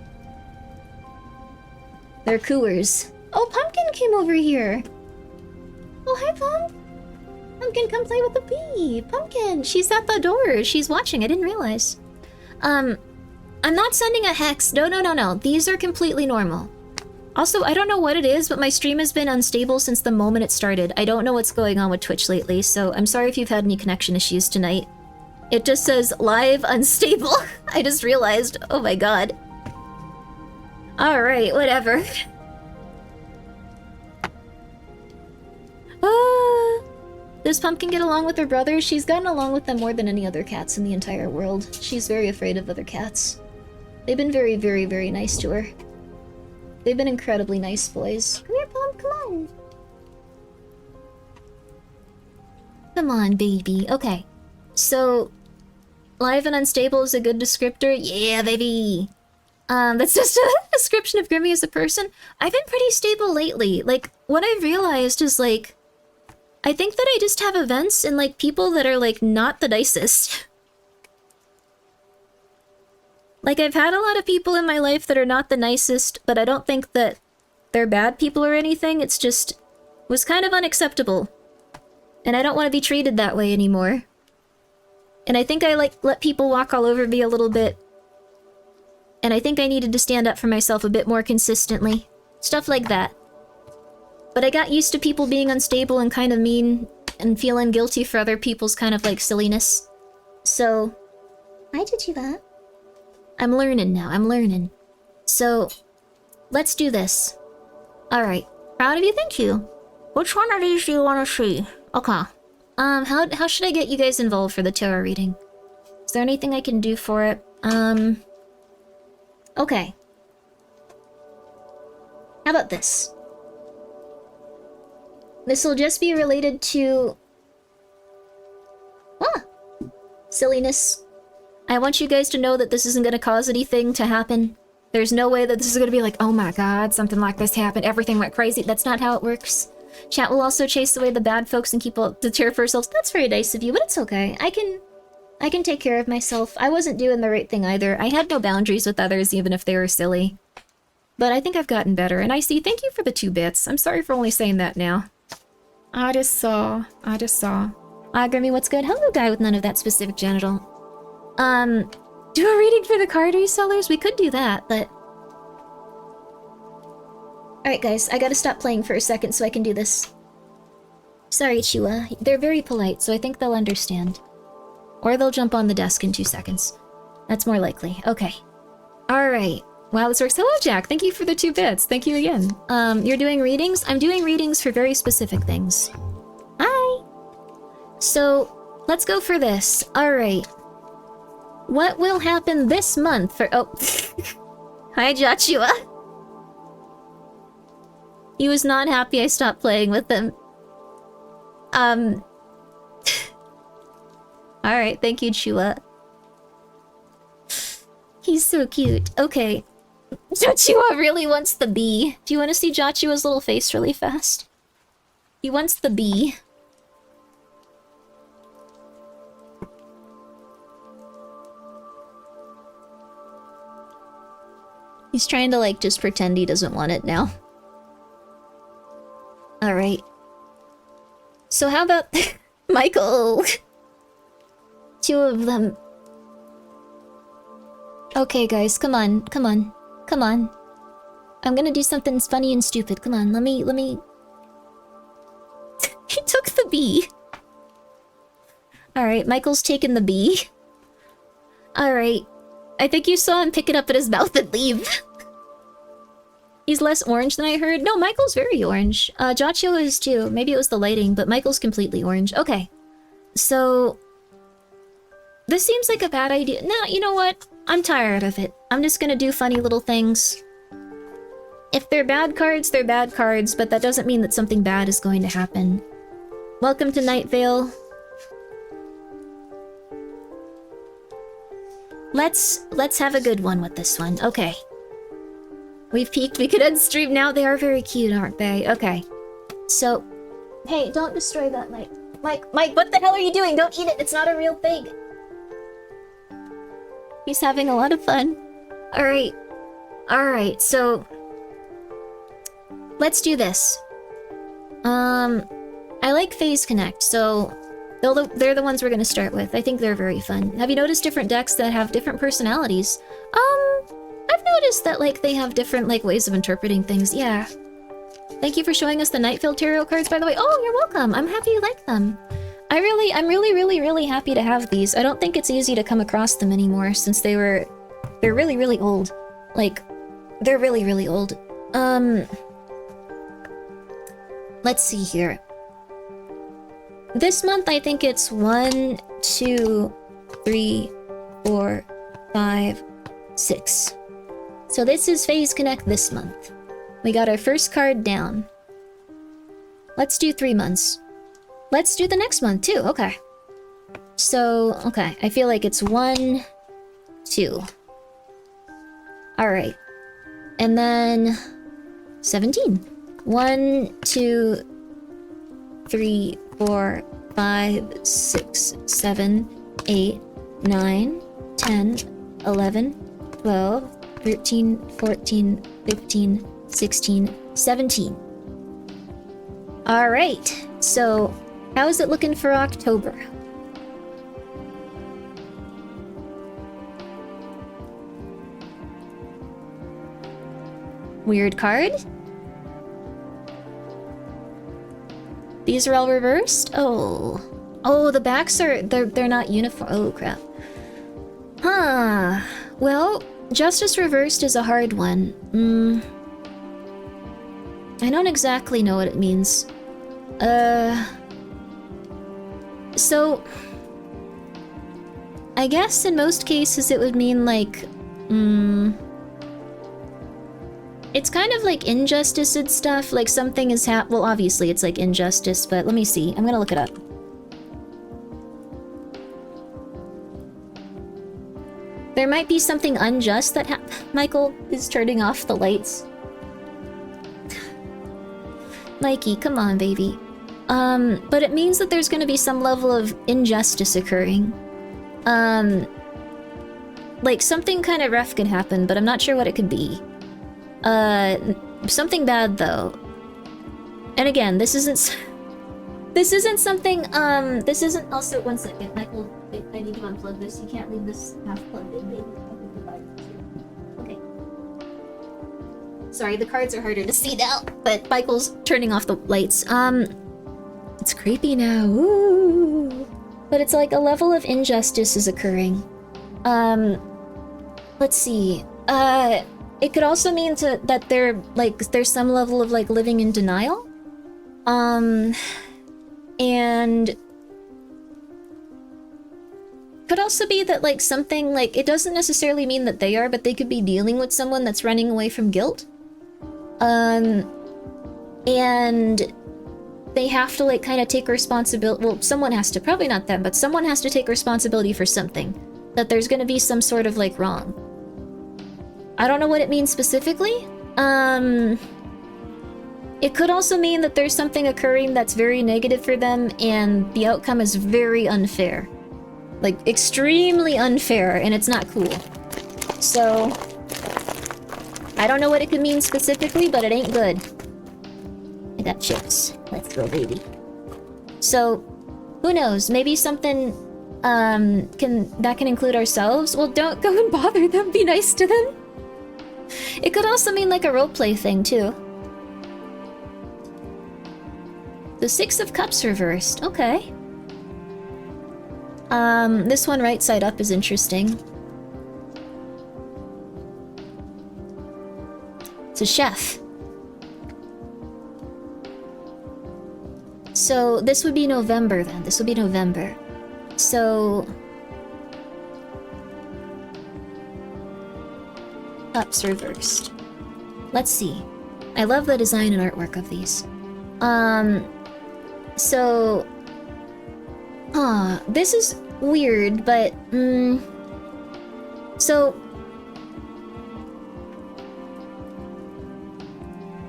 they're cooers. Oh, Pumpkin came over here! Oh, hi, Pump! Pumpkin, come play with the bee! Pumpkin! She's at the door! She's watching, I didn't realize. I'm not sending a hex. No. These are completely normal. Also, I don't know what it is, but my stream has been unstable since the moment it started. I don't know what's going on with Twitch lately, so I'm sorry if you've had any connection issues tonight. It just says, live unstable. I just realized. Oh my god. Alright, whatever. Does Pumpkin get along with her brothers? She's gotten along with them more than any other cats in the entire world. She's very afraid of other cats. They've been very, very, very nice to her. They've been incredibly nice boys. Come here, Pump, come on. Come on, baby. Okay. So, live and unstable is a good descriptor? Yeah, baby! That's just a description of Grimmi as a person. I've been pretty stable lately. Like, what I've realized is, like, I think that I just have events and, like, people that are, like, not the nicest. Like, I've had a lot of people in my life that are not the nicest, but I don't think that they're bad people or anything. It's just... was kind of unacceptable. And I don't want to be treated that way anymore. And I think I let people walk all over me a little bit. And I think I needed to stand up for myself a bit more consistently. Stuff like that. But I got used to people being unstable and kind of mean and feeling guilty for other people's kind of like silliness. So, I did you that. I'm learning now, I'm learning. So, let's do this. Alright. Proud of you, thank you. Which one of these do you want to see? Okay. How should I get you guys involved for the tarot reading? Is there anything I can do for it? Okay. How about this? This will just be related to... silliness. I want you guys to know that this isn't going to cause anything to happen. There's no way that this is going to be like, oh my god, something like this happened, everything went crazy. That's not how it works. Chat will also chase away the bad folks and keep the terror for ourselves. That's very nice of you, but it's okay. I can take care of myself. I wasn't doing the right thing either. I had no boundaries with others, even if they were silly. But I think I've gotten better, and I see. Thank you for the 2 bits. I'm sorry for only saying that now. I just saw. Grimmi, what's good? Hello, guy with none of that specific genital. Do a reading for the card resellers? We could do that, but... Alright, guys, I gotta stop playing for a second so I can do this. Sorry, Chua. They're very polite, so I think they'll understand. Or they'll jump on the desk in 2 seconds. That's more likely. Okay. Alright. Wow, this works. Hello, Jack. Thank you for the 2 bits. Thank you again. You're doing readings? I'm doing readings for very specific things. Hi! So, let's go for this. Alright. What will happen this month for- oh. Hi, Joshua. He was not happy I stopped playing with him. Alright, thank you, Chua. He's so cute. Okay. Joshua really wants the bee. Do you want to see Joshua's little face really fast? He wants the bee. He's trying to, like, just pretend he doesn't want it now. Alright. So how about... Michael! 2 of them. Okay, guys, come on, come on, come on. I'm gonna do something funny and stupid. Come on, let me... He took the bee. Alright, Michael's taken the bee. Alright. I think you saw him pick it up in his mouth and leave. He's less orange than I heard. No, Michael's very orange. Joshua is too. Maybe it was the lighting, but Michael's completely orange. Okay. So... this seems like a bad idea. No, you know what? I'm tired of it. I'm just gonna do funny little things. If they're bad cards, they're bad cards, but that doesn't mean that something bad is going to happen. Welcome to Night Vale. Let's have a good one with this one. Okay. We've peaked. We could end stream now. They are very cute, aren't they? Okay. So, hey, don't destroy that, Mike. Mike, what the hell are you doing? Don't eat it. It's not a real thing. He's having a lot of fun. Alright. Alright, so... let's do this. I like Phase Connect, so... they're the ones we're gonna start with. I think they're very fun. Have you noticed different decks that have different personalities? I've noticed that, like, they have different, like, ways of interpreting things. Yeah. Thank you for showing us the Nightfield Tarot cards, by the way. Oh, you're welcome. I'm happy you like them. I'm really happy to have these. I don't think it's easy to come across them anymore since they're really old. Like, they're really old. Let's see here. This month I think it's 1, 2, 3, 4, 5, 6. So this is Phase Connect this month. We got our first card down. Let's do 3 months. Let's do the next month too, okay. So, okay, I feel like it's 1, 2. Alright. And then... 17. 1, 2, 3, 4, 5, 6, 7, 8, 9, 10, 11, 12, 13, 14, 15, 16, 17. Alright, so how is it looking for October? Weird card. These are all reversed? Oh. Oh, the backs are... They're not uniform. Oh, crap. Huh. Well, Justice Reversed is a hard one. I don't exactly know what it means. So... I guess in most cases it would mean, like... It's kind of like injustice and stuff, like something is well, obviously it's like injustice, but let me see. I'm gonna look it up. There might be something unjust that Michael is turning off the lights. Mikey, come on, baby. But it means that there's gonna be some level of injustice occurring. Like something kind of rough could happen, but I'm not sure what it could be. Something bad though. And again, this isn't something, this isn't also, one second, Michael, I need to unplug this. You can't leave this half plugged in, baby. Okay. Sorry, the cards are harder to see now, but Michael's turning off the lights. It's creepy now, ooh. But it's like a level of injustice is occurring. Let's see, it could also mean that there's some level of like living in denial. And could also be that like something like, it doesn't necessarily mean that they are, but they could be dealing with someone that's running away from guilt. And they have to like kind of take responsibility. Well, someone has to, probably not them, but someone has to take responsibility for something. That there's gonna be some sort of like wrong. I don't know what it means specifically. It could also mean that there's something occurring that's very negative for them and the outcome is very unfair. Like, extremely unfair, and it's not cool. So, I don't know what it could mean specifically, but it ain't good. I got chips. Let's go, baby. So, who knows? Maybe something can include ourselves? Well, don't go and bother them. Be nice to them. It could also mean like a roleplay thing, too. The Six of Cups reversed. Okay. This one right side up is interesting. It's a chef. So this would be November then. This would be November. So... Cups reversed. Let's see. I love the design and artwork of these. So... this is weird, but... So...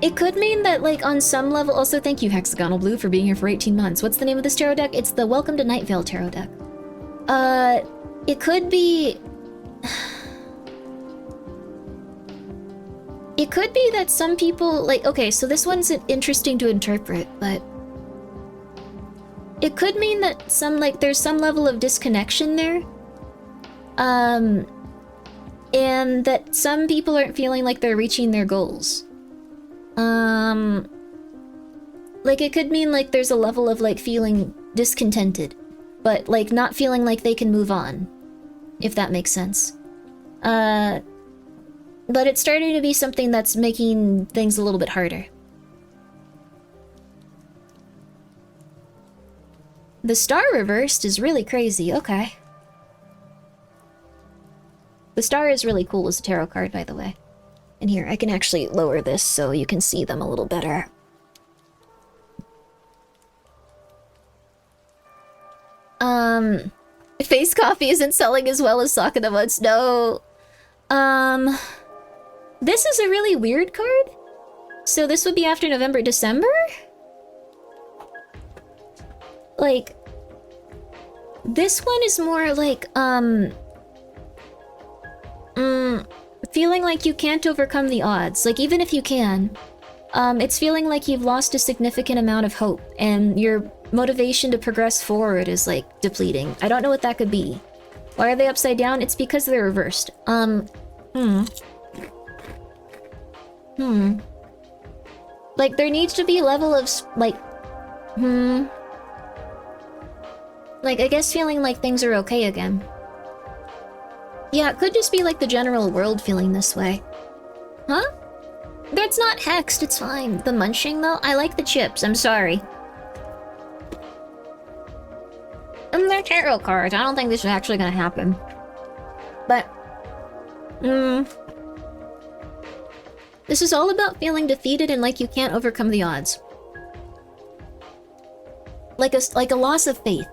It could mean that, like, on some level... Also, thank you, Hexagonal Blue, for being here for 18 months. What's the name of this tarot deck? It's the Welcome to Night Vale tarot deck. It could be... It could be that some people, like... Okay, so this one's interesting to interpret, but... It could mean that there's some level of disconnection there. And that some people aren't feeling like they're reaching their goals. Like, it could mean, like, there's a level of, like, feeling discontented. But, like, not feeling like they can move on. If that makes sense. But it's starting to be something that's making things a little bit harder. The Star reversed is really crazy, okay. The Star is really cool as a tarot card, by the way. And here, I can actually lower this so you can see them a little better. Face Coffee isn't selling as well as Sock of the Woods. No. This is a really weird card. So this would be after November, December? Like, this one is more like, feeling like you can't overcome the odds. Like, even if you can, it's feeling like you've lost a significant amount of hope, and your motivation to progress forward is, like, depleting. I don't know what that could be. Why are they upside down? It's because they're reversed. Like, there needs to be a level of, like, like, I guess feeling like things are okay again. Yeah, it could just be like the general world feeling this way. Huh? That's not hexed, it's fine. The munching, though? I like the chips, I'm sorry. And they're tarot cards. I don't think this is actually gonna happen. But, this is all about feeling defeated and like you can't overcome the odds. Like a loss of faith.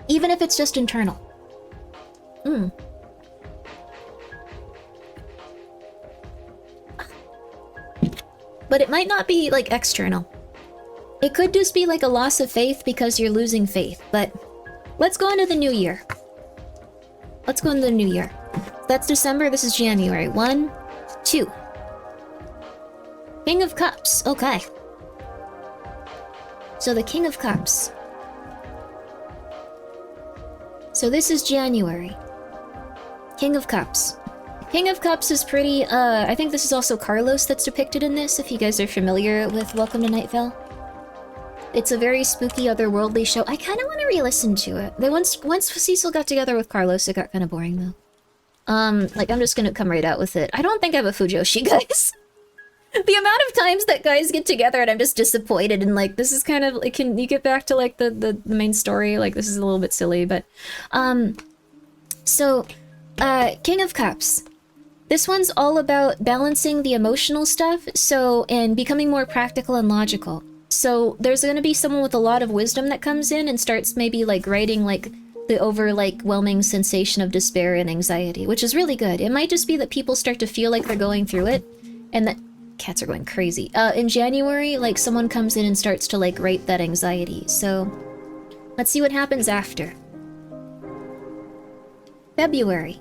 Even if it's just internal. But it might not be, like, external. It could just be, like, a loss of faith because you're losing faith, but... Let's go into the new year. Let's go into the new year. That's December, this is January. 1, 2. King of Cups, okay. So the King of Cups. So this is January. King of Cups. King of Cups is pretty, I think this is also Carlos that's depicted in this, if you guys are familiar with Welcome to Night Vale. It's a very spooky, otherworldly show. I kind of want to re-listen to it. Once Cecil got together with Carlos, it got kind of boring, though. Like, I'm just gonna come right out with it. I don't think I have a Fujoshi, guys. The amount of times that guys get together and I'm just disappointed and, like, this is kind of, like, can you get back to, like, the main story? Like, this is a little bit silly, but... King of Cups. This one's all about balancing the emotional stuff, and becoming more practical and logical. So there's gonna be someone with a lot of wisdom that comes in and starts maybe, like, writing, like, the overwhelming sensation of despair and anxiety, which is really good. It might just be that people start to feel like they're going through it, and that cats are going crazy. In January, like, someone comes in and starts to, like, write that anxiety. So let's see what happens after. February.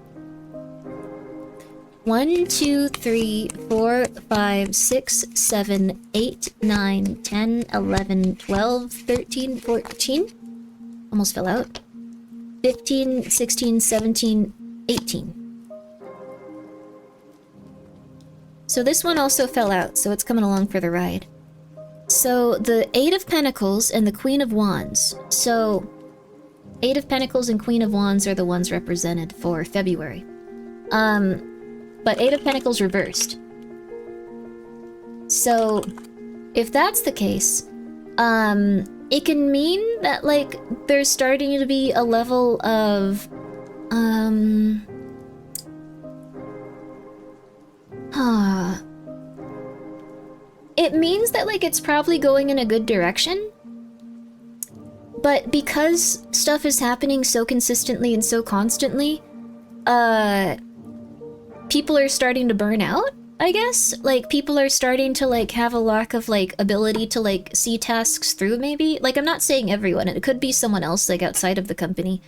1, 2, 3, 4, 5, 6, 7, 8, 9, 10, 11, 12, 13, 14. Almost fell out. 15, 16, 17, 18. So this one also fell out, so it's coming along for the ride. So the 8 of Pentacles and the Queen of Wands. So 8 of Pentacles and Queen of Wands are the ones represented for February. But 8 of Pentacles reversed. So, if that's the case, it can mean that, like, there's starting to be a level of, It means that, like, it's probably going in a good direction. But because stuff is happening so consistently and so constantly, people are starting to burn out, I guess? Like, people are starting to, like, have a lack of, like, ability to, like, see tasks through, maybe? Like, I'm not saying everyone. It could be someone else, like, outside of the company.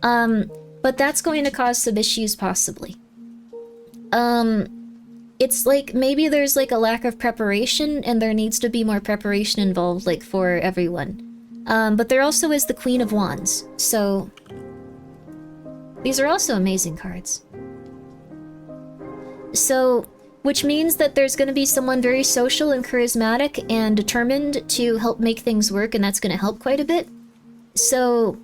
But that's going to cause some issues, possibly. It's like, maybe there's, like, a lack of preparation, and there needs to be more preparation involved, like, for everyone. But there also is the Queen of Wands, so... These are also amazing cards. So, which means that there's going to be someone very social and charismatic and determined to help make things work, and that's going to help quite a bit. So,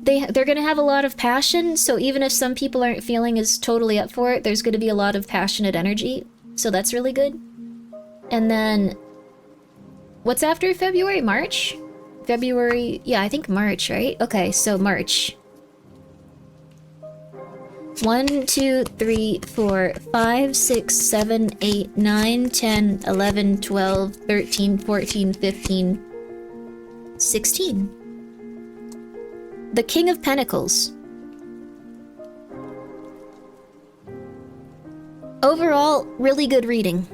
they're going to have a lot of passion, so even if some people aren't feeling as totally up for it, there's going to be a lot of passionate energy, so that's really good. And then, what's after February? March? February, yeah, I think March, right? Okay, so March. 1, 2, 3, 4, 5, 6, 7, 8, 9, 10, 11, 12, 13, 14, 15, 16. The King of Pentacles. Overall, really good reading.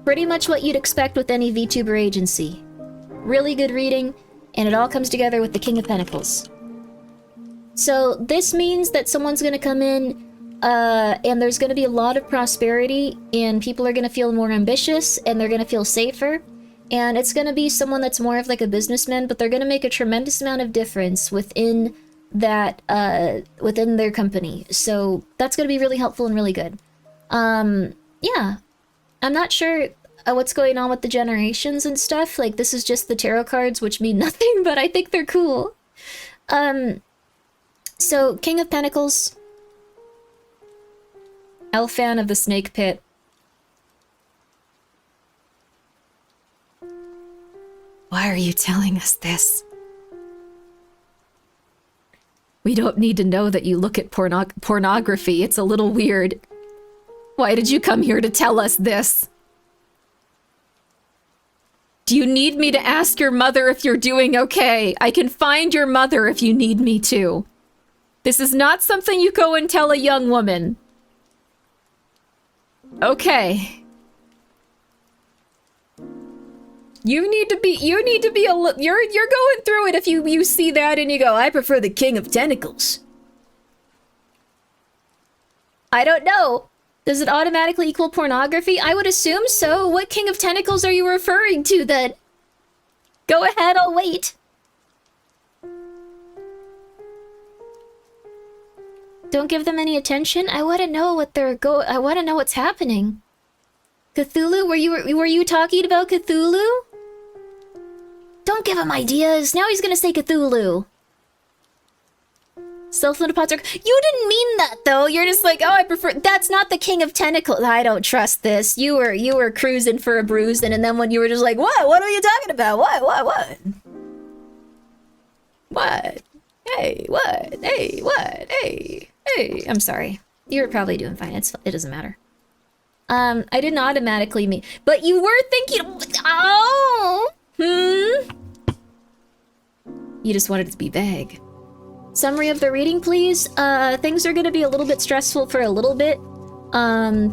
Pretty much what you'd expect with any VTuber agency. Really good reading, and it all comes together with the King of Pentacles. So this means that someone's gonna come in, and there's gonna be a lot of prosperity, and people are gonna feel more ambitious, and they're gonna feel safer, and it's gonna be someone that's more of like a businessman, but they're gonna make a tremendous amount of difference within that, within their company. So that's gonna be really helpful and really good. Yeah. I'm not sure what's going on with the generations and stuff. Like, this is just the tarot cards, which mean nothing, but I think they're cool. So, King of Pentacles. Elfan of the Snake Pit. Why are you telling us this? We don't need to know that you look at pornography. It's a little weird. Why did you come here to tell us this? Do you need me to ask your mother if you're doing okay? I can find your mother if you need me to. This is not something you go and tell a young woman. Okay. You need to be you're going through it if you see that and you go, I prefer the King of Tentacles. I don't know. Does it automatically equal pornography? I would assume so. What King of Tentacles are you referring to then? Go ahead, I'll wait. Don't give them any attention? I want to know what I want to know what's happening. Cthulhu? Were you talking about Cthulhu? Don't give him ideas. Now he's gonna say Cthulhu. Self-limited pots are... You didn't mean that, though. You're just like, oh, I prefer... That's not the King of Tentacles. I don't trust this. You were cruising for a bruise, and then when you were just like, what? What are you talking about? What? What? Hey, what? Hey, what? Hey. I'm sorry. You're probably doing fine. It doesn't matter. I didn't automatically mean... But you were thinking... Oh! You just wanted it to be vague. Summary of the reading, please. Things are gonna be a little bit stressful for a little bit.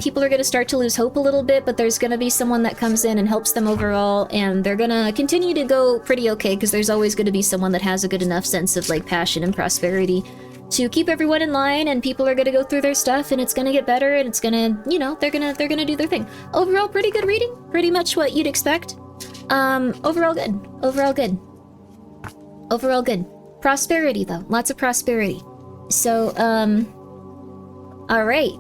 People are gonna start to lose hope a little bit, but there's gonna be someone that comes in and helps them overall, and they're gonna continue to go pretty okay, because there's always gonna be someone that has a good enough sense of, like, passion and prosperity to keep everyone in line, and people are gonna go through their stuff, and it's gonna get better, and it's gonna, you know, they're gonna do their thing. Overall, pretty good reading. Pretty much what you'd expect. Overall good. Overall good. Overall good. Prosperity, though. Lots of prosperity. So, alright.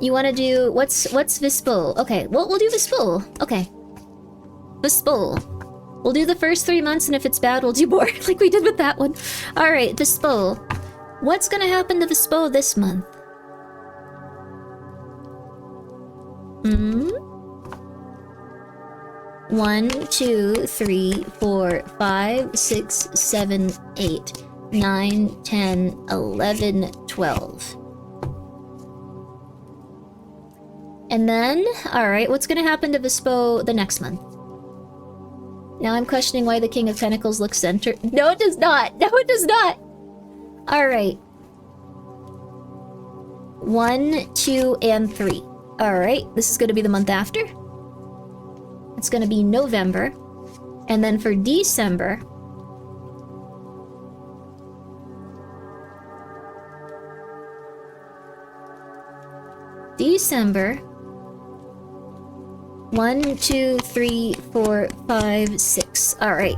You wanna do... What's Vispol? Okay, well, we'll do Vispol. Okay. Vispol. We'll do the first 3 months, and if it's bad, we'll do more, like we did with that one. Alright, Vispol. What's gonna happen to Vispol this month? 1, 2, 3, 4, 5, 6, 7, 8, 9, 10, 11, 12. And then, alright, what's gonna happen to Vispo the next month? Now I'm questioning why the King of Pentacles looks centered. No, it does not! No, it does not! Alright. 1, 2, and 3. Alright, this is gonna be the month after. It's gonna be November. And then for December... December... 1, 2, 3, 4, 5, 6. Alright.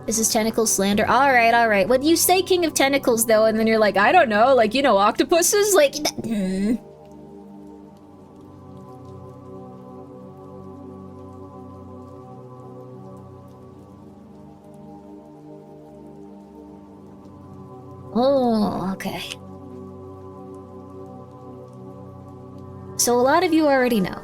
This is Tentacle Slander. Alright. When you say King of Tentacles, though, and then you're like, I don't know, like, you know, octopuses? Like... Oh, okay. So a lot of you already know.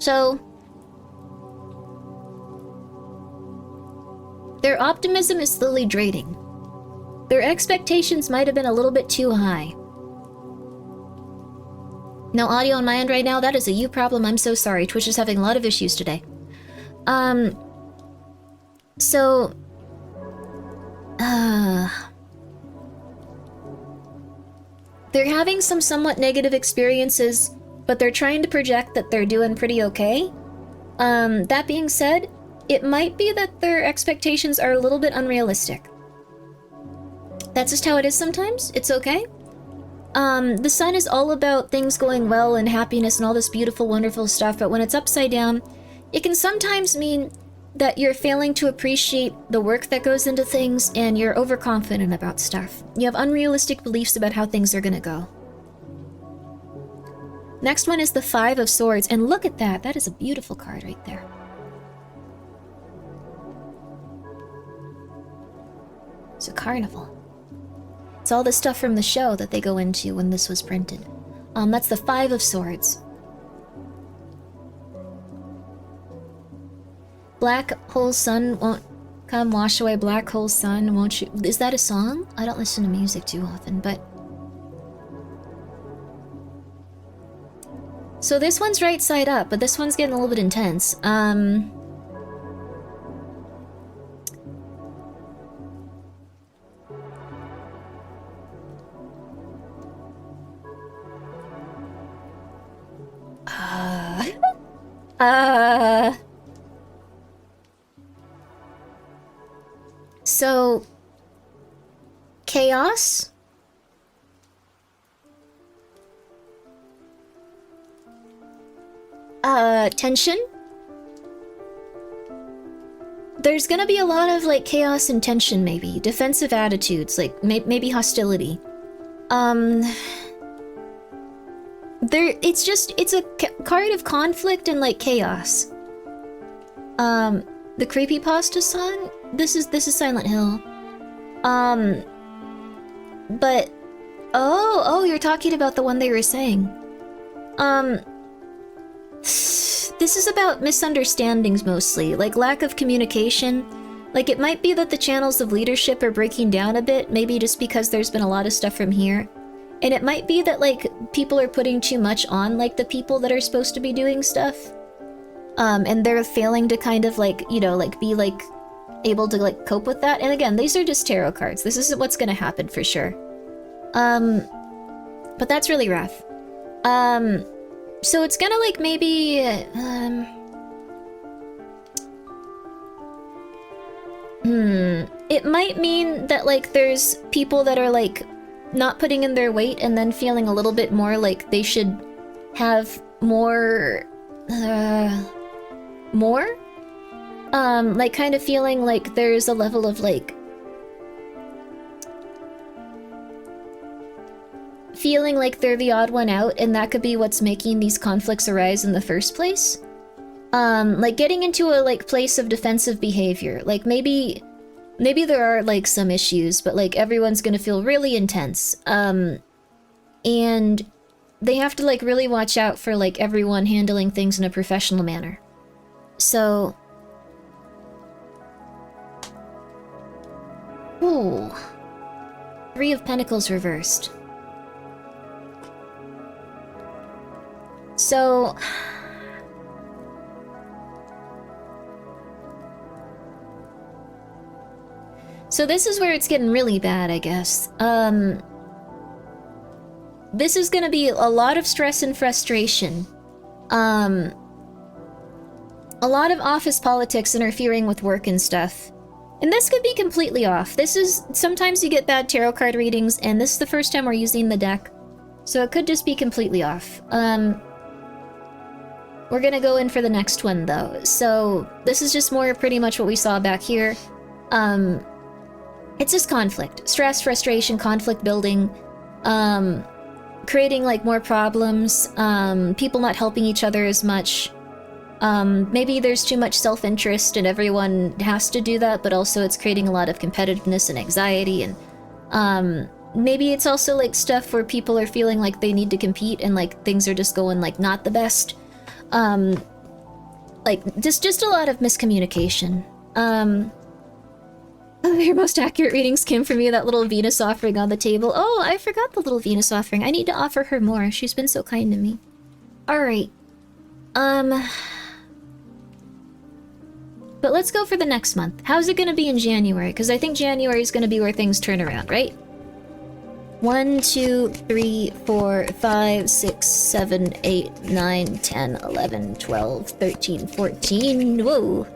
So... Their optimism is slowly draining. Their expectations might have been a little bit too high. No audio on my end right now? That is a you problem. I'm so sorry. Twitch is having a lot of issues today. So... they're having some somewhat negative experiences, but they're trying to project that they're doing pretty okay. That being said, it might be that their expectations are a little bit unrealistic. That's just how it is sometimes. It's okay. The sun is all about things going well and happiness and all this beautiful, wonderful stuff, but when it's upside down, it can sometimes mean that you're failing to appreciate the work that goes into things and you're overconfident about stuff. You have unrealistic beliefs about how things are gonna go. Next one is the Five of Swords, and look at that. That is a beautiful card right there. It's a carnival. It's all the stuff from the show that they go into when this was printed. That's the Five of Swords. Black hole sun won't come wash away black hole sun, won't you? Is that a song? I don't listen to music too often, but... So this one's right side up, but this one's getting a little bit intense. So, chaos? Tension? There's gonna be a lot of, like, chaos and tension, maybe. Defensive attitudes, like, maybe hostility. It's a card of conflict and, like, chaos. The creepypasta song? This is Silent Hill. But... Oh, you're talking about the one they were saying. This is about misunderstandings mostly, like lack of communication. Like, it might be that the channels of leadership are breaking down a bit, maybe just because there's been a lot of stuff from here. And it might be that, like, people are putting too much on, like, the people that are supposed to be doing stuff. And they're failing to kind of, like, you know, like, be, like, able to, like, cope with that. And again, these are just tarot cards. This isn't what's gonna happen for sure. But that's really rough. So it's gonna, like, maybe, it might mean that, like, there's people that are, like, not putting in their weight and then feeling a little bit more like they should have more, like, kind of feeling like there's a level of, like, feeling like they're the odd one out, and that could be what's making these conflicts arise in the first place. Like, getting into a, like, place of defensive behavior. Like, maybe there are, like, some issues, but, like, everyone's gonna feel really intense. And they have to, like, really watch out for, like, everyone handling things in a professional manner. So... Ooh. Three of Pentacles reversed. So... So this is where it's getting really bad, I guess. This is gonna be a lot of stress and frustration. A lot of office politics interfering with work and stuff. And this could be completely off. This is... Sometimes you get bad tarot card readings, and this is the first time we're using the deck. So it could just be completely off. We're gonna go in for the next one, though. So this is just more pretty much what we saw back here. It's just conflict. Stress, frustration, conflict building. Creating, like, more problems. People not helping each other as much. Maybe there's too much self-interest and everyone has to do that, but also it's creating a lot of competitiveness and anxiety, and maybe it's also, like, stuff where people are feeling like they need to compete and, like, things are just going, like, not the best. Like, just a lot of miscommunication. Your most accurate readings came from you, that little Venus offering on the table. Oh, I forgot the little Venus offering. I need to offer her more. She's been so kind to me. Alright. But let's go for the next month. How's it gonna be in January? Because I think January is gonna be where things turn around, right? 1, 2, 3, 4, 5, 6, 7, 8, 9, 10, 11, 12, 13, 14. Whoa.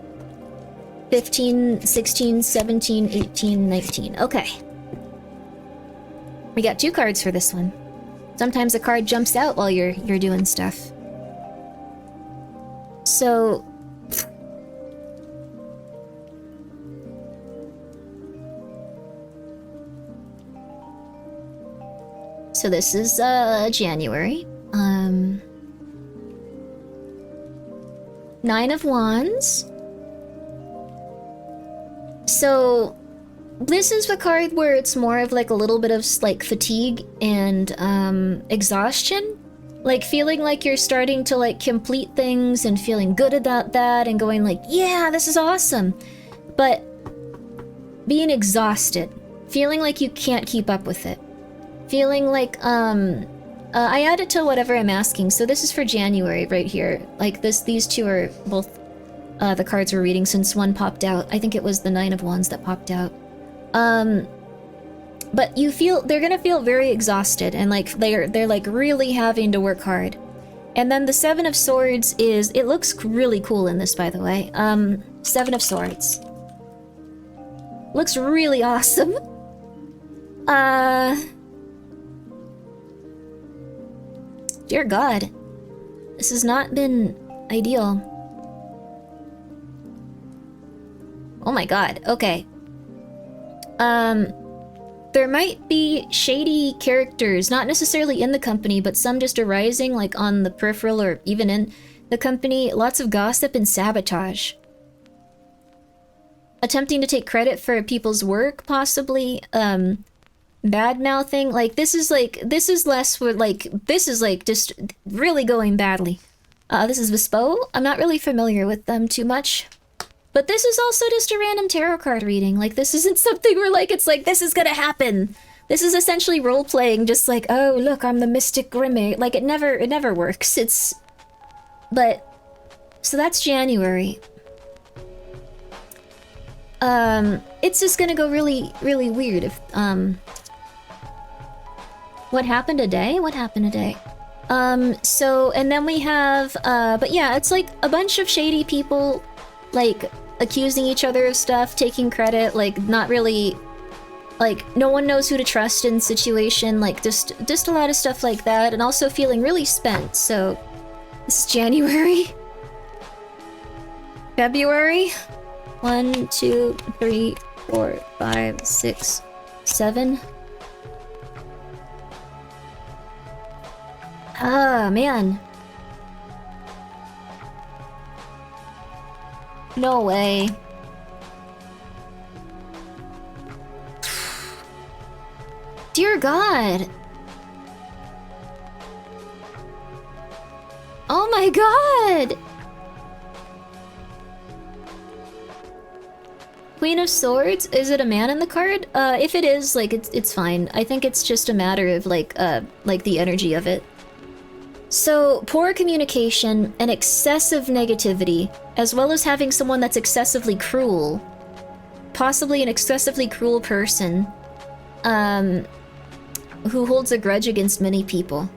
15, 16, 17, 18, 19. Okay. We got 2 cards for this one. Sometimes a card jumps out while you're doing stuff. So this is January. 9 of Wands. So this is the card where it's more of like a little bit of like fatigue and exhaustion. Like feeling like you're starting to like complete things and feeling good about that and going like, yeah, this is awesome. But being exhausted, feeling like you can't keep up with it. Feeling like, I added to whatever I'm asking. So this is for January right here. Like these 2 are both the cards we're reading since one popped out. I think it was the 9 of Wands that popped out. But they're gonna feel very exhausted and like they're like really having to work hard. And then the 7 of Swords it looks really cool in this, by the way. 7 of Swords. Looks really awesome. Dear God. This has not been ideal. Oh my God, okay. There might be shady characters, not necessarily in the company, but some just arising like on the peripheral or even in the company. Lots of gossip and sabotage. Attempting to take credit for people's work, possibly. Bad-mouthing. Like, this is less for, like, this is, like, just really going badly. This is Vespo. I'm not really familiar with them too much. But this is also just a random tarot card reading. Like, this isn't something where, like, it's like, this is gonna happen. This is essentially role-playing, just like, oh, look, I'm the mystic Grimmi. Like, it never works. But, so that's January. It's just gonna go really, really weird if, What happened today? What happened today? So, and then we have, but yeah, it's like a bunch of shady people, like, accusing each other of stuff, taking credit, like, not really, like, no one knows who to trust in situation, like, just a lot of stuff like that, and also feeling really spent, so, this is January. February? 1, 2, 3, 4, 5, 6, 7. Ah, man. No way. Dear God. Oh my God. Queen of Swords? Is it a man in the card? If it is, like, it's fine. I think it's just a matter of, like the energy of it. So, poor communication and excessive negativity, as well as having someone that's excessively cruel, possibly an excessively cruel person, who holds a grudge against many people.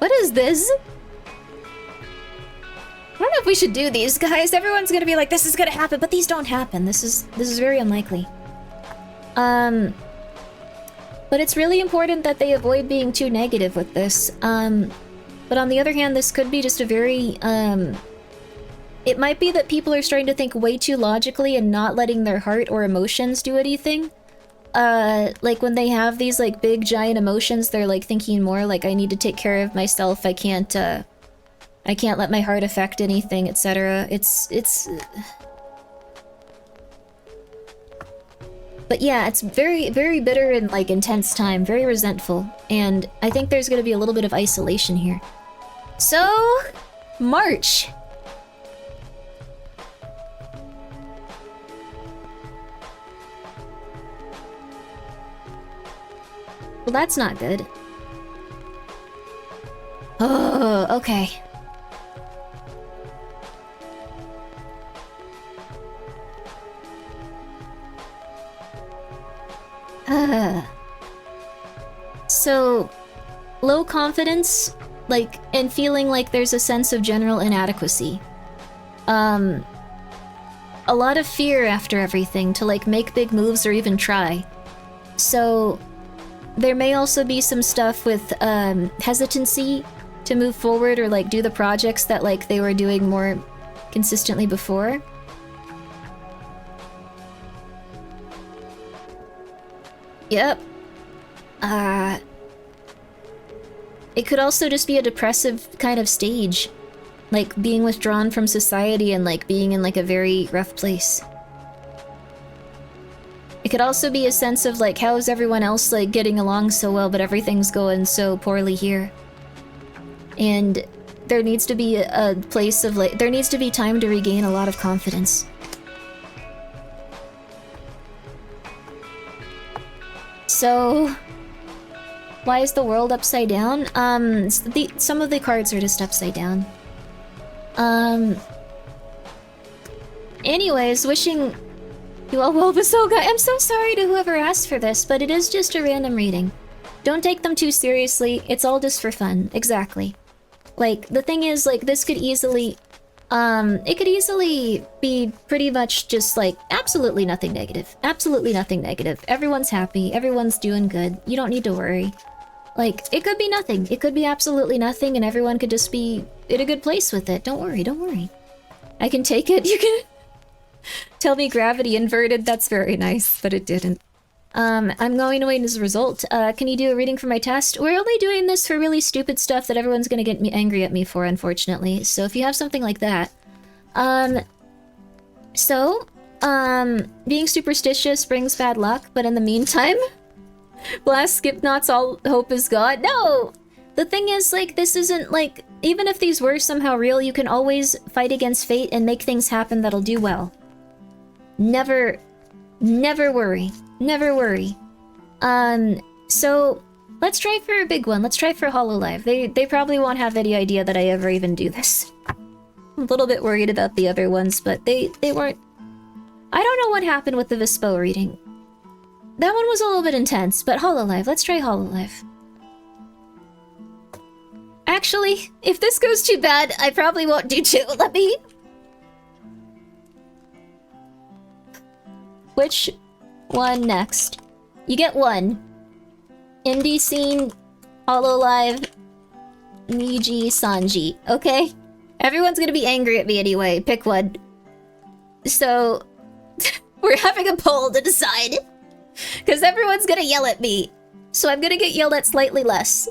What is this? I don't know if we should do these, guys. Everyone's gonna be like, this is gonna happen, but these don't happen. This is very unlikely. But it's really important that they avoid being too negative with this. But on the other hand, this could be just a very, it might be that people are starting to think way too logically and not letting their heart or emotions do anything. Like when they have these like big giant emotions, they're like thinking more like, I need to take care of myself, I can't let my heart affect anything, etc. But yeah, it's very, very bitter and, like, intense time. Very resentful. And I think there's gonna be a little bit of isolation here. So, March. Well, that's not good. Oh, okay. So, low confidence, like, and feeling like there's a sense of general inadequacy. A lot of fear after everything to, like, make big moves or even try. So, there may also be some stuff with, hesitancy to move forward or, like, do the projects that, like, they were doing more consistently before. Yep. It could also just be a depressive kind of stage. Like, being withdrawn from society and, like, being in, like, a very rough place. It could also be a sense of, like, how is everyone else, like, getting along so well, but everything's going so poorly here. And there needs to be a place of, like, there needs to be time to regain a lot of confidence. So, why is the world upside down? Some of the cards are just upside down. Anyways, wishing you all well, Basoga. I'm so sorry to whoever asked for this, but it is just a random reading. Don't take them too seriously, it's all just for fun. Exactly. Like, the thing is, like, this could easily... it could easily be pretty much just, like, absolutely nothing negative. Absolutely nothing negative. Everyone's happy, everyone's doing good, you don't need to worry. Like, it could be nothing. It could be absolutely nothing, and everyone could just be in a good place with it. Don't worry, don't worry. I can take it. You can... Tell me gravity inverted. That's very nice, but it didn't. I'm going to wait as a result. Can you do a reading for my test? We're only doing this for really stupid stuff that everyone's gonna get me angry at me for, unfortunately. So if you have something like that. Being superstitious brings bad luck, but in the meantime... Blast skip knots, all hope is gone. No! The thing is, like, this isn't, like... Even if these were somehow real, you can always fight against fate and make things happen that'll do well. Never worry. Never worry. So... Let's try for a big one. Let's try for Hololive. They probably won't have any idea that I ever even do this. I'm a little bit worried about the other ones, but they weren't... I don't know what happened with the Vispo reading. That one was a little bit intense, but Hololive. Let's try Hololive. Actually, if this goes too bad, I probably won't do two. Let me... Which one next? You get one. Indie Scene, Hololive, Niji, Sanji. Okay? Everyone's gonna be angry at me anyway. Pick one. So... we're having a poll to decide. Because everyone's gonna yell at me. So I'm gonna get yelled at slightly less.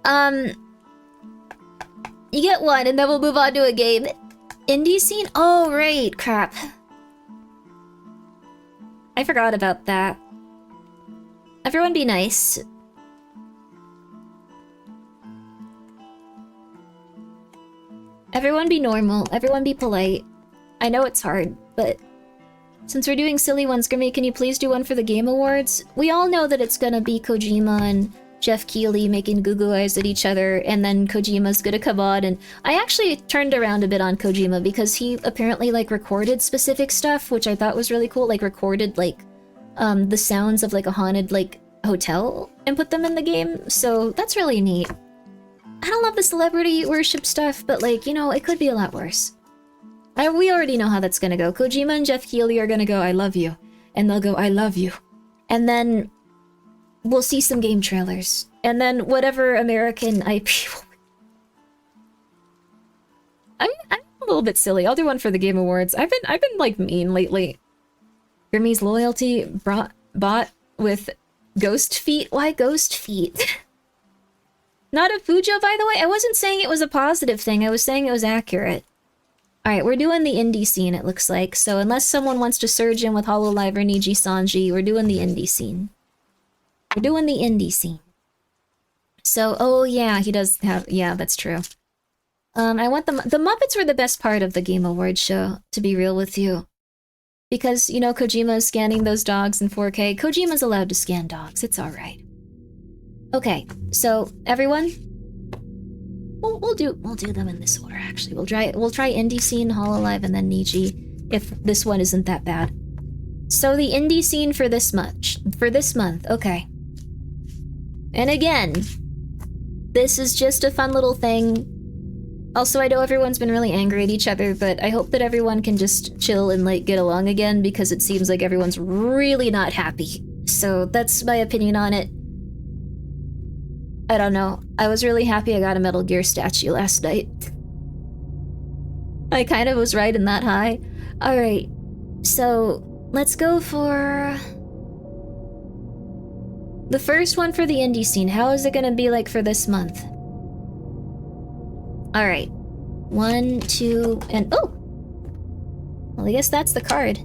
You get one, and then we'll move on to a game. Indie Scene? Oh, right. Crap. I forgot about that. Everyone be nice. Everyone be normal. Everyone be polite. I know it's hard, but... Since we're doing silly ones, Grimmi, can you please do one for the Game Awards? We all know that it's gonna be Kojima and Jeff Keighley making goo-goo eyes at each other, and then Kojima's gonna come on, and... I actually turned around a bit on Kojima, because he apparently, like, recorded specific stuff, which I thought was really cool, like, recorded, like, the sounds of, like, a haunted, like, hotel, and put them in the game, so that's really neat. I don't love the celebrity worship stuff, but, like, you know, it could be a lot worse. We already know how that's gonna go. Kojima and Jeff Keighley are gonna go, I love you. And they'll go, I love you. And then we'll see some game trailers. And then whatever American IP will be. I'm a little bit silly. I'll do one for the Game Awards. I've been like mean lately. Grimmi's loyalty bought with ghost feet? Why ghost feet? Not a Fujo, by the way. I wasn't saying it was a positive thing. I was saying it was accurate. Alright, we're doing the indie scene, it looks like. So unless someone wants to surge in with Hololive or Niji Sanji, we're doing the indie scene. We're doing the indie scene. So, oh yeah, he does have... Yeah, that's true. I want the Muppets were the best part of the Game Awards show, to be real with you. Because, you know, Kojima is scanning those dogs in 4K. Kojima's allowed to scan dogs, it's alright. Okay, so, everyone... We'll do them in this order, actually. We'll try Indie Scene, Hololive, and then Niji, if this one isn't that bad. So the indie scene for this month, okay. And again, this is just a fun little thing. Also, I know everyone's been really angry at each other, but I hope that everyone can just chill and, like, get along again, because it seems like everyone's really not happy. So that's my opinion on it. I don't know. I was really happy I got a Metal Gear statue last night. I kind of was riding that high. Alright, so let's go for the first one for the indie scene. How is it gonna be like for this month? Alright. 1, 2, and oh! Well, I guess that's the card.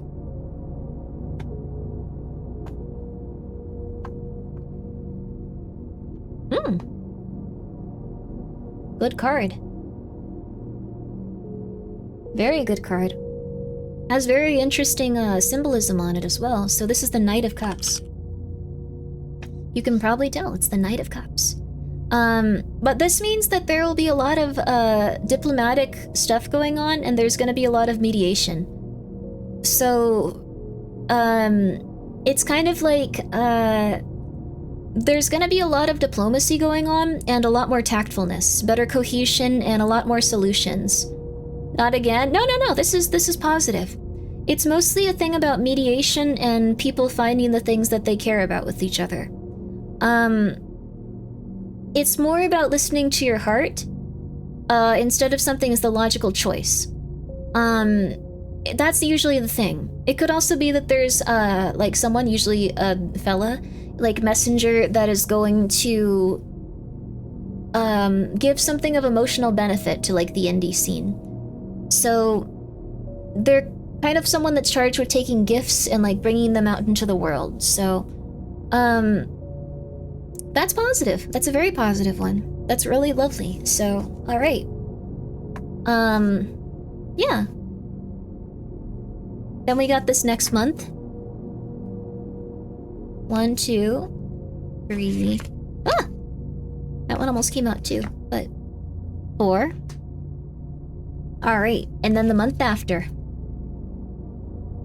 Good card. Very good card. Has very interesting symbolism on it as well. So this is the Knight of Cups. You can probably tell it's the Knight of Cups. But this means that there will be a lot of diplomatic stuff going on, and there's going to be a lot of mediation. So, it's kind of like, there's going to be a lot of diplomacy going on, and a lot more tactfulness, better cohesion, and a lot more solutions. Not again. No, this is positive. It's mostly a thing about mediation and people finding the things that they care about with each other. It's more about listening to your heart, instead of something as the logical choice. That's usually the thing. It could also be that there's, like someone, usually a fella, like messenger, that is going to, give something of emotional benefit to, like, the indie scene. So, they're kind of someone that's charged with taking gifts and, like, bringing them out into the world. So, that's positive. That's a very positive one. That's really lovely. So, alright. Yeah. Then we got this next month. 1, 2, 3. Ah! That one almost came out too, but 4. Alright, and then the month after.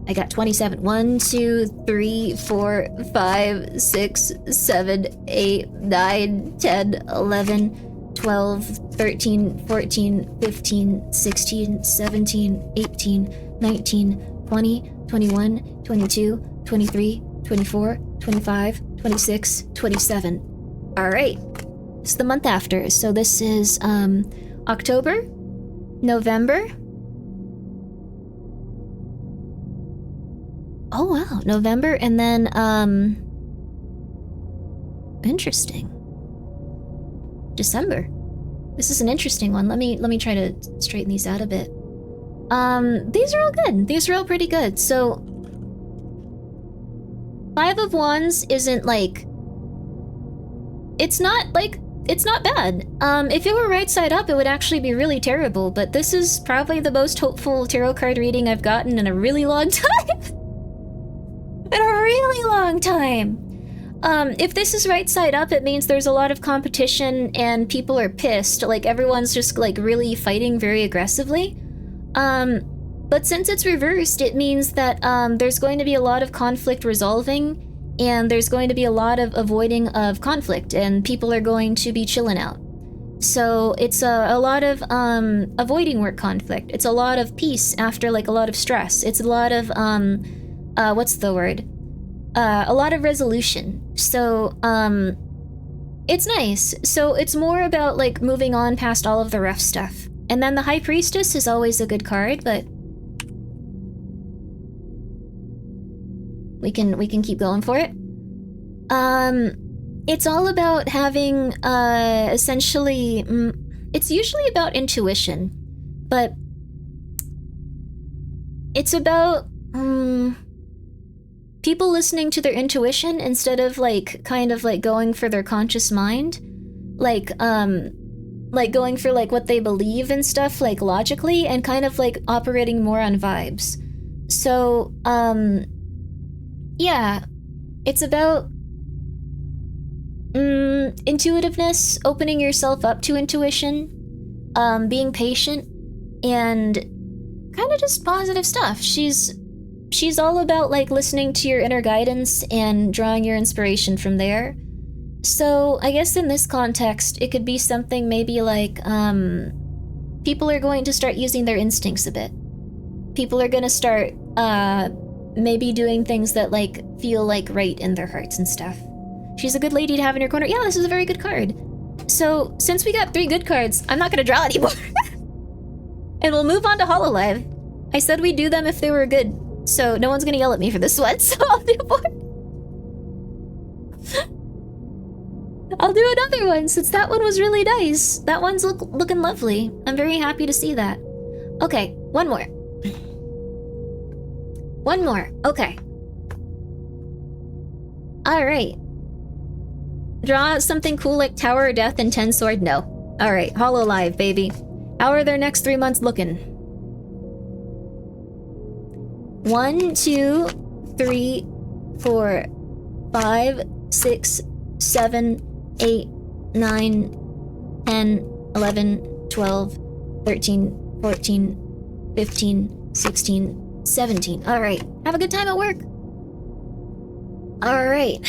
I got 27. 1, 2, 3, 4, 5, 6, 7, 8, 9, 10, 11, 12, 13, 14, 15, 16, 17, 18, 19, 20, 21, 22, 23, 24, 25, 26, 27. Alright. It's the month after, so this is, October, November. Oh wow, November, and then, interesting. December. This is an interesting one. Let me try to straighten these out a bit. These are all good. These are all pretty good. So, 5 of Wands isn't like... It's not bad. If it were right side up, it would actually be really terrible, but this is probably the most hopeful tarot card reading I've gotten in a really long time. In a really long time. If this is right side up, it means there's a lot of competition and people are pissed. Like, everyone's just, like, really fighting very aggressively. But since it's reversed, it means that, there's going to be a lot of conflict resolving, and there's going to be a lot of avoiding of conflict, and people are going to be chilling out. So it's a lot of, avoiding work conflict. It's a lot of peace after, like, a lot of stress. It's a lot of, what's the word? A lot of resolution. So, it's nice. So it's more about, like, moving on past all of the rough stuff. And then the High Priestess is always a good card, but we can keep going for it. It's all about having, essentially, it's usually about intuition, but it's about, people listening to their intuition instead of, like, kind of, like, going for their conscious mind. Like going for, like, what they believe and stuff, like, logically, and kind of, like, operating more on vibes. So, yeah. It's about, intuitiveness, opening yourself up to intuition, being patient, and kind of just positive stuff. She's she's all about like listening to your inner guidance and drawing your inspiration from there. So I guess in this context, it could be something maybe like, people are going to start using their instincts a bit. People are gonna start, maybe doing things that like feel like right in their hearts and stuff. She's a good lady to have in your corner. Yeah, this is a very good card. So since we got 3 good cards, I'm not gonna draw anymore. And we'll move on to Hololive. I said we'd do them if they were good, so no one's gonna yell at me for this one, so I'll do more. I'll do another one since that one was really nice. That one's looking lovely. I'm very happy to see that. Okay, one more. One more. Okay. Alright. Draw something cool like Tower of Death and 10 Sword? No. Alright, Hololive, baby. How are their next 3 months looking? 1, 2, 3, 4, 5, 6, 7, 8, 9, 10, 11, 12, 13, 14, 15, 16, 17. Alright, have a good time at work. Alright.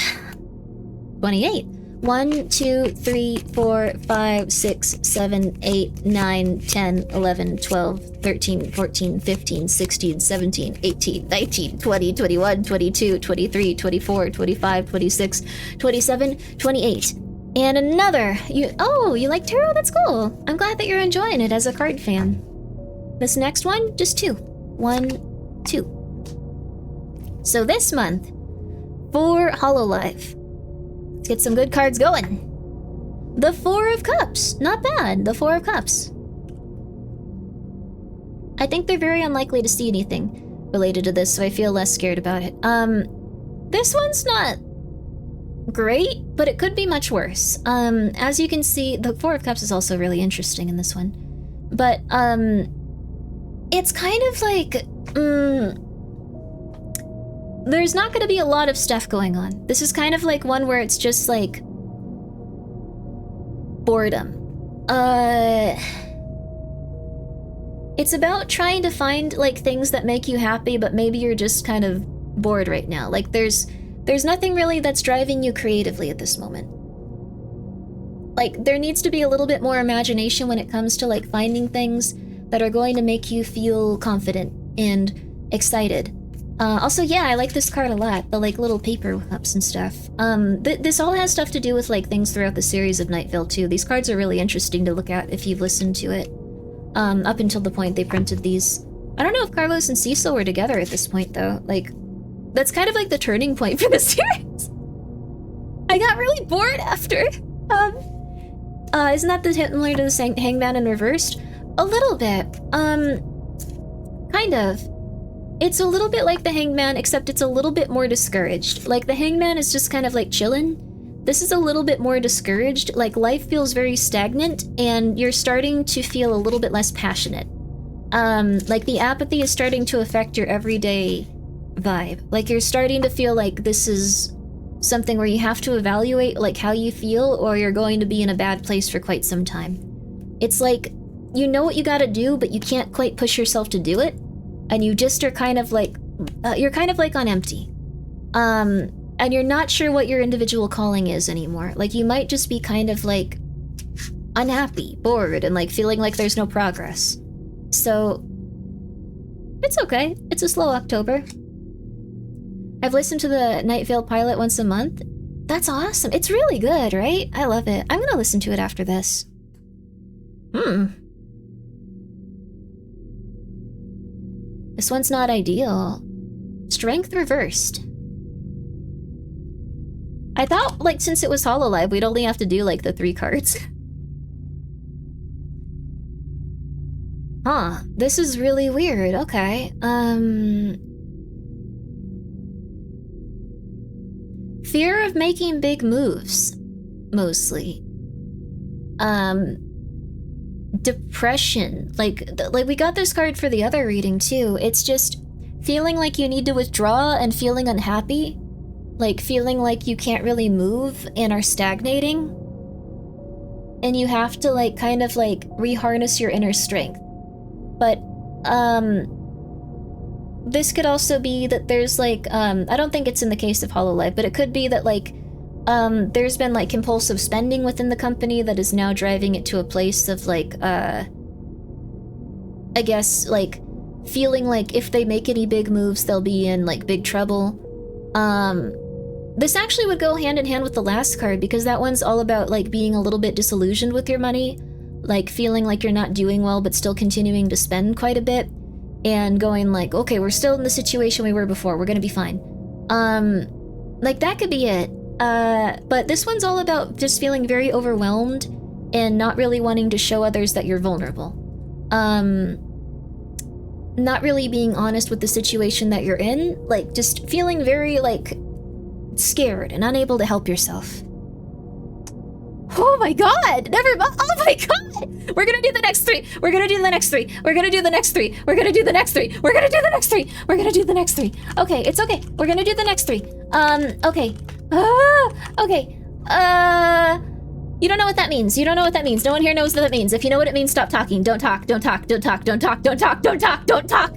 28. 1, 2, 3, 4, 5, 6, 7, 8, 9, 10, 11, 12, 13, 14, 15, 16, 17, 18, 19, 20, 21, 22, 23, 24, 25, 26, 27, 28. And another. You like tarot? That's cool. I'm glad that you're enjoying it as a card fan. This next one, just 2. 1, 2. So this month, for Hololive, let's get some good cards going. The 4 of Cups. Not bad. The 4 of Cups. I think they're very unlikely to see anything related to this, so I feel less scared about it. This one's not great, but it could be much worse. As you can see, the 4 of Cups is also really interesting in this one. But, it's kind of like, there's not gonna be a lot of stuff going on. This is kind of like one where it's just like boredom. It's about trying to find like things that make you happy, but maybe you're just kind of bored right now. Like there's nothing really that's driving you creatively at this moment. Like there needs to be a little bit more imagination when it comes to like finding things that are going to make you feel confident and excited. Also, yeah, I like this card a lot, the like little paper cups and stuff. This all has stuff to do with like things throughout the series of Night Vale too. These cards are really interesting to look at if you've listened to it. Up until the point they printed these. I don't know if Carlos and Cecil were together at this point though. Like, that's kind of like the turning point for the series. I got really bored after. Isn't that the similar to the Hangman in Reversed? A little bit. Kind of. It's a little bit like the Hangman, except it's a little bit more discouraged. Like, the Hangman is just kind of like chillin'. This is a little bit more discouraged. Like, life feels very stagnant, and you're starting to feel a little bit less passionate. Like, the apathy is starting to affect your everyday vibe. Like, you're starting to feel like this is something where you have to evaluate, like, how you feel, or you're going to be in a bad place for quite some time. It's like, you know what you gotta do, but you can't quite push yourself to do it. And you just are kind of like, you're kind of like on empty. And you're not sure what your individual calling is anymore. Like, you might just be kind of like unhappy, bored, and like feeling like there's no progress. So, it's okay. It's a slow October. I've listened to the Night Vale pilot once a month. That's awesome. It's really good, right? I love it. I'm gonna listen to it after this. This one's not ideal. Strength reversed. I thought, like, since it was Hololive, we'd only have to do, like, the 3 cards. Huh. This is really weird. Okay. Fear of making big moves. Mostly. Depression. Like we got this card for the other reading too. It's just feeling like you need to withdraw and feeling unhappy. Like feeling like you can't really move and are stagnating. And you have to like kind of like reharness your inner strength. But, this could also be that there's like, I don't think it's in the case of Hololive, but it could be that like, there's been like compulsive spending within the company that is now driving it to a place of like, I guess like feeling like if they make any big moves, they'll be in like big trouble. This actually would go hand in hand with the last card because that one's all about like being a little bit disillusioned with your money, like feeling like you're not doing well, but still continuing to spend quite a bit. And going like, okay, we're still in the situation we were before, we're gonna be fine. Like that could be it. But this one's all about just feeling very overwhelmed and not really wanting to show others that you're vulnerable. Not really being honest with the situation that you're in, like just feeling very like scared and unable to help yourself. Oh my god! Never mind! Oh my god! We're gonna do the next three! We're gonna do the next three! We're gonna do the next three! We're gonna do the next three! We're gonna do the next three! We're gonna do the next three! Okay, it's okay. We're gonna do the next three. Okay. Okay. You don't know what that means. You don't know what that means. No one here knows what that means. If you know what it means, stop talking. Don't talk. Don't talk. Don't talk. Don't talk. Don't talk. Don't talk. Don't talk.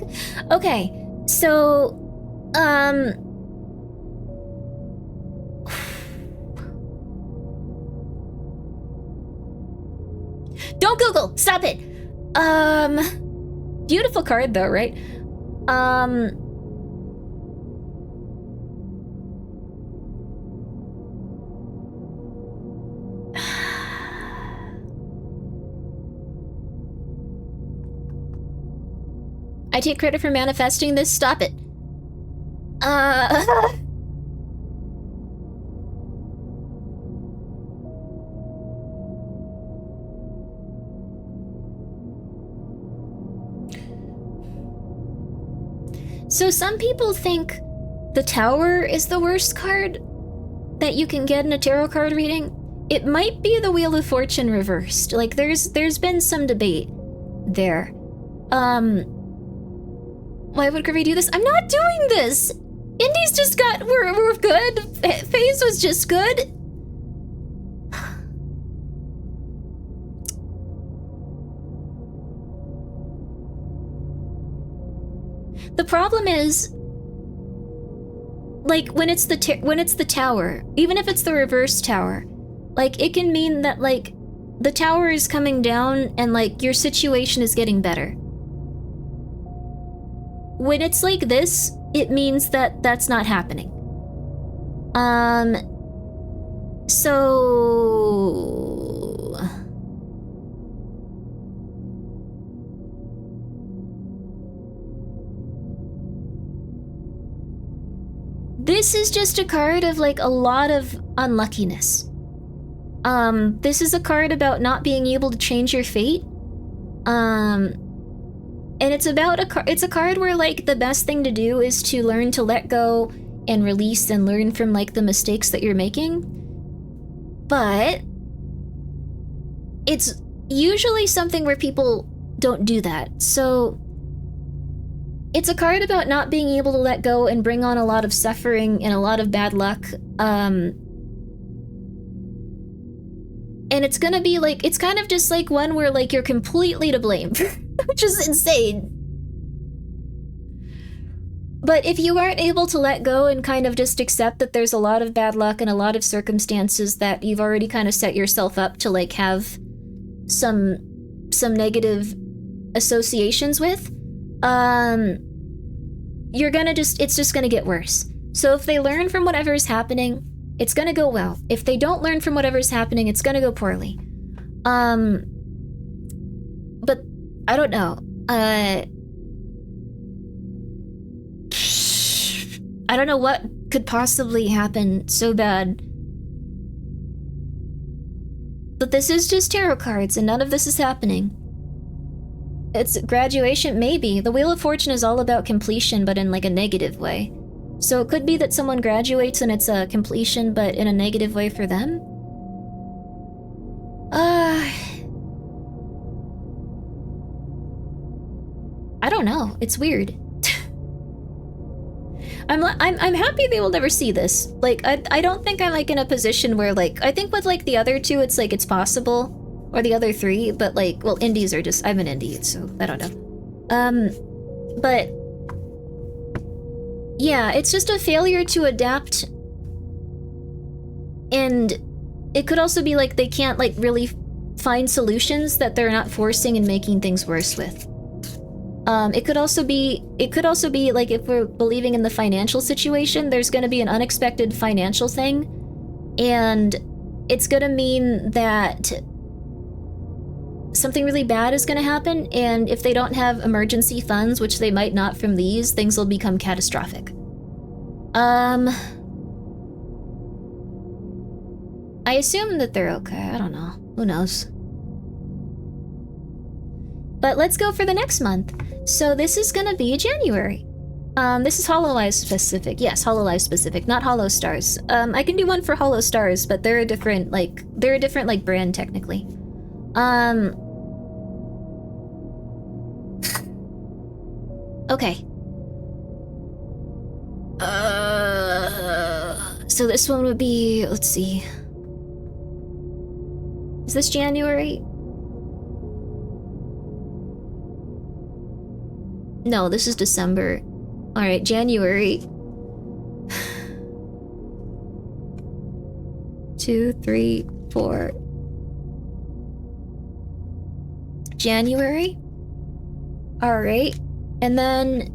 Okay. So, don't Google! Stop it! Beautiful card though, right? I take credit for manifesting this. Stop it. So some people think the Tower is the worst card that you can get in a tarot card reading. It might be the Wheel of Fortune reversed. Like there's been some debate there. Why would Grimmi do this? I'm not doing this! Indies just we're good. FaZe was just good. The problem is, like, when it's the Tower, even if it's the reverse Tower, like, it can mean that, like, the Tower is coming down and, like, your situation is getting better. When it's like this, it means that that's not happening. So... This is just a card of, like, a lot of unluckiness. This is a card about not being able to change your fate. And it's about it's a card where, like, the best thing to do is to learn to let go and release and learn from, like, the mistakes that you're making. But it's usually something where people don't do that. So it's a card about not being able to let go and bring on a lot of suffering and a lot of bad luck. And it's gonna be like, it's kind of just like one where, like, you're completely to blame, which is insane. But if you aren't able to let go and kind of just accept that there's a lot of bad luck and a lot of circumstances that you've already kind of set yourself up to, like, have some negative associations with, you're gonna it's just gonna get worse. So if they learn from whatever's happening, it's gonna go well. If they don't learn from whatever's happening, it's gonna go poorly. But I don't know. I don't know what could possibly happen so bad. But this is just tarot cards and none of this is happening. It's graduation, maybe. The Wheel of Fortune is all about completion, but in, like, a negative way. So it could be that someone graduates and it's a completion, but in a negative way for them? I don't know. It's weird. I'm happy they will never see this. Like, I don't think I'm, like, in a position where, like, I think with, like, the other two, it's like it's possible. Or the other three, but, like, well, indies are just, I'm an indie, so I don't know. But Yeah, it's just a failure to adapt. And it could also be like they can't like really find solutions that they're not forcing and making things worse with. It could also be like if we're believing in the financial situation, there's going to be an unexpected financial thing, and it's going to mean that something really bad is going to happen, and if they don't have emergency funds, which they might not from these, things will become catastrophic. I assume that they're okay. I don't know. Who knows? But let's go for the next month. So this is gonna be January. This is HoloLive specific. Yes, HoloLive specific, not Hollow Stars. I can do one for Hollow Stars, but they're a different brand technically. Okay. So this one would be, let's see. Is this January? No, this is December. Alright, January. 2, 3, 4. January? Alright. And then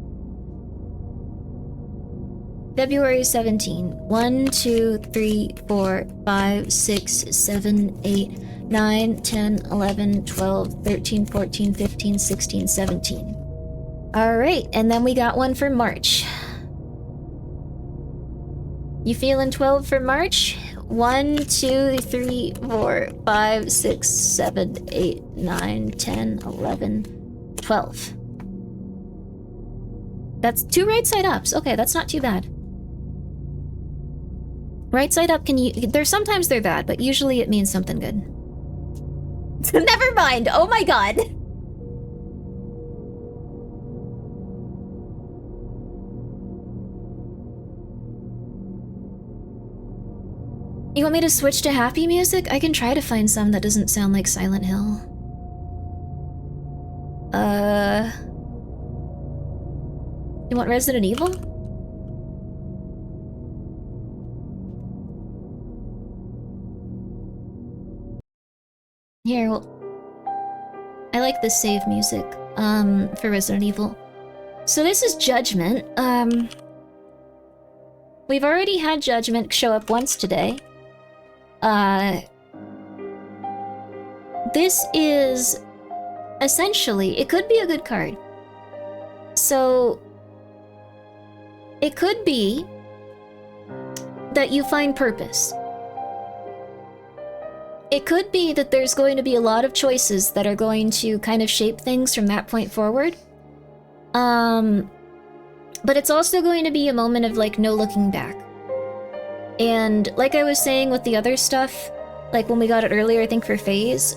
February 17. 1, 2, 3, 4, 5, 6, 7, 8, 9, 10, 11, 12, 13, 14, 15, 16, 17. Alright, and then we got one for March. You feeling 12 for March? 1, 2, 3, 4, 5, 6, 7, 8, 9, 10, 11, 12. That's 2 right side ups. Okay, that's not too bad. Right side up sometimes they're bad, but usually it means something good. Never mind. Oh my god. You want me to switch to happy music? I can try to find some that doesn't sound like Silent Hill. You want Resident Evil? Here, well, I like the save music, for Resident Evil. So this is Judgment. We've already had Judgment show up once today. This is essentially, it could be a good card. So it could be that you find purpose. It could be that there's going to be a lot of choices that are going to kind of shape things from that point forward. But it's also going to be a moment of like no looking back. And like I was saying with the other stuff, like when we got it earlier, I think for Phase,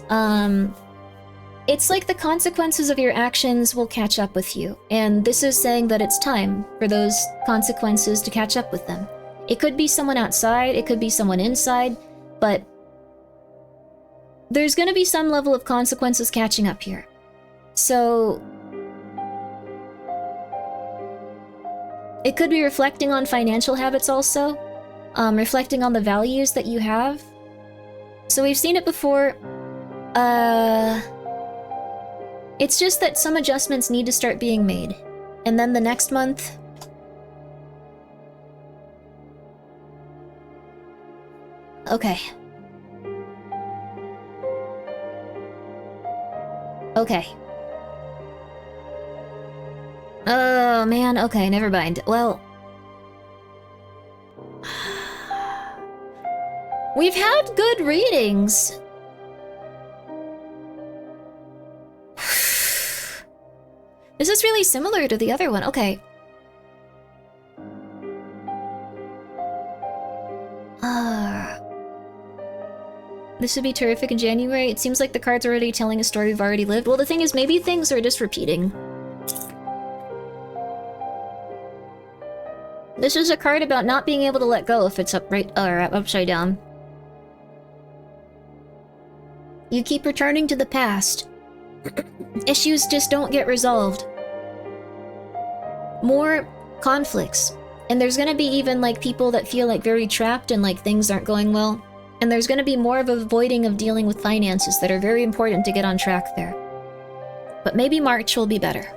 it's like the consequences of your actions will catch up with you. And this is saying that it's time for those consequences to catch up with them. It could be someone outside, it could be someone inside, but there's gonna be some level of consequences catching up here. So it could be reflecting on financial habits also, reflecting on the values that you have. So we've seen it before. It's just that some adjustments need to start being made. And then the next month... Okay. Okay. Oh, man. Okay, never mind. Well... We've had good readings. This is really similar to the other one. Okay. This would be terrific in January. It seems like the card's already telling a story we've already lived. Well, the thing is, maybe things are just repeating. This is a card about not being able to let go if it's upright or upside down. You keep returning to the past. Issues just don't get resolved. More conflicts. And there's gonna be even like people that feel like very trapped and like things aren't going well. And there's gonna be more of a avoiding of dealing with finances that are very important to get on track there. But maybe March will be better.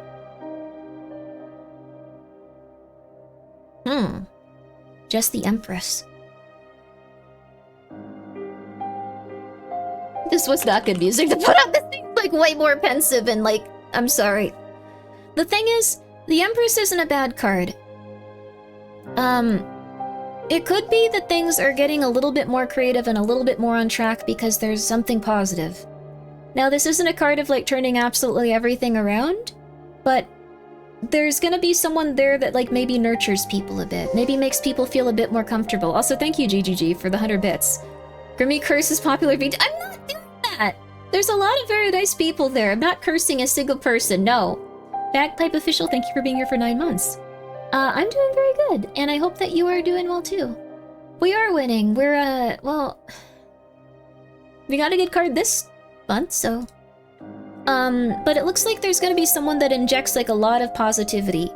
Just the Empress. This was not good music to put on. This thing's like way more pensive and like, I'm sorry. The thing is, the Empress isn't a bad card. It could be that things are getting a little bit more creative and a little bit more on track because there's something positive. Now, this isn't a card of like turning absolutely everything around, but there's gonna be someone there that like maybe nurtures people a bit, maybe makes people feel a bit more comfortable. Also, thank you, GGG, for the 100 bits. Grimmi curses popular VT. I'm not doing that! There's a lot of very nice people there. I'm not cursing a single person, no. Bagpipe Official, thank you for being here for 9 months. I'm doing very good, and I hope that you are doing well too. We are winning. We're, well... We got a good card this month, so... but it looks like there's gonna be someone that injects, like, a lot of positivity.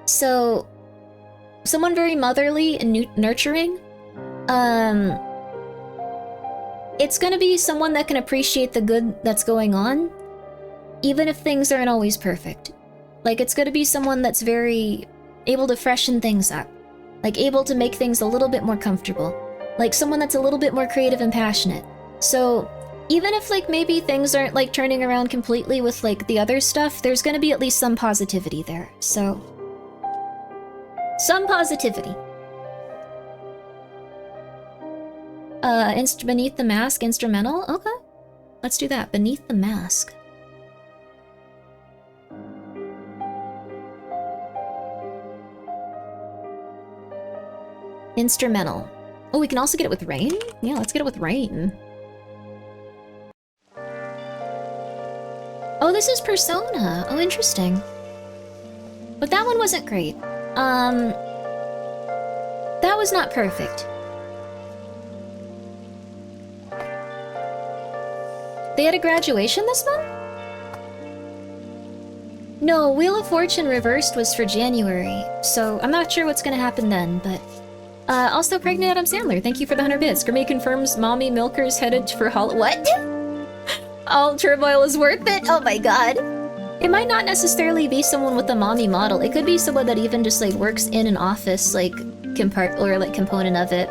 So... Someone very motherly and nurturing. It's gonna be someone that can appreciate the good that's going on, even if things aren't always perfect. Like, it's gonna be someone that's very able to freshen things up. Like, able to make things a little bit more comfortable. Like, someone that's a little bit more creative and passionate. So, even if, like, maybe things aren't, like, turning around completely with, like, the other stuff, there's gonna be at least some positivity there. So... some positivity. Beneath the Mask, instrumental? Okay. Let's do that. Beneath the Mask. Instrumental. Oh, we can also get it with rain? Yeah, let's get it with rain. Oh, this is Persona. Oh, interesting. But that one wasn't great. That was not perfect. They had a graduation this month? No, Wheel of Fortune Reversed was for January, so I'm not sure what's gonna happen then, but... also Pregnant Adam Sandler, thank you for the 100 bits. Grimmi confirms Mommy Milker's headed for What? All turmoil is worth it? Oh my god. It might not necessarily be someone with a mommy model. It could be someone that even just, like, works in an office, like, component of it.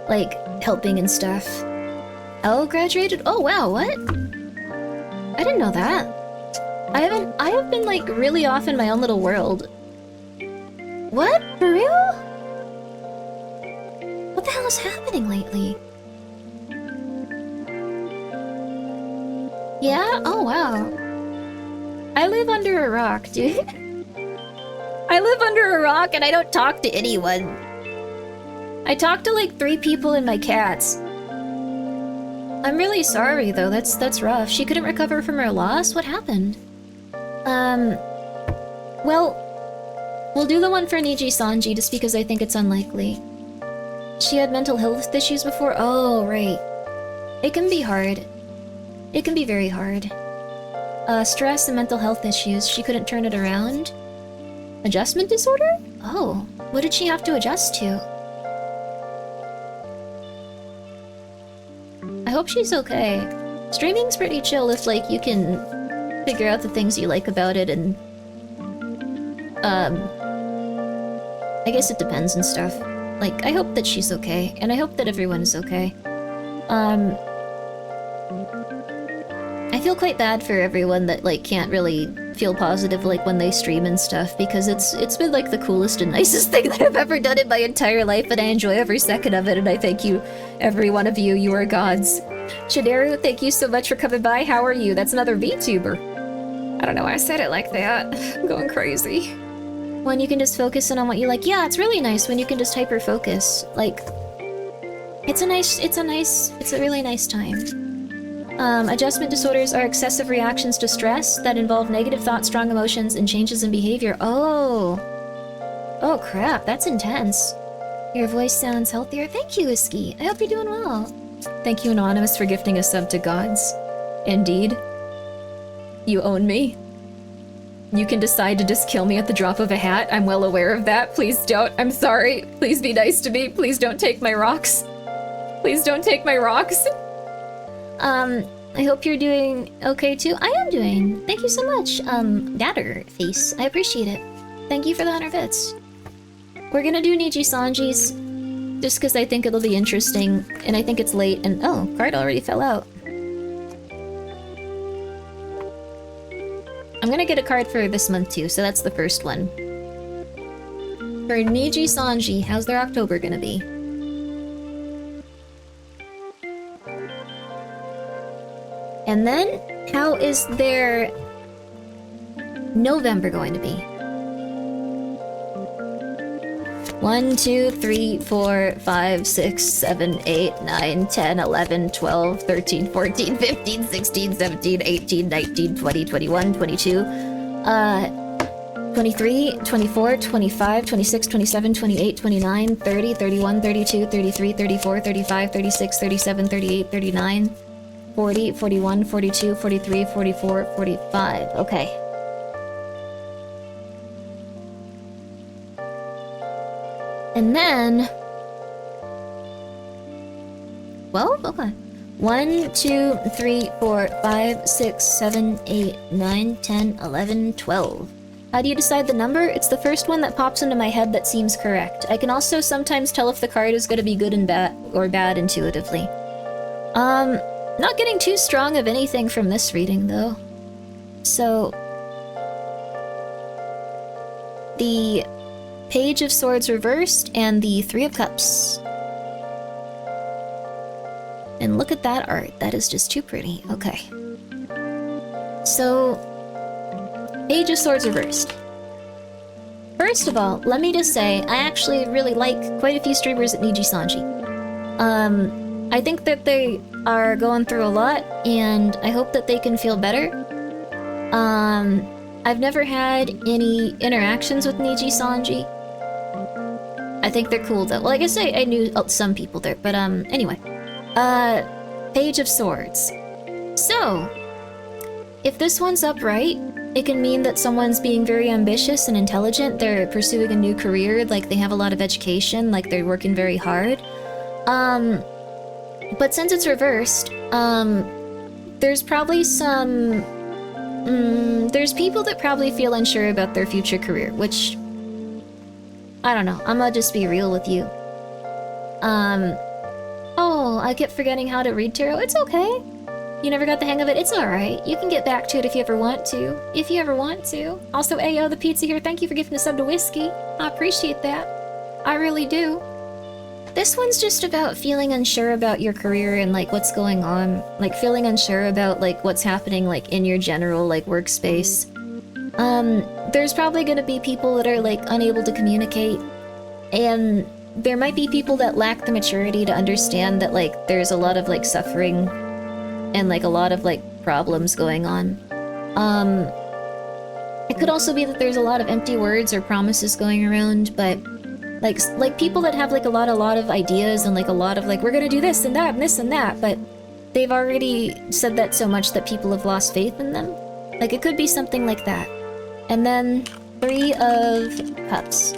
Like, helping and stuff. Oh, graduated? Oh, wow, what? I didn't know that. I have been, like, really off in my own little world. What? For real? What the hell is happening lately? Yeah? Oh, wow. I live under a rock, dude. I live under a rock and I don't talk to anyone. I talk to like 3 people and my cats. I'm really sorry though, that's rough. She couldn't recover from her loss? What happened? Well, we'll do the one for Niji Sanji just because I think it's unlikely. She had mental health issues before? Oh, right. It can be hard. It can be very hard. Stress and mental health issues. She couldn't turn it around. Adjustment disorder? Oh, what did she have to adjust to? I hope she's okay. Streaming's pretty chill if, like, you can figure out the things you like about it and... I guess it depends and stuff. Like, I hope that she's okay, and I hope that everyone is okay. I feel quite bad for everyone that, like, can't really feel positive, like, when they stream and stuff, because it's been, like, the coolest and nicest thing that I've ever done in my entire life, and I enjoy every second of it, and I thank you, every one of you. You are gods. Shineru, thank you so much for coming by. How are you? That's another VTuber. I don't know why I said it like that. I'm going crazy. When you can just focus in on what you like. Yeah, it's really nice when you can just hyper-focus. Like, it's a really nice time. Adjustment disorders are excessive reactions to stress that involve negative thoughts, strong emotions, and changes in behavior. Oh. Oh crap, that's intense. Your voice sounds healthier. Thank you, Iski. I hope you're doing well. Thank you, Anonymous, for gifting a sub to gods. Indeed. You own me. You can decide to just kill me at the drop of a hat. I'm well aware of that. Please don't. I'm sorry. Please be nice to me. Please don't take my rocks. Please don't take my rocks. I hope you're doing okay too. I am doing. Thank you so much. Gatter face. I appreciate it. Thank you for the 100 bits. We're gonna do Niji Sanji's just because I think it'll be interesting, and I think it's late, and oh, card already fell out. I'm gonna get a card for this month too, so that's the first one. For Niji Sanji, how's their October gonna be? And then, how is their November going to be? 1, 2, 3, 4, 5, 6, 7, 8, 9, 10, 11, 12, 13, 14, 15, 16, 17, 18, 19, 20, 21, 22, 23, 24, 25, 26, 27, 28, 29, 30, 31, 32, 33, 34, 35, 36, 37, 38, 39, 40, 41, 42, 43, 44, 45. Okay. And then... well, okay. 1, 2, 3, 4, 5, 6, 7, 8, 9, 10, 11, 12. How do you decide the number? It's the first one that pops into my head that seems correct. I can also sometimes tell if the card is going to be good and bad or bad intuitively. Not getting too strong of anything from this reading though. So the Page of Swords reversed and the Three of Cups. And look at that art. That is just too pretty. Okay. So Page of Swords reversed. First of all, let me just say, I actually really like quite a few streamers at Niji Sanji. I think that they are going through a lot, and I hope that they can feel better. I've never had any interactions with Niji Sanji. I think they're cool though. Well, I guess I knew some people there, but anyway. Page of Swords. So, if this one's upright, it can mean that someone's being very ambitious and intelligent, they're pursuing a new career, like they have a lot of education, like they're working very hard. But since it's reversed, there's probably some... there's people that probably feel unsure about their future career, which... I don't know, I'm gonna just be real with you. Oh, I kept forgetting how to read tarot. It's okay. You never got the hang of it? It's alright. You can get back to it if you ever want to. If you ever want to. Also, Ayo, the pizza here, thank you for gifting a sub to Whiskey. I appreciate that. I really do. This one's just about feeling unsure about your career and like what's going on. Like feeling unsure about like what's happening like in your general like workspace. There's probably gonna be people that are like unable to communicate, and there might be people that lack the maturity to understand that like there's a lot of like suffering and like a lot of like problems going on. It could also be that there's a lot of empty words or promises going around, but like people that have like a lot of ideas and like a lot of like we're gonna do this and that and this and that, but they've already said that so much that people have lost faith in them. Like it could be something like that. And then Three of Cups.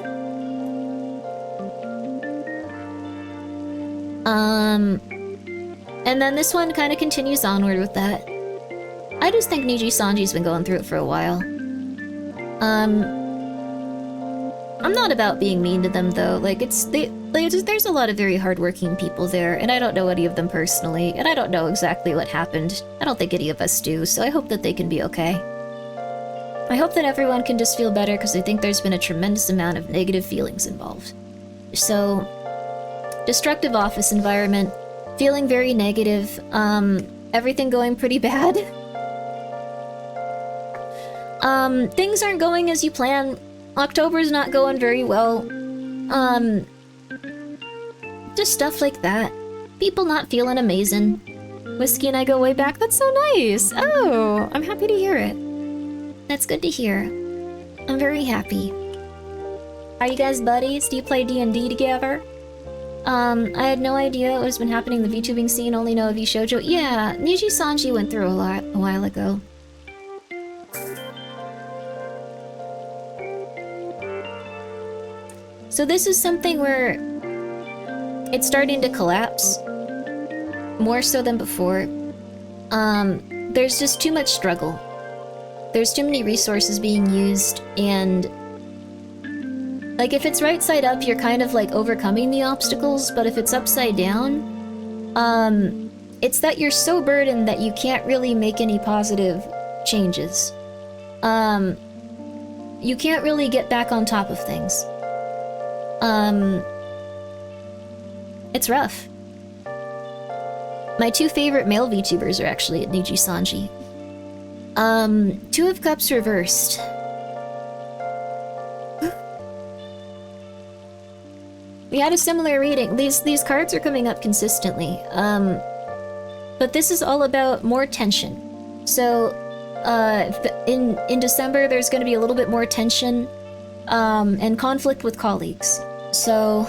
And then this one kind of continues onward with that. I just think Niji Sanji's been going through it for a while. I'm not about being mean to them though. Like there's a lot of very hardworking people there, and I don't know any of them personally, and I don't know exactly what happened. I don't think any of us do, so I hope that they can be okay. I hope that everyone can just feel better, because I think there's been a tremendous amount of negative feelings involved. So, destructive office environment, feeling very negative, everything going pretty bad. Things aren't going as you plan. October's not going very well. Just stuff like that. People not feeling amazing. Whiskey and I go way back. That's so nice. Oh, I'm happy to hear it. That's good to hear. I'm very happy. Are you guys buddies? Do you play D&D together? I had no idea what's been happening in the VTubing scene, only know of Shoujo. Yeah, Niji Sanji went through a lot a while ago. So this is something where it's starting to collapse more so than before. There's just too much struggle. There's too many resources being used, and like if it's right side up, you're kind of like overcoming the obstacles, but if it's upside down, it's that you're so burdened that you can't really make any positive changes. You can't really get back on top of things. It's rough. My two favorite male VTubers are actually at Niji Sanji. Two of Cups reversed. We had a similar reading. These cards are coming up consistently. But this is all about more tension. So, in December, there's going to be a little bit more tension, and conflict with colleagues. So,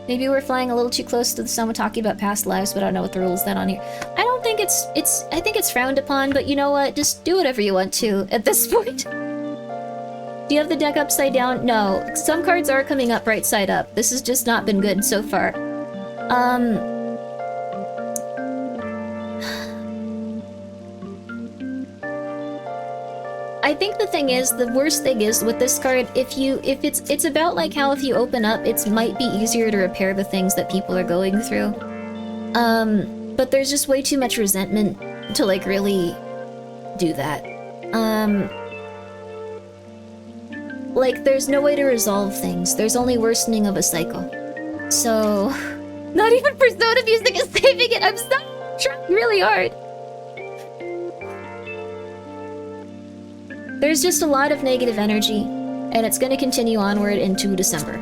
maybe we're flying a little too close to the sun. We're talking about past lives, but I don't know what the rules then on here. I don't think I think it's frowned upon, but you know what? Just do whatever you want to at this point. Do you have the deck upside down? No. Some cards are coming up right side up. This has just not been good so far. I think the thing is, the worst thing is with this card, if it's about like how if you open up, it might be easier to repair the things that people are going through. But there's just way too much resentment to like really do that. Like there's no way to resolve things. There's only worsening of a cycle. So, not even Persona music is saving it. I'm trying really hard. There's just a lot of negative energy, and it's going to continue onward into December.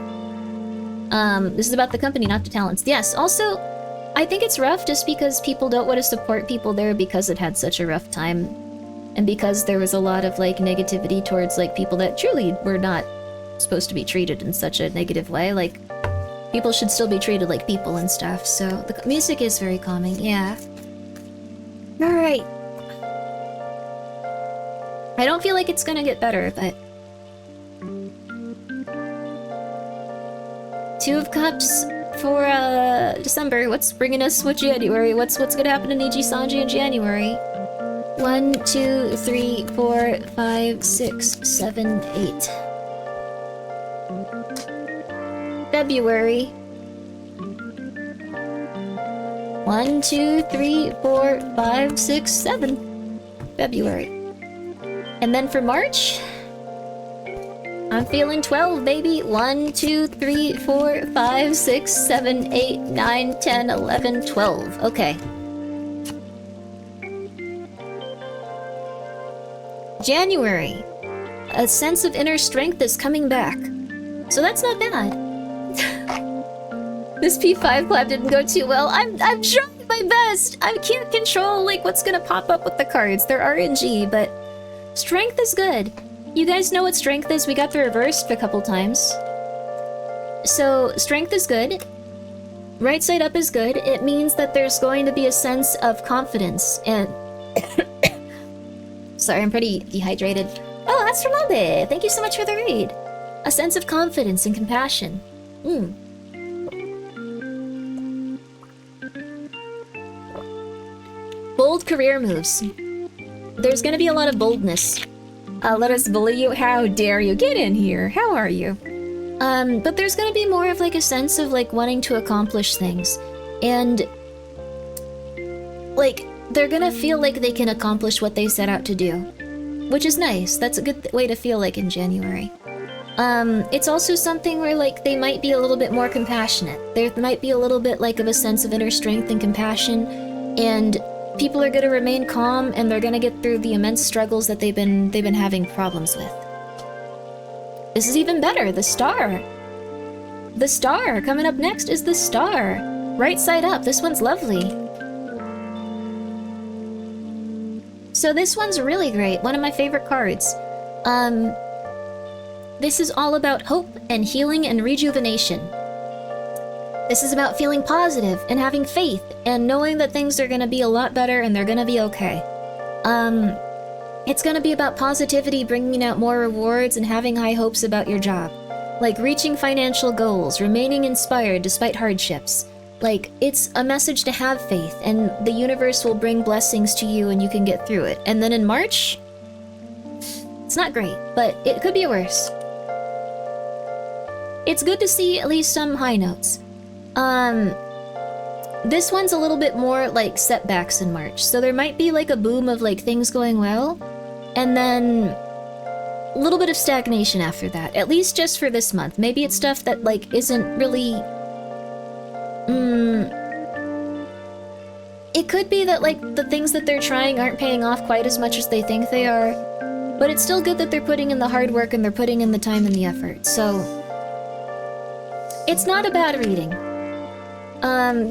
This is about the company, not the talents. Yes, also, I think it's rough just because people don't want to support people there because it had such a rough time. And because there was a lot of, like, negativity towards, like, people that truly were not supposed to be treated in such a negative way. Like, people should still be treated like people and stuff. So, the music is very calming, yeah. Alright. I don't feel like it's gonna get better, but... Two of Cups for, December. What's bringing us with January? What's gonna happen to Niji Sanji in January? 1, 2, 3, 4, 5, 6, 7, 8. February. 1, 2, 3, 4, 5, 6, 7. February. And then for March, I'm feeling 12, baby. 1, 2, 3, 4, 5, 6, 7, 8, 9, 10, 11, 12. Okay. January. A sense of inner strength is coming back. So that's not bad. This P5 clap didn't go too well. I'm trying my best. I can't control like what's gonna pop up with the cards. They're RNG, but strength is good. You guys know what strength is? We got the reversed a couple times. So strength is good. Right side up is good. It means that there's going to be a sense of confidence and sorry, I'm pretty dehydrated. Oh, that's from Abe. Thank you so much for the raid. A sense of confidence and compassion. Bold career moves. There's gonna be a lot of boldness. Let us bully you. How dare you? Get in here. How are you? But there's gonna be more of like a sense of like wanting to accomplish things. And like they're gonna feel like they can accomplish what they set out to do. Which is nice. That's a good way to feel like in January. It's also something where like they might be a little bit more compassionate. There might be a little bit like of a sense of inner strength and compassion, and people are gonna remain calm and they're gonna get through the immense struggles that they've been having problems with. This is even better, the star. The star, coming up next is the star. Right side up, this one's lovely. So this one's really great, one of my favorite cards. This is all about hope and healing and rejuvenation. This is about feeling positive and having faith and knowing that things are gonna be a lot better and they're gonna be okay. It's gonna be about positivity, bringing out more rewards, and having high hopes about your job. Like reaching financial goals, remaining inspired despite hardships. Like, it's a message to have faith, and the universe will bring blessings to you and you can get through it. And then in March, it's not great, but it could be worse. It's good to see at least some high notes. This one's a little bit more like setbacks in March. So there might be like a boom of like things going well, and then a little bit of stagnation after that. At least just for this month. Maybe it's stuff that like isn't really... It could be that like the things that they're trying aren't paying off quite as much as they think they are. But it's still good that they're putting in the hard work and they're putting in the time and the effort. So it's not a bad reading.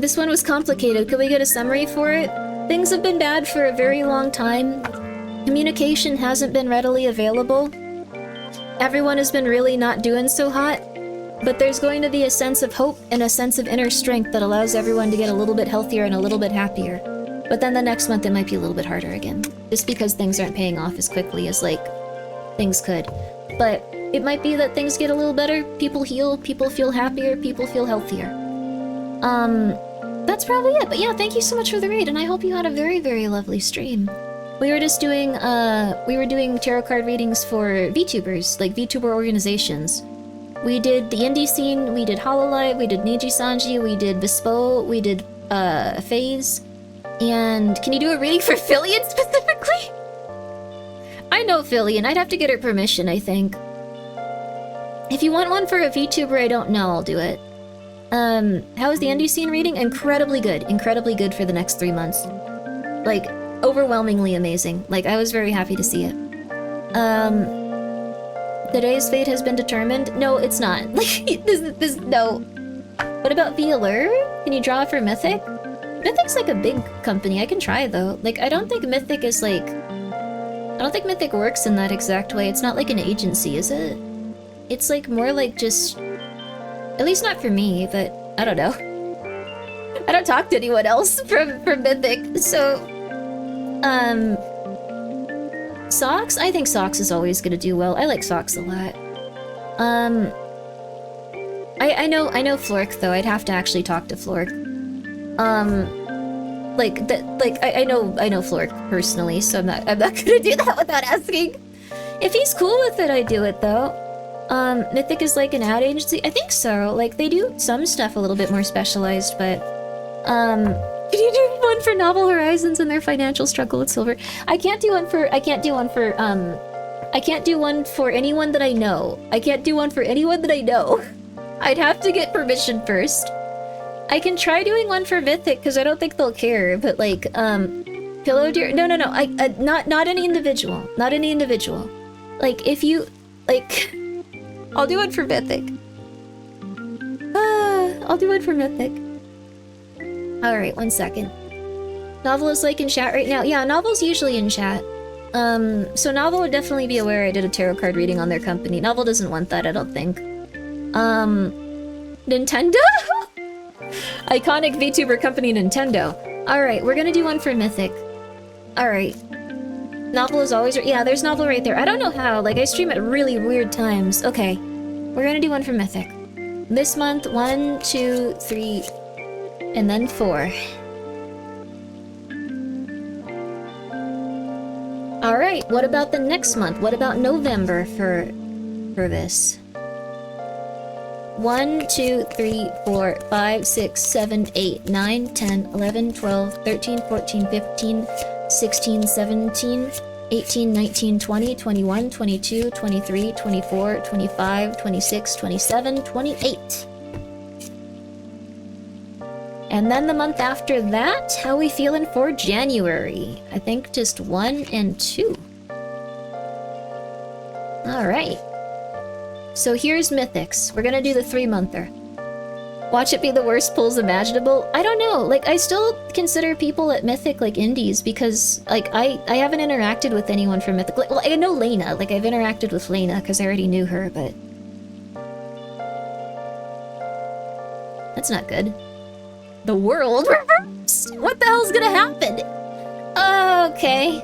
This one was complicated. Could we get a summary for it? Things have been bad for a very long time. Communication hasn't been readily available. Everyone has been really not doing so hot. But there's going to be a sense of hope and a sense of inner strength that allows everyone to get a little bit healthier and a little bit happier. But then the next month it might be a little bit harder again. Just because things aren't paying off as quickly as, like, things could. But it might be that things get a little better, people heal, people feel happier, people feel healthier. That's probably it. But yeah, thank you so much for the raid, and I hope you had a very, very lovely stream. We were just doing, tarot card readings for VTubers, like VTuber organizations. We did the indie scene, we did Hololive, we did Neji Sanji, we did Bespo, we did, FaZe. And can you do a reading for Fillion specifically? I know Fillion, I'd have to get her permission, I think. If you want one for a VTuber I don't know, I'll do it. How was the indie scene reading? Incredibly good for the next 3 months. Like, overwhelmingly amazing. Like, I was very happy to see it. Today's fate has been determined? No, it's not. Like, no. What about Vealer? Can you draw for Mythic? Mythic's like a big company. I can try, though. Like, I don't think Mythic is like... I don't think Mythic works in that exact way. It's not like an agency, is it? It's like more like just... At least not for me, but I don't know. I don't talk to anyone else from Mythic, so... Socks? I think Socks is always gonna do well. I like Socks a lot. I know Flork, though. I'd have to actually talk to Flork. I know Flork personally, so I'm not gonna do that without asking. If he's cool with it, I'd do it, though. Mythic is like an ad agency? I think so. Like, they do some stuff a little bit more specialized, but... Can you do one for Novel Horizons and their financial struggle with silver? I can't do one for anyone that I know. I can't do one for anyone that I know. I'd have to get permission first. I can try doing one for Mythic, because I don't think they'll care, but like, Pillow Deer? No, not any individual. Not any individual. Like, if you, like... I'll do one for Mythic. I'll do one for Mythic. Alright, 1 second. Novel is like in chat right now. Yeah, Novel's usually in chat. So Novel would definitely be aware I did a tarot card reading on their company. Novel doesn't want that, I don't think. Nintendo? Iconic VTuber company Nintendo. Alright, we're gonna do one for Mythic. Alright. Novel is always... Yeah, there's Novel right there. I don't know how. Like, I stream at really weird times. Okay. We're gonna do one for Mythic. This month, 1, 2, 3... And then 4. Alright, what about the next month? What about November for this? 1, 2, 3, 4, 5, 6, 7, 8, 9, 10, 11, 12, 13, 14, 15, 16, 17, 18, 19, 20, 21, 22, 23, 24, 25, 26, 27, 28. And then the month after that, how we feeling for January? I think just 1 and 2. Alright. So here's Mythics. We're gonna do the 3-monther. Watch it be the worst pulls imaginable? I don't know. Like, I still consider people at Mythic, like, indies, because, like, I haven't interacted with anyone from Mythic. Like, well, I know Lena. Like, I've interacted with Lena, because I already knew her, but... That's not good. The world reversed? What the hell's gonna happen? Okay.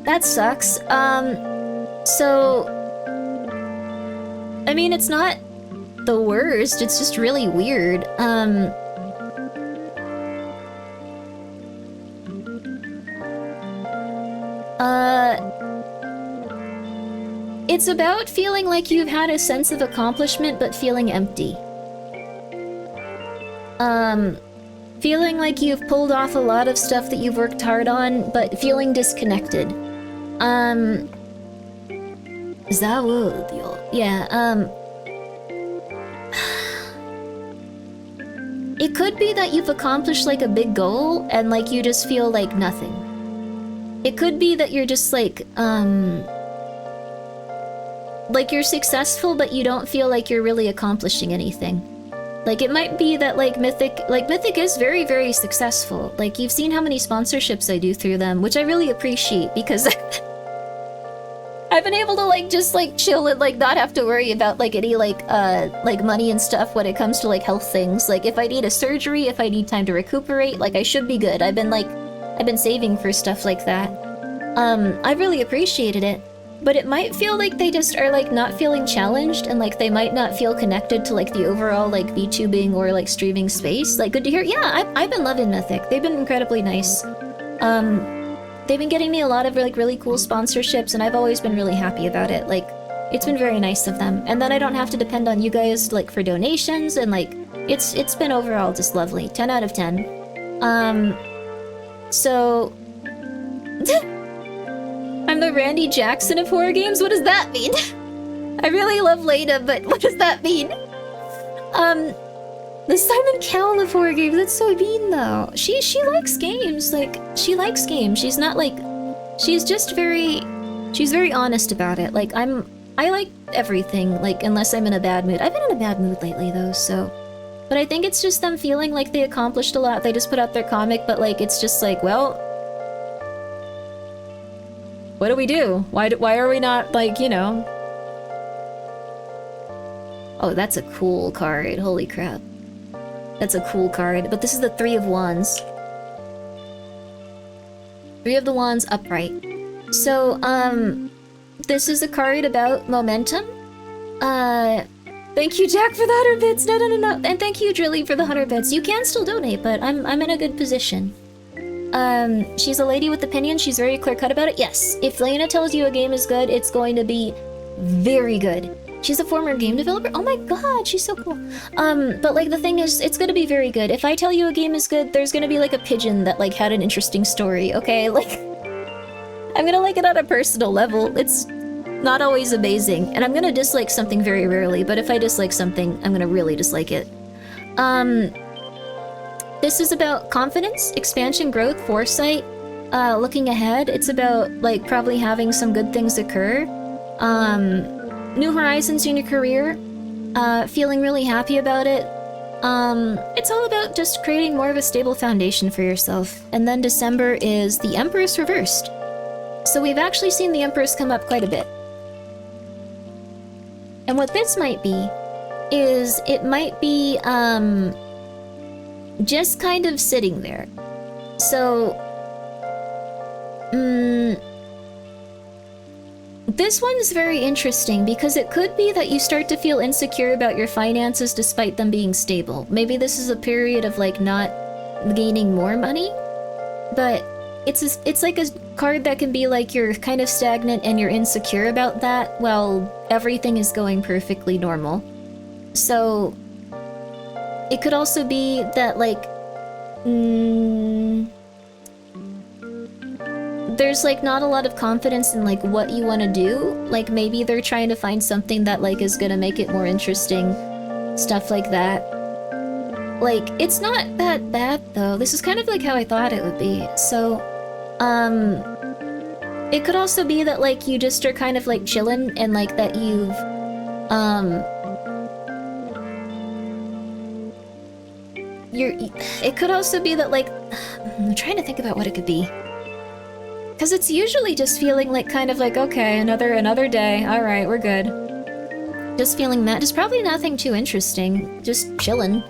that sucks. So I mean, it's not the worst, it's just really weird. It's about feeling like you've had a sense of accomplishment but feeling empty. Feeling like you've pulled off a lot of stuff that you've worked hard on, but feeling disconnected. Yeah, it could be that you've accomplished like a big goal and like you just feel like nothing. It could be that you're just like you're successful but you don't feel like you're really accomplishing anything. Like it might be that like Mythic is very, very successful. Like you've seen how many sponsorships I do through them, which I really appreciate because I've been able to like just like chill and like not have to worry about like any like money and stuff when it comes to like health things. Like if I need a surgery, if I need time to recuperate, like I should be good. I've been saving for stuff like that. I've really appreciated it. But it might feel like they just are like not feeling challenged and like they might not feel connected to like the overall like VTubing or like streaming space. Like good to hear. Yeah, I've been loving Mythic. They've been incredibly nice. They've been getting me a lot of like really cool sponsorships and I've always been really happy about it. Like it's been very nice of them. And then I don't have to depend on you guys like for donations and like it's been overall just lovely. 10 out of 10. So I'm the Randy Jackson of horror games? What does that mean? I really love Leda, but what does that mean? The Simon Cowell of horror games, that's so mean though. She likes games, like, she likes games. She's not like, she's very honest about it. Like, I like everything, like, unless I'm in a bad mood. I've been in a bad mood lately though, so. But I think it's just them feeling like they accomplished a lot. They just put out their comic, but like, it's just like, well, what do we do? Why are we not, like, you know? Oh, that's a cool card. Holy crap. That's a cool card. But this is the Three of Wands. Three of the Wands upright. So, this is a card about momentum. Thank you, Jack, for the 100 bits. No. And thank you, Drilly, for the 100 bits. You can still donate, but I'm in a good position. She's a lady with opinions. She's very clear-cut about it. Yes, if Lena tells you a game is good, it's going to be very good. She's a former game developer. Oh my god, she's so cool. But like the thing is, it's gonna be very good. If I tell you a game is good, there's gonna be like a pigeon that like had an interesting story, okay? Like, I'm gonna like it on a personal level. It's not always amazing. And I'm gonna dislike something very rarely, but if I dislike something, I'm gonna really dislike it. This is about confidence, expansion, growth, foresight, looking ahead. It's about, like, probably having some good things occur. New horizons in your career, feeling really happy about it. It's all about just creating more of a stable foundation for yourself. And then December is the Empress reversed. So we've actually seen the Empress come up quite a bit. And what this might be is it might be, just kind of sitting there. So, this one's very interesting because it could be that you start to feel insecure about your finances despite them being stable. Maybe this is a period of like not gaining more money, but it's like a card that can be like you're kind of stagnant and you're insecure about that while everything is going perfectly normal. So it could also be that, like, there's, like, not a lot of confidence in, like, what you want to do. Like, maybe they're trying to find something that, like, is gonna make it more interesting. Stuff like that. Like, it's not that bad, though. This is kind of like how I thought it would be. So, it could also be that, like, you just are kind of, like, chillin' and, like, that you've, it could also be that, like, I'm trying to think about what it could be. Because it's usually just feeling like kind of like, okay, another day, alright, we're good. Just feeling that. Just probably nothing too interesting. Just chillin'.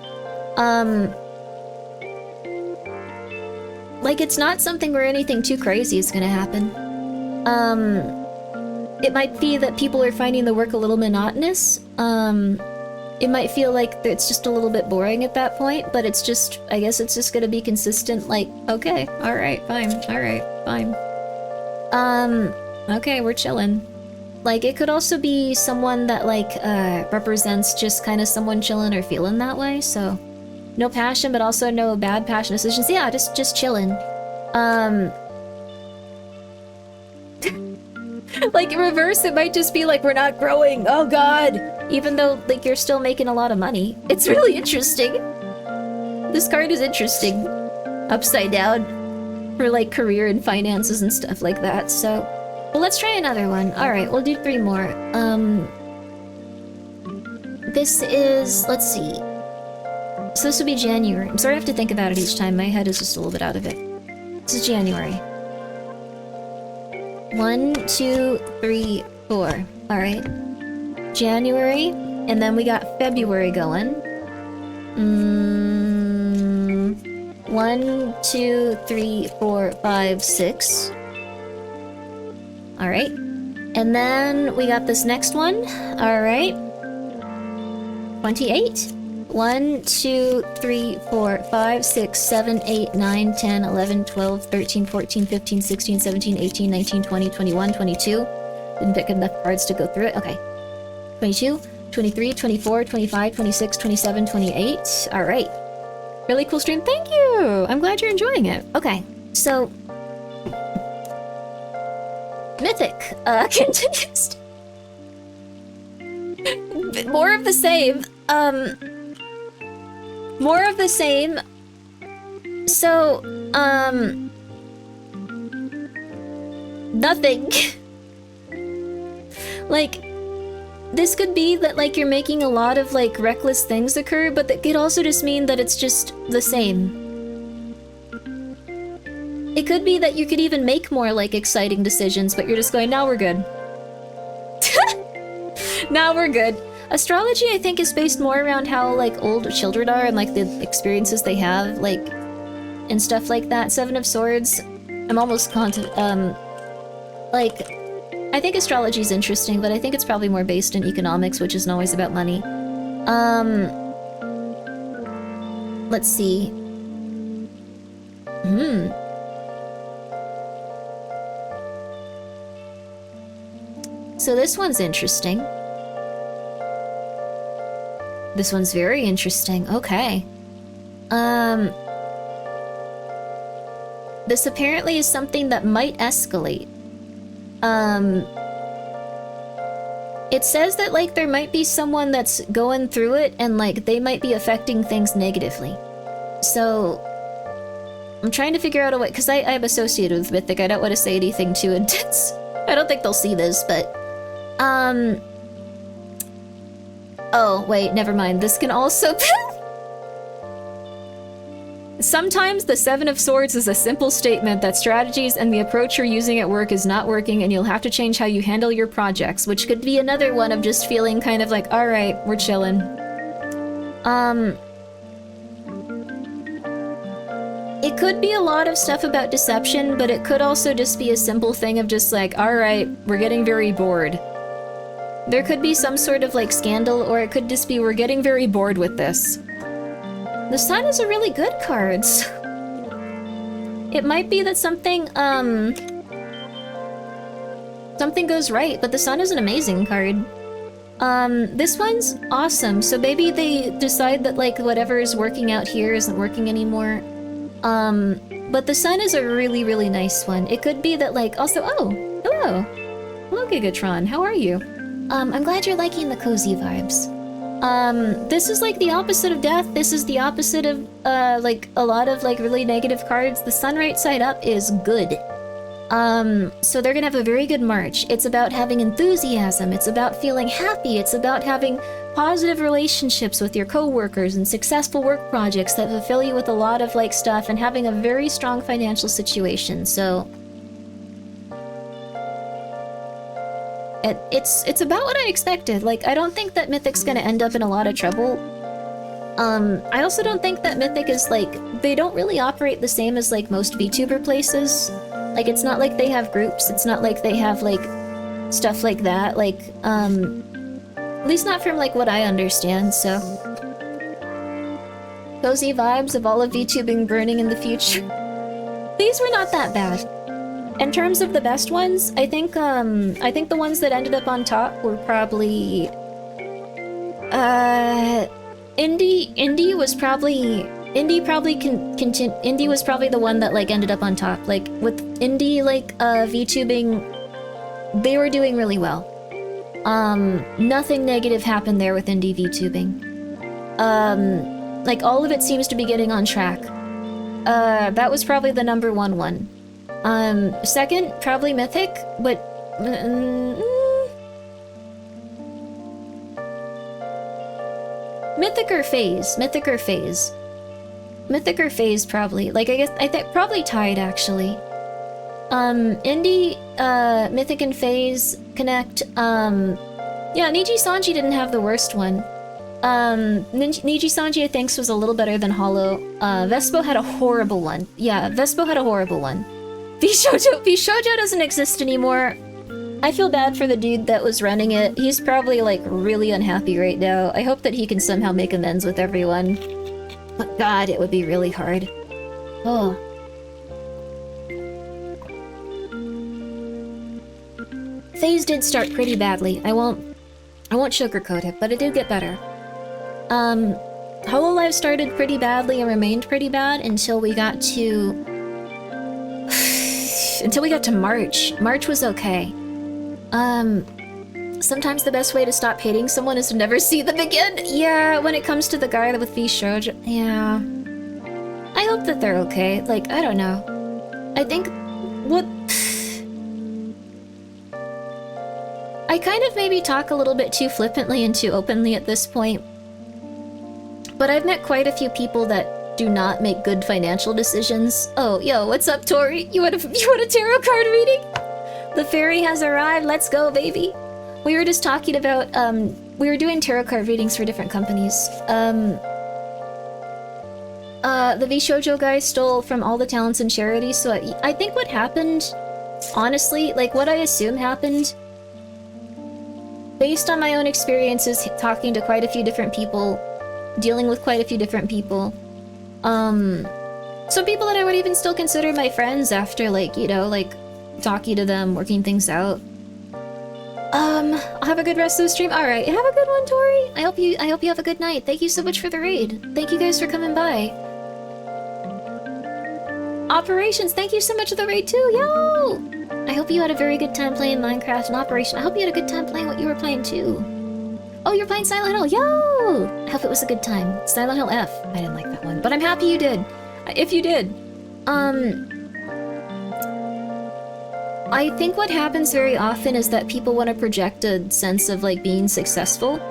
Like, it's not something where anything too crazy is gonna happen. It might be that people are finding the work a little monotonous. It might feel like it's just a little bit boring at that point, but it's just, I guess it's just gonna be consistent, like, okay, alright, fine, alright, fine. Okay, we're chilling. Like, it could also be someone that, like, represents just kind of someone chilling or feeling that way, so... No passion, but also no bad passion decisions. Yeah, just chilling. Like, in reverse, it might just be like, we're not growing, oh god! Even though, like, you're still making a lot of money. It's really interesting. This card is interesting. Upside down. For, like, career and finances and stuff like that, so... Well, let's try another one. Alright, we'll do 3 more. This is... let's see. So this will be January. I'm sorry I have to think about it each time. My head is just a little bit out of it. This is January. 1, 2, 3, 4. Alright. January, and then we got February going. 1, 2, 3, 4, 5, 6. Alright. And then we got this next one. Alright. 28. 1, 2, 3, 4, 5, 6, 7, 8, 9, 10, 11, 12, 13, 14, 15, 16, 17, 18, 19, 20, 21, 22. Didn't pick enough cards to go through it. Okay. 22, 23, 24, 25, 26, 27, 28. Alright. Really cool stream. Thank you! I'm glad you're enjoying it. Okay. So... Mythic, continues. More of the same. More of the same. So, nothing. Like, this could be that, like, you're making a lot of, like, reckless things occur, but that could also just mean that it's just the same. It could be that you could even make more, like, exciting decisions, but you're just going, now we're good. Now we're good. Astrology, I think, is based more around how, like, old children are and, like, the experiences they have, like, and stuff like that. 7 of Swords, I'm almost like, I think astrology is interesting, but I think it's probably more based in economics, which isn't always about money. Let's see. So this one's interesting. This one's very interesting. Okay. This apparently is something that might escalate. It says that, like, there might be someone that's going through it and, like, they might be affecting things negatively. So, I'm trying to figure out a way, because I'm associated with Mythic. I don't want to say anything too intense. I don't think they'll see this, but, oh, wait, never mind. This can also be... Sometimes the 7 of Swords is a simple statement that strategies and the approach you're using at work is not working and you'll have to change how you handle your projects, which could be another one of just feeling kind of like, alright, we're chilling. It could be a lot of stuff about deception, but it could also just be a simple thing of just like, alright, we're getting very bored. There could be some sort of, like, scandal, or it could just be we're getting very bored with this. The Sun is a really good card. It might be that something, something goes right, but the Sun is an amazing card. This one's awesome, so maybe they decide that, like, whatever is working out here isn't working anymore. But the Sun is a really, really nice one. It could be that, like, also, oh, hello. Hello, Gigatron, how are you? I'm glad you're liking the cozy vibes. This is like the opposite of death. This is the opposite of, like, a lot of, like, really negative cards. The Sun right side up is good. So they're gonna have a very good March. It's about having enthusiasm. It's about feeling happy. It's about having positive relationships with your coworkers and successful work projects that fulfill you with a lot of, like, stuff and having a very strong financial situation, so... It's about what I expected. Like, I don't think that Mythic's gonna end up in a lot of trouble. I also don't think that Mythic is, like, they don't really operate the same as, like, most VTuber places. Like, it's not like they have groups. It's not like they have, like, stuff like that. Like, at least not from, like, what I understand, so. Cozy vibes of all of VTubing burning in the future. These were not that bad. In terms of the best ones, I think the ones that ended up on top were probably... Indie was probably... Indie was probably the one that, like, ended up on top. Like, with Indie, like, VTubing, they were doing really well. Nothing negative happened there with Indie VTubing. Like, all of it seems to be getting on track. That was probably the #1 one. Second, probably Mythic, but... Mythic or Phase? Mythic or Phase? Mythic or Phase, probably. Like, I think probably tied, actually. Indie, Mythic and Phase connect. Yeah, Niji Sanji didn't have the worst one. Niji Sanji, I think, was a little better than Hollow. Vespo had a horrible one. Yeah, Vespo had a horrible one. Bishoujo doesn't exist anymore. I feel bad for the dude that was running it. He's probably, like, really unhappy right now. I hope that he can somehow make amends with everyone. But god, it would be really hard. Oh. Phase did start pretty badly. I won't sugarcoat it, but it did get better. Hololive started pretty badly and remained pretty bad until we got to... until we got to March. March was okay. Sometimes the best way to stop hating someone is to never see them again. Yeah, when it comes to the guy with V-Shoujo, yeah. I hope that they're okay. Like, I don't know. I think... what... I kind of maybe talk a little bit too flippantly and too openly at this point. But I've met quite a few people that do not make good financial decisions. Oh, yo, what's up, Tori? You want a tarot card reading? The fairy has arrived. Let's go, baby. We were just talking about, we were doing tarot card readings for different companies. The V-Shoujo guy stole from all the talents and charities, so I think what happened, honestly, like what I assume happened, based on my own experiences talking to quite a few different people, dealing with quite a few different people, some people that I would even still consider my friends after, like, you know, like, talking to them, working things out. I'll have a good rest of the stream. Alright, have a good one, Tori! I hope you have a good night. Thank you so much for the raid. Thank you guys for coming by. Operations, thank you so much for the raid too, yo! I hope you had a very good time playing Minecraft and Operation. I hope you had a good time playing what you were playing too. Oh, you're playing Silent Hill, yo! I hope it was a good time. Silent Hill F. I didn't like that one, but I'm happy you did. If you did. I think what happens very often is that people want to project a sense of, like, being successful.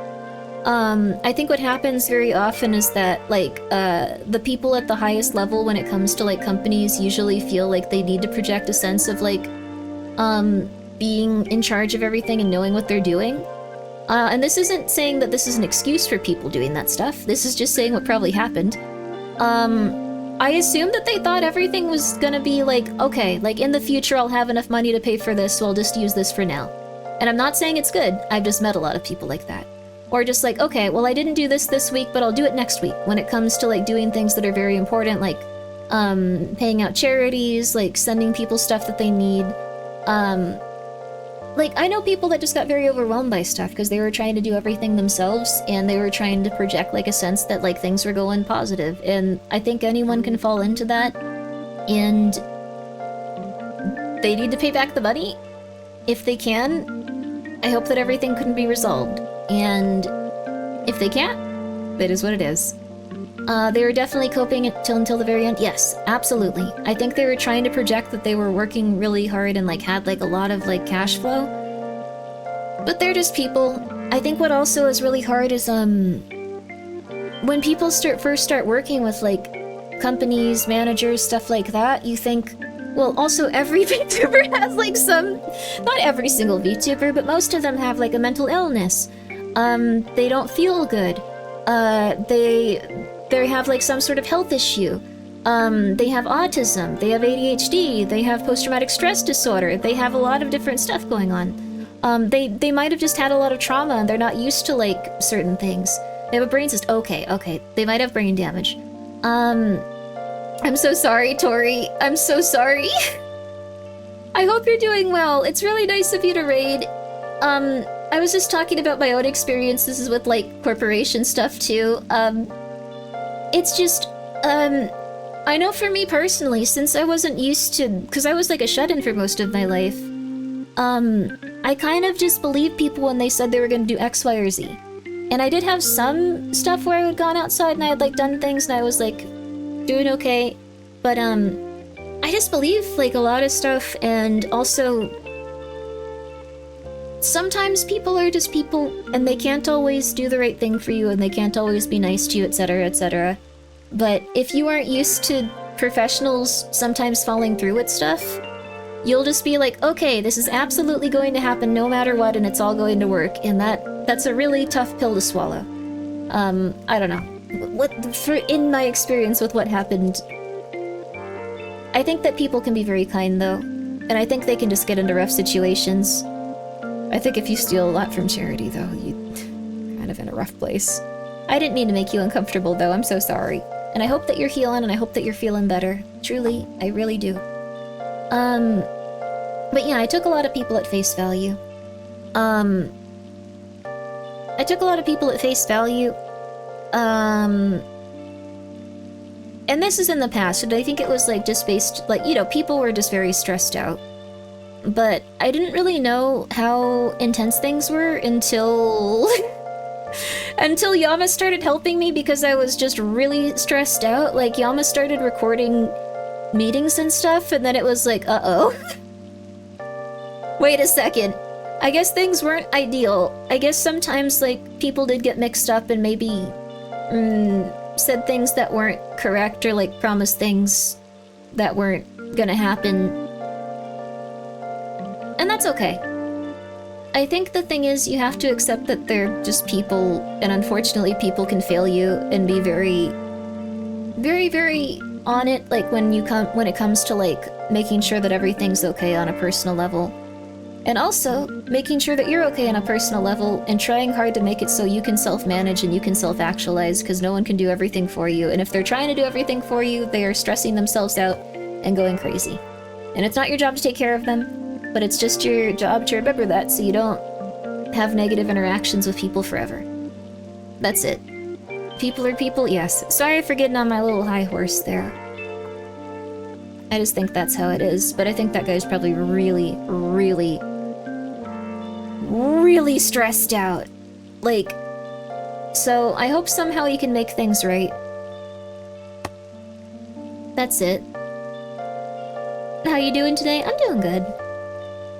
I think what happens very often is that, like, the people at the highest level when it comes to, like, companies usually feel like they need to project a sense of, like, being in charge of everything and knowing what they're doing. And this isn't saying that this is an excuse for people doing that stuff. This is just saying what probably happened. I assumed that they thought everything was gonna be like, okay, like in the future I'll have enough money to pay for this, so I'll just use this for now. And I'm not saying it's good, I've just met a lot of people like that. Or just like, okay, well I didn't do this week, but I'll do it next week, when it comes to like doing things that are very important, like paying out charities, like sending people stuff that they need. Like, I know people that just got very overwhelmed by stuff because they were trying to do everything themselves and they were trying to project like a sense that like things were going positive, and I think anyone can fall into that, and they need to pay back the money if they can. I hope that everything can be resolved, and if they can't, that is what it is. They were definitely coping until the very end. Yes, absolutely. I think they were trying to project that they were working really hard and like had like a lot of like cash flow. But they're just people. I think what also is really hard is when people first start working with like companies, managers, stuff like that, you think, well, also every VTuber has like not every single VTuber, but most of them have like a mental illness. They don't feel good. They have like some sort of health issue. They have autism, they have ADHD, they have post-traumatic stress disorder, they have a lot of different stuff going on. They might have just had a lot of trauma and they're not used to, like, certain things. They have a brain cyst. Okay. They might have brain damage. I'm so sorry, Tori. I'm so sorry. I hope you're doing well. It's really nice of you to raid. I was just talking about my own experiences with, like, corporation stuff, too. It's just, I know for me personally, since I wasn't used to... Because I was, like, a shut-in for most of my life. I kind of just believed people when they said they were gonna do X, Y, or Z. And I did have some stuff where I had gone outside and I had, like, done things and I was, like, doing okay. But, I just believe, like, a lot of stuff, and also... Sometimes people are just people, and they can't always do the right thing for you, and they can't always be nice to you, etc., etc. But if you aren't used to professionals sometimes falling through with stuff, you'll just be like, okay, this is absolutely going to happen no matter what, and it's all going to work, and that's a really tough pill to swallow. I don't know. In my experience with what happened, I think that people can be very kind, though, and I think they can just get into rough situations. I think if you steal a lot from charity, though, you're kind of in a rough place. I didn't mean to make you uncomfortable, though. I'm so sorry. And I hope that you're healing, and I hope that you're feeling better. Truly, I really do. But yeah, I took a lot of people at face value. And this is in the past, and I think it was, like, just based, like, you know, people were just very stressed out. But I didn't really know how intense things were until... until Yama started helping me because I was just really stressed out. Like, Yama started recording meetings and stuff, and then it was like, uh-oh. Wait a second. I guess things weren't ideal. I guess sometimes, like, people did get mixed up and maybe said things that weren't correct or, like, promised things that weren't gonna happen. And that's okay. I think the thing is, you have to accept that they're just people, and unfortunately people can fail you and be very, very, very on it, like, when it comes to, like, making sure that everything's okay on a personal level. And also, making sure that you're okay on a personal level, and trying hard to make it so you can self-manage and you can self-actualize, because no one can do everything for you. And if they're trying to do everything for you, they are stressing themselves out and going crazy. And it's not your job to take care of them, but it's just your job to remember that so you don't have negative interactions with people forever. That's it. People are people, yes. Sorry for getting on my little high horse there. I just think that's how it is, but I think that guy's probably really, really, really stressed out. Like, so I hope somehow he can make things right. That's it. How you doing today? I'm doing good.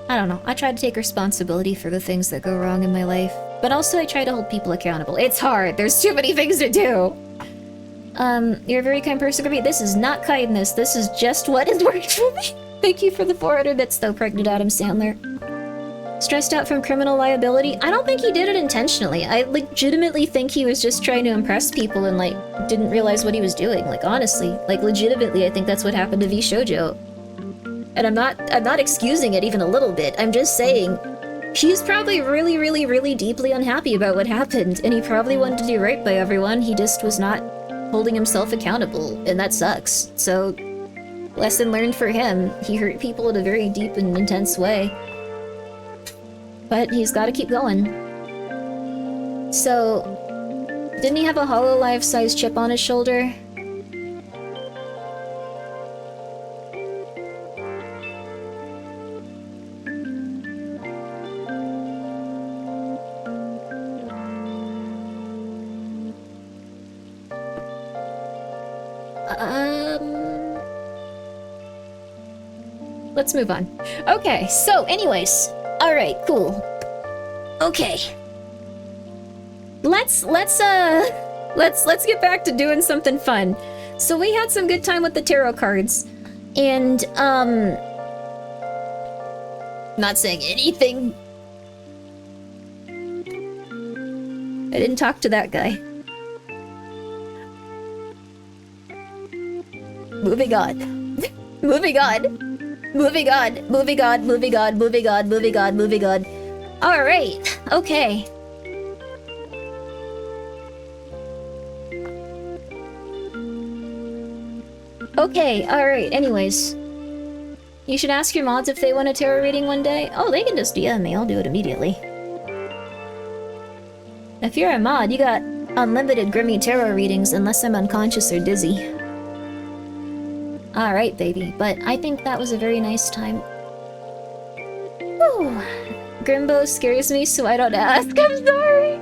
I don't know, I try to take responsibility for the things that go wrong in my life, but also I try to hold people accountable. It's hard, there's too many things to do! You're a very kind person, Grimmi. This is not kindness, this is just what has worked for me. Thank you for the 400 bits though, Pregnant Adam Sandler. Stressed out from criminal liability? I don't think he did it intentionally. I legitimately think he was just trying to impress people and, like, didn't realize what he was doing. Like, honestly. Like, legitimately, I think that's what happened to V Shoujo. And I'm not excusing it even a little bit. I'm just saying, he's probably really, really, really deeply unhappy about what happened, and he probably wanted to do right by everyone. He just was not holding himself accountable, and that sucks. So, lesson learned for him. He hurt people in a very deep and intense way. But he's gotta keep going. So, didn't he have a HoloLive-sized chip on his shoulder? Let's move on. Okay, so anyways. Alright, cool. Okay. Let's get back to doing something fun. So we had some good time with the tarot cards. And, not saying anything. I didn't talk to that guy. Moving on. Moving on. Moving on. Moving on. Moving on. Moving on. Moving on. Moving on. Alright. Okay. Okay, alright, anyways. You should ask your mods if they want a tarot reading one day. Oh, they can just DM me, I'll do it immediately. If you're a mod, you got unlimited Grimmi tarot readings unless I'm unconscious or dizzy. Alright, baby, but I think that was a very nice time. Whew. Grimbo scares me, so I don't ask. I'm sorry!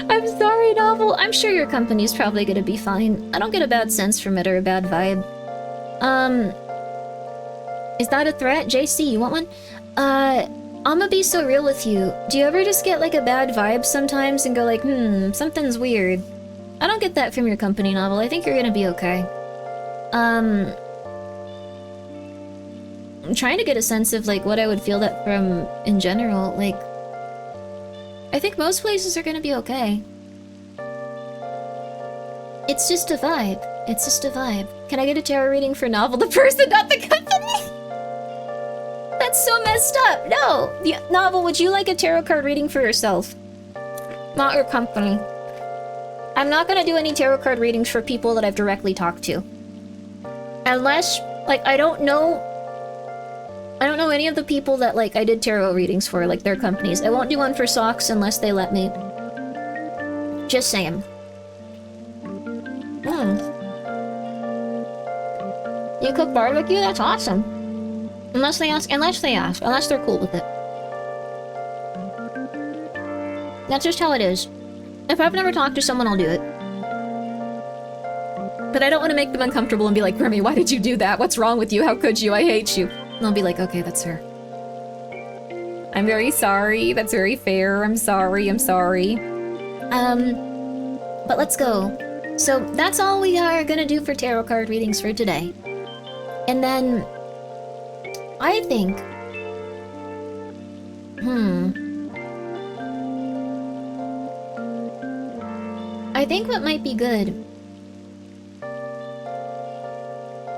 I'm sorry, Novel. I'm sure your company's probably gonna be fine. I don't get a bad sense from it or a bad vibe. Is that a threat? JC, you want one? I'ma be so real with you. Do you ever just get like a bad vibe sometimes and go like, something's weird? I don't get that from your company, Novel. I think you're gonna be okay. I'm trying to get a sense of like what I would feel that from in general, like I think most places are gonna be okay. It's just a vibe. It's just a vibe. Can I get a tarot reading for Novel, the person, not the company? That's so messed up. No! Novel, would you like a tarot card reading for yourself? Not your company. I'm not gonna do any tarot card readings for people that I've directly talked to. Unless, like, I don't know any of the people that, like, I did tarot readings for, like, their companies. I won't do one for Socks unless they let me. Just saying. You cook barbecue? That's awesome. Unless they're cool with it. That's just how it is. If I've never talked to someone, I'll do it. But I don't want to make them uncomfortable and be like, Grimmi, why did you do that? What's wrong with you? How could you? I hate you. And I'll be like, okay, that's her. I'm very sorry. That's very fair. I'm sorry. I'm sorry. But let's go. So that's all we are gonna do for tarot card readings for today. And then I think I think what might be good.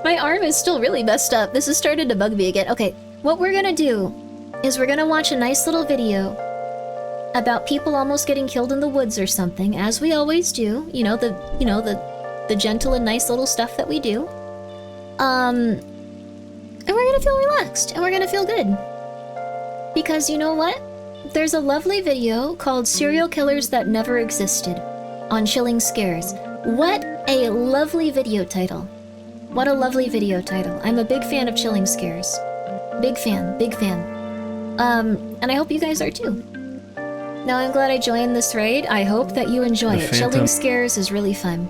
My arm is still really messed up. This has started to bug me again. Okay, what we're gonna do is we're gonna watch a nice little video about people almost getting killed in the woods or something, as we always do. The gentle and nice little stuff that we do. And we're gonna feel relaxed, and we're gonna feel good. Because you know what? There's a lovely video called Serial Killers That Never Existed on Chilling Scares. What a lovely video title. What a lovely video title. I'm a big fan of Chilling Scares. Big fan, big fan. And I hope you guys are too. Now I'm glad I joined this raid. I hope that you enjoy it. Chilling Scares is really fun.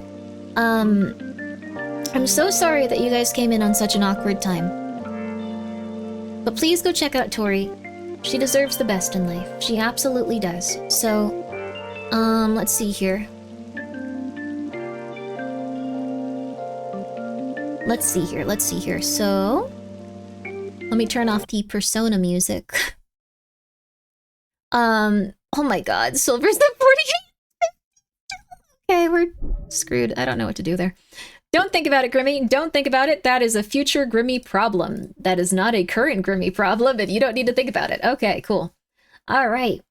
I'm so sorry that you guys came in on such an awkward time. But please go check out Tori. She deserves the best in life. She absolutely does. So, let's see here. Let's see here. So, let me turn off the persona music. Oh my god, Silver's at 48! Okay, we're screwed. I don't know what to do there. Don't think about it, Grimmi. Don't think about it. That is a future Grimmi problem. That is not a current Grimmi problem, and you don't need to think about it. Okay, cool. Alright.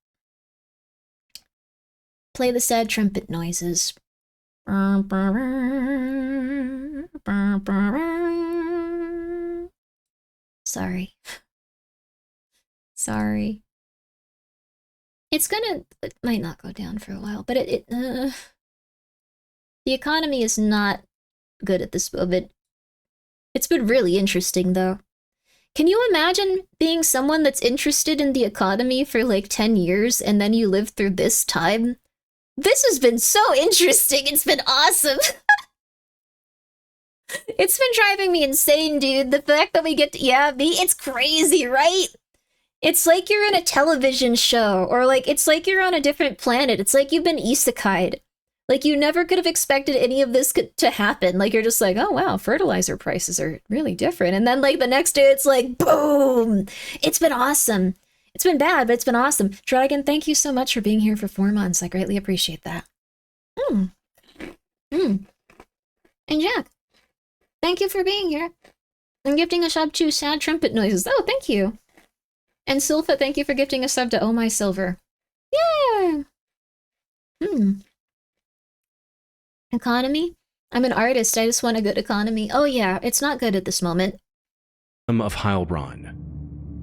Play the sad trumpet noises. Sorry. Sorry. It might not go down for a while, but the economy is not good at this moment. It's been really interesting, though. Can you imagine being someone that's interested in the economy for like 10 years and then you live through this time? This has been so interesting. It's been awesome. It's been driving me insane, dude. The fact that we get to, it's crazy, right? It's like you're in a television show, or like, it's like you're on a different planet. It's like you've been isekai'd. Like, you never could have expected any of this to happen. Like, you're just like, oh wow, fertilizer prices are really different. And then like the next day it's like, boom! It's been awesome. It's been bad, but it's been awesome. Dragon, thank you so much for being here for 4 months. I greatly appreciate that. And Jack, Thank you for being here. And gifting a sub to Sad Trumpet Noises. Oh, thank you. And Silpha, thank you for gifting a sub to Oh My Silver. Yeah! Economy? I'm an artist, I just want a good economy. Oh yeah, it's not good at this moment. Of Heilbronn.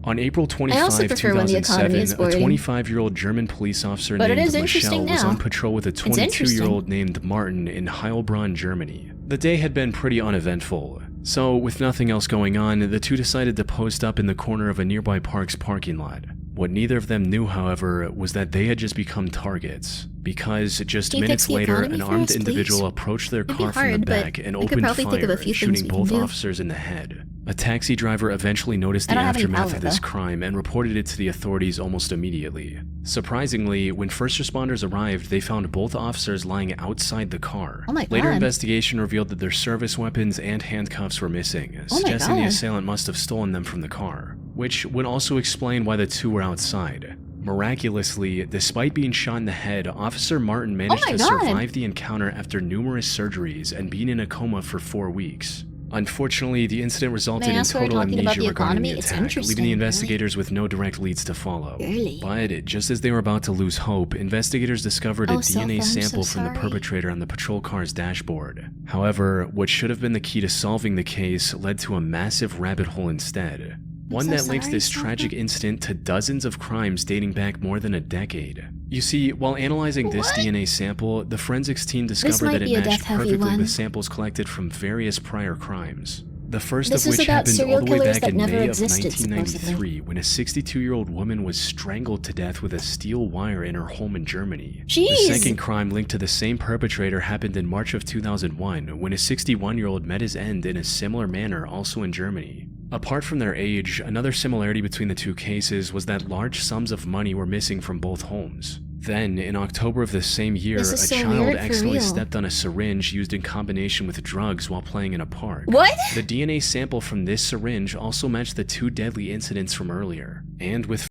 On April 25, also prefer when the economy is 2007, a boring. 25-year-old German police officer But it named is interesting Michel was now. on patrol with a It's interesting. 22-year-old named Martin in Heilbronn, Germany. The day had been pretty uneventful, so with nothing else going on, the two decided to post up in the corner of a nearby park's parking lot. What neither of them knew, however, was that they had just become targets, because just Can you minutes fix the later, economy an for armed us, individual please? approached their It'd be car from the hard, but back and we could opened probably think of a fire, few things shooting we can both do. officers in the head. A taxi driver eventually noticed I the don't have any aftermath power, of this though. crime and reported it to the authorities almost immediately. Surprisingly, when first responders arrived, they found both officers lying outside the car. Oh my Later God. investigation revealed that their service weapons and handcuffs were missing, Oh my suggesting the God. assailant must have stolen them from the car, which would also explain why the two were outside. Miraculously, despite being shot in the head, Officer Martin managed my to God. survive the encounter after numerous surgeries and being in a coma for 4 weeks. Unfortunately, the incident resulted May I in ask why we're total talking about amnesia the regarding economy? the It's attack, leaving interesting, the really. investigators with no direct leads to follow. Really? But just as they were about to lose hope, investigators discovered a Oh, DNA Silpha, I'm so sample from the sorry. perpetrator on the patrol car's dashboard. However, what should have been the key to solving the case led to a massive rabbit hole instead. One so that links sorry, this Silpha. tragic incident to dozens of crimes dating back more than a decade. You see, while analyzing this What? DNA sample, the forensics team discovered might that it be a matched death-heavy perfectly one. with samples collected from various prior crimes. The first This of is which about happened serial all the way killers back that in never May of existed, 1993 when a 62-year-old woman was strangled to death with a steel wire in her home in Germany. The Jeez. second crime linked to the same perpetrator happened in March of 2001 when a 61-year-old met his end in a similar manner also in Germany. Apart from their age, another similarity between the two cases was that large sums of money were missing from both homes. Then, in October of the same year, This a is so child weird for accidentally real. stepped on a syringe used in combination with drugs while playing in a park. What? The DNA sample from this syringe also matched the two deadly incidents from earlier, and with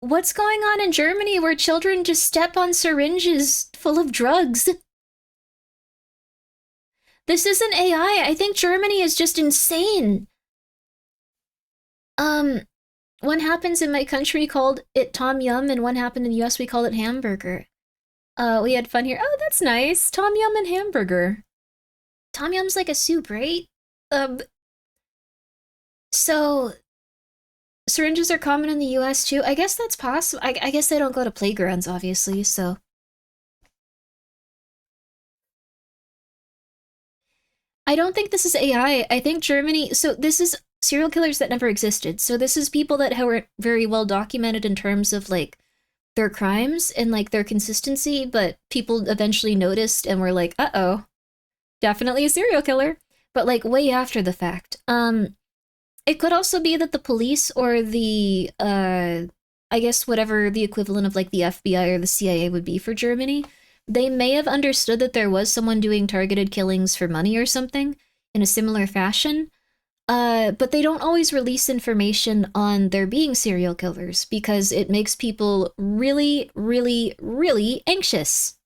What's going on in Germany where children just step on syringes full of drugs? This isn't AI. I think Germany is just insane. One happens in my country called it Tom Yum, and one happened in the US we called it hamburger. We had fun here. Oh, that's nice. Tom Yum and hamburger. Tom Yum's like a soup, right? So syringes are common in the US too. I guess that's possible. I guess they don't go to playgrounds, obviously, so. I don't think this is AI. I think Germany, so this is serial killers that never existed. So this is people that were very well documented in terms of like their crimes and like their consistency, but people eventually noticed and were like, uh-oh, definitely a serial killer. But like way after the fact. It could also be that the police or the, I guess whatever the equivalent of like the FBI or the CIA would be for Germany, they may have understood that there was someone doing targeted killings for money or something in a similar fashion, but they don't always release information on there being serial killers because it makes people really, really, really anxious.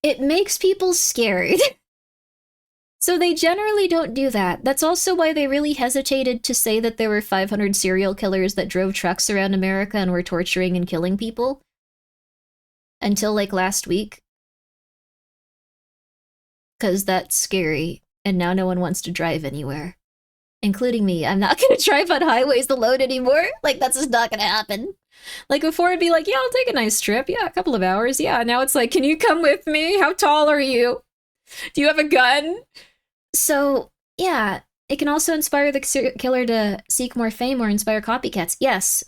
It makes people scared. So they generally don't do that. That's also why they really hesitated to say that there were 500 serial killers that drove trucks around America and were torturing and killing people. Until like last week. Because that's scary, and now no one wants to drive anywhere. Including me. I'm not gonna drive on highways alone anymore. Like, that's just not gonna happen. Like, before it'd be like, yeah, I'll take a nice trip. Yeah, a couple of hours. Yeah, now it's like, can you come with me? How tall are you? Do you have a gun? So, yeah, it can also inspire the serial killer to seek more fame or inspire copycats. Yes.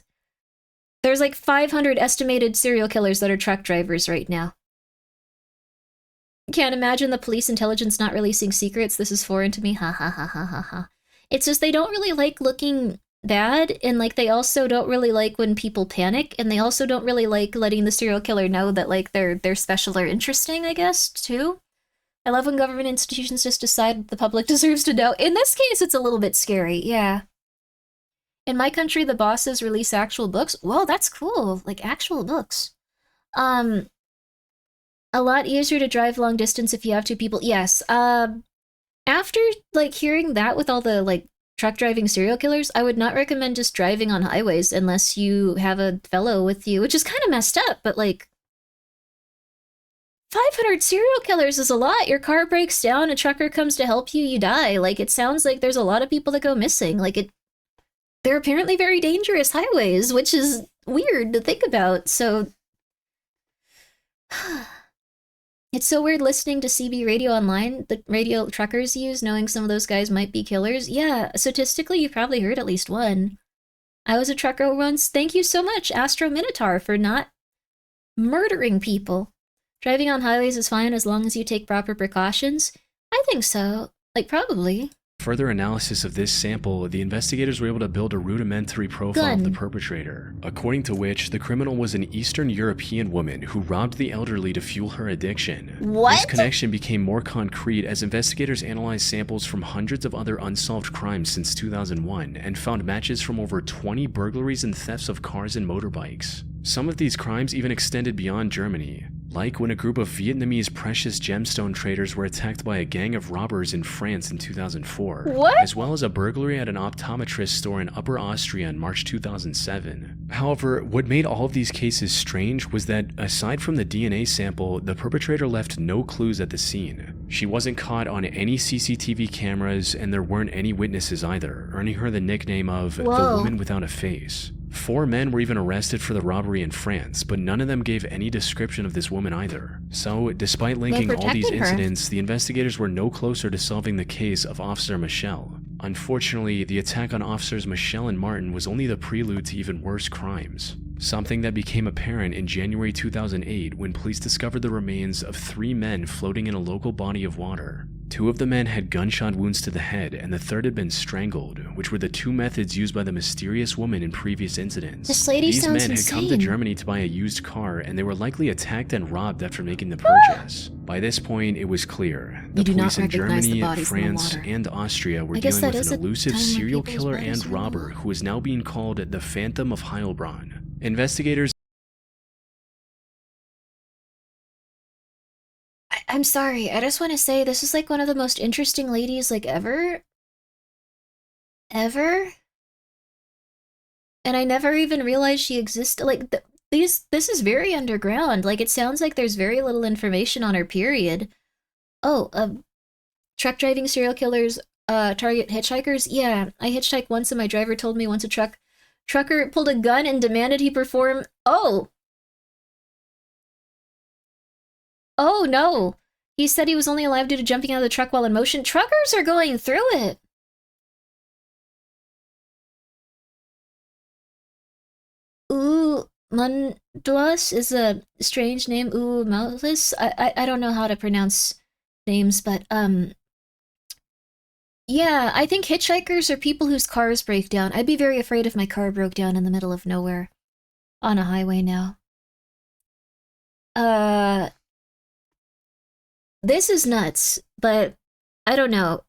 There's like 500 estimated serial killers that are truck drivers right now. Can't imagine the police intelligence not releasing secrets. This is foreign to me. Ha ha ha ha ha ha. It's just they don't really like looking bad, and like they also don't really like when people panic, and they also don't really like letting the serial killer know that like they're special or interesting, I guess, too. I love when government institutions just decide the public deserves to know. In this case, it's a little bit scary, yeah. In my country, the bosses release actual books. Whoa, that's cool. Like, actual books. A lot easier to drive long distance if you have 2 people. Yes. After, like, hearing that with all the, like, truck driving serial killers, I would not recommend just driving on highways unless you have a fellow with you, which is kind of messed up, but, like, 500 serial killers is a lot. Your car breaks down, a trucker comes to help you, you die. Like, it sounds like there's a lot of people that go missing. Like, they're apparently very dangerous highways, which is weird to think about, so... It's so weird listening to CB radio online, the radio truckers use, knowing some of those guys might be killers. Yeah, statistically, you've probably heard at least one. I was a trucker once. Thank you so much, Astro Minotaur, for not murdering people. Driving on highways is fine as long as you take proper precautions. I think so. Like, probably. Further analysis of this sample, the investigators were able to build a rudimentary profile of the perpetrator, according to which the criminal was an Eastern European woman who robbed the elderly to fuel her addiction. What? This connection became more concrete as investigators analyzed samples from hundreds of other unsolved crimes since 2001 and found matches from over 20 burglaries and thefts of cars and motorbikes. Some of these crimes even extended beyond Germany, like when a group of Vietnamese precious gemstone traders were attacked by a gang of robbers in France in 2004, What? as well as a burglary at an optometrist store in Upper Austria in March 2007. However, what made all of these cases strange was that, aside from the DNA sample, the perpetrator left no clues at the scene. She wasn't caught on any CCTV cameras, and there weren't any witnesses either, earning her the nickname of the woman without a face. 4 men were even arrested for the robbery in France, but none of them gave any description of this woman either. So, despite linking all these incidents, the investigators were no closer to solving the case of Officer Michelle. Unfortunately, the attack on Officers Michelle and Martin was only the prelude to even worse crimes. Something that became apparent in January 2008 when police discovered the remains of 3 men floating in a local body of water. 2 of the men had gunshot wounds to the head, and the third had been strangled, which were the 2 methods used by the mysterious woman in previous incidents. This lady These sounds men had come to insane. Germany to buy a used car, and they were likely attacked and robbed after making the purchase. By this point, it was clear. The You do not police in recognize the Germany, bodies in the France, water. and Austria were I guess dealing that with is an a elusive time when serial people's killer bodies and were in the robber water. who is now being called the Phantom of Heilbronn. Investigators I'm sorry, I just want to say this is like one of the most interesting ladies like ever. Ever? And I never even realized she existed. Like, this is very underground. Like, it sounds like there's very little information on her, period. Oh, truck driving serial killers, target hitchhikers? Yeah, I hitchhiked once and my driver told me once a trucker pulled a gun and demanded he perform... Oh! Oh, no! He said he was only alive due to jumping out of the truck while in motion. Truckers are going through it! Mundus is a strange name. Mouthus? I don't know how to pronounce names, but, yeah, I think hitchhikers are people whose cars break down. I'd be very afraid if my car broke down in the middle of nowhere. On a highway now. This is nuts, but I don't know.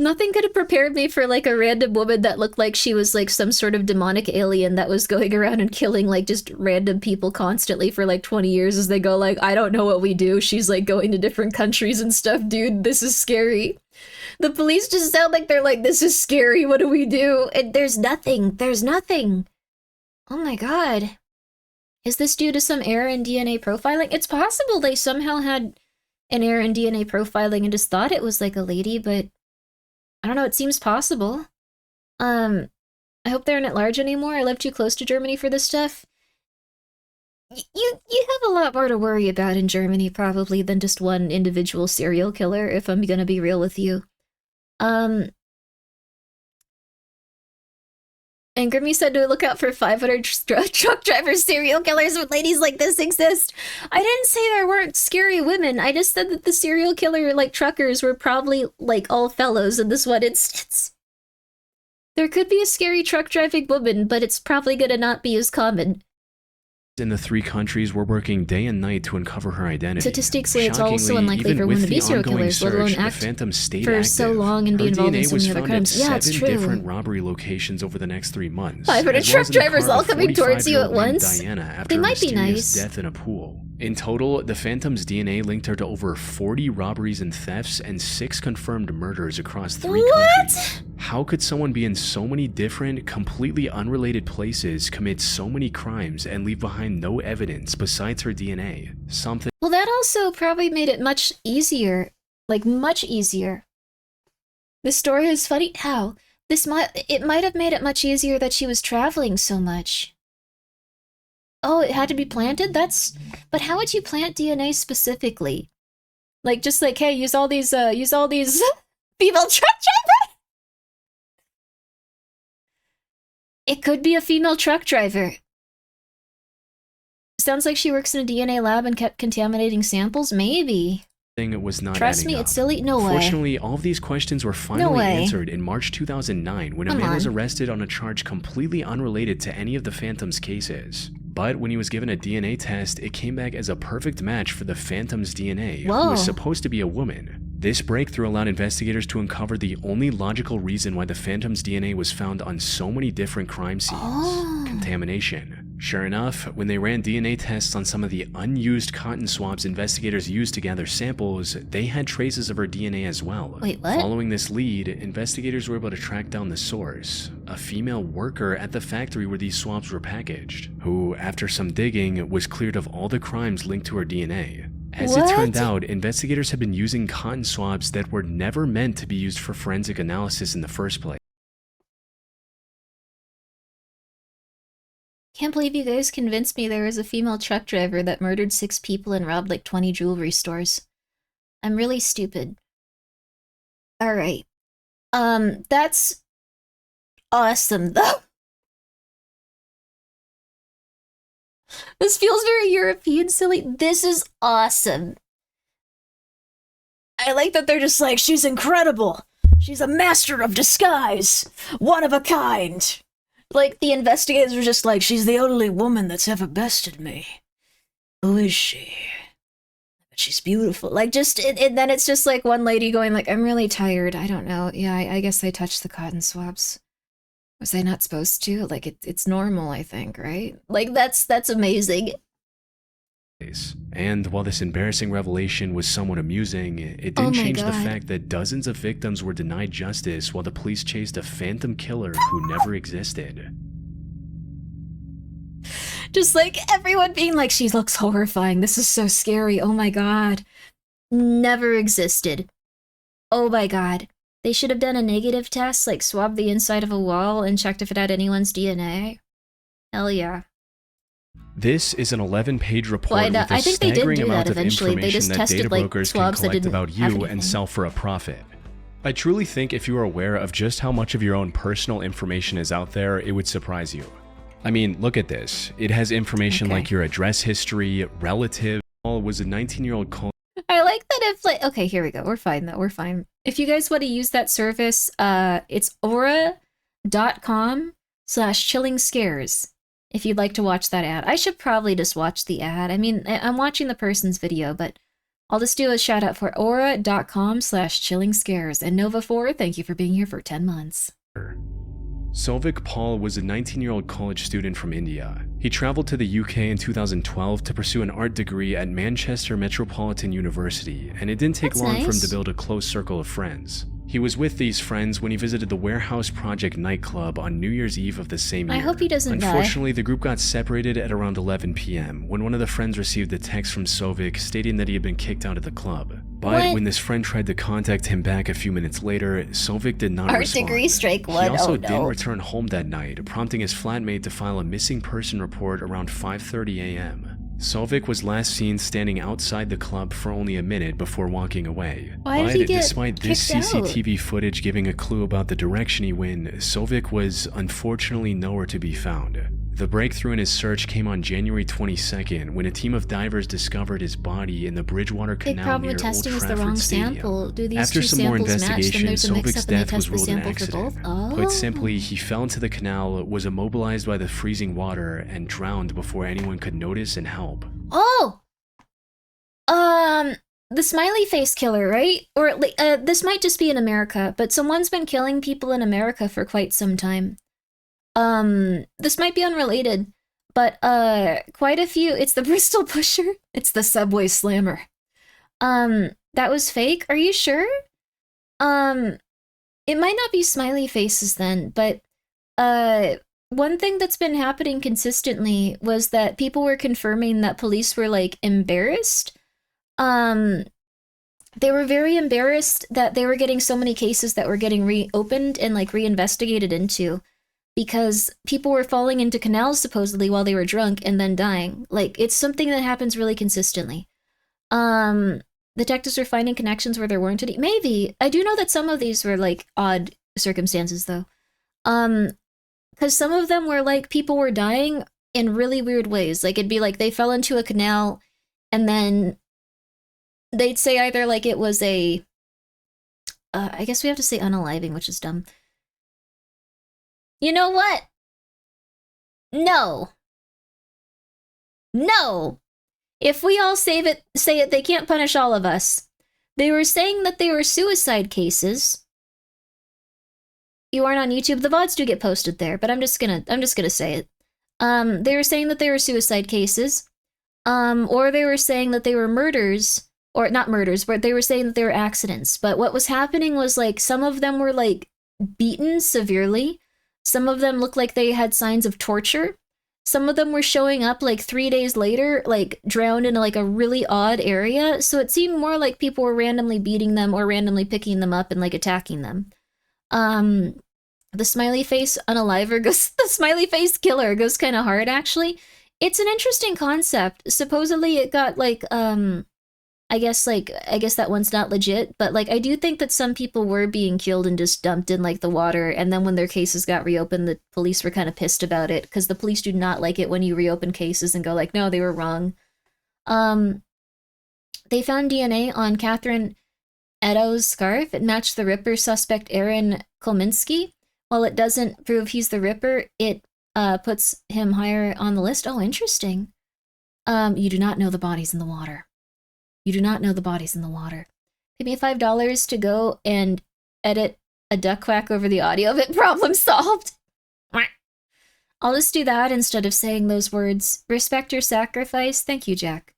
Nothing could have prepared me for, like, a random woman that looked like she was, like, some sort of demonic alien that was going around and killing, like, just random people constantly for, like, 20 years as they go, like, I don't know what we do. She's, like, going to different countries and stuff. Dude, this is scary. The police just sound like they're like, this is scary. What do we do? And there's nothing. There's nothing. Oh my god. Is this due to some error in DNA profiling? It's possible they somehow had an error in DNA profiling and just thought it was, like, a lady, but... I don't know, it seems possible. I hope they aren't at large anymore. I live too close to Germany for this stuff. You have a lot more to worry about in Germany, probably, than just one individual serial killer, if I'm gonna be real with you. And Grimmi said to look out for 500 truck driver serial killers when ladies like this exist. I didn't say there weren't scary women. I just said that the serial killer, like, truckers were probably, like, all fellows in this one instance. There could be a scary truck driving woman, but it's probably gonna not be as common. in the 3 countries were working day and night to uncover her identity. Statistically, it's also Shockingly, unlikely even for with women to be the serial ongoing killers, let alone search, the act Phantom stayed for active. so long and be Her involved in DNA so was many other found crimes. at Yeah, it's 7 true. different robbery locations over the next 3 months. 500 as well truck as in the drivers car all of a coming towards you at 45-year-old named once. Diana after They a might be mysterious nice. death in a pool. In total, the Phantom's DNA linked her to over 40 robberies and thefts and 6 confirmed murders across 3 countries. How could someone be in so many different, completely unrelated places, commit so many crimes, and leave behind no evidence besides her DNA? Something Well, that also probably made it much easier. Like, much easier. This story is funny. How? It might have made it much easier that she was traveling so much. Oh, it had to be planted? But how would you plant DNA specifically? Like, just like, hey, use all these female truck drivers? It could be a female truck driver. Sounds like she works in a DNA lab and kept contaminating samples? Maybe. was not Trust adding me, up. it's silly. No way. Fortunately, all of these questions were finally way. answered in March 2009 when a Come man was on. arrested on a charge completely unrelated to any of the Phantom's cases. But when he was given a DNA test, it came back as a perfect match for the Phantom's DNA, who Whoa. was supposed to be a woman. This breakthrough allowed investigators to uncover the only logical reason why the Phantom's DNA was found on so many different crime scenes: Oh. contamination. Sure enough, when they ran DNA tests on some of the unused cotton swabs investigators used to gather samples, they had traces of her DNA as well. Wait, what? Following this lead, investigators were able to track down the source, a female worker at the factory where these swabs were packaged, who, after some digging, was cleared of all the crimes linked to her DNA. As it turned What? out, investigators had been using cotton swabs that were never meant to be used for forensic analysis in the first place. Can't believe you guys convinced me there was a female truck driver that murdered 6 people and robbed like 20 jewelry stores. I'm really stupid. Alright. That's awesome though. This feels very European silly. This is awesome. I like that they're just like, she's incredible. She's a master of disguise. One of a kind. Like, the investigators were just like, she's the only woman that's ever bested me. Who is she? She's beautiful. Like, just, and then it's just like one lady going like, I'm really tired. I don't know. Yeah, I guess I touched the cotton swabs. Was I not supposed to? Like, it's normal, I think, right? Like, that's amazing. And while this embarrassing revelation was somewhat amusing, it Oh didn't my change the God. fact that dozens of victims were denied justice while the police chased a phantom killer who never existed. Just like everyone being like, she looks horrifying. This is so scary. Oh my God. Never existed. Oh my God. They should have done a negative test, like swabbed the inside of a wall and checked if it had anyone's DNA. Hell yeah. This is an 11-page report Well, with a I think they did staggering do amount that of eventually. They information just that tested, data like, brokers can swabs that collect didn't about have you and anything. sell for a profit. I truly think if you are aware of just how much of your own personal information is out there, it would surprise you. I mean, look at this. It has information Okay. like your address history, relative, was a 19-year-old college I like that if, like, okay, here we go. We're fine though. We're fine. If you guys want to use that service, it's aura.com/chillingscares. If you'd like to watch that ad. I should probably just watch the ad. I mean, I'm watching the person's video, but I'll just do a shout out for aura.com/chillingscares. And Nova4, thank you for being here for 10 months. Sovik Paul was a 19-year-old college student from India. He traveled to the UK in 2012 to pursue an art degree at Manchester Metropolitan University, and it didn't take That's long for him nice. to build a close circle of friends. He was with these friends when he visited the Warehouse Project nightclub on New Year's Eve of the same year. I hope he doesn't die. Unfortunately, the group got separated at around 11 p.m. when one of the friends received a text from Sovik stating that he had been kicked out of the club. But What? when this friend tried to contact him back a few minutes later, Sovik did not Art respond. degree strike He one. also Oh didn't no. return home that night, prompting his flatmate to file a missing person report around 5:30 a.m. Sovik was last seen standing outside the club for only a minute before walking away. Why but did he get despite this kicked out? CCTV footage giving a clue about the direction he went, Sovik was unfortunately nowhere to be found. The breakthrough in his search came on January 22nd when a team of divers discovered his body in the Bridgewater Big Canal problem near with Old testing is the Trafford wrong Stadium. sample. Do these After two some more samples match? Then investigation, there's a Sovik's mix-up and they death was test the ruled an sample for accident. both? Oh. Put simply, he fell into the canal, was immobilized by the freezing water, and drowned before anyone could notice and help. Oh! The smiley face killer, right? Or, this might just be in America, but someone's been killing people in America for quite some time. This might be unrelated, but, quite a few, it's the Bristol Pusher, it's the Subway Slammer. That was fake? Are you sure? It might not be smiley faces then, but, one thing that's been happening consistently was that people were confirming that police were, like, embarrassed. They were very embarrassed that they were getting so many cases that were getting reopened and, like, reinvestigated into. Because people were falling into canals supposedly while they were drunk and then dying. Like, it's something that happens really consistently. Detectives were finding connections where there weren't any. Maybe. I do know that some of these were, like, odd circumstances, though. Because some of them were, like, people were dying in really weird ways. Like, it'd be like they fell into a canal, and then they'd say either, like, it was a... I guess we have to say unaliving, which is dumb. You know what? No. No. If we all say it, they can't punish all of us. They were saying that they were suicide cases. You aren't on YouTube. The VODs do get posted there, but I'm just gonna say it. They were saying that they were suicide cases. Or they were saying that they were murders, or not murders, but they were saying that they were accidents. But what was happening was, like, some of them were, like, beaten severely. Some of them looked like they had signs of torture. Some of them were showing up, like, 3 days later, like, drowned in, like, a really odd area. So it seemed more like people were randomly beating them or randomly picking them up and, like, attacking them. The smiley face unaliver goes... The smiley face killer goes kind of hard, actually. It's an interesting concept. Supposedly it got, like, I guess that one's not legit, but, like, I do think that some people were being killed and just dumped in, like, the water, and then when their cases got reopened, the police were kind of pissed about it, because the police do not like it when you reopen cases and go, like, no, they were wrong. They found DNA on Catherine Eddowes' scarf. It matched the Ripper suspect Aaron Kolminski. While it doesn't prove he's the Ripper, it puts him higher on the list. Oh, interesting. You do not know the bodies in the water. You do not know the bodies in the water. Pay me $5 to go and edit a duck quack over the audio of it. Problem solved. I'll just do that instead of saying those words. Respect your sacrifice. Thank you, Jack.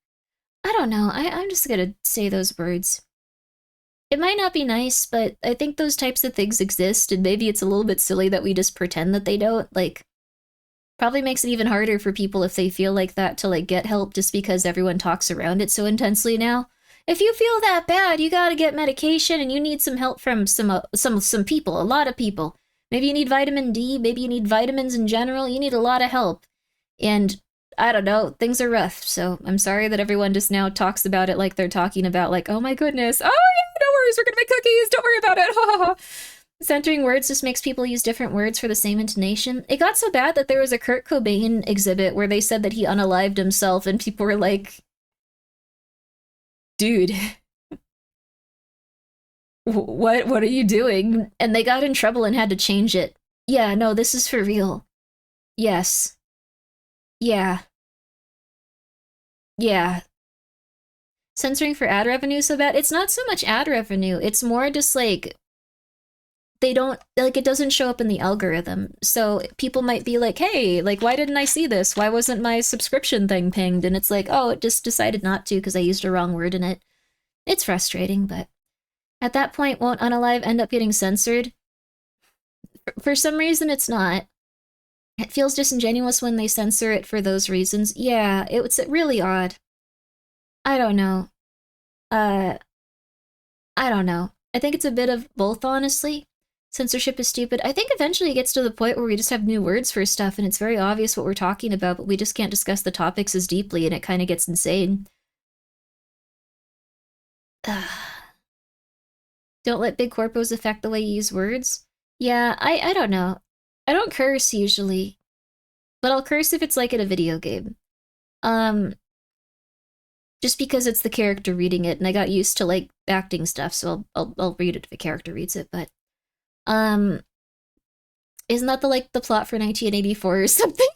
I don't know. I'm just gonna say those words. It might not be nice, but I think those types of things exist, and maybe it's a little bit silly that we just pretend that they don't. Like, probably makes it even harder for people if they feel like that to, like, get help just because everyone talks around it so intensely now. If you feel that bad, you gotta get medication and you need some help from some people, a lot of people. Maybe you need vitamin D, maybe you need vitamins in general, you need a lot of help. And, I don't know, things are rough, so I'm sorry that everyone just now talks about it like they're talking about, like, oh my goodness, oh yeah, no worries, we're gonna make cookies, don't worry about it, ha ha ha. Centering words just makes people use different words for the same intonation. It got so bad that there was a Kurt Cobain exhibit where they said that he unalived himself, and people were like, dude, what are you doing? And they got in trouble and had to change it. Yeah, no, this is for real. Yes. Yeah. Yeah. Censoring for ad revenue so bad? It's not so much ad revenue, it's more just, like, they don't, like, it doesn't show up in the algorithm. So people might be like, hey, like, why didn't I see this? Why wasn't my subscription thing pinged? And it's like, oh, it just decided not to because I used a wrong word in it. It's frustrating, but at that point, won't Unalive end up getting censored? For some reason, it's not. It feels disingenuous when they censor it for those reasons. Yeah, it's really odd. I don't know. I don't know. I think it's a bit of both, honestly. Censorship is stupid. I think eventually it gets to the point where we just have new words for stuff and it's very obvious what we're talking about, but we just can't discuss the topics as deeply and it kind of gets insane. Don't let big corpos affect the way you use words. Yeah, I don't know. I don't curse usually. but I'll curse if it's like in a video game. Just because it's the character reading it, and I got used to like acting stuff, so I'll read it if a character reads it. But isn't that the plot for 1984 or something?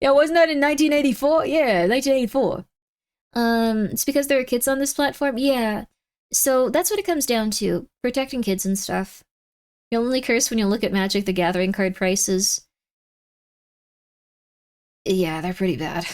Yeah, wasn't that in 1984? Yeah, 1984. It's because there are kids on this platform. Yeah, so that's what it comes down to: protecting kids and stuff. You'll only curse when you look at Magic the Gathering card prices. Yeah, they're pretty bad.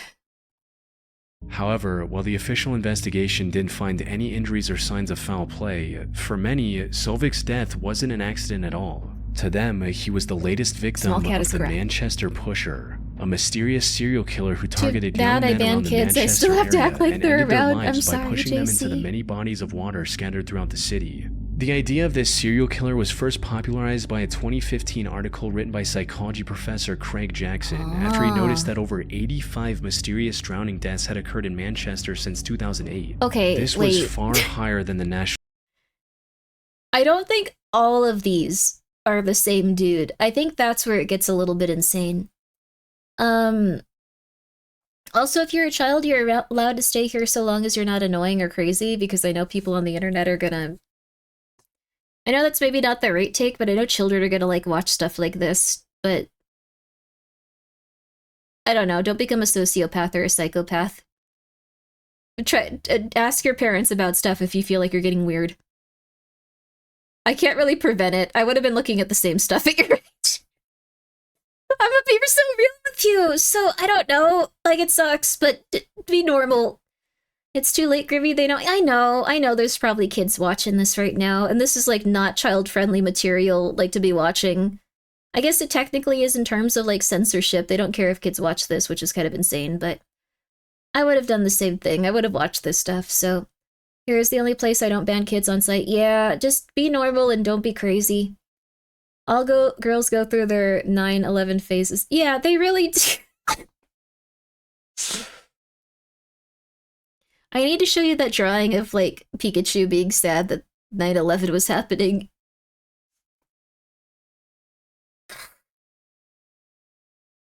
However, while the official investigation didn't find any injuries or signs of foul play, for many, Solvik's death wasn't an accident at all. To them, he was the latest victim of the Manchester Pusher, a mysterious serial killer who targeted young men around the Manchester area and ended their lives by pushing them into the many bodies of water scattered throughout the city. The idea of this serial killer was first popularized by a 2015 article written by psychology professor Craig Jackson after he noticed that over 85 mysterious drowning deaths had occurred in Manchester since 2008. Okay, this was far higher than the national... I don't think all of these are the same dude. I think that's where it gets a little bit insane. Also, if you're a child, you're allowed to stay here so long as you're not annoying or crazy, because I know people on the internet are gonna... I know that's maybe not the right take, but I know children are gonna like watch stuff like this, but... I don't know, don't become a sociopath or a psychopath. Try ask your parents about stuff if you feel like you're getting weird. I can't really prevent it. I would have been looking at the same stuff at your age. I'm a beaver so real with you, so I don't know. Like, it sucks, but be normal. It's too late, Grimmi. They know. I know there's probably kids watching this right now, and this is like not child-friendly material like to be watching. I guess it technically is in terms of like censorship. They don't care if kids watch this, which is kind of insane, but I would have done the same thing. I would have watched this stuff, so here's the only place I don't ban kids on site. Yeah, just be normal and don't be crazy. Girls go through their 9/11 phases. Yeah, they really do. I need to show you that drawing of, like, Pikachu being sad that 9/11 was happening.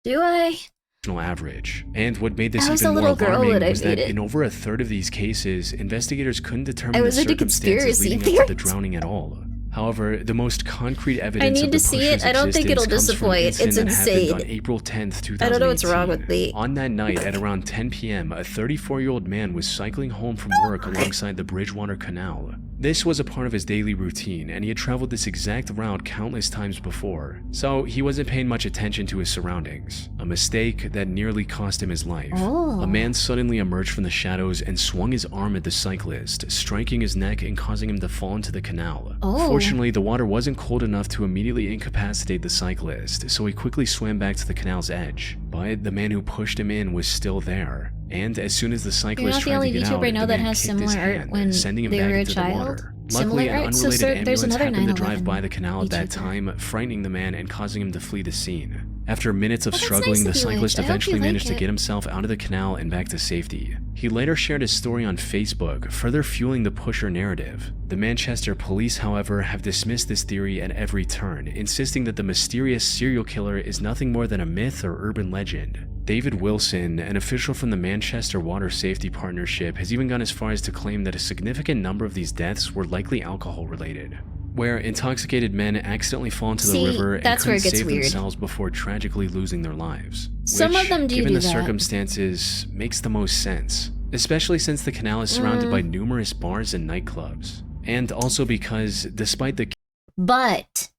Do I? Average. And what made this even more alarming was that in over a third of these cases, investigators couldn't determine the circumstances leading up to the drowning at all. However, the most concrete evidence of the pusher's existence comes from an incident that happened on April 10th, 2018. I don't know what's wrong with me. On that night, at around 10 p.m., a 34-year-old man was cycling home from work alongside the Bridgewater Canal. This was a part of his daily routine, and he had traveled this exact route countless times before, so he wasn't paying much attention to his surroundings. A mistake that nearly cost him his life. A man suddenly emerged from the shadows and swung his arm at the cyclist, striking his neck and causing him to fall into the canal. Fortunately, the water wasn't cold enough to immediately incapacitate the cyclist, so he quickly swam back to the canal's edge. But the man who pushed him in was still there, and as soon as the cyclist tried to get out, the man kicked his hand, sending him back into the water. Luckily, an unrelated ambulance happened to drive by the canal at that time, frightening the man and causing him to flee the scene. After minutes of struggling, the cyclist eventually managed to get himself out of the canal and back to safety. He later shared his story on Facebook, further fueling the pusher narrative. The Manchester police, however, have dismissed this theory at every turn, insisting that the mysterious serial killer is nothing more than a myth or urban legend. David Wilson, an official from the Manchester Water Safety Partnership, has even gone as far as to claim that a significant number of these deaths were likely alcohol-related, where intoxicated men accidentally fall into the river and couldn't save themselves before tragically losing their lives. Some of them do given do the that. circumstances, makes the most sense, especially since the canal is surrounded by numerous bars and nightclubs. And also because, despite the... But...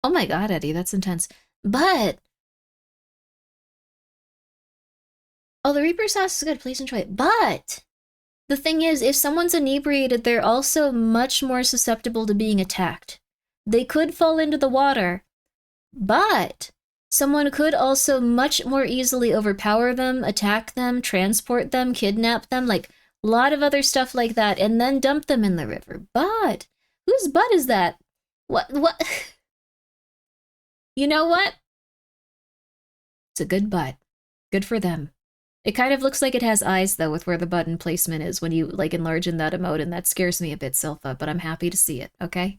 Oh my god, Eddie, that's intense. But... Oh, the Reaper sauce is good, please enjoy it. But... The thing is, if someone's inebriated, they're also much more susceptible to being attacked. They could fall into the water, but someone could also much more easily overpower them, attack them, transport them, kidnap them, like a lot of other stuff like that, and then dump them in the river. But whose butt is that? What? You know what? It's a good butt. Good for them. It kind of looks like it has eyes, though, with where the button placement is when you, like, enlarge in that emote, and that scares me a bit, Silpha, but I'm happy to see it, okay?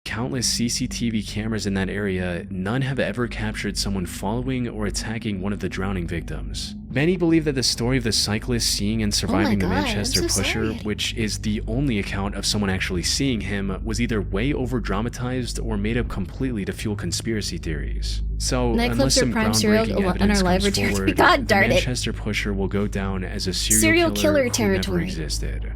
Countless CCTV cameras in that area, none have ever captured someone following or attacking one of the drowning victims. Many believe that the story of the cyclist seeing and surviving the God, I'm Manchester so Pusher, sorry. which is the only account of someone actually seeing him, was either way over-dramatized or made up completely to fuel conspiracy theories. So, Nightclubs unless are some prime serial groundbreaking on our evidence live comes return. forward, God the darn it. Manchester Pusher will go down as a Serial serial killer killer who territory. never existed.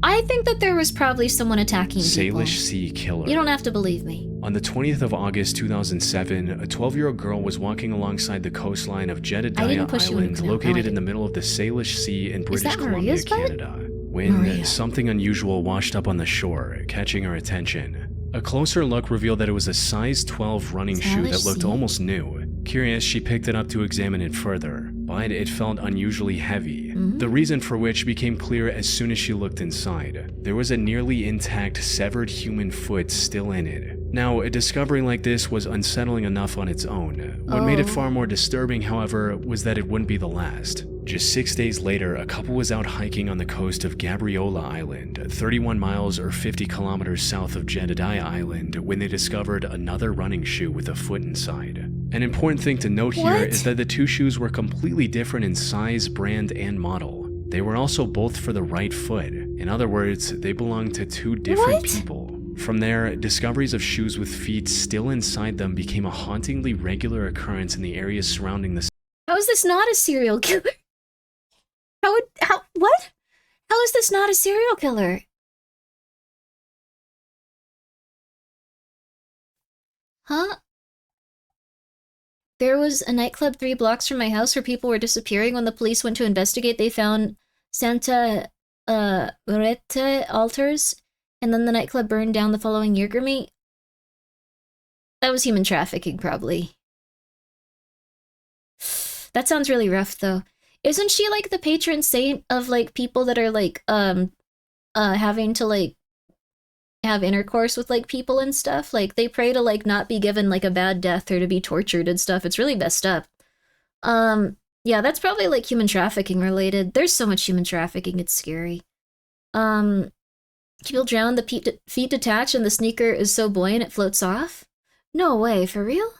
I think that there was probably someone attacking people. Salish Sea Killer. You don't have to believe me. On the 20th of August 2007, a 12-year-old girl was walking alongside the coastline of Jedediah push you in- Island, no, located I in the middle of the Salish Sea in British that Columbia, Maria's butt? Canada, when Maria. something unusual washed up on the shore, catching her attention. A closer look revealed that it was a size 12 running shoe that Salish looked Sea? almost new. Curious, she picked it up to examine it further, but it felt unusually heavy. The reason for which became clear as soon as she looked inside. There was a nearly intact, severed human foot still in it. Now, a discovery like this was unsettling enough on its own. What made it far more disturbing, however, was that it wouldn't be the last. Just 6 days later, a couple was out hiking on the coast of Gabriola Island, 31 miles or 50 kilometers south of Jedediah Island, when they discovered another running shoe with a foot inside. An important thing to note here What? is that the two shoes were completely different in size, brand, and model. They were also both for the right foot. In other words, they belonged to two different What? people. From there, discoveries of shoes with feet still inside them became a hauntingly regular occurrence in the areas surrounding the How is this not a serial killer? What? How is this not a serial killer? Huh? There was a nightclub 3 blocks from my house where people were disappearing. When the police went to investigate, they found Santa Rete altars, and then the nightclub burned down the following year. Grimmi, that was human trafficking, probably. That sounds really rough, though. Isn't she, like, the patron saint of, like, people that are, like, having to, like, have intercourse with, like, people and stuff? Like, they pray to, like, not be given, like, a bad death or to be tortured and stuff. It's really messed up. Yeah, that's probably, like, human trafficking related. There's so much human trafficking, it's scary. People drown, the feet detach, and the sneaker is so buoyant it floats off? No way, for real?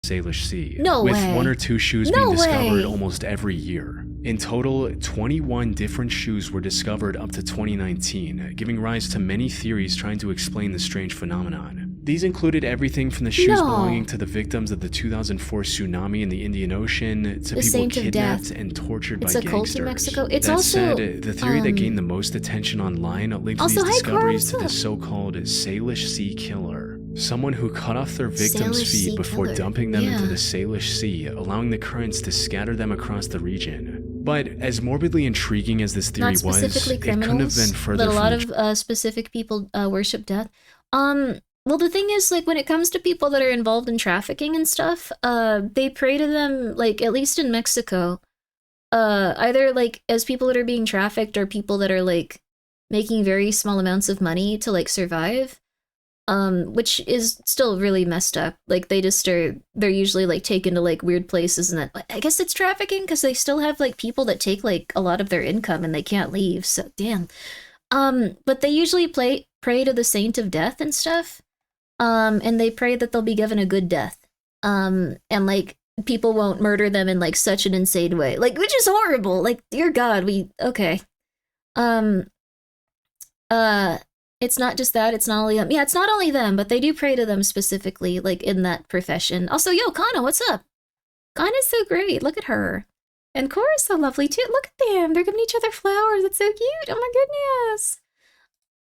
Salish Sea, No with way. 1 or 2 shoes No being discovered way. almost every year. In total, 21 different shoes were discovered up to 2019, giving rise to many theories trying to explain the strange phenomenon. These included everything from the shoes No. belonging to the victims of the 2004 tsunami in the Indian Ocean to The people Saint of kidnapped Death. and tortured It's by a cult gangsters. in Mexico. It's that also, said, the theory that gained the most attention online linked Also, these hi, discoveries to Carl, the what's up? so-called Salish Sea Killer. Someone who cut off their victims' Salish feet Sea before Killer. dumping them into Yeah. the Salish Sea, allowing the currents to scatter them across the region. But as morbidly intriguing as this theory not was, specifically it couldn't have criminals, been further but a from lot the of specific people worship death. Well, the thing is, like, when it comes to people that are involved in trafficking and stuff, they pray to them, like, at least in Mexico, either, like, as people that are being trafficked or people that are, like, making very small amounts of money to, like, survive, which is still really messed up. Like, they're usually, like, taken to, like, weird places, and that, I guess it's trafficking, because they still have, like, people that take, like, a lot of their income, and they can't leave, so, damn. But they usually pray to the Saint of Death and stuff, and they pray that they'll be given a good death, and, like, people won't murder them in, like, such an insane way, like, which is horrible, like, dear God, okay. It's not just that, it's not only them. Yeah, it's not only them, but they do pray to them specifically, like, in that profession. Also, yo, Kana, what's up? Kana's so great, look at her. And Cora's so lovely, too. Look at them, they're giving each other flowers, it's so cute, oh my goodness.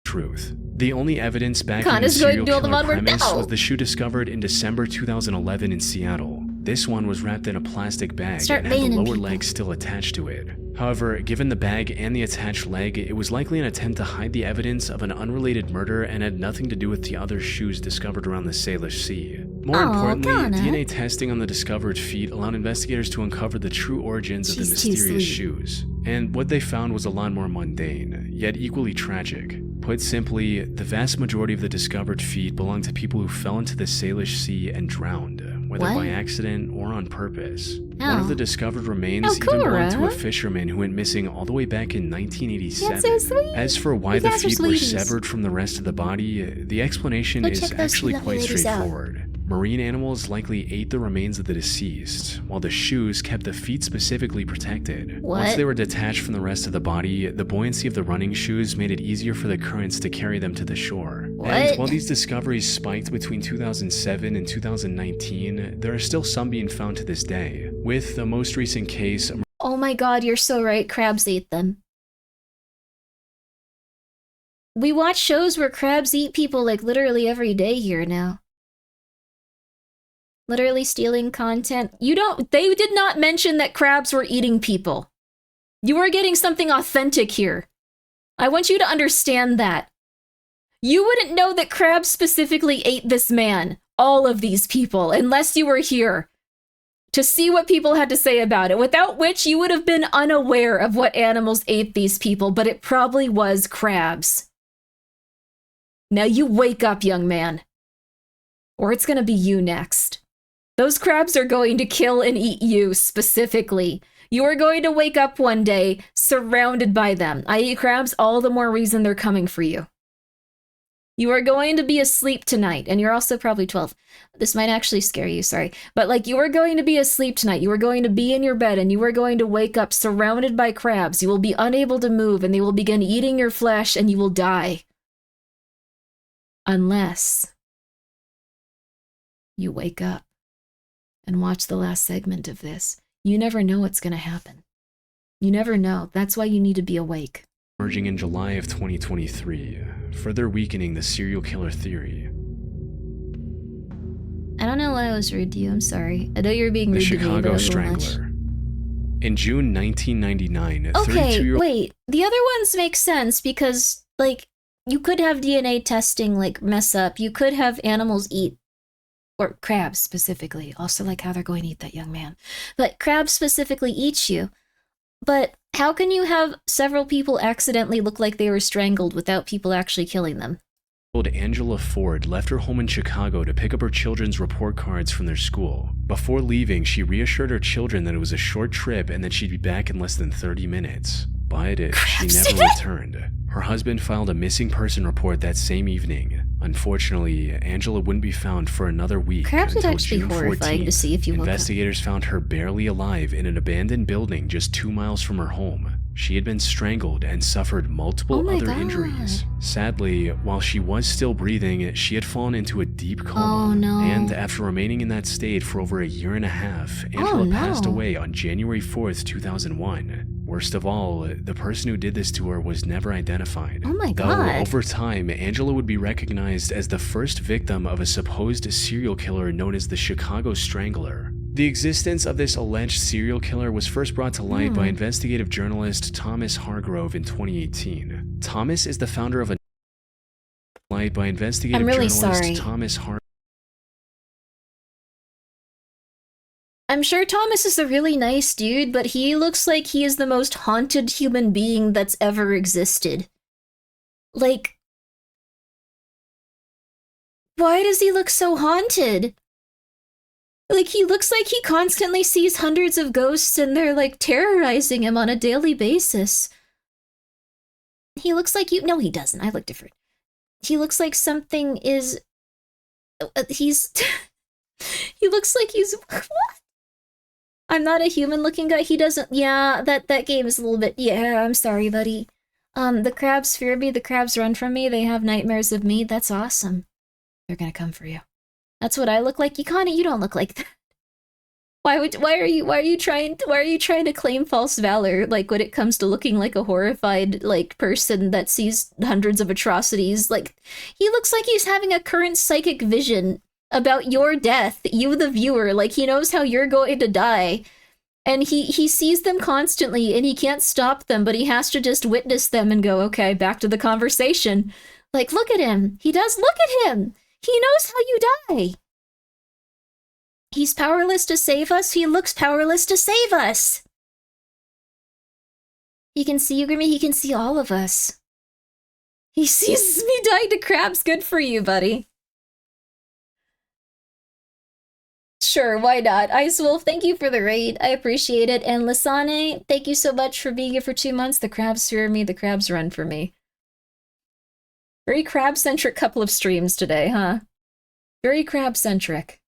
truth. The only evidence backing the Kana's going to serial do all the killer mod work premise now. was the shoe discovered in December 2011 in Seattle. This one was wrapped in a plastic bag Start and had the banning lower people. leg still attached to it. However, given the bag and the attached leg, it was likely an attempt to hide the evidence of an unrelated murder and had nothing to do with the other shoes discovered around the Salish Sea. More Aw, importantly, Kana. DNA testing on the discovered feet allowed investigators to uncover the true origins of the She's too mysterious sweet. shoes. And what they found was a lot more mundane, yet equally tragic. Put simply, the vast majority of the discovered feet belonged to people who fell into the Salish Sea and drowned, whether by What? accident or on purpose. One Oh. of the discovered remains Oh, even belonged to a Cora. fisherman who went missing all the way back in 1987. That's so sweet. As for why You the guys are feet were sweeties. severed from the rest of the body, the explanation Go is check those actually lovely quite ladies out. straightforward. Marine animals likely ate the remains of the deceased, while the shoes kept the feet specifically protected. Once What? they were detached from the rest of the body, the buoyancy of the running shoes made it easier for the currents to carry them to the shore. What? And while these discoveries spiked between 2007 and 2019, there are still some being found to this day, with the most recent case Oh my god, you're so right. Crabs ate them. We watch shows where crabs eat people like literally every day here now. Literally stealing content. They did not mention that crabs were eating people. You are getting something authentic here. I want you to understand that. You wouldn't know that crabs specifically ate this man, all of these people, unless you were here to see what people had to say about it, without which you would have been unaware of what animals ate these people, but it probably was crabs. Now you wake up, young man. Or it's gonna be you next. Those crabs are going to kill and eat you specifically. You are going to wake up one day surrounded by them. I eat crabs, all the more reason they're coming for you. You are going to be asleep tonight, and you're also probably 12. This might actually scare you, sorry. But like, you are going to be asleep tonight. You are going to be in your bed, and you are going to wake up surrounded by crabs. You will be unable to move, and they will begin eating your flesh, and you will die. Unless you wake up and watch the last segment of this. You never know what's going to happen. You never know. That's why you need to be awake. emerging in July of 2023, further weakening the serial killer theory. I don't know why I was rude to you. I'm sorry. I know you were being The rude to me, but Chicago a little much. Strangler. In June 1999, Okay, 32-year-old wait. The other ones make sense because, like, you could have DNA testing, like, mess up. You could have animals eat, or crabs specifically. Also, like how they're going to eat that young man. But crabs specifically eat you. But how can you have several people accidentally look like they were strangled without people actually killing them? Angela Ford left her home in Chicago to pick up her children's report cards from their school. Before leaving, she reassured her children that it was a short trip and that she'd be back in less than 30 minutes. But she never returned. Her husband filed a missing person report that same evening. Unfortunately, Angela wouldn't be found for another week Crabs would until actually be June horrifying 14th. to see if you woke up. Investigators found her barely alive in an abandoned building just 2 miles from her home. She had been strangled and suffered multiple Oh my other God. injuries. Sadly, while she was still breathing, she had fallen into a deep coma. Oh, no. And after remaining in that state for over a year and a half, Angela passed no. away on January 4th, 2001. Worst of all, the person who did this to her was never identified. Oh my Though God. over time, Angela would be recognized as the first victim of a supposed serial killer known as the Chicago Strangler. The existence of this alleged serial killer was first brought to light by investigative journalist Thomas Hargrove in 2018. Thomas is the founder of a light by investigative I'm really journalist sorry. Thomas Hargrove. I'm sure Thomas is a really nice dude, but he looks like he is the most haunted human being that's ever existed. Like, why does he look so haunted? Like, he looks like he constantly sees hundreds of ghosts and they're, like, terrorizing him on a daily basis. He looks like you- No, he doesn't. I look different. He looks like something is... he's... he looks like he's... What? I'm not a human-looking guy. He doesn't... Yeah, that game is a little bit... Yeah, I'm sorry, buddy. The crabs fear me. The crabs run from me. They have nightmares of me. That's awesome. They're gonna come for you. That's what I look like. You don't look like that. Why are you trying to claim false valor, like, when it comes to looking like a horrified, like, person that sees hundreds of atrocities? Like, he looks like he's having a current psychic vision about your death, you the viewer. Like, he knows how you're going to die. And he sees them constantly, and he can't stop them, but he has to just witness them and go, okay, back to the conversation. Like, look at him. He does look at him. He knows how you die. He's powerless to save us. He looks powerless to save us. He can see you, Grimmi. He can see all of us. He sees me dying to crabs. Good for you, buddy. Sure, why not? Ice Wolf, thank you for the raid. I appreciate it. And Lasane, thank you so much for being here for 2 months. The crabs fear me, the crabs run for me. Very crab-centric couple of streams today, huh? Very crab-centric.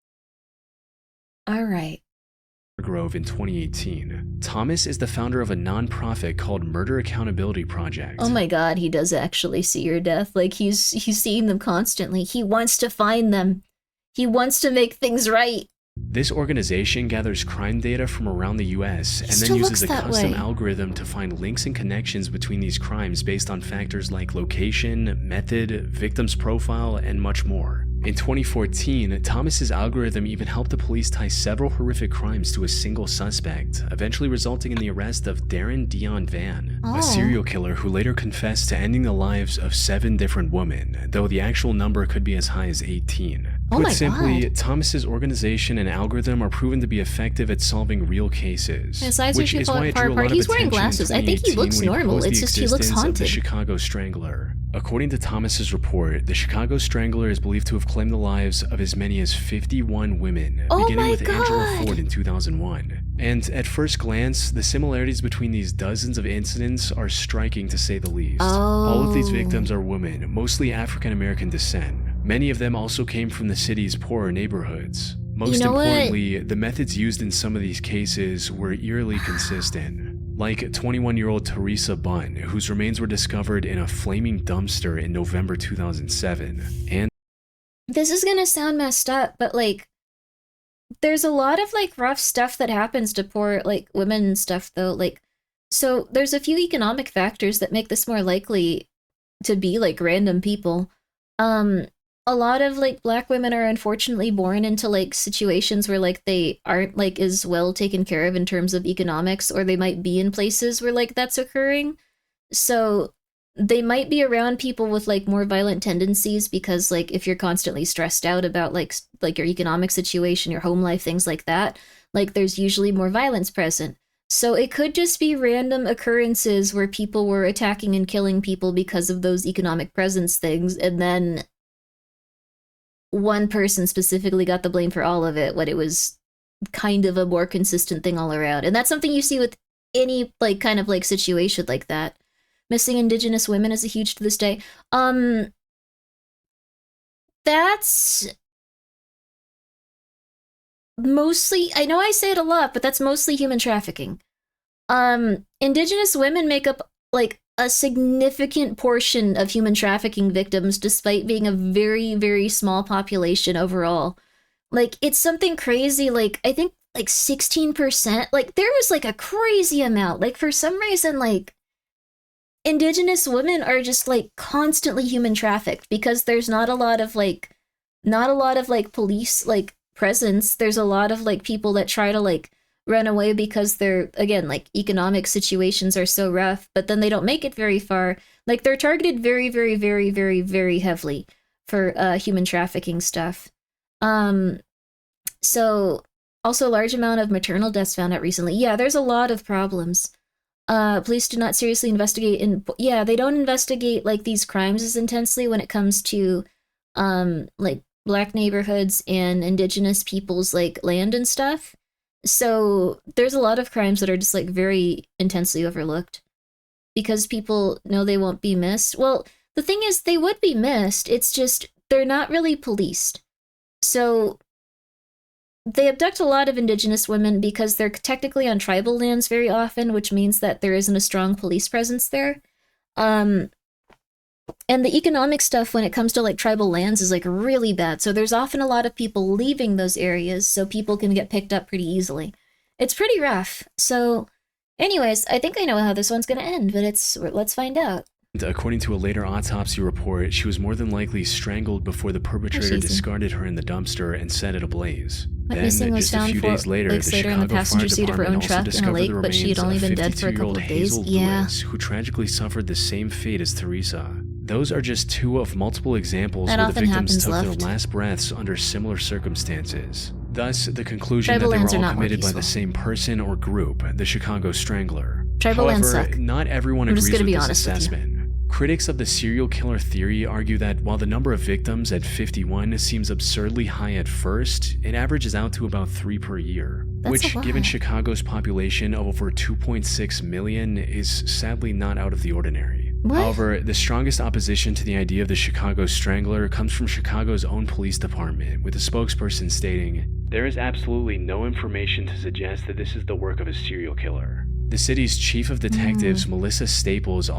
Alright. Grove in 2018. Thomas is the founder of a non-profit called Murder Accountability Project. Oh my god, he does actually see your death. Like, he's seeing them constantly. He wants to find them. He wants to make things right. This organization gathers crime data from around the US and then uses a custom algorithm to find links and connections between these crimes based on factors like location, method, victim's profile, and much more. In 2014, Thomas's algorithm even helped the police tie several horrific crimes to a single suspect, eventually resulting in the arrest of Darren Dion Van, a serial killer who later confessed to ending the lives of 7 different women, though the actual number could be as high as 18. Put simply, Thomas's organization and algorithm are proven to be effective at solving real cases, which is why it drew a lot of He's wearing attention glasses. in I think he 2018 looks when normal. proposed It's the just he looks existence of the haunted. Chicago Strangler. According to Thomas's report, the Chicago Strangler is believed to have claimed the lives of as many as 51 women, beginning with Angela Ford in 2001. And at first glance, the similarities between these dozens of incidents are striking to say the least. All of these victims are women, mostly African American descent. Many of them also came from the city's poorer neighborhoods. Most importantly, the methods used in some of these cases were eerily consistent. Like 21-year-old Teresa Bunn, whose remains were discovered in a flaming dumpster in November 2007. And this is gonna sound messed up, but like, there's a lot of like rough stuff that happens to poor like women and stuff though. Like, so there's a few economic factors that make this more likely to be like random people. A lot of like black women are unfortunately born into like situations where like they aren't like as well taken care of in terms of economics, or they might be in places where like that's occurring. So they might be around people with like more violent tendencies because like if you're constantly stressed out about like your economic situation, your home life, things like that, like there's usually more violence present. So it could just be random occurrences where people were attacking and killing people because of those economic presence things, and then one person specifically got the blame for all of it when it was kind of a more consistent thing all around. And that's something you see with any like kind of like situation like that. Missing Indigenous women is a huge to this day. That's mostly, I know I say it a lot, but that's mostly human trafficking. Indigenous women make up like a significant portion of human trafficking victims, despite being a very, very small population overall. Like, it's something crazy, like, I think, like, 16%, like, there was, like, a crazy amount. Like, for some reason, like, Indigenous women are just, like, constantly human trafficked, because there's not a lot of, like, police, like, presence. There's a lot of, like, people that try to, like, run away because they're, again, like, economic situations are so rough, but then they don't make it very far. Like, they're targeted very, very, very, very, very heavily for human trafficking stuff. So, also a large amount of maternal deaths found out recently. Yeah, there's a lot of problems. Police do not seriously investigate they don't investigate, like, these crimes as intensely when it comes to, like, black neighborhoods and indigenous people's, like, land and stuff. So there's a lot of crimes that are just like very intensely overlooked because people know they won't be missed. Well, the thing is they would be missed. It's just they're not really policed. So they abduct a lot of Indigenous women because they're technically on tribal lands very often, which means that there isn't a strong police presence there. And the economic stuff when it comes to like tribal lands is like really bad. So there's often a lot of people leaving those areas so people can get picked up pretty easily. It's pretty rough. So anyways, I think I know how this one's going to end, but let's find out. According to a later autopsy report, she was more than likely strangled before the perpetrator discarded her in the dumpster and set it ablaze. Then, just a few days later, the Chicago Fire Department also discovered the remains of 52-year-old Hazel Lewis, who tragically suffered the same fate as Teresa. Those are just two of multiple examples where the victims took their last breaths under similar circumstances. Thus, the conclusion that they were all committed by the same person or group, the Chicago Strangler. However, not everyone agrees with this assessment. Critics of the serial killer theory argue that while the number of victims at 51 seems absurdly high at first, it averages out to about 3 per year, That's which, a lot. given Chicago's population of over 2.6 million, is sadly not out of the ordinary. What? However, the strongest opposition to the idea of the Chicago Strangler comes from Chicago's own police department, with a spokesperson stating, "There is absolutely no information to suggest that this is the work of a serial killer." The city's chief of detectives, Melissa Staples,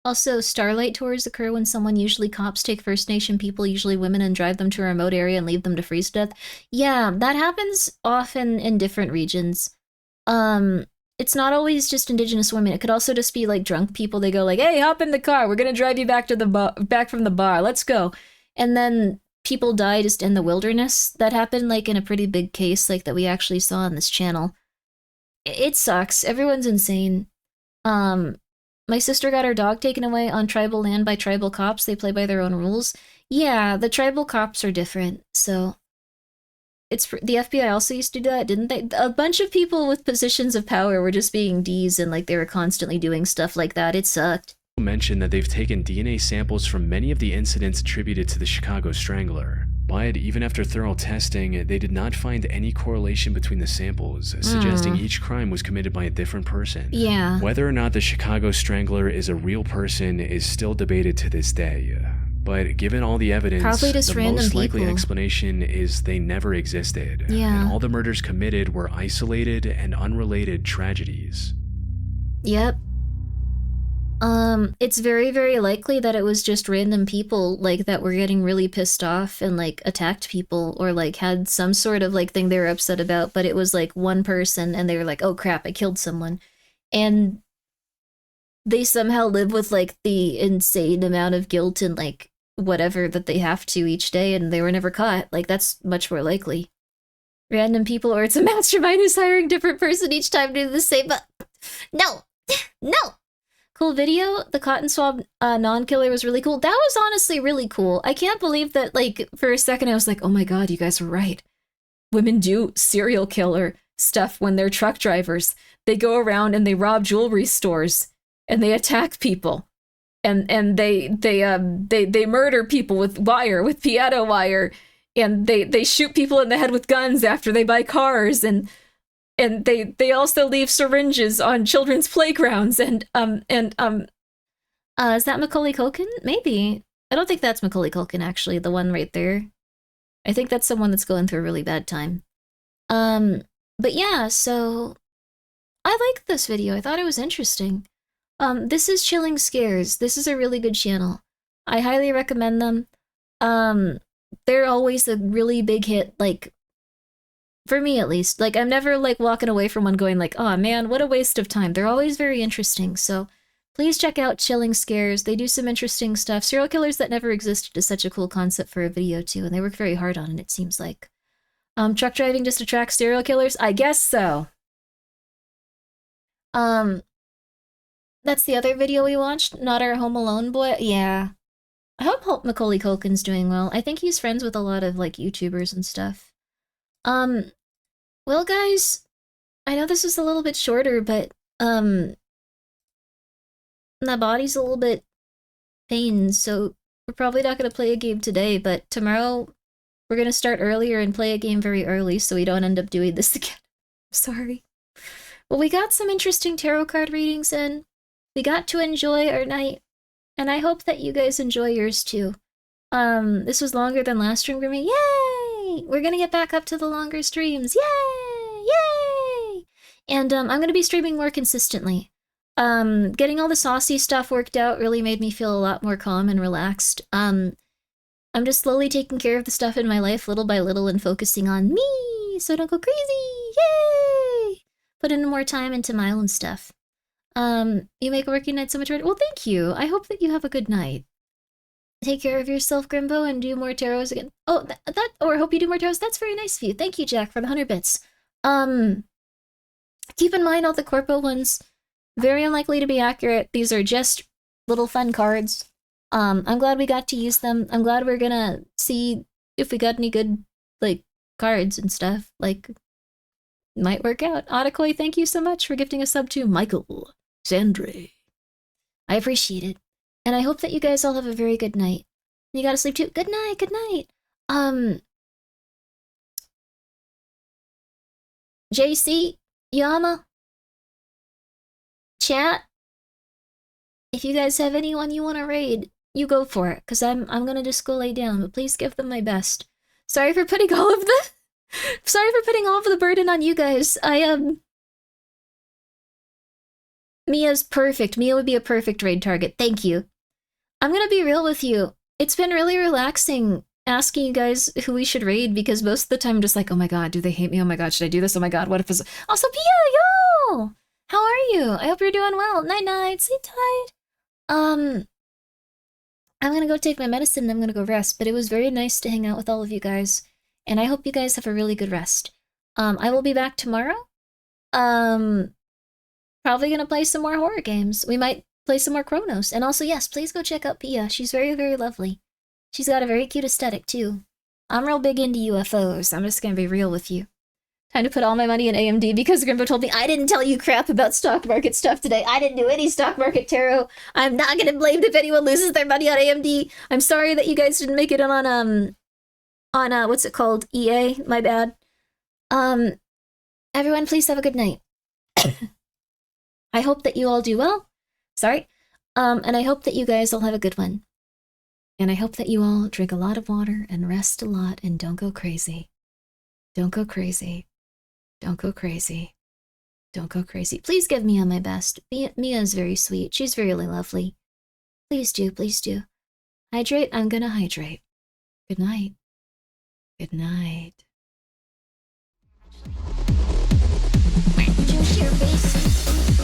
Also, starlight tours occur when usually cops, take First Nation people, usually women, and drive them to a remote area and leave them to freeze to death. Yeah, that happens often in different regions. It's not always just Indigenous women. It could also just be like drunk people. They go like, "Hey, hop in the car. We're gonna drive you back to the back from the bar. Let's go." And then people die just in the wilderness. That happened like in a pretty big case, like that we actually saw on this channel. It sucks. Everyone's insane. My sister got her dog taken away on tribal land by tribal cops. They play by their own rules. Yeah, the tribal cops are different, so... The FBI also used to do that, didn't they? A bunch of people with positions of power were just being Ds and like they were constantly doing stuff like that. It sucked. mentioned that they've taken DNA samples from many of the incidents attributed to the Chicago Strangler. But even after thorough testing, they did not find any correlation between the samples, suggesting each crime was committed by a different person. Yeah. Whether or not the Chicago Strangler is a real person is still debated to this day. But given all the evidence, Probably just the random most likely people. explanation is they never existed. Yeah. And all the murders committed were isolated and unrelated tragedies. Yep. It's very, very likely that it was just random people, like, that were getting really pissed off and, like, attacked people or, like, had some sort of, like, thing they were upset about, but it was, like, one person and they were like, oh crap, I killed someone. And they somehow live with, like, the insane amount of guilt and, like, whatever that they have to each day and they were never caught. Like, that's much more likely. Random people, or it's a mastermind who's hiring a different person each time to do the same, but no! No! Cool video. The cotton swab non-killer was really cool. That was honestly really cool. I can't believe that, like, for a second I was like, oh my god, you guys were right. Women do serial killer stuff when they're truck drivers. They go around and they rob jewelry stores and they attack people. And they murder people with piano wire, and they shoot people in the head with guns after they buy cars, and they also leave syringes on children's playgrounds, is that Macaulay Culkin? Maybe. I don't think that's Macaulay Culkin, actually, the one right there. I think that's someone that's going through a really bad time. But yeah, so I liked this video. I thought it was interesting. This is Chilling Scares. This is a really good channel. I highly recommend them. They're always a really big hit, like, for me at least. Like, I'm never, like, walking away from one going like, oh man, what a waste of time. They're always very interesting, so please check out Chilling Scares. They do some interesting stuff. Serial killers that never existed is such a cool concept for a video too, and they work very hard on it, it seems like. Truck driving just attracts serial killers? I guess so. That's the other video we watched, Not Our Home Alone Boy. Yeah. I hope Macaulay Culkin's doing well. I think he's friends with a lot of, like, YouTubers and stuff. Well, guys, I know this is a little bit shorter, but, my body's a little bit pained, so we're probably not gonna play a game today, but tomorrow we're gonna start earlier and play a game very early so we don't end up doing this again. Sorry. Well, we got some interesting tarot card readings in. We got to enjoy our night, and I hope that you guys enjoy yours too. This was longer than last stream, Grimmi. Yay! We're gonna get back up to the longer streams. Yay! Yay! And I'm gonna be streaming more consistently. Getting all the saucy stuff worked out really made me feel a lot more calm and relaxed. I'm just slowly taking care of the stuff in my life little by little and focusing on me, so I don't go crazy. Yay! Putting more time into my own stuff. You make working night so much better. Well, thank you. I hope that you have a good night. Take care of yourself, Grimbo, and do more tarots again. Oh, or hope you do more tarots. That's very nice of you. Thank you, Jack, for the 100 bits. Keep in mind all the corpo ones. Very unlikely to be accurate. These are just little fun cards. I'm glad we got to use them. I'm glad we're gonna see if we got any good, like, cards and stuff. Like, might work out. Otakoi, thank you so much for gifting a sub to Michael Sandre. I appreciate it. And I hope that you guys all have a very good night. You gotta sleep too. Good night, good night. JC, Yama, chat, if you guys have anyone you want to raid, you go for it, because I'm gonna just go lay down, but please give them my best. Sorry for putting all of the sorry for putting all of the burden on you guys. Mia's perfect. Mia would be a perfect raid target. Thank you. I'm gonna be real with you. It's been really relaxing asking you guys who we should raid, because most of the time I'm just like, oh my god, do they hate me? Oh my god, should I do this? Oh my god, what if it's... Also, Pia, yo! How are you? I hope you're doing well. Night-night, sleep tight. I'm gonna go take my medicine and I'm gonna go rest, but it was very nice to hang out with all of you guys, and I hope you guys have a really good rest. I will be back tomorrow. Probably gonna play some more horror games. We might play some more Chronos. And also, yes, please go check out Pia. She's very, very lovely. She's got a very cute aesthetic, too. I'm real big into UFOs. I'm just gonna be real with you. Time to put all my money in AMD because Grimbo told me I didn't tell you crap about stock market stuff today. I didn't do any stock market tarot. I'm not gonna blame if anyone loses their money on AMD. I'm sorry that you guys didn't make it on what's it called? EA. My bad. Everyone, please have a good night. I hope that you all do well. Sorry. And I hope that you guys all have a good one. And I hope that you all drink a lot of water and rest a lot and don't go crazy. Don't go crazy. Don't go crazy. Don't go crazy. Please give Mia my best. Mia is very sweet. She's really lovely. Please do, please do. Hydrate, I'm gonna hydrate. Good night. Good night. Just your face.